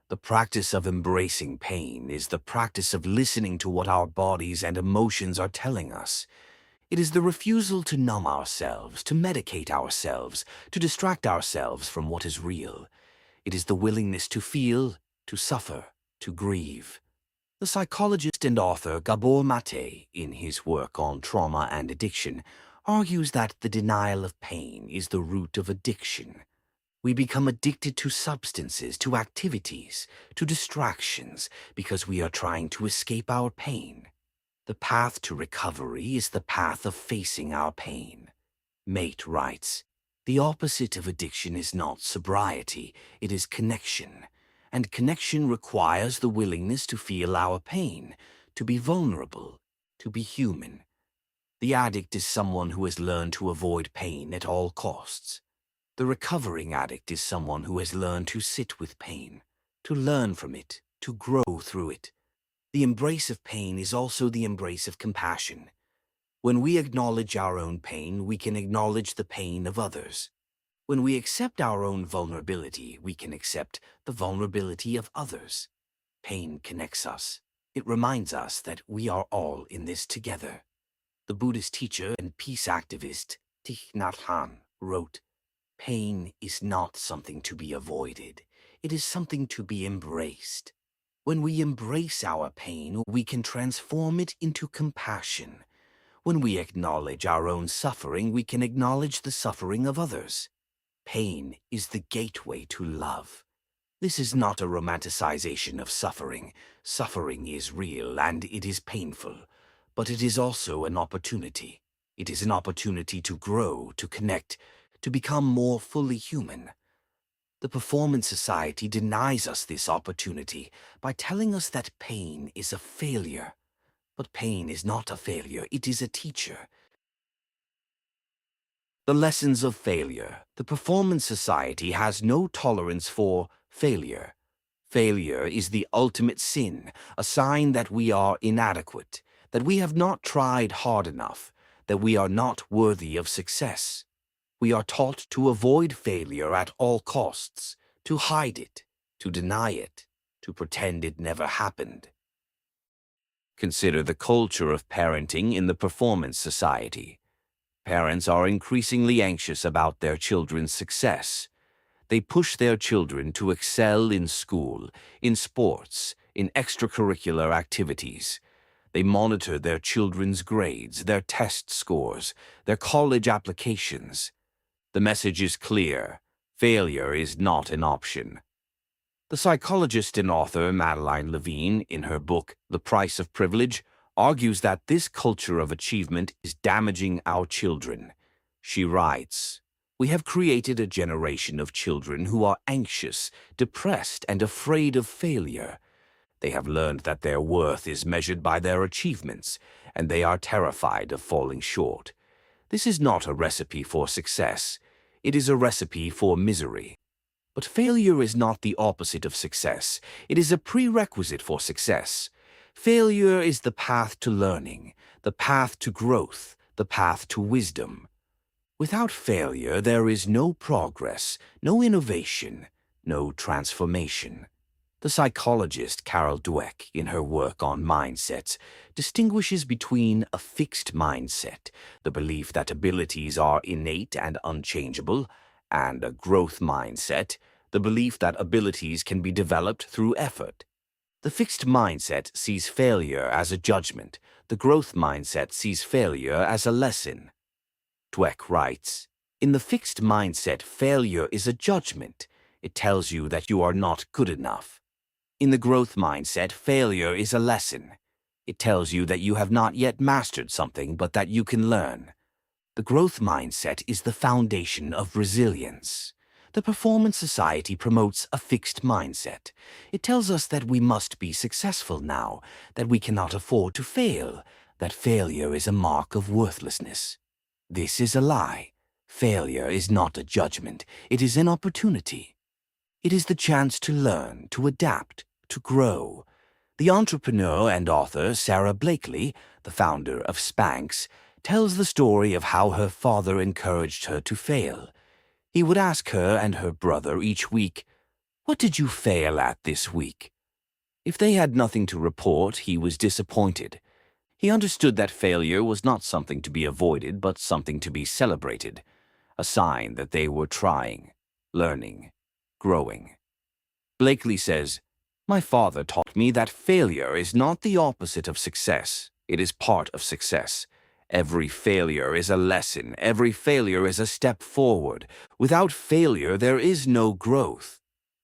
The practice of embracing pain is the practice of listening to what our bodies and emotions are telling us. It is the refusal to numb ourselves, to medicate ourselves, to distract ourselves from what is real. It is the willingness to feel, to suffer, to grieve." The psychologist and author Gabor Mate, in his work on trauma and addiction, argues that the denial of pain is the root of addiction. We become addicted to substances, to activities, to distractions, because we are trying to escape our pain. The path to recovery is the path of facing our pain. Mate writes, "The opposite of addiction is not sobriety, it is connection. And connection requires the willingness to feel our pain, to be vulnerable, to be human. The addict is someone who has learned to avoid pain at all costs. The recovering addict is someone who has learned to sit with pain, to learn from it, to grow through it. The embrace of pain is also the embrace of compassion. When we acknowledge our own pain, we can acknowledge the pain of others. When we accept our own vulnerability, we can accept the vulnerability of others. Pain connects us. It reminds us that we are all in this together." The Buddhist teacher and peace activist Thich Nhat Hanh wrote, "Pain is not something to be avoided. It is something to be embraced. When we embrace our pain, we can transform it into compassion. When we acknowledge our own suffering, we can acknowledge the suffering of others. Pain is the gateway to love." This is not a romanticization of suffering. Suffering is real and it is painful, but it is also an opportunity. It is an opportunity to grow, to connect, to become more fully human. The Performance Society denies us this opportunity by telling us that pain is a failure. But pain is not a failure, it is a teacher. The lessons of failure. The Performance Society has no tolerance for failure. Failure is the ultimate sin, a sign that we are inadequate, that we have not tried hard enough, that we are not worthy of success. We are taught to avoid failure at all costs, to hide it, to deny it, to pretend it never happened. Consider the culture of parenting in the Performance Society. Parents are increasingly anxious about their children's success. They push their children to excel in school, in sports, in extracurricular activities. They monitor their children's grades, their test scores, their college applications. The message is clear: failure is not an option. The psychologist and author Madeline Levine, in her book The Price of Privilege, argues that this culture of achievement is damaging our children. She writes, "We have created a generation of children who are anxious, depressed, and afraid of failure. They have learned that their worth is measured by their achievements, and they are terrified of falling short. This is not a recipe for success. It is a recipe for misery. But failure is not the opposite of success. It is a prerequisite for success. Failure is the path to learning, the path to growth, the path to wisdom. Without failure, there is no progress, no innovation, no transformation." The psychologist Carol Dweck, in her work on mindsets, distinguishes between a fixed mindset, the belief that abilities are innate and unchangeable, and a growth mindset, the belief that abilities can be developed through effort. The fixed mindset sees failure as a judgment. The growth mindset sees failure as a lesson. Dweck writes, "In the fixed mindset, failure is a judgment. It tells you that you are not good enough. In the growth mindset, failure is a lesson. It tells you that you have not yet mastered something, but that you can learn. The growth mindset is the foundation of resilience. The Performance Society promotes a fixed mindset. It tells us that we must be successful now, that we cannot afford to fail, that failure is a mark of worthlessness. This is a lie. Failure is not a judgment, it is an opportunity. It is the chance to learn, to adapt, to grow. The entrepreneur and author Sarah Blakely, the founder of Spanx, tells the story of how her father encouraged her to fail. He would ask her and her brother each week, "What did you fail at this week?" If they had nothing to report, he was disappointed. He understood that failure was not something to be avoided, but something to be celebrated, a sign that they were trying, learning, growing. Blakely says, "My father taught me that failure is not the opposite of success. It is part of success. Every failure is a lesson. Every failure is a step forward. Without failure, there is no growth."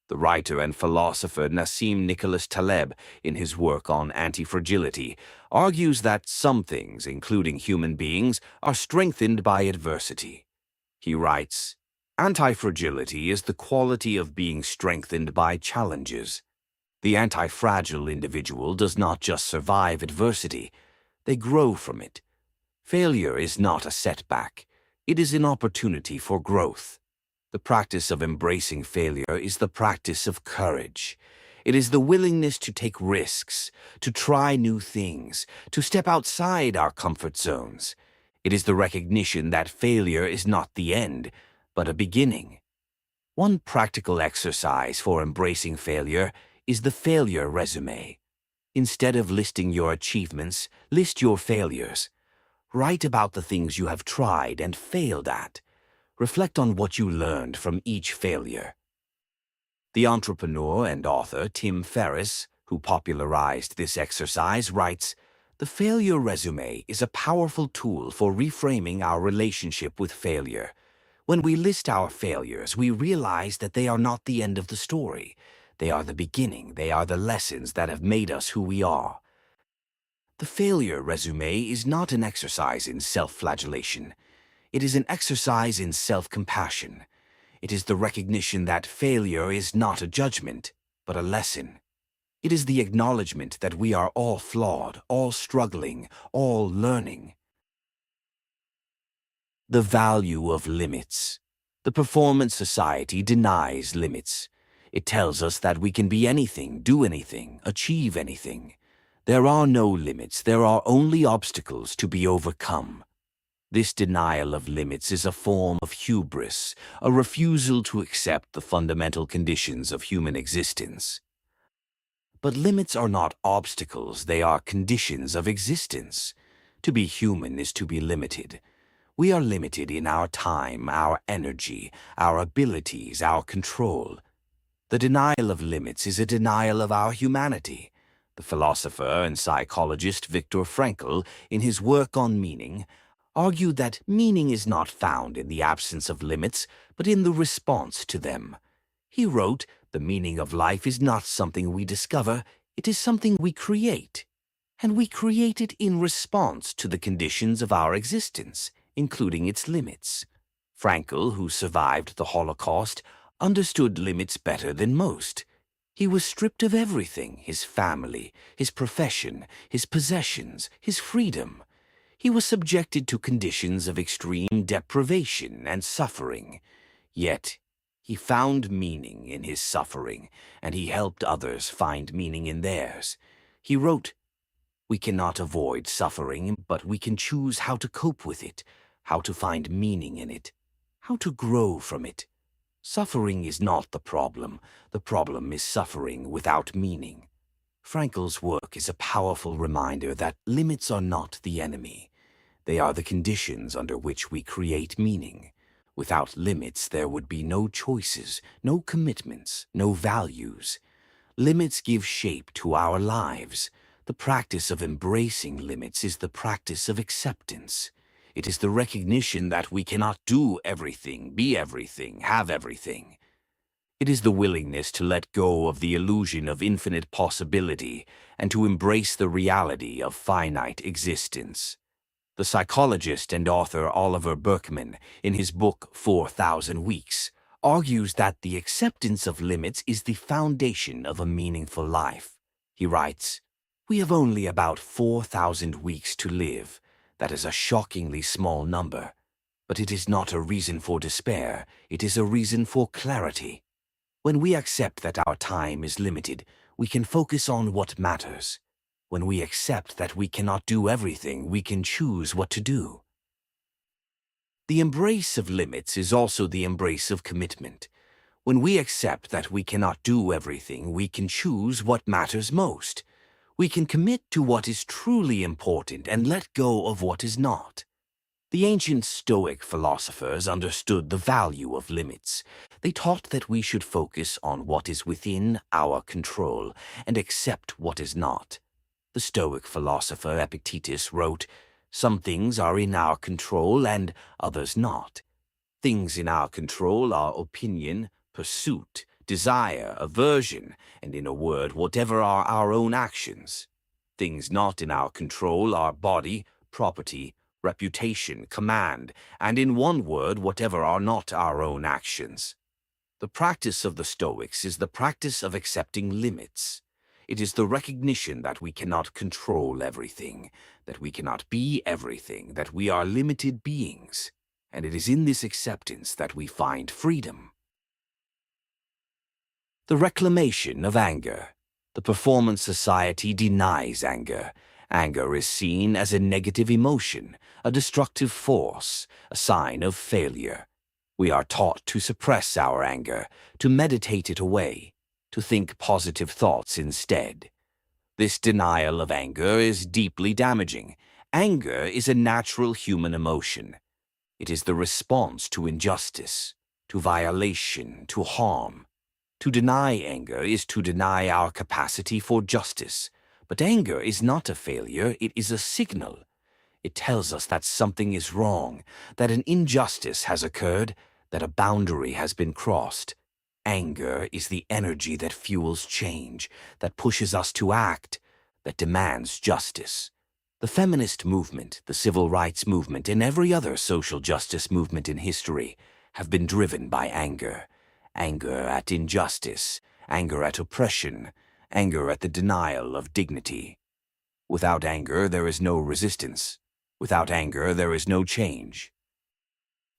The writer and philosopher Nassim Nicholas Taleb, in his work on anti-fragility, argues that some things, including human beings, are strengthened by adversity. He writes, "Anti-fragility is the quality of being strengthened by challenges. The anti-fragile individual does not just survive adversity, they grow from it. Failure is not a setback, it is an opportunity for growth. The practice of embracing failure is the practice of courage. It is the willingness to take risks, to try new things, to step outside our comfort zones. It is the recognition that failure is not the end, but a beginning." One practical exercise for embracing failure is the failure resume. Instead of listing your achievements, list your failures. Write about the things you have tried and failed at. Reflect on what you learned from each failure. The entrepreneur and author Tim Ferriss, who popularized this exercise, writes, "The failure resume is a powerful tool for reframing our relationship with failure. When we list our failures, we realize that they are not the end of the story. They are the beginning. They are the lessons that have made us who we are." The failure resume is not an exercise in self-flagellation. It is an exercise in self-compassion. It is the recognition that failure is not a judgment, but a lesson. It is the acknowledgement that we are all flawed, all struggling, all learning. The value of limits. The Performance Society denies limits. It tells us that we can be anything, do anything, achieve anything. There are no limits, there are only obstacles to be overcome. This denial of limits is a form of hubris, a refusal to accept the fundamental conditions of human existence. But limits are not obstacles, they are conditions of existence. To be human is to be limited. We are limited in our time, our energy, our abilities, our control. The denial of limits is a denial of our humanity. The philosopher and psychologist Viktor Frankl, in his work on meaning, argued that meaning is not found in the absence of limits, but in the response to them. He wrote, "The meaning of life is not something we discover, it is something we create. And we create it in response to the conditions of our existence, including its limits." Frankl, who survived the Holocaust, understood limits better than most. He was stripped of everything, his family, his profession, his possessions, his freedom. He was subjected to conditions of extreme deprivation and suffering. Yet, he found meaning in his suffering, and he helped others find meaning in theirs. He wrote, "We cannot avoid suffering, but we can choose how to cope with it, how to find meaning in it, how to grow from it. Suffering is not the problem is suffering without meaning." Frankl's work is a powerful reminder that limits are not the enemy. They are the conditions under which we create meaning. Without limits, there would be no choices, no commitments, no values. Limits give shape to our lives. The practice of embracing limits is the practice of acceptance. It is the recognition that we cannot do everything, be everything, have everything. It is the willingness to let go of the illusion of infinite possibility and to embrace the reality of finite existence. The psychologist and author Oliver Burkeman, in his book 4,000 Weeks, argues that the acceptance of limits is the foundation of a meaningful life. He writes, "We have only about 4,000 weeks to live. That is a shockingly small number. But it is not a reason for despair, it is a reason for clarity. When we accept that our time is limited, we can focus on what matters. When we accept that we cannot do everything, we can choose what to do." The embrace of limits is also the embrace of commitment. When we accept that we cannot do everything, we can choose what matters most. We can commit to what is truly important and let go of what is not. The ancient Stoic philosophers understood the value of limits. They taught that we should focus on what is within our control and accept what is not. The Stoic philosopher Epictetus wrote, "Some things are in our control and others not. Things in our control are opinion, pursuit, desire, aversion, and in a word, whatever are our own actions. Things not in our control are body, property, reputation, command, and in one word, whatever are not our own actions." The practice of the Stoics is the practice of accepting limits. It is the recognition that we cannot control everything, that we cannot be everything, that we are limited beings, and it is in this acceptance that we find freedom. The reclamation of anger. The Performance Society denies anger. Anger is seen as a negative emotion, a destructive force, a sign of failure. We are taught to suppress our anger, to meditate it away, to think positive thoughts instead. This denial of anger is deeply damaging. Anger is a natural human emotion. It is the response to injustice, to violation, to harm. To deny anger is to deny our capacity for justice. But anger is not a failure, it is a signal. It tells us that something is wrong, that an injustice has occurred, that a boundary has been crossed. Anger is the energy that fuels change, that pushes us to act, that demands justice. The feminist movement, the civil rights movement, and every other social justice movement in history have been driven by anger. Anger at injustice, anger at oppression, anger at the denial of dignity. Without anger, there is no resistance. Without anger, there is no change.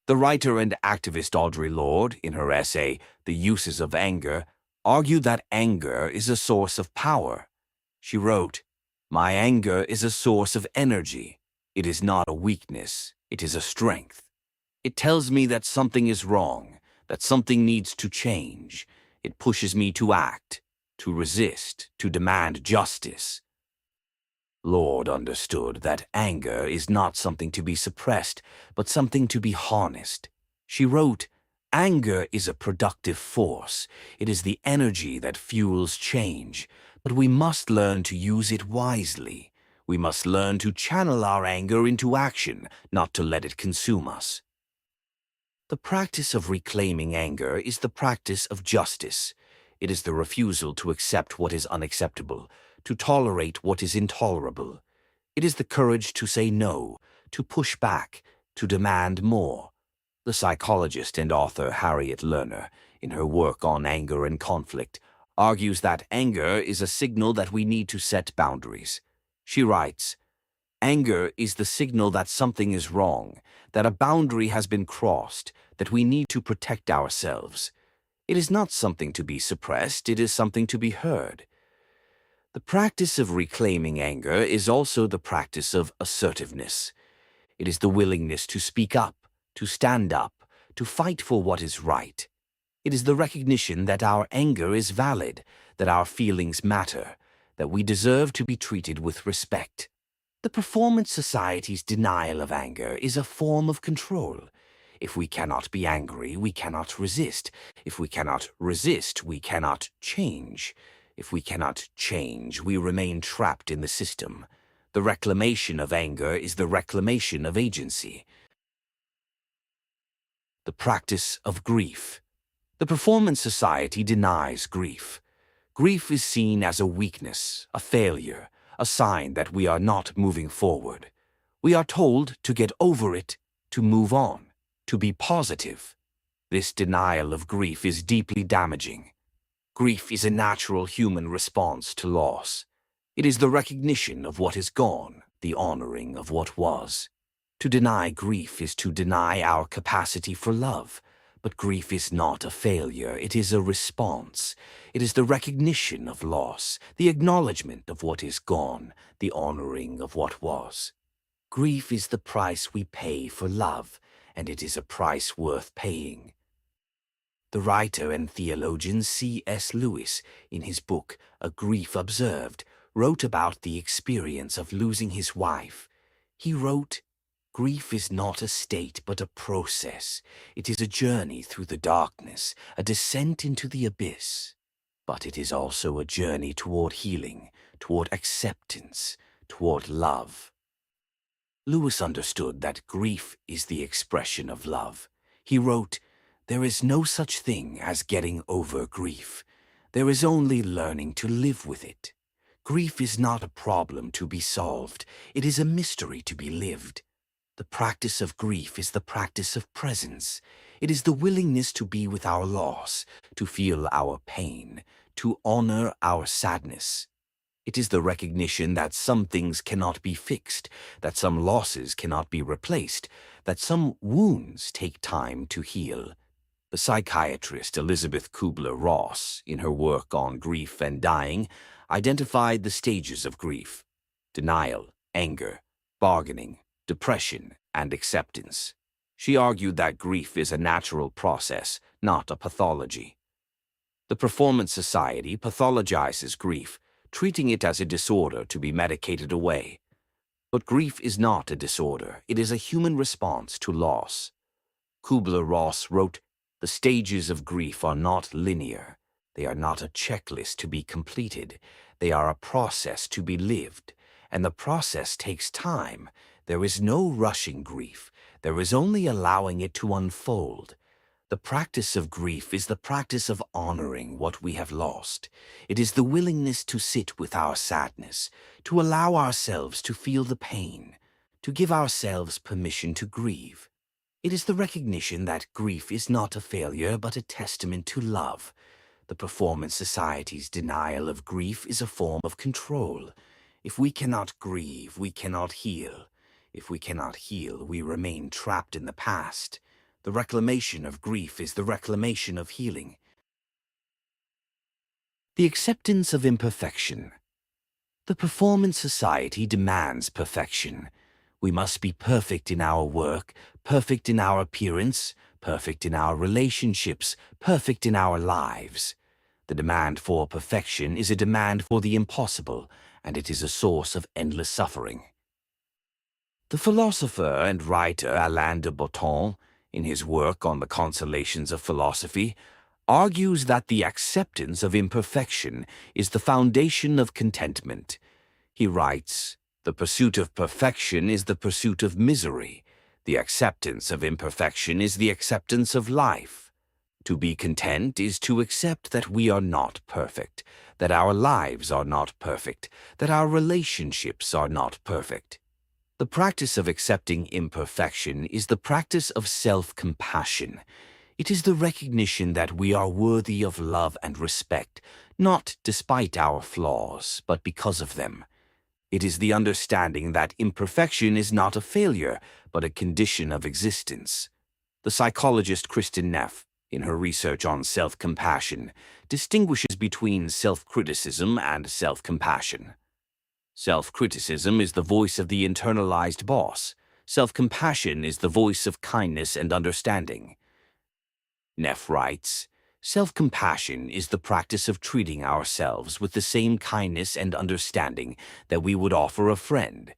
The writer and activist Audre Lorde, in her essay, The Uses of Anger, argued that anger is a source of power. She wrote, "My anger is a source of energy. It is not a weakness, it is a strength. It tells me that something is wrong, that something needs to change. It pushes me to act, to resist, to demand justice." Lorde understood that anger is not something to be suppressed, but something to be harnessed. She wrote, "Anger is a productive force. It is the energy that fuels change, but we must learn to use it wisely. We must learn to channel our anger into action, not to let it consume us." The practice of reclaiming anger is the practice of justice. It is the refusal to accept what is unacceptable, to tolerate what is intolerable. It is the courage to say no, to push back, to demand more. The psychologist and author Harriet Lerner, in her work on anger and conflict, argues that anger is a signal that we need to set boundaries. She writes, "Anger is the signal that something is wrong, that a boundary has been crossed, that we need to protect ourselves. It is not something to be suppressed, it is something to be heard." The practice of reclaiming anger is also the practice of assertiveness. It is the willingness to speak up, to stand up, to fight for what is right. It is the recognition that our anger is valid, that our feelings matter, that we deserve to be treated with respect. The Performance Society's denial of anger is a form of control. If we cannot be angry, we cannot resist. If we cannot resist, we cannot change. If we cannot change, we remain trapped in the system. The reclamation of anger is the reclamation of agency. The practice of grief. The Performance Society denies grief. Grief is seen as a weakness, a failure, a sign that we are not moving forward. We are told to get over it, to move on, to be positive. This denial of grief is deeply damaging. Grief is a natural human response to loss. It is the recognition of what is gone, the honoring of what was. To deny grief is to deny our capacity for love. But grief is not a failure, it is a response. It is the recognition of loss, the acknowledgement of what is gone, the honoring of what was. Grief is the price we pay for love, and it is a price worth paying. The writer and theologian C.S. Lewis, in his book A Grief Observed, wrote about the experience of losing his wife. He wrote, "Grief is not a state but a process. It is a journey through the darkness, a descent into the abyss. But it is also a journey toward healing, toward acceptance, toward love." Lewis understood that grief is the expression of love. He wrote, "There is no such thing as getting over grief. There is only learning to live with it. Grief is not a problem to be solved. It is a mystery to be lived. The practice of grief is the practice of presence. It is the willingness to be with our loss, to feel our pain, to honor our sadness. It is the recognition that some things cannot be fixed, that some losses cannot be replaced, that some wounds take time to heal." The psychiatrist Elizabeth Kubler-Ross, in her work on grief and dying, identified the stages of grief: denial, anger, bargaining, depression, and acceptance. She argued that grief is a natural process, not a pathology. The Performance Society pathologizes grief, treating it as a disorder to be medicated away. But grief is not a disorder, it is a human response to loss. Kubler-Ross wrote, "The stages of grief are not linear. They are not a checklist to be completed. They are a process to be lived. And the process takes time. There is no rushing grief. There is only allowing it to unfold. The practice of grief is the practice of honoring what we have lost. It is the willingness to sit with our sadness, to allow ourselves to feel the pain, to give ourselves permission to grieve. It is the recognition that grief is not a failure but a testament to love. The Performance Society's denial of grief is a form of control. If we cannot grieve, we cannot heal. If we cannot heal, we remain trapped in the past. The reclamation of grief is the reclamation of healing. The acceptance of imperfection. The Performance Society demands perfection. We must be perfect in our work, perfect in our appearance, perfect in our relationships, perfect in our lives. The demand for perfection is a demand for the impossible, and it is a source of endless suffering. The philosopher and writer Alain de Botton, in his work on the consolations of philosophy, argues that the acceptance of imperfection is the foundation of contentment. He writes, "The pursuit of perfection is the pursuit of misery. The acceptance of imperfection is the acceptance of life. To be content is to accept that we are not perfect, that our lives are not perfect, that our relationships are not perfect. The practice of accepting imperfection is the practice of self-compassion. It is the recognition that we are worthy of love and respect, not despite our flaws, but because of them. It is the understanding that imperfection is not a failure, but a condition of existence." The psychologist Kristin Neff, in her research on self-compassion, distinguishes between self-criticism and self-compassion. Self-criticism is the voice of the internalized boss. Self-compassion is the voice of kindness and understanding. Neff writes, "Self-compassion is the practice of treating ourselves with the same kindness and understanding that we would offer a friend.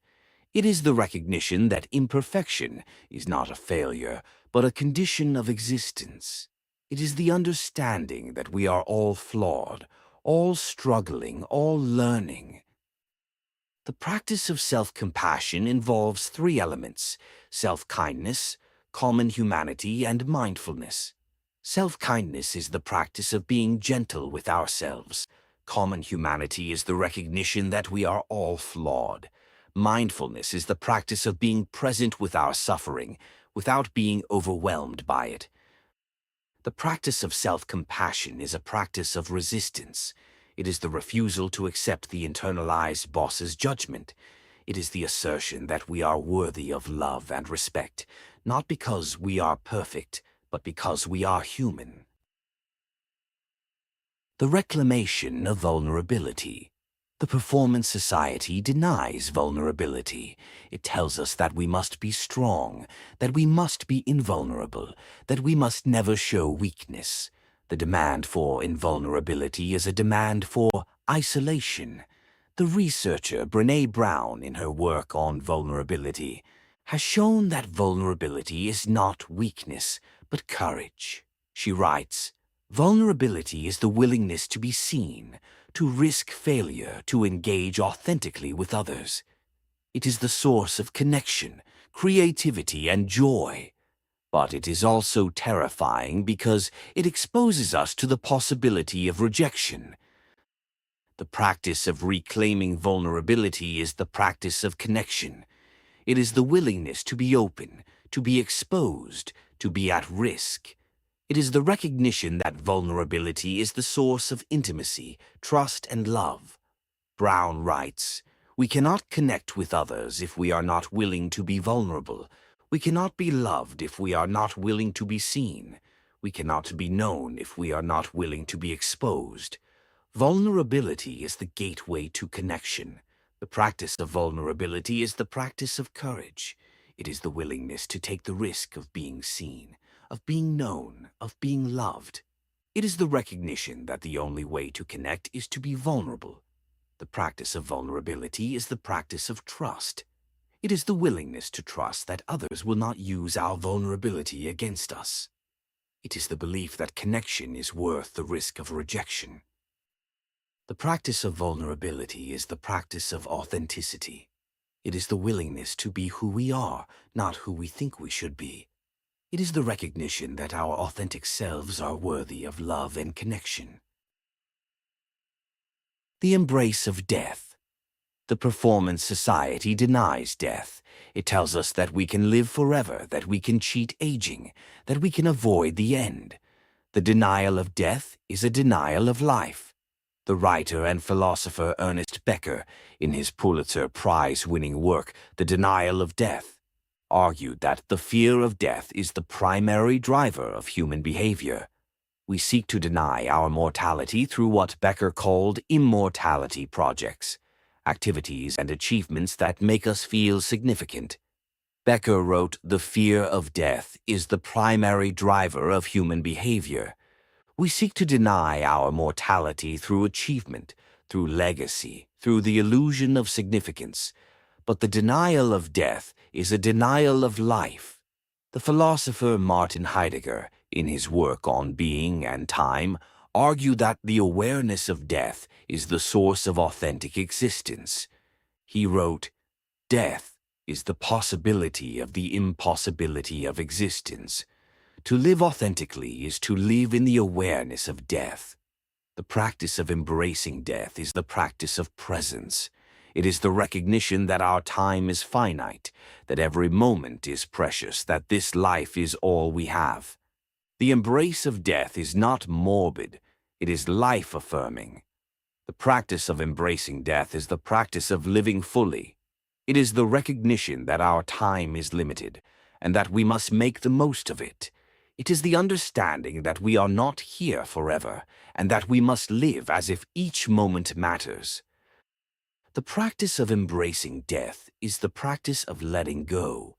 It is the recognition that imperfection is not a failure, but a condition of existence. It is the understanding that we are all flawed, all struggling, all learning." The practice of self-compassion involves three elements: self-kindness, common humanity, and mindfulness. Self-kindness is the practice of being gentle with ourselves. Common humanity is the recognition that we are all flawed. Mindfulness is the practice of being present with our suffering, without being overwhelmed by it. The practice of self-compassion is a practice of resistance. It is the refusal to accept the internalized boss's judgment. It is the assertion that we are worthy of love and respect, not because we are perfect, but because we are human. The reclamation of vulnerability. The Performance Society denies vulnerability. It tells us that we must be strong, that we must be invulnerable, that we must never show weakness. The demand for invulnerability is a demand for isolation. The researcher Brené Brown, in her work on vulnerability, has shown that vulnerability is not weakness, but courage. She writes, "Vulnerability is the willingness to be seen, to risk failure, to engage authentically with others. It is the source of connection, creativity, and joy. But it is also terrifying because it exposes us to the possibility of rejection. The practice of reclaiming vulnerability is the practice of connection. It is the willingness to be open, to be exposed, to be at risk. It is the recognition that vulnerability is the source of intimacy, trust, and love." Brown writes, "We cannot connect with others if we are not willing to be vulnerable. We cannot be loved if we are not willing to be seen. We cannot be known if we are not willing to be exposed." Vulnerability is the gateway to connection. The practice of vulnerability is the practice of courage. It is the willingness to take the risk of being seen, of being known, of being loved. It is the recognition that the only way to connect is to be vulnerable. The practice of vulnerability is the practice of trust. It is the willingness to trust that others will not use our vulnerability against us. It is the belief that connection is worth the risk of rejection. The practice of vulnerability is the practice of authenticity. It is the willingness to be who we are, not who we think we should be. It is the recognition that our authentic selves are worthy of love and connection. The embrace of death. The Performance Society denies death. It tells us that we can live forever, that we can cheat aging, that we can avoid the end. The denial of death is a denial of life. The writer and philosopher Ernest Becker, in his Pulitzer Prize-winning work, The Denial of Death, argued that the fear of death is the primary driver of human behavior. We seek to deny our mortality through what Becker called immortality projects, activities and achievements that make us feel significant. Becker wrote, "The fear of death is the primary driver of human behavior." We seek to deny our mortality through achievement, through legacy, through the illusion of significance. But the denial of death is a denial of life. The philosopher Martin Heidegger, in his work on being and time, argued that the awareness of death is the source of authentic existence. He wrote, "Death is the possibility of the impossibility of existence. To live authentically is to live in the awareness of death." The practice of embracing death is the practice of presence. It is the recognition that our time is finite, that every moment is precious, that this life is all we have. The embrace of death is not morbid, it is life-affirming. The practice of embracing death is the practice of living fully. It is the recognition that our time is limited, and that we must make the most of it. It is the understanding that we are not here forever, and that we must live as if each moment matters. The practice of embracing death is the practice of letting go.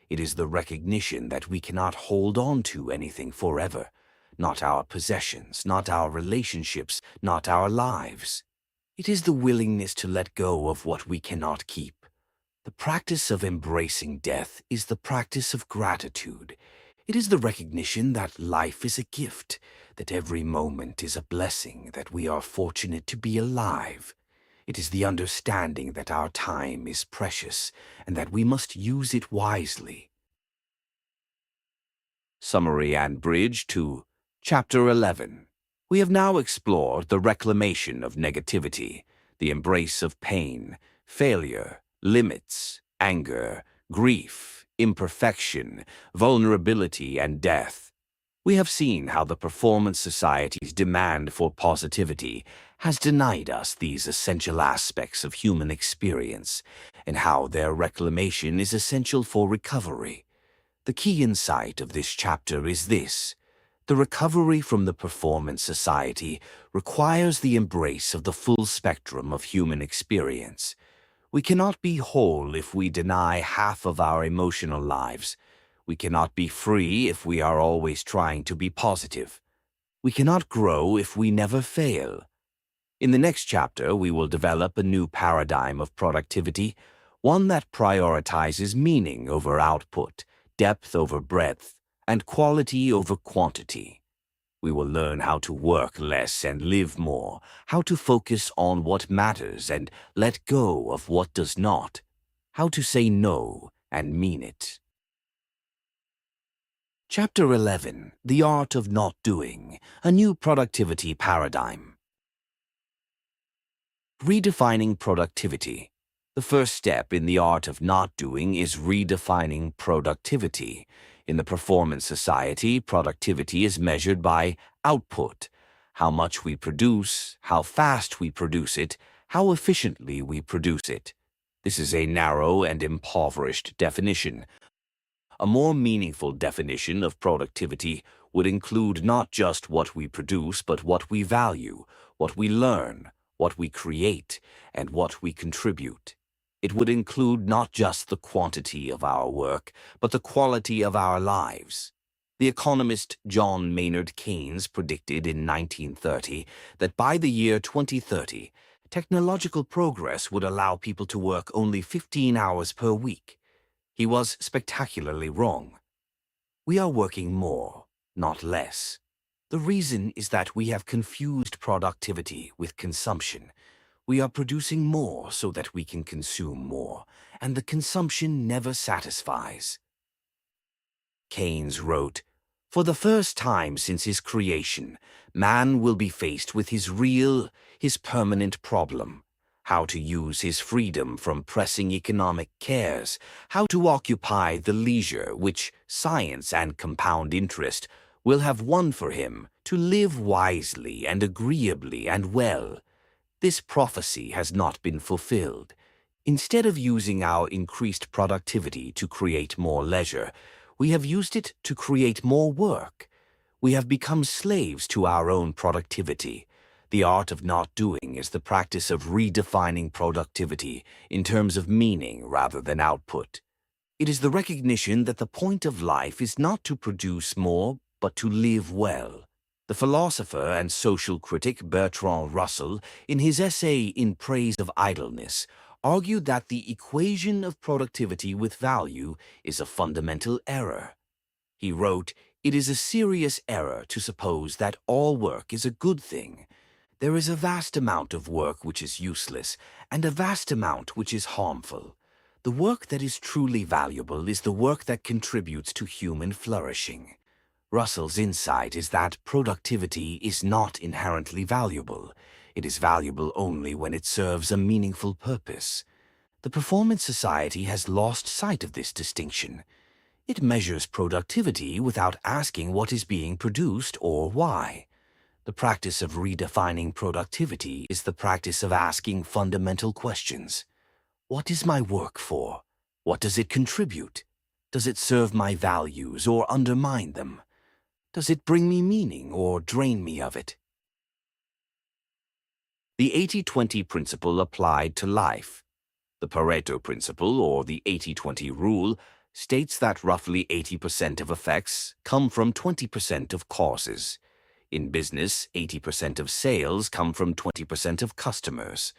It is the recognition that we cannot hold on to anything forever, not our possessions, not our relationships, not our lives. It is the willingness to let go of what we cannot keep. The practice of embracing death is the practice of gratitude. It is the recognition that life is a gift, that every moment is a blessing, that we are fortunate to be alive. It is the understanding that our time is precious and that we must use it wisely. Summary and bridge to Chapter 11. We have now explored the reclamation of negativity, the embrace of pain, failure, limits, anger, grief, imperfection, vulnerability, and death. We have seen how the performance society's demand for positivity has denied us these essential aspects of human experience, and how their reclamation is essential for recovery. The key insight of this chapter is this: the recovery from the performance society requires the embrace of the full spectrum of human experience. We cannot be whole if we deny half of our emotional lives. We cannot be free if we are always trying to be positive. We cannot grow if we never fail. In the next chapter, we will develop a new paradigm of productivity, one that prioritizes meaning over output, depth over breadth, and quality over quantity. We will learn how to work less and live more, how to focus on what matters and let go of what does not, how to say no and mean it. Chapter 11: The Art of Not Doing, a New Productivity Paradigm. Redefining productivity. The first step in the art of not doing is redefining productivity. In the performance society, productivity is measured by output: how much we produce, how fast we produce it, how efficiently we produce it. This is a narrow and impoverished definition. A more meaningful definition of productivity would include not just what we produce, but what we value, what we learn, what we create, and what we contribute. It would include not just the quantity of our work, but the quality of our lives. The economist John Maynard Keynes predicted in 1930 that by the year 2030, technological progress would allow people to work only 15 hours per week. He was spectacularly wrong. We are working more, not less. The reason is that we have confused productivity with consumption. We are producing more so that we can consume more, and the consumption never satisfies. Keynes wrote, "For the first time since his creation, man will be faced with his permanent problem: how to use his freedom from pressing economic cares, how to occupy the leisure which science and compound interest will have won for him, to live wisely and agreeably and well." This prophecy has not been fulfilled. Instead of using our increased productivity to create more leisure, we have used it to create more work. We have become slaves to our own productivity. The art of not doing is the practice of redefining productivity in terms of meaning rather than output. It is the recognition that the point of life is not to produce more, but to live well. The philosopher and social critic Bertrand Russell, in his essay In Praise of Idleness, argued that the equation of productivity with value is a fundamental error. He wrote, "It is a serious error to suppose that all work is a good thing. There is a vast amount of work which is useless, and a vast amount which is harmful. The work that is truly valuable is the work that contributes to human flourishing." Russell's insight is that productivity is not inherently valuable. It is valuable only when it serves a meaningful purpose. The performance society has lost sight of this distinction. It measures productivity without asking what is being produced or why. The practice of redefining productivity is the practice of asking fundamental questions. What is my work for? What does it contribute? Does it serve my values or undermine them? Does it bring me meaning or drain me of it? The 80-20 principle applied to life. The Pareto principle, or the 80-20 rule, states that roughly 80% of effects come from 20% of causes. In business, 80% of sales come from 20% of customers.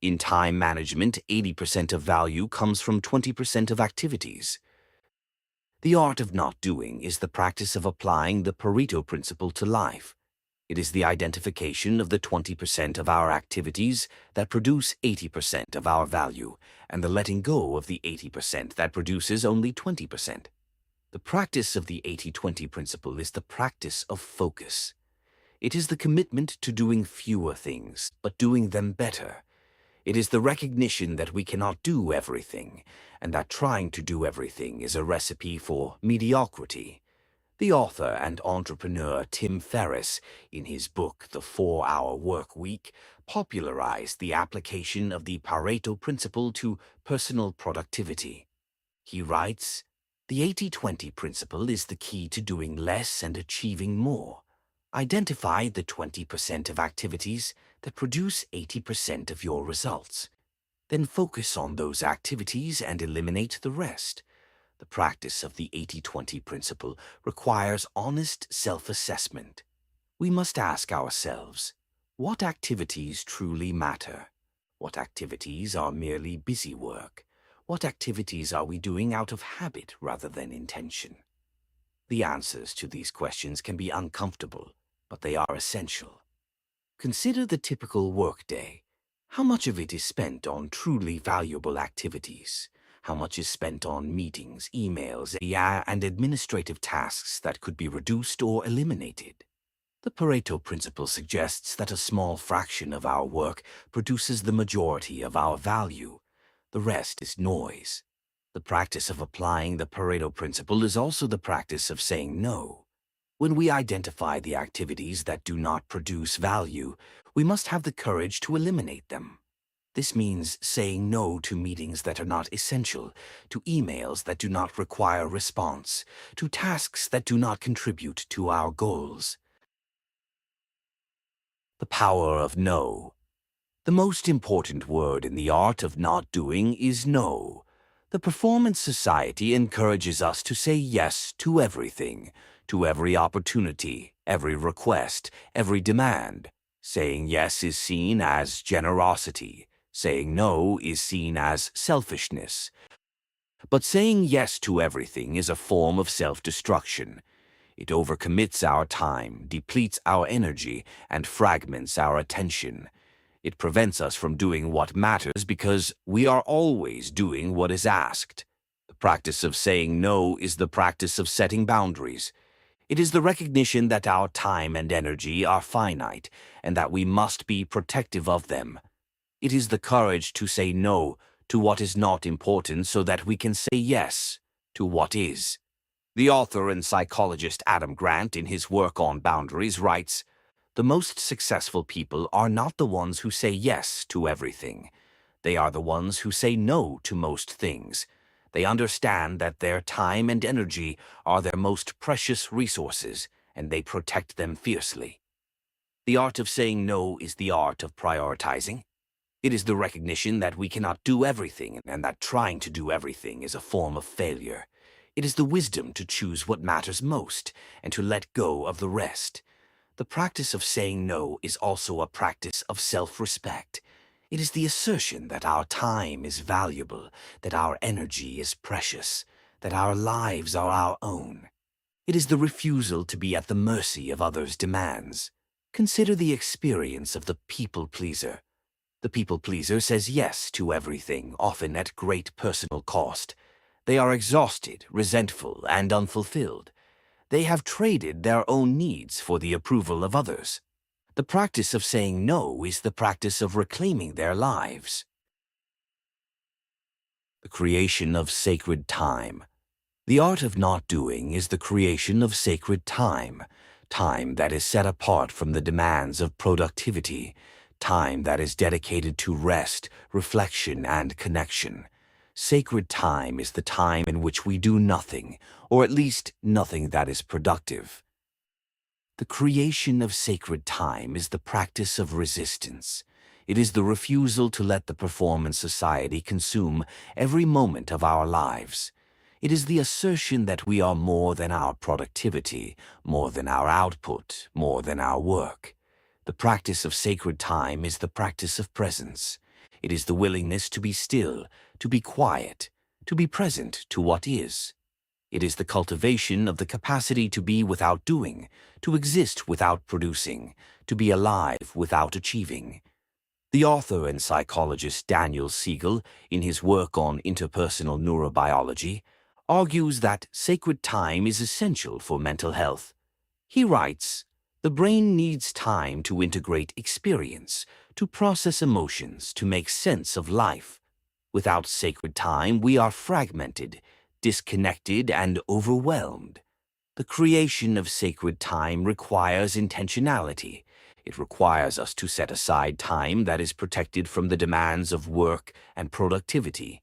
In time management, 80% of value comes from 20% of activities. The art of not doing is the practice of applying the Pareto principle to life. It is the identification of the 20% of our activities that produce 80% of our value, and the letting go of the 80% that produces only 20%. The practice of the 80-20 principle is the practice of focus. It is the commitment to doing fewer things, but doing them better. It is the recognition that we cannot do everything, and that trying to do everything is a recipe for mediocrity. The author and entrepreneur Tim Ferriss, in his book The 4-Hour Work Week, popularized the application of the Pareto principle to personal productivity. He writes, "The 80-20 principle is the key to doing less and achieving more. Identify the 20% of activities that produce 80% of your results. Then focus on those activities and eliminate the rest." The practice of the 80-20 principle requires honest self-assessment. We must ask ourselves, what activities truly matter? What activities are merely busy work? What activities are we doing out of habit rather than intention? The answers to these questions can be uncomfortable, but they are essential. Consider the typical workday. How much of it is spent on truly valuable activities? How much is spent on meetings, emails, and administrative tasks that could be reduced or eliminated? The Pareto principle suggests that a small fraction of our work produces the majority of our value. The rest is noise. The practice of applying the Pareto principle is also the practice of saying no. When we identify the activities that do not produce value, we must have the courage to eliminate them. This means saying no to meetings that are not essential, to emails that do not require response, to tasks that do not contribute to our goals. The power of no. The most important word in the art of not doing is no. The Performance Society encourages us to say yes to everything, to every opportunity, every request, every demand. Saying yes is seen as generosity. Saying no is seen as selfishness. But saying yes to everything is a form of self-destruction. It overcommits our time, depletes our energy, and fragments our attention. It prevents us from doing what matters because we are always doing what is asked. The practice of saying no is the practice of setting boundaries. It is the recognition that our time and energy are finite and that we must be protective of them. It is the courage to say no to what is not important so that we can say yes to what is. The author and psychologist Adam Grant, in his work on boundaries, writes, "The most successful people are not the ones who say yes to everything. They are the ones who say no to most things. They understand that their time and energy are their most precious resources, and they protect them fiercely." The art of saying no is the art of prioritizing. It is the recognition that we cannot do everything and that trying to do everything is a form of failure. It is the wisdom to choose what matters most and to let go of the rest. The practice of saying no is also a practice of self-respect. It is the assertion that our time is valuable, that our energy is precious, that our lives are our own. It is the refusal to be at the mercy of others' demands. Consider the experience of the people-pleaser. The people-pleaser says yes to everything, often at great personal cost. They are exhausted, resentful, and unfulfilled. They have traded their own needs for the approval of others. The practice of saying no is the practice of reclaiming their lives. The creation of sacred time. The art of not doing is the creation of sacred time, time that is set apart from the demands of productivity, time that is dedicated to rest, reflection, and connection. Sacred time is the time in which we do nothing, or at least nothing that is productive. The creation of sacred time is the practice of resistance. It is the refusal to let the Performance Society consume every moment of our lives. It is the assertion that we are more than our productivity, more than our output, more than our work. The practice of sacred time is the practice of presence. It is the willingness to be still, to be quiet, to be present to what is. It is the cultivation of the capacity to be without doing, to exist without producing, to be alive without achieving. The author and psychologist Daniel Siegel, in his work on interpersonal neurobiology, argues that sacred time is essential for mental health. He writes, The brain needs time to integrate experience, to process emotions, to make sense of life. Without sacred time, we are fragmented, disconnected, and overwhelmed. The creation of sacred time requires intentionality. It requires us to set aside time that is protected from the demands of work and productivity.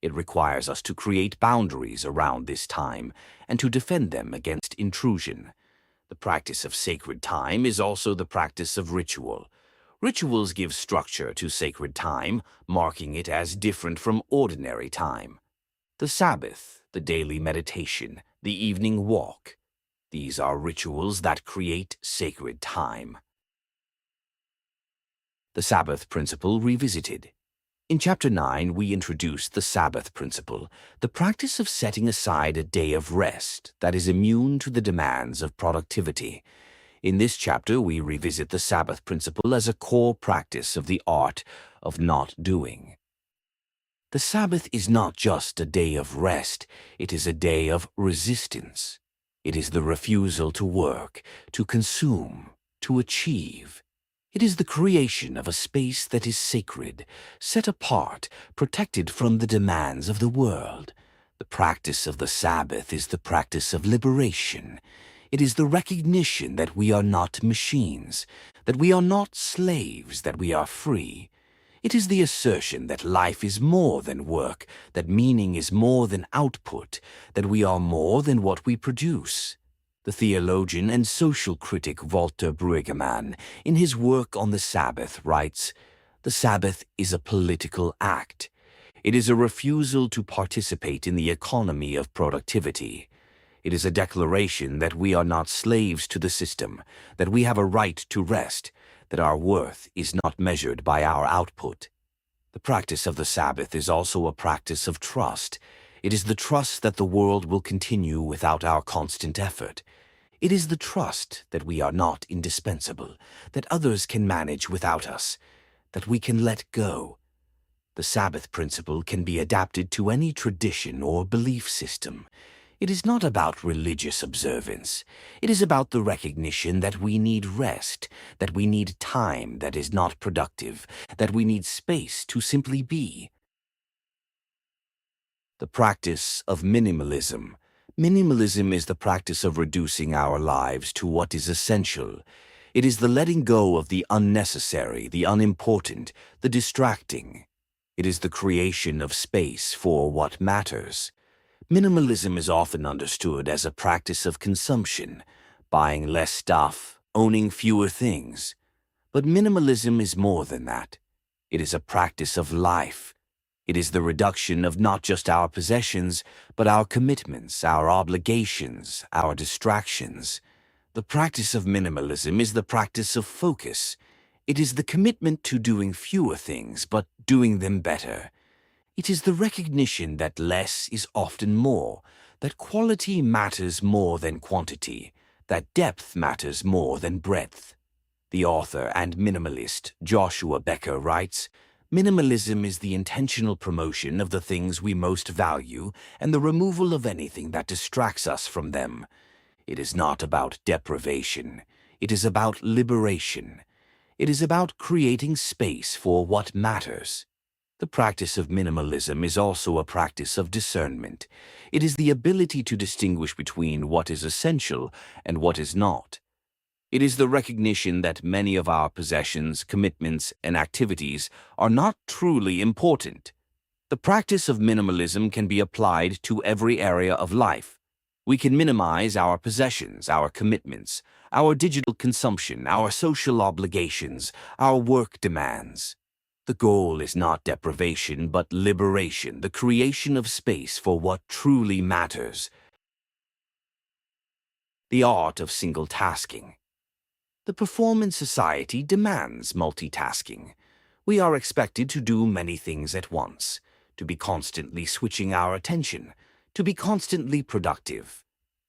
It requires us to create boundaries around this time and to defend them against intrusion. The practice of sacred time is also the practice of ritual. Rituals give structure to sacred time, marking it as different from ordinary time. The Sabbath, the daily meditation, the evening walk. These are rituals that create sacred time. The Sabbath Principle Revisited. In Chapter 9, we introduced the Sabbath Principle, the practice of setting aside a day of rest that is immune to the demands of productivity. In this chapter, we revisit the Sabbath Principle as a core practice of the art of not doing. The Sabbath is not just a day of rest, it is a day of resistance. It is the refusal to work, to consume, to achieve. It is the creation of a space that is sacred, set apart, protected from the demands of the world. The practice of the Sabbath is the practice of liberation. It is the recognition that we are not machines, that we are not slaves, that we are free. It is the assertion that life is more than work, that meaning is more than output, that we are more than what we produce. The theologian and social critic Walter Brueggemann, in his work on the Sabbath, writes, "The Sabbath is a political act. It is a refusal to participate in the economy of productivity. It is a declaration that we are not slaves to the system, that we have a right to rest, that our worth is not measured by our output." The practice of the Sabbath is also a practice of trust. It is the trust that the world will continue without our constant effort. It is the trust that we are not indispensable, that others can manage without us, that we can let go. The Sabbath principle can be adapted to any tradition or belief system. It is not about religious observance. It is about the recognition that we need rest, that we need time that is not productive, that we need space to simply be. The practice of minimalism. Minimalism is the practice of reducing our lives to what is essential. It is the letting go of the unnecessary, the unimportant, the distracting. It is the creation of space for what matters. Minimalism is often understood as a practice of consumption, buying less stuff, owning fewer things. But minimalism is more than that. It is a practice of life. It is the reduction of not just our possessions, but our commitments, our obligations, our distractions. The practice of minimalism is the practice of focus. It is the commitment to doing fewer things, but doing them better. It is the recognition that less is often more, that quality matters more than quantity, that depth matters more than breadth. The author and minimalist Joshua Becker writes, "Minimalism is the intentional promotion of the things we most value and the removal of anything that distracts us from them. It is not about deprivation. It is about liberation. It is about creating space for what matters." The practice of minimalism is also a practice of discernment. It is the ability to distinguish between what is essential and what is not. It is the recognition that many of our possessions, commitments, and activities are not truly important. The practice of minimalism can be applied to every area of life. We can minimize our possessions, our commitments, our digital consumption, our social obligations, our work demands. The goal is not deprivation, but liberation, the creation of space for what truly matters. The art of single tasking. The performance society demands multitasking. We are expected to do many things at once, to be constantly switching our attention, to be constantly productive.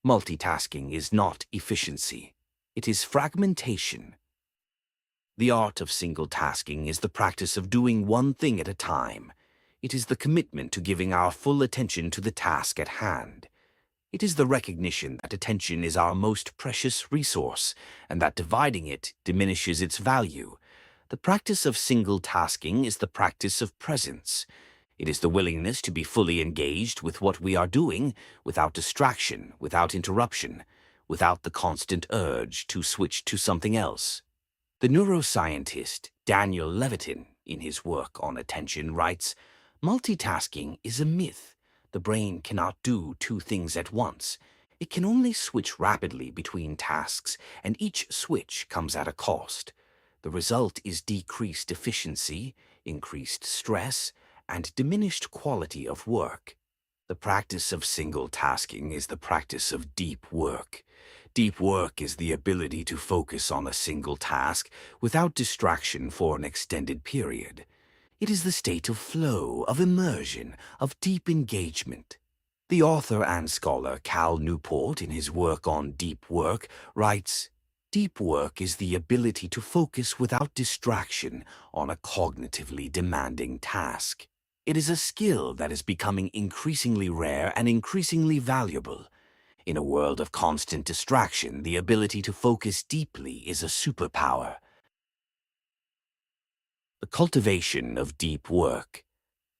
Multitasking is not efficiency. It is fragmentation. The art of single tasking is the practice of doing one thing at a time. It is the commitment to giving our full attention to the task at hand. It is the recognition that attention is our most precious resource, and that dividing it diminishes its value. The practice of single tasking is the practice of presence. It is the willingness to be fully engaged with what we are doing, without distraction, without interruption, without the constant urge to switch to something else. The neuroscientist Daniel Levitin, in his work on attention, writes, "Multitasking is a myth. The brain cannot do two things at once. It can only switch rapidly between tasks, and each switch comes at a cost. The result is decreased efficiency, increased stress, and diminished quality of work. The practice of single tasking is the practice of deep work. Deep work is the ability to focus on a single task without distraction for an extended period. It is the state of flow, of immersion, of deep engagement." The author and scholar Cal Newport, in his work on deep work, writes, "Deep work is the ability to focus without distraction on a cognitively demanding task. It is a skill that is becoming increasingly rare and increasingly valuable. In a world of constant distraction, the ability to focus deeply is a superpower." The cultivation of deep work.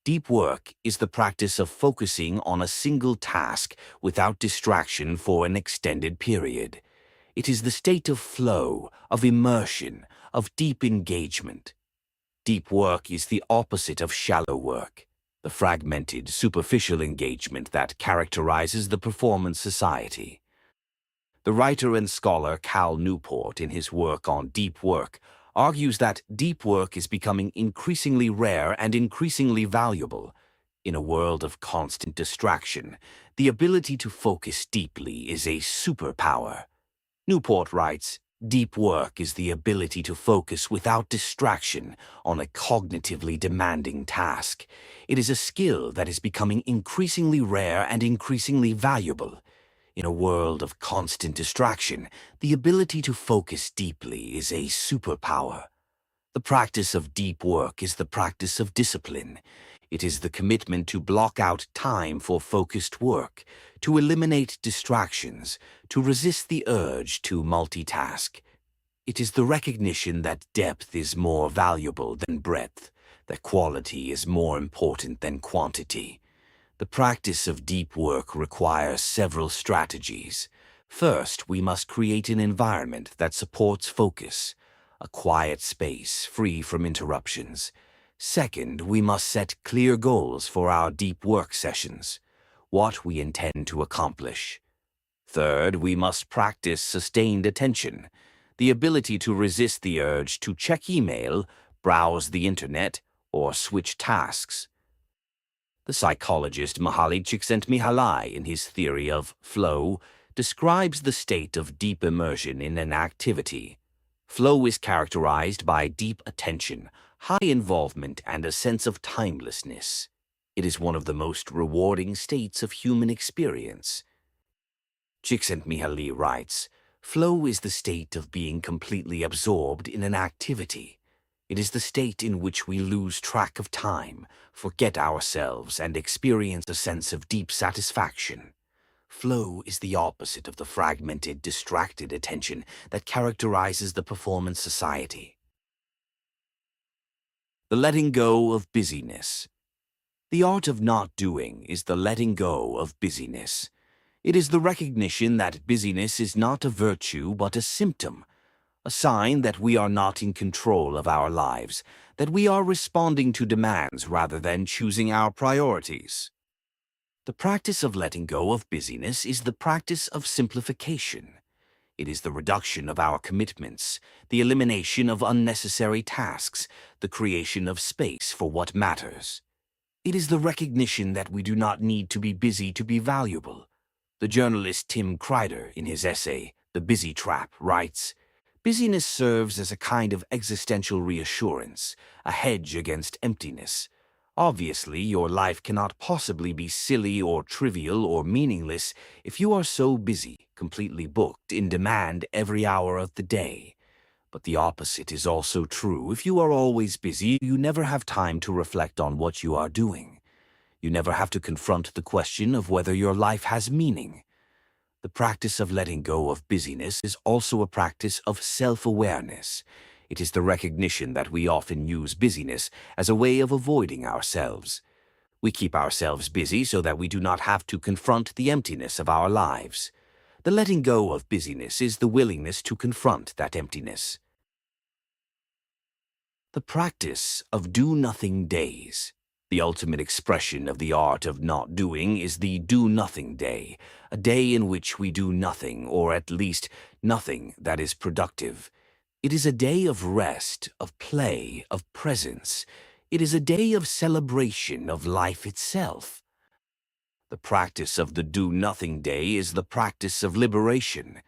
Deep work is the practice of focusing on a single task without distraction for an extended period. It is the state of flow, of immersion, of deep engagement. Deep work is the opposite of shallow work, the fragmented, superficial engagement that characterizes the performance society. The writer and scholar Cal Newport, in his work on deep work, argues that deep work is becoming increasingly rare and increasingly valuable. In a world of constant distraction, the ability to focus deeply is a superpower. Newport writes, "Deep work is the ability to focus without distraction on a cognitively demanding task. It is a skill that is becoming increasingly rare and increasingly valuable. In a world of constant distraction, the ability to focus deeply is a superpower." The practice of deep work is the practice of discipline. It is the commitment to block out time for focused work, to eliminate distractions, to resist the urge to multitask. It is the recognition that depth is more valuable than breadth, that quality is more important than quantity. The practice of deep work requires several strategies. First, we must create an environment that supports focus, a quiet space free from interruptions. Second, we must set clear goals for our deep work sessions, what we intend to accomplish. Third, we must practice sustained attention, the ability to resist the urge to check email, browse the internet, or switch tasks. The psychologist Mihaly Csikszentmihalyi, in his theory of flow, describes the state of deep immersion in an activity. Flow is characterized by deep attention, high involvement, and a sense of timelessness. It is one of the most rewarding states of human experience. Csikszentmihalyi writes, "Flow is the state of being completely absorbed in an activity. It is the state in which we lose track of time, forget ourselves, and experience a sense of deep satisfaction. Flow is the opposite of the fragmented, distracted attention that characterizes the performance society." The letting go of busyness. The art of not doing is the letting go of busyness. It is the recognition that busyness is not a virtue but a symptom, a sign that we are not in control of our lives, that we are responding to demands rather than choosing our priorities. The practice of letting go of busyness is the practice of simplification. It is the reduction of our commitments, the elimination of unnecessary tasks, the creation of space for what matters. It is the recognition that we do not need to be busy to be valuable. The journalist Tim Kreider, in his essay, The Busy Trap, writes, "Busyness serves as a kind of existential reassurance, a hedge against emptiness. Obviously, your life cannot possibly be silly or trivial or meaningless if you are so busy, completely booked, in demand every hour of the day. But the opposite is also true. If you are always busy, you never have time to reflect on what you are doing. You never have to confront the question of whether your life has meaning. The practice of letting go of busyness is also a practice of self-awareness. It is the recognition that we often use busyness as a way of avoiding ourselves. We keep ourselves busy so that we do not have to confront the emptiness of our lives. The letting go of busyness is the willingness to confront that emptiness. The practice of do-nothing days. The ultimate expression of the art of not doing is the do-nothing day, a day in which we do nothing, or at least nothing that is productive. It is a day of rest, of play, of presence. It is a day of celebration of life itself. The practice of the do-nothing day is the practice of liberation.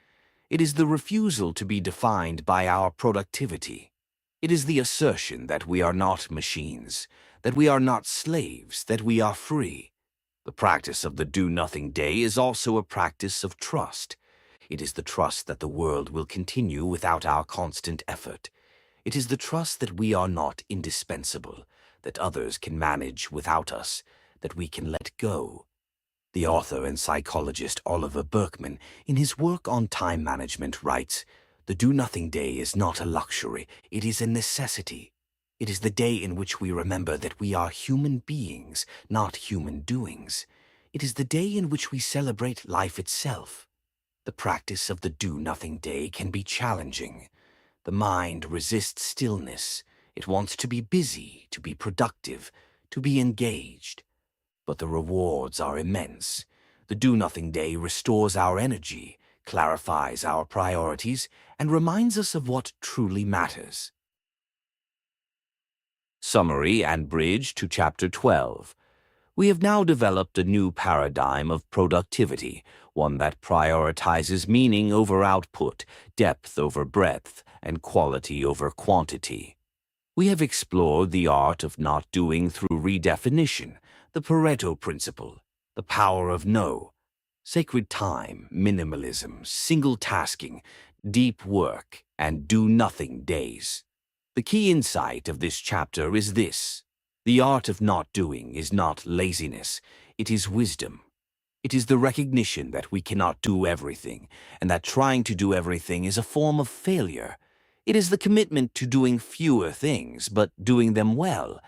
It is the refusal to be defined by our productivity. It is the assertion that we are not machines, that we are not slaves, that we are free. The practice of the do-nothing day is also a practice of trust. It is the trust that the world will continue without our constant effort. It is the trust that we are not indispensable, that others can manage without us, that we can let go. The author and psychologist Oliver Berkman, in his work on time management, writes, "The do-nothing day is not a luxury, it is a necessity. It is the day in which we remember that we are human beings, not human doings. It is the day in which we celebrate life itself." The practice of the do-nothing day can be challenging. The mind resists stillness. It wants to be busy, to be productive, to be engaged. But the rewards are immense. The do-nothing day restores our energy, clarifies our priorities, and reminds us of what truly matters. Summary and bridge to Chapter 12. We have now developed a new paradigm of productivity, one that prioritizes meaning over output, depth over breadth, and quality over quantity. We have explored the art of not doing through redefinition, the Pareto principle, the power of no, sacred time, minimalism, single tasking, deep work, and do-nothing days. The key insight of this chapter is this: the art of not doing is not laziness, it is wisdom. It is the recognition that we cannot do everything, and that trying to do everything is a form of failure. It is the commitment to doing fewer things, but doing them well.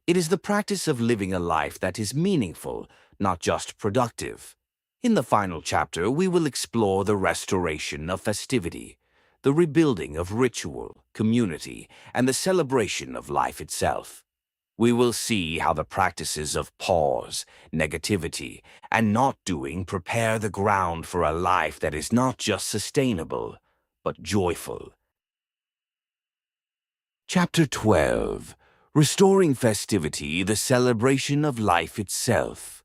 It is the practice of living a life that is meaningful, not just productive. In the final chapter, we will explore the restoration of festivity, the rebuilding of ritual, community, and the celebration of life itself. We will see how the practices of pause, negativity, and not doing prepare the ground for a life that is not just sustainable, but joyful. Chapter 12. Restoring festivity, the celebration of life itself.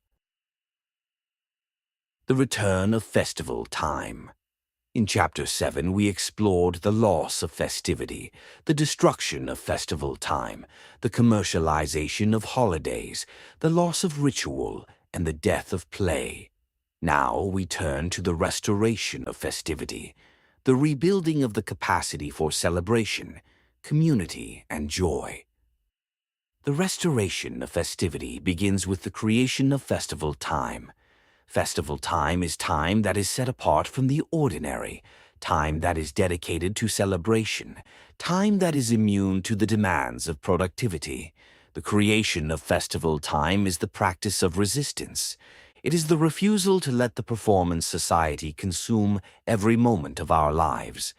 The return of festival time. In Chapter 7, we explored the loss of festivity, the destruction of festival time, the commercialization of holidays, the loss of ritual, and the death of play. Now we turn to the restoration of festivity, the rebuilding of the capacity for celebration, community, and joy. The restoration of festivity begins with the creation of festival time. Festival time is time that is set apart from the ordinary, time that is dedicated to celebration, time that is immune to the demands of productivity. The creation of festival time is the practice of resistance. It is the refusal to let the performance society consume every moment of our lives.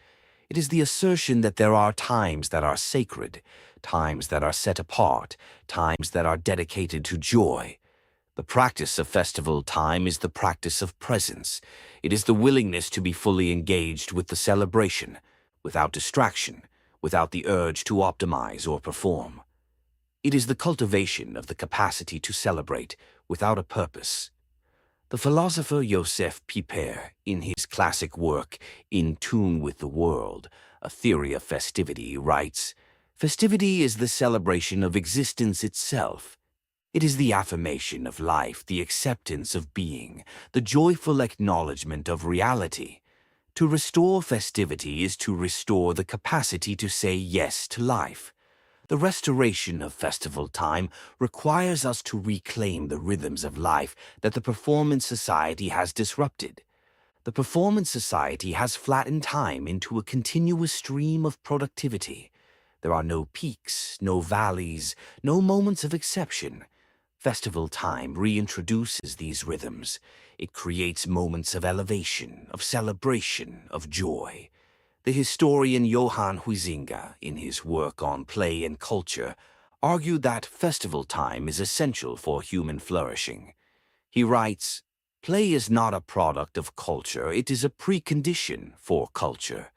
It is the assertion that there are times that are sacred, times that are set apart, times that are dedicated to joy. The practice of festival time is the practice of presence. It is the willingness to be fully engaged with the celebration, without distraction, without the urge to optimize or perform. It is the cultivation of the capacity to celebrate without a purpose. The philosopher Joseph Pieper, in his classic work, In Tune with the World, A Theory of Festivity, writes, "Festivity is the celebration of existence itself. It is the affirmation of life, the acceptance of being, the joyful acknowledgement of reality. To restore festivity is to restore the capacity to say yes to life. The restoration of festival time requires us to reclaim the rhythms of life that the performance society has disrupted. The performance society has flattened time into a continuous stream of productivity. There are no peaks, no valleys, no moments of exception. Festival time reintroduces these rhythms. It creates moments of elevation, of celebration, of joy. The historian Johann Huizinga, in his work on play and culture, argued that festival time is essential for human flourishing. He writes, "Play is not a product of culture, it is a precondition for culture.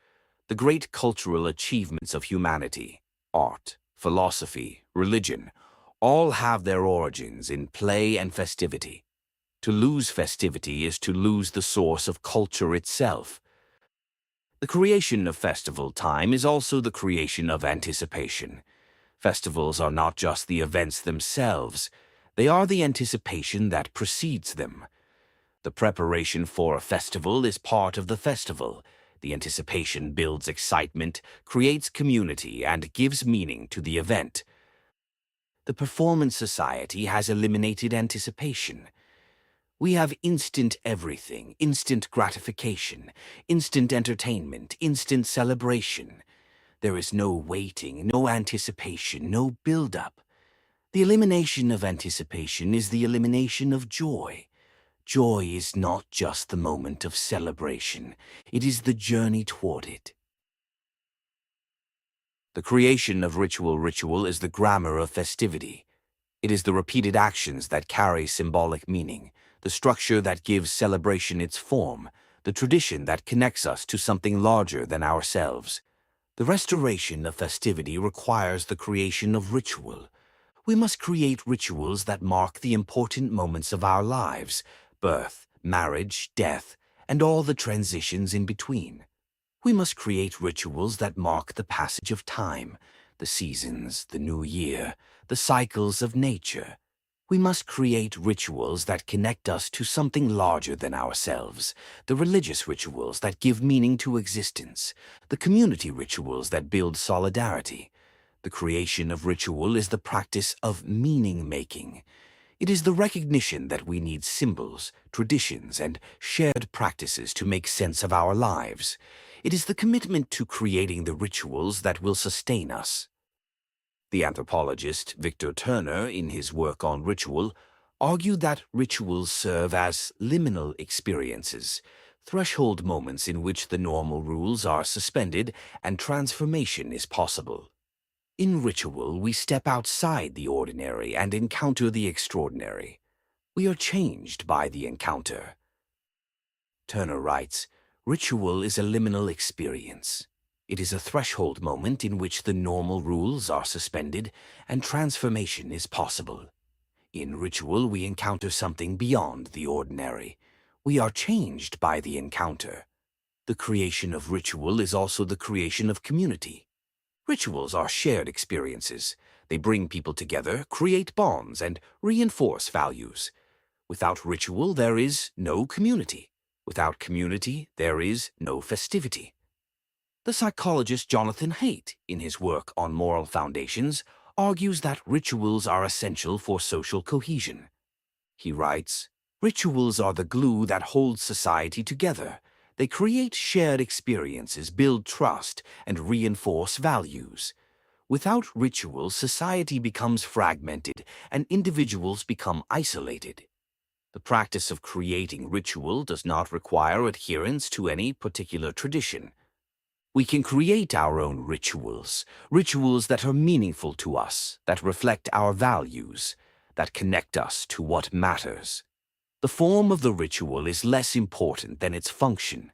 The great cultural achievements of humanity, art, philosophy, religion, all have their origins in play and festivity. To lose festivity is to lose the source of culture itself." The creation of festival time is also the creation of anticipation. Festivals are not just the events themselves, they are the anticipation that precedes them. The preparation for a festival is part of the festival. The anticipation builds excitement, creates community, and gives meaning to the event. The performance society has eliminated anticipation. We have instant everything, instant gratification, instant entertainment, instant celebration. There is no waiting, no anticipation, no build-up. The elimination of anticipation is the elimination of joy. Joy is not just the moment of celebration, it is the journey toward it. The creation of ritual is the grammar of festivity. It is the repeated actions that carry symbolic meaning, the structure that gives celebration its form, the tradition that connects us to something larger than ourselves. The restoration of festivity requires the creation of ritual. We must create rituals that mark the important moments of our lives: birth, marriage, death, and all the transitions in between. We must create rituals that mark the passage of time, the seasons, the new year, the cycles of nature. We must create rituals that connect us to something larger than ourselves, the religious rituals that give meaning to existence, the community rituals that build solidarity. The creation of ritual is the practice of meaning-making. It is the recognition that we need symbols, traditions, and shared practices to make sense of our lives. It is the commitment to creating the rituals that will sustain us. The anthropologist Victor Turner, in his work on ritual, argued that rituals serve as liminal experiences, threshold moments in which the normal rules are suspended and transformation is possible. In ritual, we step outside the ordinary and encounter the extraordinary. We are changed by the encounter. Turner writes, "Ritual is a liminal experience. It is a threshold moment in which the normal rules are suspended and transformation is possible. In ritual, we encounter something beyond the ordinary. We are changed by the encounter. The creation of ritual is also the creation of community. Rituals are shared experiences. They bring people together, create bonds, and reinforce values. Without ritual, there is no community. Without community, there is no festivity." The psychologist Jonathan Haidt, in his work on moral foundations, argues that rituals are essential for social cohesion. He writes, "Rituals are the glue that holds society together. They create shared experiences, build trust, and reinforce values. Without rituals, society becomes fragmented, and individuals become isolated. The practice of creating ritual does not require adherence to any particular tradition. We can create our own rituals, rituals that are meaningful to us, that reflect our values, that connect us to what matters. The form of the ritual is less important than its function.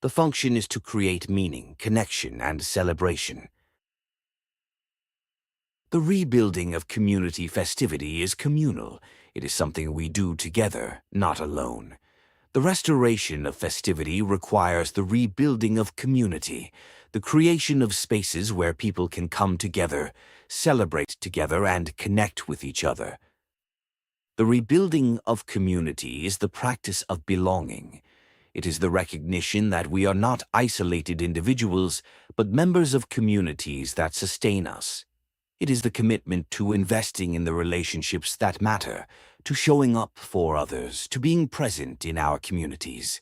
The function is to create meaning, connection, and celebration." The rebuilding of community festivity is communal. It is something we do together, not alone. The restoration of festivity requires the rebuilding of community, the creation of spaces where people can come together, celebrate together, and connect with each other. The rebuilding of community is the practice of belonging. It is the recognition that we are not isolated individuals, but members of communities that sustain us. It is the commitment to investing in the relationships that matter, to showing up for others, to being present in our communities.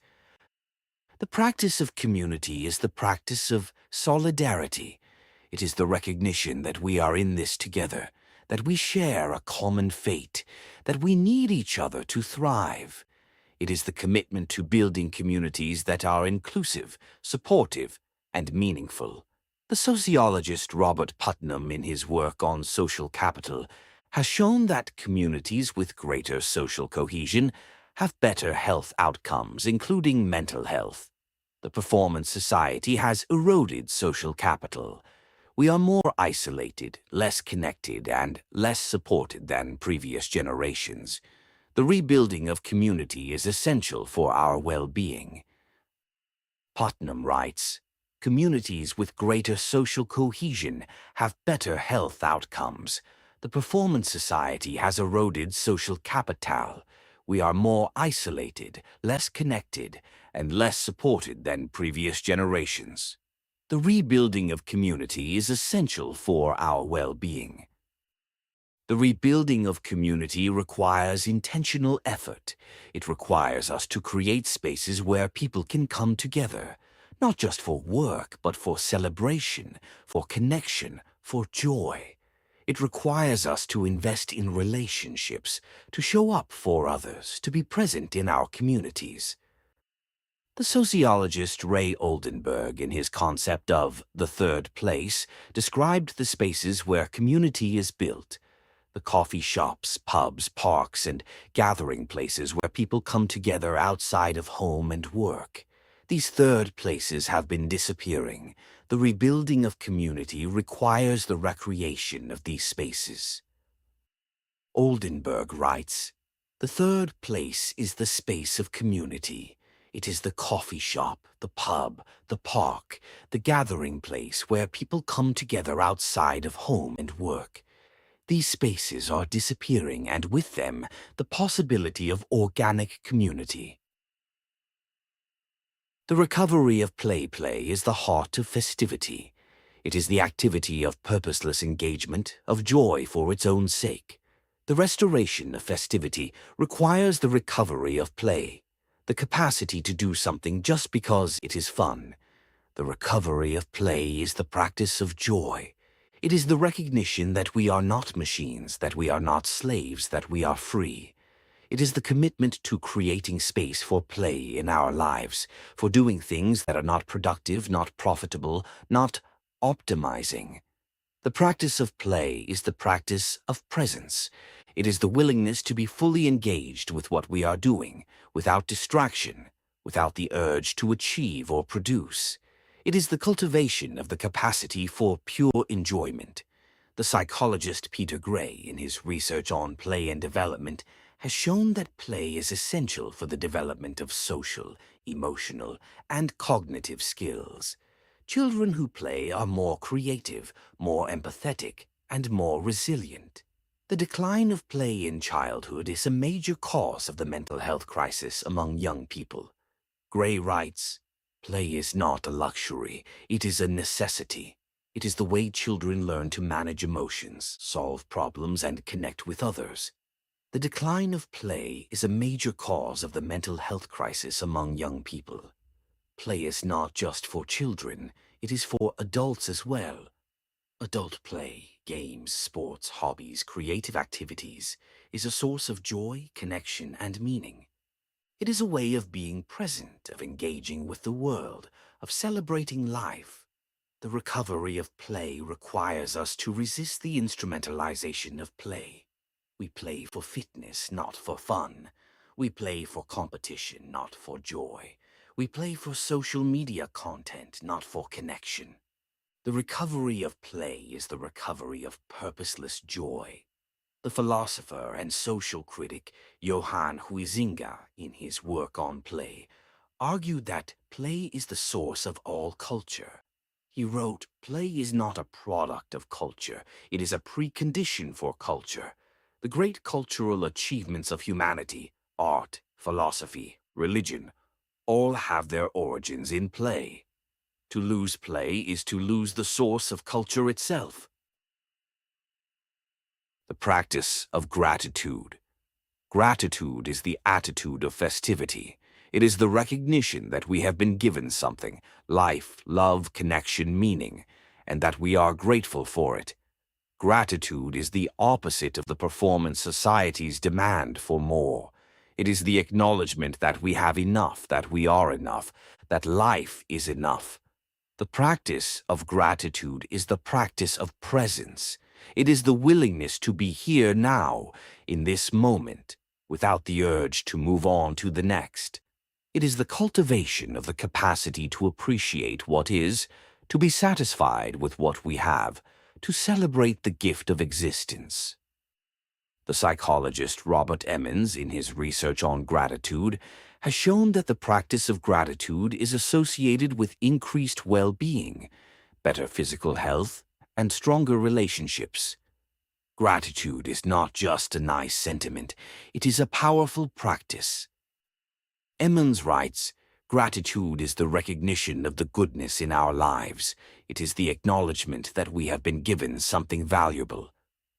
The practice of community is the practice of solidarity. It is the recognition that we are in this together, that we share a common fate, that we need each other to thrive. It is the commitment to building communities that are inclusive, supportive, and meaningful. The sociologist Robert Putnam, in his work on social capital, has shown that communities with greater social cohesion have better health outcomes, including mental health. The performance society has eroded social capital. We are more isolated, less connected, and less supported than previous generations. The rebuilding of community is essential for our well-being. Putnam writes, communities with greater social cohesion have better health outcomes. The performance society has eroded social capital. We are more isolated, less connected, and less supported than previous generations. The rebuilding of community is essential for our well-being. The rebuilding of community requires intentional effort. It requires us to create spaces where people can come together, not just for work, but for celebration, for connection, for joy. It requires us to invest in relationships, to show up for others, to be present in our communities. The sociologist Ray Oldenburg, in his concept of the third place, described the spaces where community is built. The coffee shops, pubs, parks, and gathering places where people come together outside of home and work. These third places have been disappearing. The rebuilding of community requires the recreation of these spaces. Oldenburg writes, the third place is the space of community. It is the coffee shop, the pub, the park, the gathering place where people come together outside of home and work. These spaces are disappearing, and with them, the possibility of organic community. The recovery of play is the heart of festivity. It is the activity of purposeless engagement, of joy for its own sake. The restoration of festivity requires the recovery of play, the capacity to do something just because it is fun. The recovery of play is the practice of joy. It is the recognition that we are not machines, that we are not slaves, that we are free. It is the commitment to creating space for play in our lives, for doing things that are not productive, not profitable, not optimizing. The practice of play is the practice of presence. It is the willingness to be fully engaged with what we are doing, without distraction, without the urge to achieve or produce. It is the cultivation of the capacity for pure enjoyment. The psychologist Peter Gray, in his research on play and development, has shown that play is essential for the development of social, emotional, and cognitive skills. Children who play are more creative, more empathetic, and more resilient. The decline of play in childhood is a major cause of the mental health crisis among young people. Gray writes, play is not a luxury, it is a necessity. It is the way children learn to manage emotions, solve problems, and connect with others. The decline of play is a major cause of the mental health crisis among young people. Play is not just for children, it is for adults as well. Adult play, games, sports, hobbies, creative activities, is a source of joy, connection, and meaning. It is a way of being present, of engaging with the world, of celebrating life. The recovery of play requires us to resist the instrumentalization of play. We play for fitness, not for fun. We play for competition, not for joy. We play for social media content, not for connection. The recovery of play is the recovery of purposeless joy. The philosopher and social critic Johann Huizinga, in his work on play, argued that play is the source of all culture. He wrote, play is not a product of culture, it is a precondition for culture. The great cultural achievements of humanity, art, philosophy, religion, all have their origins in play. To lose play is to lose the source of culture itself. The practice of gratitude. Gratitude is the attitude of festivity. It is the recognition that we have been given something, life, love, connection, meaning, and that we are grateful for it. Gratitude is the opposite of the performance society's demand for more. It is the acknowledgement that we have enough, that we are enough, that life is enough. The practice of gratitude is the practice of presence. It is the willingness to be here now, in this moment, without the urge to move on to the next. It is the cultivation of the capacity to appreciate what is, to be satisfied with what we have, to celebrate the gift of existence. The psychologist Robert Emmons, in his research on gratitude, has shown that the practice of gratitude is associated with increased well-being, better physical health, and stronger relationships. Gratitude is not just a nice sentiment, it is a powerful practice. Emmons writes, "Gratitude is the recognition of the goodness in our lives. It is the acknowledgement that we have been given something valuable.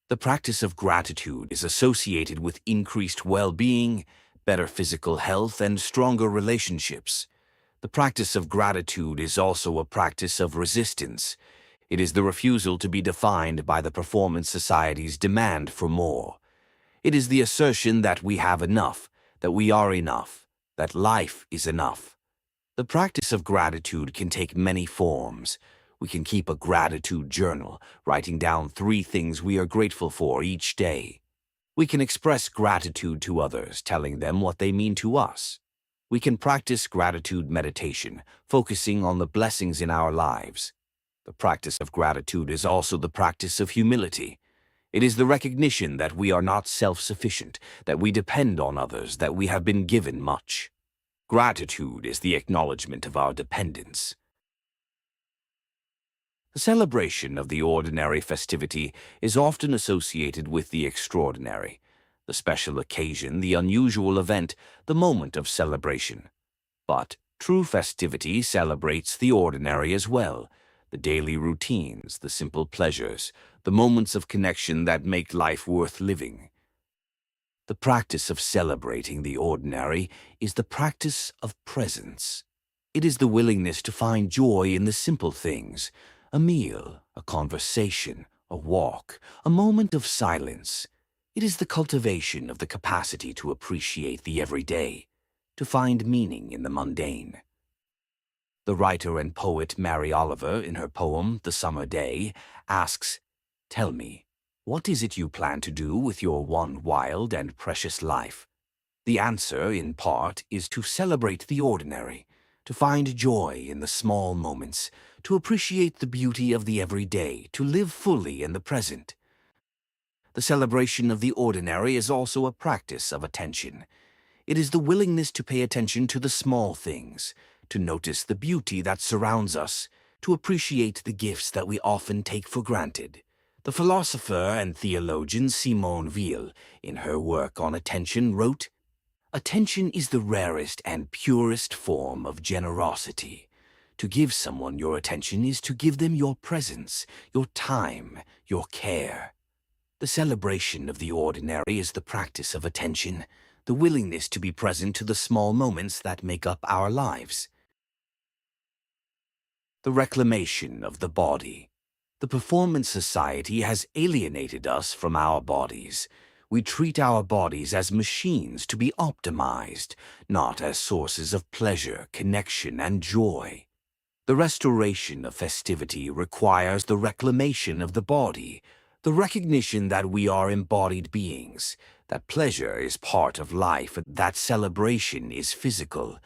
The practice of gratitude is associated with increased well-being, better physical health, and stronger relationships. The practice of gratitude is also a practice of resistance. It is the refusal to be defined by the performance society's demand for more. It is the assertion that we have enough, that we are enough, that life is enough. The practice of gratitude can take many forms. We can keep a gratitude journal, writing down 3 things we are grateful for each day. We can express gratitude to others, telling them what they mean to us. We can practice gratitude meditation, focusing on the blessings in our lives. The practice of gratitude is also the practice of humility. It is the recognition that we are not self-sufficient, that we depend on others, that we have been given much. Gratitude is the acknowledgement of our dependence. The celebration of the ordinary festivity is often associated with the extraordinary, the special occasion, the unusual event, the moment of celebration. But true festivity celebrates the ordinary as well, the daily routines, the simple pleasures, the moments of connection that make life worth living. The practice of celebrating the ordinary is the practice of presence. It is the willingness to find joy in the simple things, a meal, a conversation, a walk, a moment of silence. It is the cultivation of the capacity to appreciate the everyday, to find meaning in the mundane. The writer and poet Mary Oliver, in her poem The Summer Day, asks, "Tell me, what is it you plan to do with your one wild and precious life?" The answer, in part, is to celebrate the ordinary, to find joy in the small moments, to appreciate the beauty of the everyday, to live fully in the present. The celebration of the ordinary is also a practice of attention. It is the willingness to pay attention to the small things, to notice the beauty that surrounds us, to appreciate the gifts that we often take for granted. The philosopher and theologian Simone Weil, in her work on attention, wrote, "Attention is the rarest and purest form of generosity. To give someone your attention is to give them your presence, your time, your care." The celebration of the ordinary is the practice of attention, the willingness to be present to the small moments that make up our lives. The reclamation of the body. The performance society has alienated us from our bodies. We treat our bodies as machines to be optimized, not as sources of pleasure, connection, and joy. The restoration of festivity requires the reclamation of the body, the recognition that we are embodied beings, that pleasure is part of life, that celebration is physical.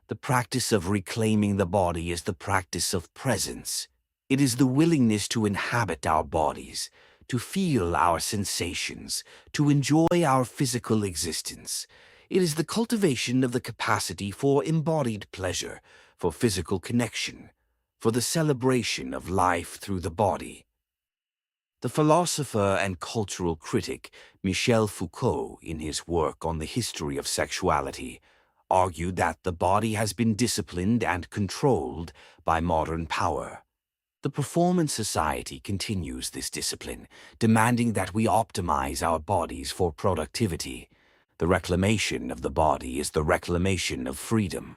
The practice of reclaiming the body is the practice of presence. It is the willingness to inhabit our bodies, to feel our sensations, to enjoy our physical existence. It is the cultivation of the capacity for embodied pleasure, for physical connection, for the celebration of life through the body. The philosopher and cultural critic Michel Foucault, in his work on the history of sexuality, argued that the body has been disciplined and controlled by modern power. The performance society continues this discipline, demanding that we optimize our bodies for productivity. The reclamation of the body is the reclamation of freedom.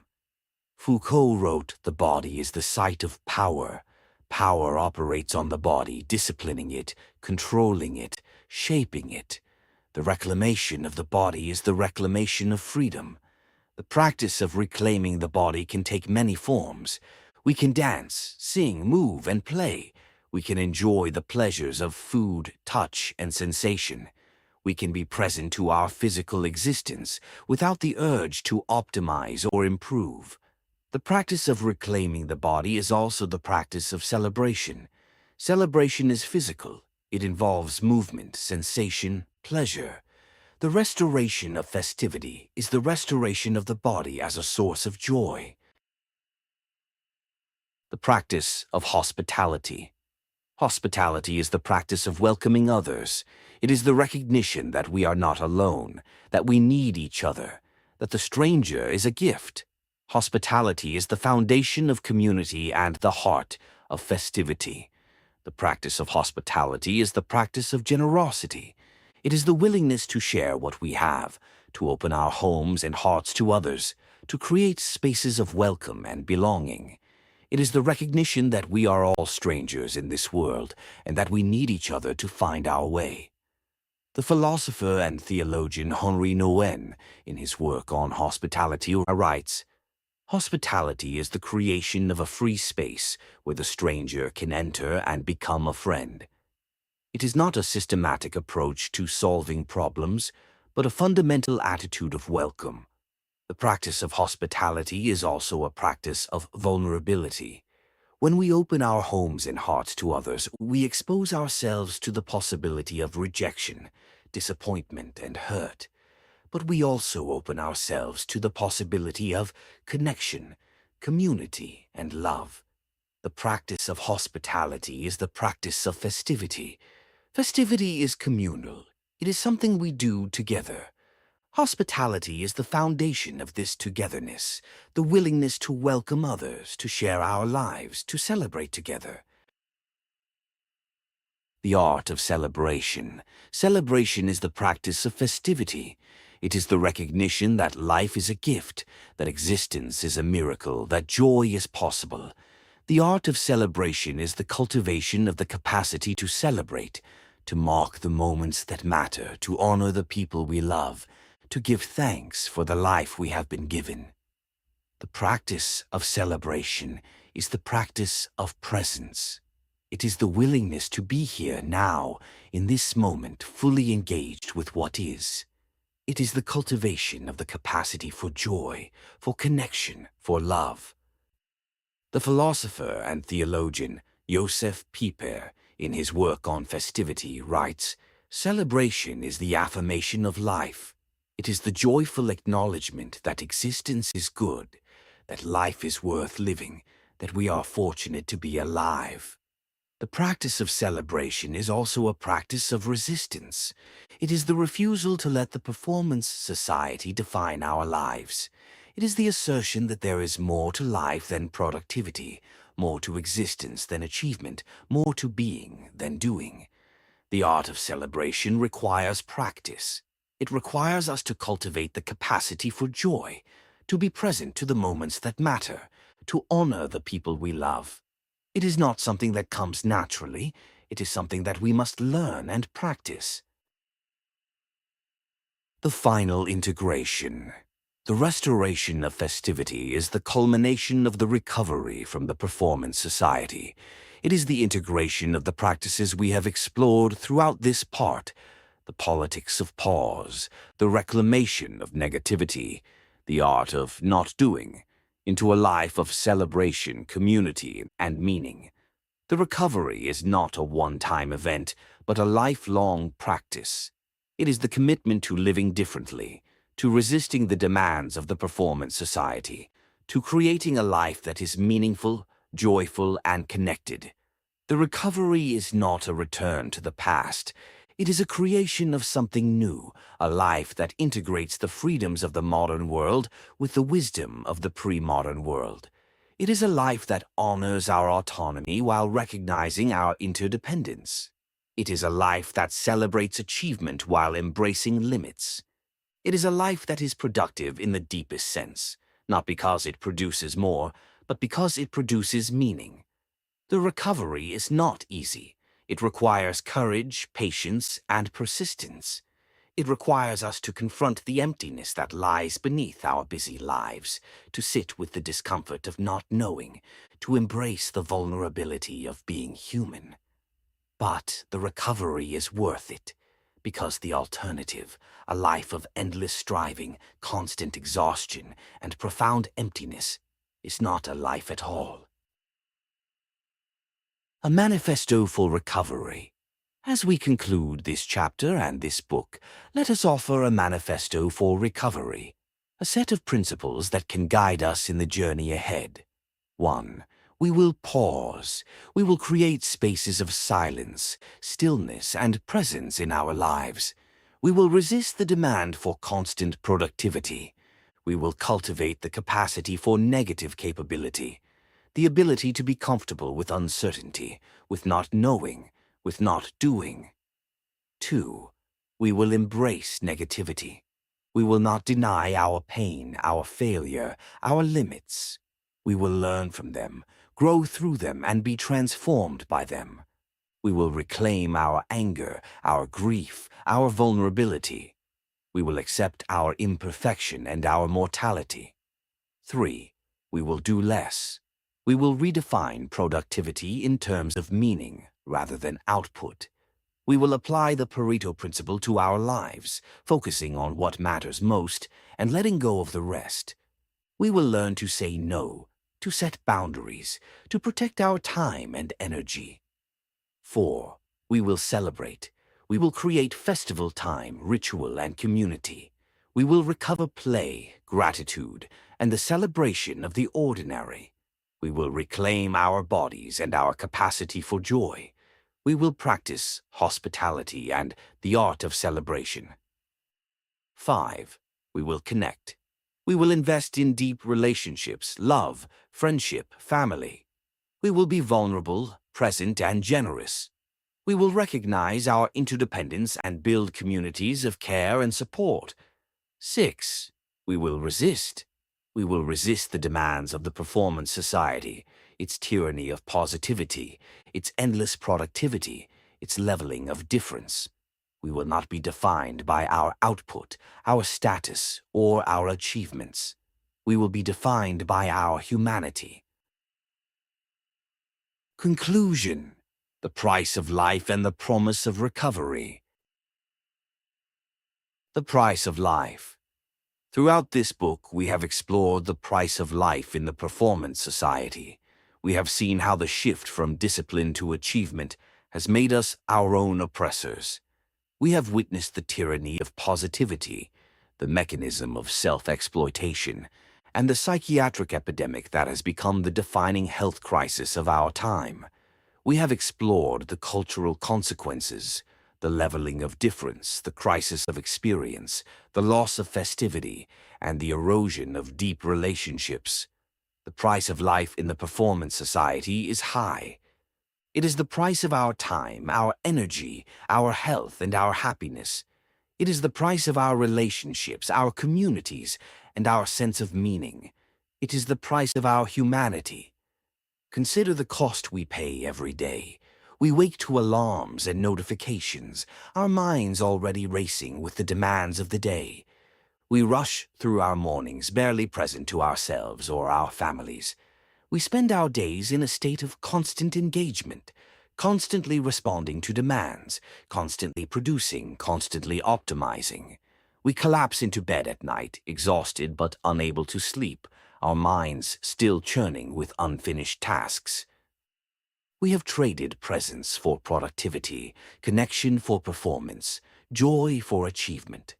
Foucault wrote, "The body is the site of power. Power operates on the body, disciplining it, controlling it, shaping it. The reclamation of the body is the reclamation of freedom." The practice of reclaiming the body can take many forms. We can dance, sing, move, and play. We can enjoy the pleasures of food, touch, and sensation. We can be present to our physical existence without the urge to optimize or improve. The practice of reclaiming the body is also the practice of celebration. Celebration is physical. It involves movement, sensation, pleasure. The restoration of festivity is the restoration of the body as a source of joy. The practice of hospitality. Hospitality is the practice of welcoming others. It is the recognition that we are not alone, that we need each other, that the stranger is a gift. Hospitality is the foundation of community and the heart of festivity. The practice of hospitality is the practice of generosity. It is the willingness to share what we have, to open our homes and hearts to others, to create spaces of welcome and belonging. It is the recognition that we are all strangers in this world and that we need each other to find our way. The philosopher and theologian Henri Nouwen, in his work on hospitality, writes, "Hospitality is the creation of a free space where the stranger can enter and become a friend." It is not a systematic approach to solving problems, but a fundamental attitude of welcome. The practice of hospitality is also a practice of vulnerability. When we open our homes and hearts to others, we expose ourselves to the possibility of rejection, disappointment, and hurt. But we also open ourselves to the possibility of connection, community, and love. The practice of hospitality is the practice of festivity. Festivity is communal. It is something we do together. Hospitality is the foundation of this togetherness, the willingness to welcome others, to share our lives, to celebrate together. The art of celebration. Celebration is the practice of festivity. It is the recognition that life is a gift, that existence is a miracle, that joy is possible. The art of celebration is the cultivation of the capacity to celebrate, to mark the moments that matter, to honor the people we love, to give thanks for the life we have been given. The practice of celebration is the practice of presence. It is the willingness to be here now, in this moment, fully engaged with what is. It is the cultivation of the capacity for joy, for connection, for love. The philosopher and theologian Josef Pieper, in his work on festivity, writes, "Celebration is the affirmation of life. It is the joyful acknowledgement that existence is good, that life is worth living, that we are fortunate to be alive." The practice of celebration is also a practice of resistance. It is the refusal to let the performance society define our lives. It is the assertion that there is more to life than productivity, more to existence than achievement, more to being than doing. The art of celebration requires practice. It requires us to cultivate the capacity for joy, to be present to the moments that matter, to honor the people we love. It is not something that comes naturally. It is something that we must learn and practice. The final integration. The restoration of festivity is the culmination of the recovery from the performance society. It is the integration of the practices we have explored throughout this part, the politics of pause, the reclamation of negativity, the art of not doing, into a life of celebration, community, and meaning. The recovery is not a one-time event, but a lifelong practice. It is the commitment to living differently, to resisting the demands of the performance society, to creating a life that is meaningful, joyful, and connected. The recovery is not a return to the past. It is a creation of something new, a life that integrates the freedoms of the modern world with the wisdom of the pre-modern world. It is a life that honors our autonomy while recognizing our interdependence. It is a life that celebrates achievement while embracing limits. It is a life that is productive in the deepest sense, not because it produces more, but because it produces meaning. The recovery is not easy. It requires courage, patience, and persistence. It requires us to confront the emptiness that lies beneath our busy lives, to sit with the discomfort of not knowing, to embrace the vulnerability of being human. But the recovery is worth it, because the alternative, a life of endless striving, constant exhaustion, and profound emptiness, is not a life at all. A manifesto for recovery. As we conclude this chapter and this book, let us offer a manifesto for recovery, a set of principles that can guide us in the journey ahead. 1. We will pause. We will create spaces of silence, stillness, and presence in our lives. We will resist the demand for constant productivity. We will cultivate the capacity for negative capability, the ability to be comfortable with uncertainty, with not knowing, with not doing. 2. We will embrace negativity. We will not deny our pain, our failure, our limits. We will learn from them, grow through them, and be transformed by them. We will reclaim our anger, our grief, our vulnerability. We will accept our imperfection and our mortality. 3. We will do less. We will redefine productivity in terms of meaning rather than output. We will apply the Pareto principle to our lives, focusing on what matters most and letting go of the rest. We will learn to say no, to set boundaries, to protect our time and energy. 4. We will celebrate. We will create festival time, ritual, and community. We will recover play, gratitude, and the celebration of the ordinary. We will reclaim our bodies and our capacity for joy. We will practice hospitality and the art of celebration. 5. We will connect. We will invest in deep relationships, love, friendship, family. We will be vulnerable, present, and generous. We will recognize our interdependence and build communities of care and support. 6. We will resist. We will resist the demands of the performance society, its tyranny of positivity, its endless productivity, its leveling of difference. We will not be defined by our output, our status, or our achievements. We will be defined by our humanity. Conclusion: the price of life and the promise of recovery. The price of life. Throughout this book, we have explored the price of life in the performance society. We have seen how the shift from discipline to achievement has made us our own oppressors. We have witnessed the tyranny of positivity, the mechanism of self-exploitation, and the psychiatric epidemic that has become the defining health crisis of our time. We have explored the cultural consequences, the leveling of difference, the crisis of experience, the loss of festivity, and the erosion of deep relationships. The price of life in the performance society is high. It is the price of our time, our energy, our health, and our happiness. It is the price of our relationships, our communities, and our sense of meaning. It is the price of our humanity. Consider the cost we pay every day. We wake to alarms and notifications, our minds already racing with the demands of the day. We rush through our mornings, barely present to ourselves or our families. We spend our days in a state of constant engagement, constantly responding to demands, constantly producing, constantly optimizing. We collapse into bed at night, exhausted but unable to sleep, our minds still churning with unfinished tasks. We have traded presence for productivity, connection for performance, joy for achievement.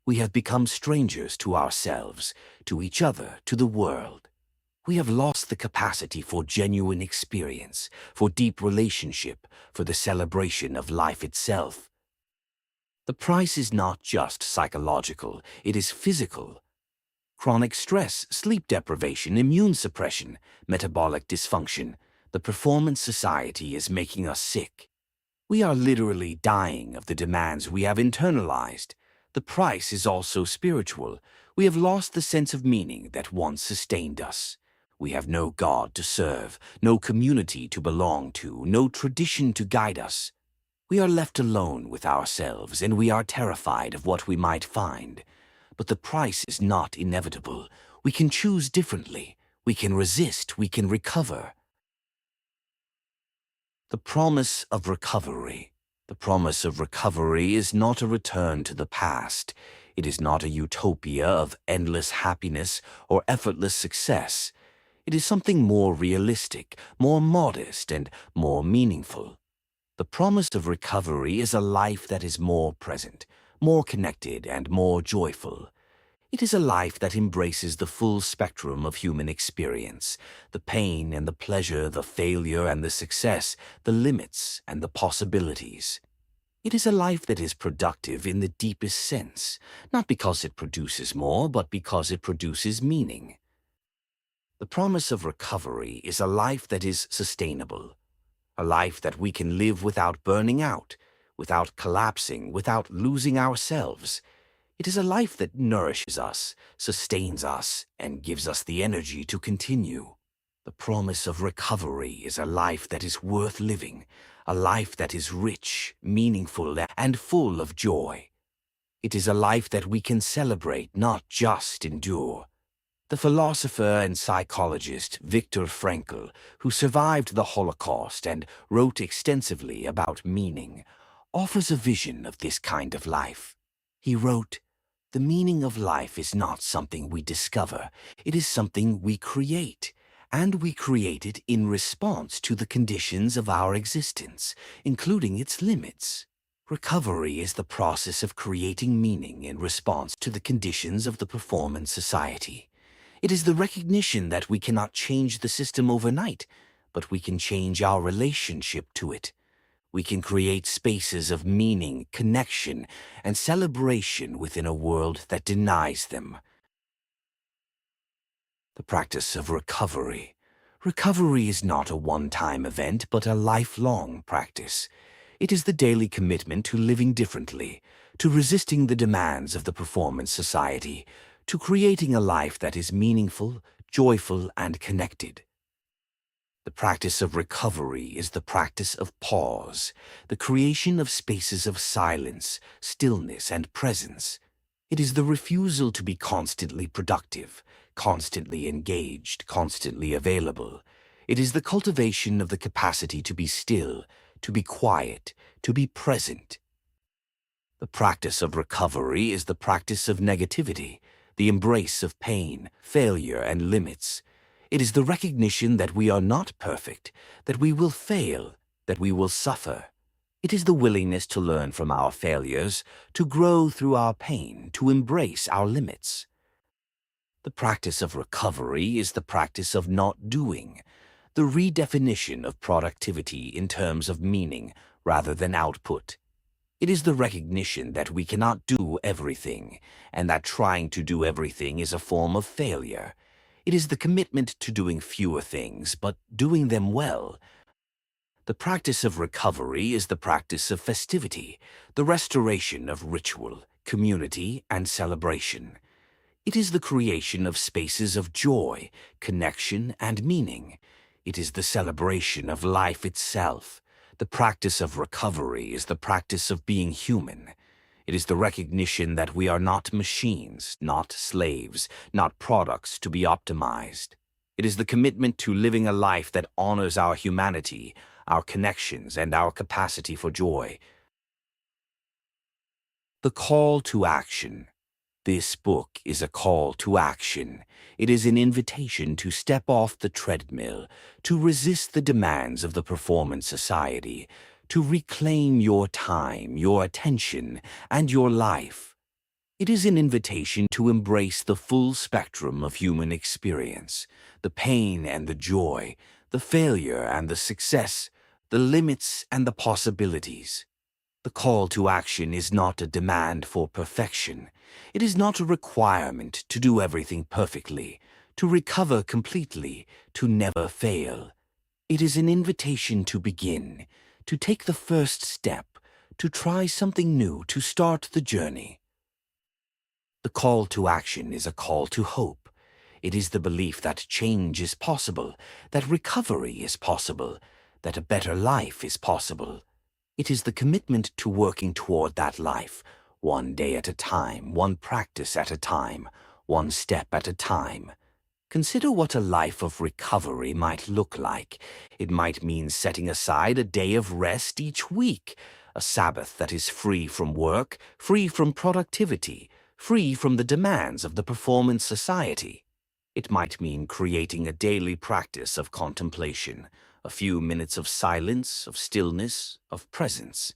We have become strangers to ourselves, to each other, to the world. We have lost the capacity for genuine experience, for deep relationship, for the celebration of life itself. The price is not just psychological, it is physical. Chronic stress, sleep deprivation, immune suppression, metabolic dysfunction. The performance society is making us sick. We are literally dying of the demands we have internalized. The price is also spiritual. We have lost the sense of meaning that once sustained us. We have no God to serve, no community to belong to, no tradition to guide us. We are left alone with ourselves, and we are terrified of what we might find. But the price is not inevitable. We can choose differently. We can resist. We can recover. The promise of recovery. The promise of recovery is not a return to the past. It is not a utopia of endless happiness or effortless success. It is something more realistic, more modest, and more meaningful. The promise of recovery is a life that is more present, more connected, and more joyful. It is a life that embraces the full spectrum of human experience, the pain and the pleasure, the failure and the success, the limits and the possibilities. It is a life that is productive in the deepest sense, not because it produces more, but because it produces meaning. The promise of recovery is a life that is sustainable, a life that we can live without burning out, without collapsing, without losing ourselves. It is a life that nourishes us, sustains us, and gives us the energy to continue. The promise of recovery is a life that is worth living, a life that is rich, meaningful, and full of joy. It is a life that we can celebrate, not just endure. The philosopher and psychologist Viktor Frankl, who survived the Holocaust and wrote extensively about meaning, offers a vision of this kind of life. He wrote, "The meaning of life is not something we discover, it is something we create, and we create it in response to the conditions of our existence, including its limits." Recovery is the process of creating meaning in response to the conditions of the performance society. It is the recognition that we cannot change the system overnight, but we can change our relationship to it. We can create spaces of meaning, connection, and celebration within a world that denies them. The practice of recovery. Recovery is not a one-time event, but a lifelong practice. It is the daily commitment to living differently, to resisting the demands of the performance society, to creating a life that is meaningful, joyful, and connected. The practice of recovery is the practice of pause, the creation of spaces of silence, stillness, and presence. It is the refusal to be constantly productive, constantly engaged, constantly available. It is the cultivation of the capacity to be still, to be quiet, to be present. The practice of recovery is the practice of negativity, the embrace of pain, failure, and limits. It is the recognition that we are not perfect, that we will fail, that we will suffer. It is the willingness to learn from our failures, to grow through our pain, to embrace our limits. The practice of recovery is the practice of not doing, the redefinition of productivity in terms of meaning rather than output. It is the recognition that we cannot do everything, and that trying to do everything is a form of failure. It is the commitment to doing fewer things, but doing them well. The practice of recovery is the practice of festivity, the restoration of ritual, community, and celebration. It is the creation of spaces of joy, connection, and meaning. It is the celebration of life itself. The practice of recovery is the practice of being human. It is the recognition that we are not machines, not slaves, not products to be optimized. It is the commitment to living a life that honors our humanity, our connections, and our capacity for joy. The call to action. This book is a call to action. It is an invitation to step off the treadmill, to resist the demands of the performance society, to reclaim your time, your attention, and your life. It is an invitation to embrace the full spectrum of human experience, the pain and the joy, the failure and the success, the limits and the possibilities. The call to action is not a demand for perfection. It is not a requirement to do everything perfectly, to recover completely, to never fail. It is an invitation to begin, to take the first step, to try something new, to start the journey. The call to action is a call to hope. It is the belief that change is possible, that recovery is possible, that a better life is possible. It is the commitment to working toward that life, one day at a time, one practice at a time, one step at a time. Consider what a life of recovery might look like. It might mean setting aside a day of rest each week, a Sabbath that is free from work, free from productivity, free from the demands of the performance society. It might mean creating a daily practice of contemplation, a few minutes of silence, of stillness, of presence.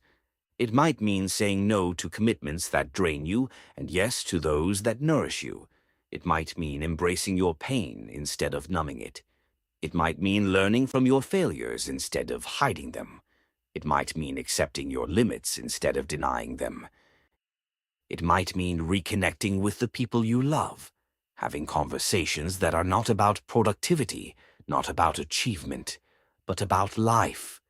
It might mean saying no to commitments that drain you and yes to those that nourish you. It might mean embracing your pain instead of numbing it. It might mean learning from your failures instead of hiding them. It might mean accepting your limits instead of denying them. It might mean reconnecting with the people you love, having conversations that are not about productivity, not about achievement, but about life.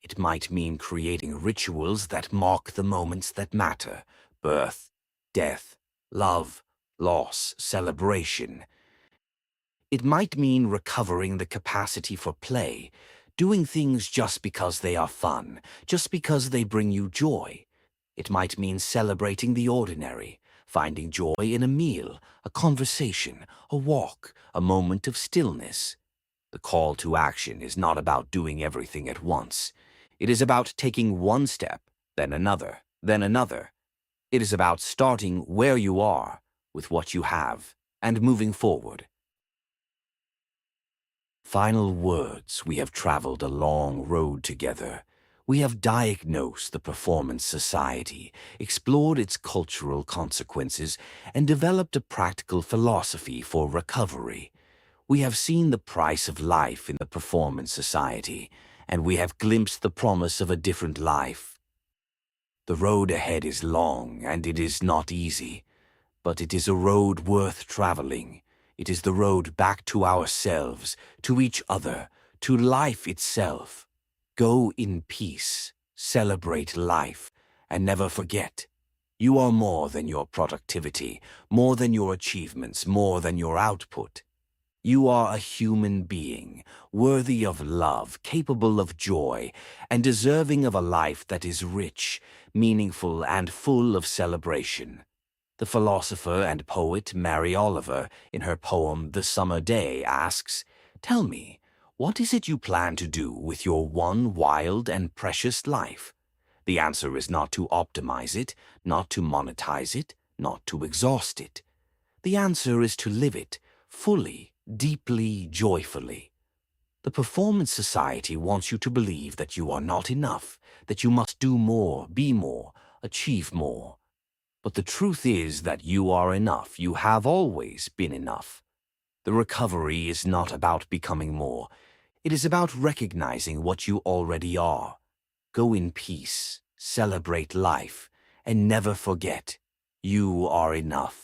It might mean creating rituals that mark the moments that matter: birth, death, love, loss, celebration. It might mean recovering the capacity for play, doing things just because they are fun, just because they bring you joy. It might mean celebrating the ordinary, finding joy in a meal, a conversation, a walk, a moment of stillness. The call to action is not about doing everything at once. It is about taking one step, then another, then another. It is about starting where you are, with what you have, and moving forward. Final words: we have traveled a long road together. We have diagnosed the performance society, explored its cultural consequences, and developed a practical philosophy for recovery. We have seen the price of life in the performance society, and we have glimpsed the promise of a different life. The road ahead is long, and it is not easy, but it is a road worth traveling. It is the road back to ourselves, to each other, to life itself. Go in peace, celebrate life, and never forget, you are more than your productivity, more than your achievements, more than your output. You are a human being, worthy of love, capable of joy, and deserving of a life that is rich, meaningful, and full of celebration. The philosopher and poet Mary Oliver, in her poem The Summer Day, asks, "Tell me, what is it you plan to do with your one wild and precious life?" The answer is not to optimize it, not to monetize it, not to exhaust it. The answer is to live it fully, deeply, joyfully. The performance society wants you to believe that you are not enough, that you must do more, be more, achieve more. But the truth is that you are enough. You have always been enough. The recovery is not about becoming more. It is about recognizing what you already are. Go in peace, celebrate life, and never forget, you are enough.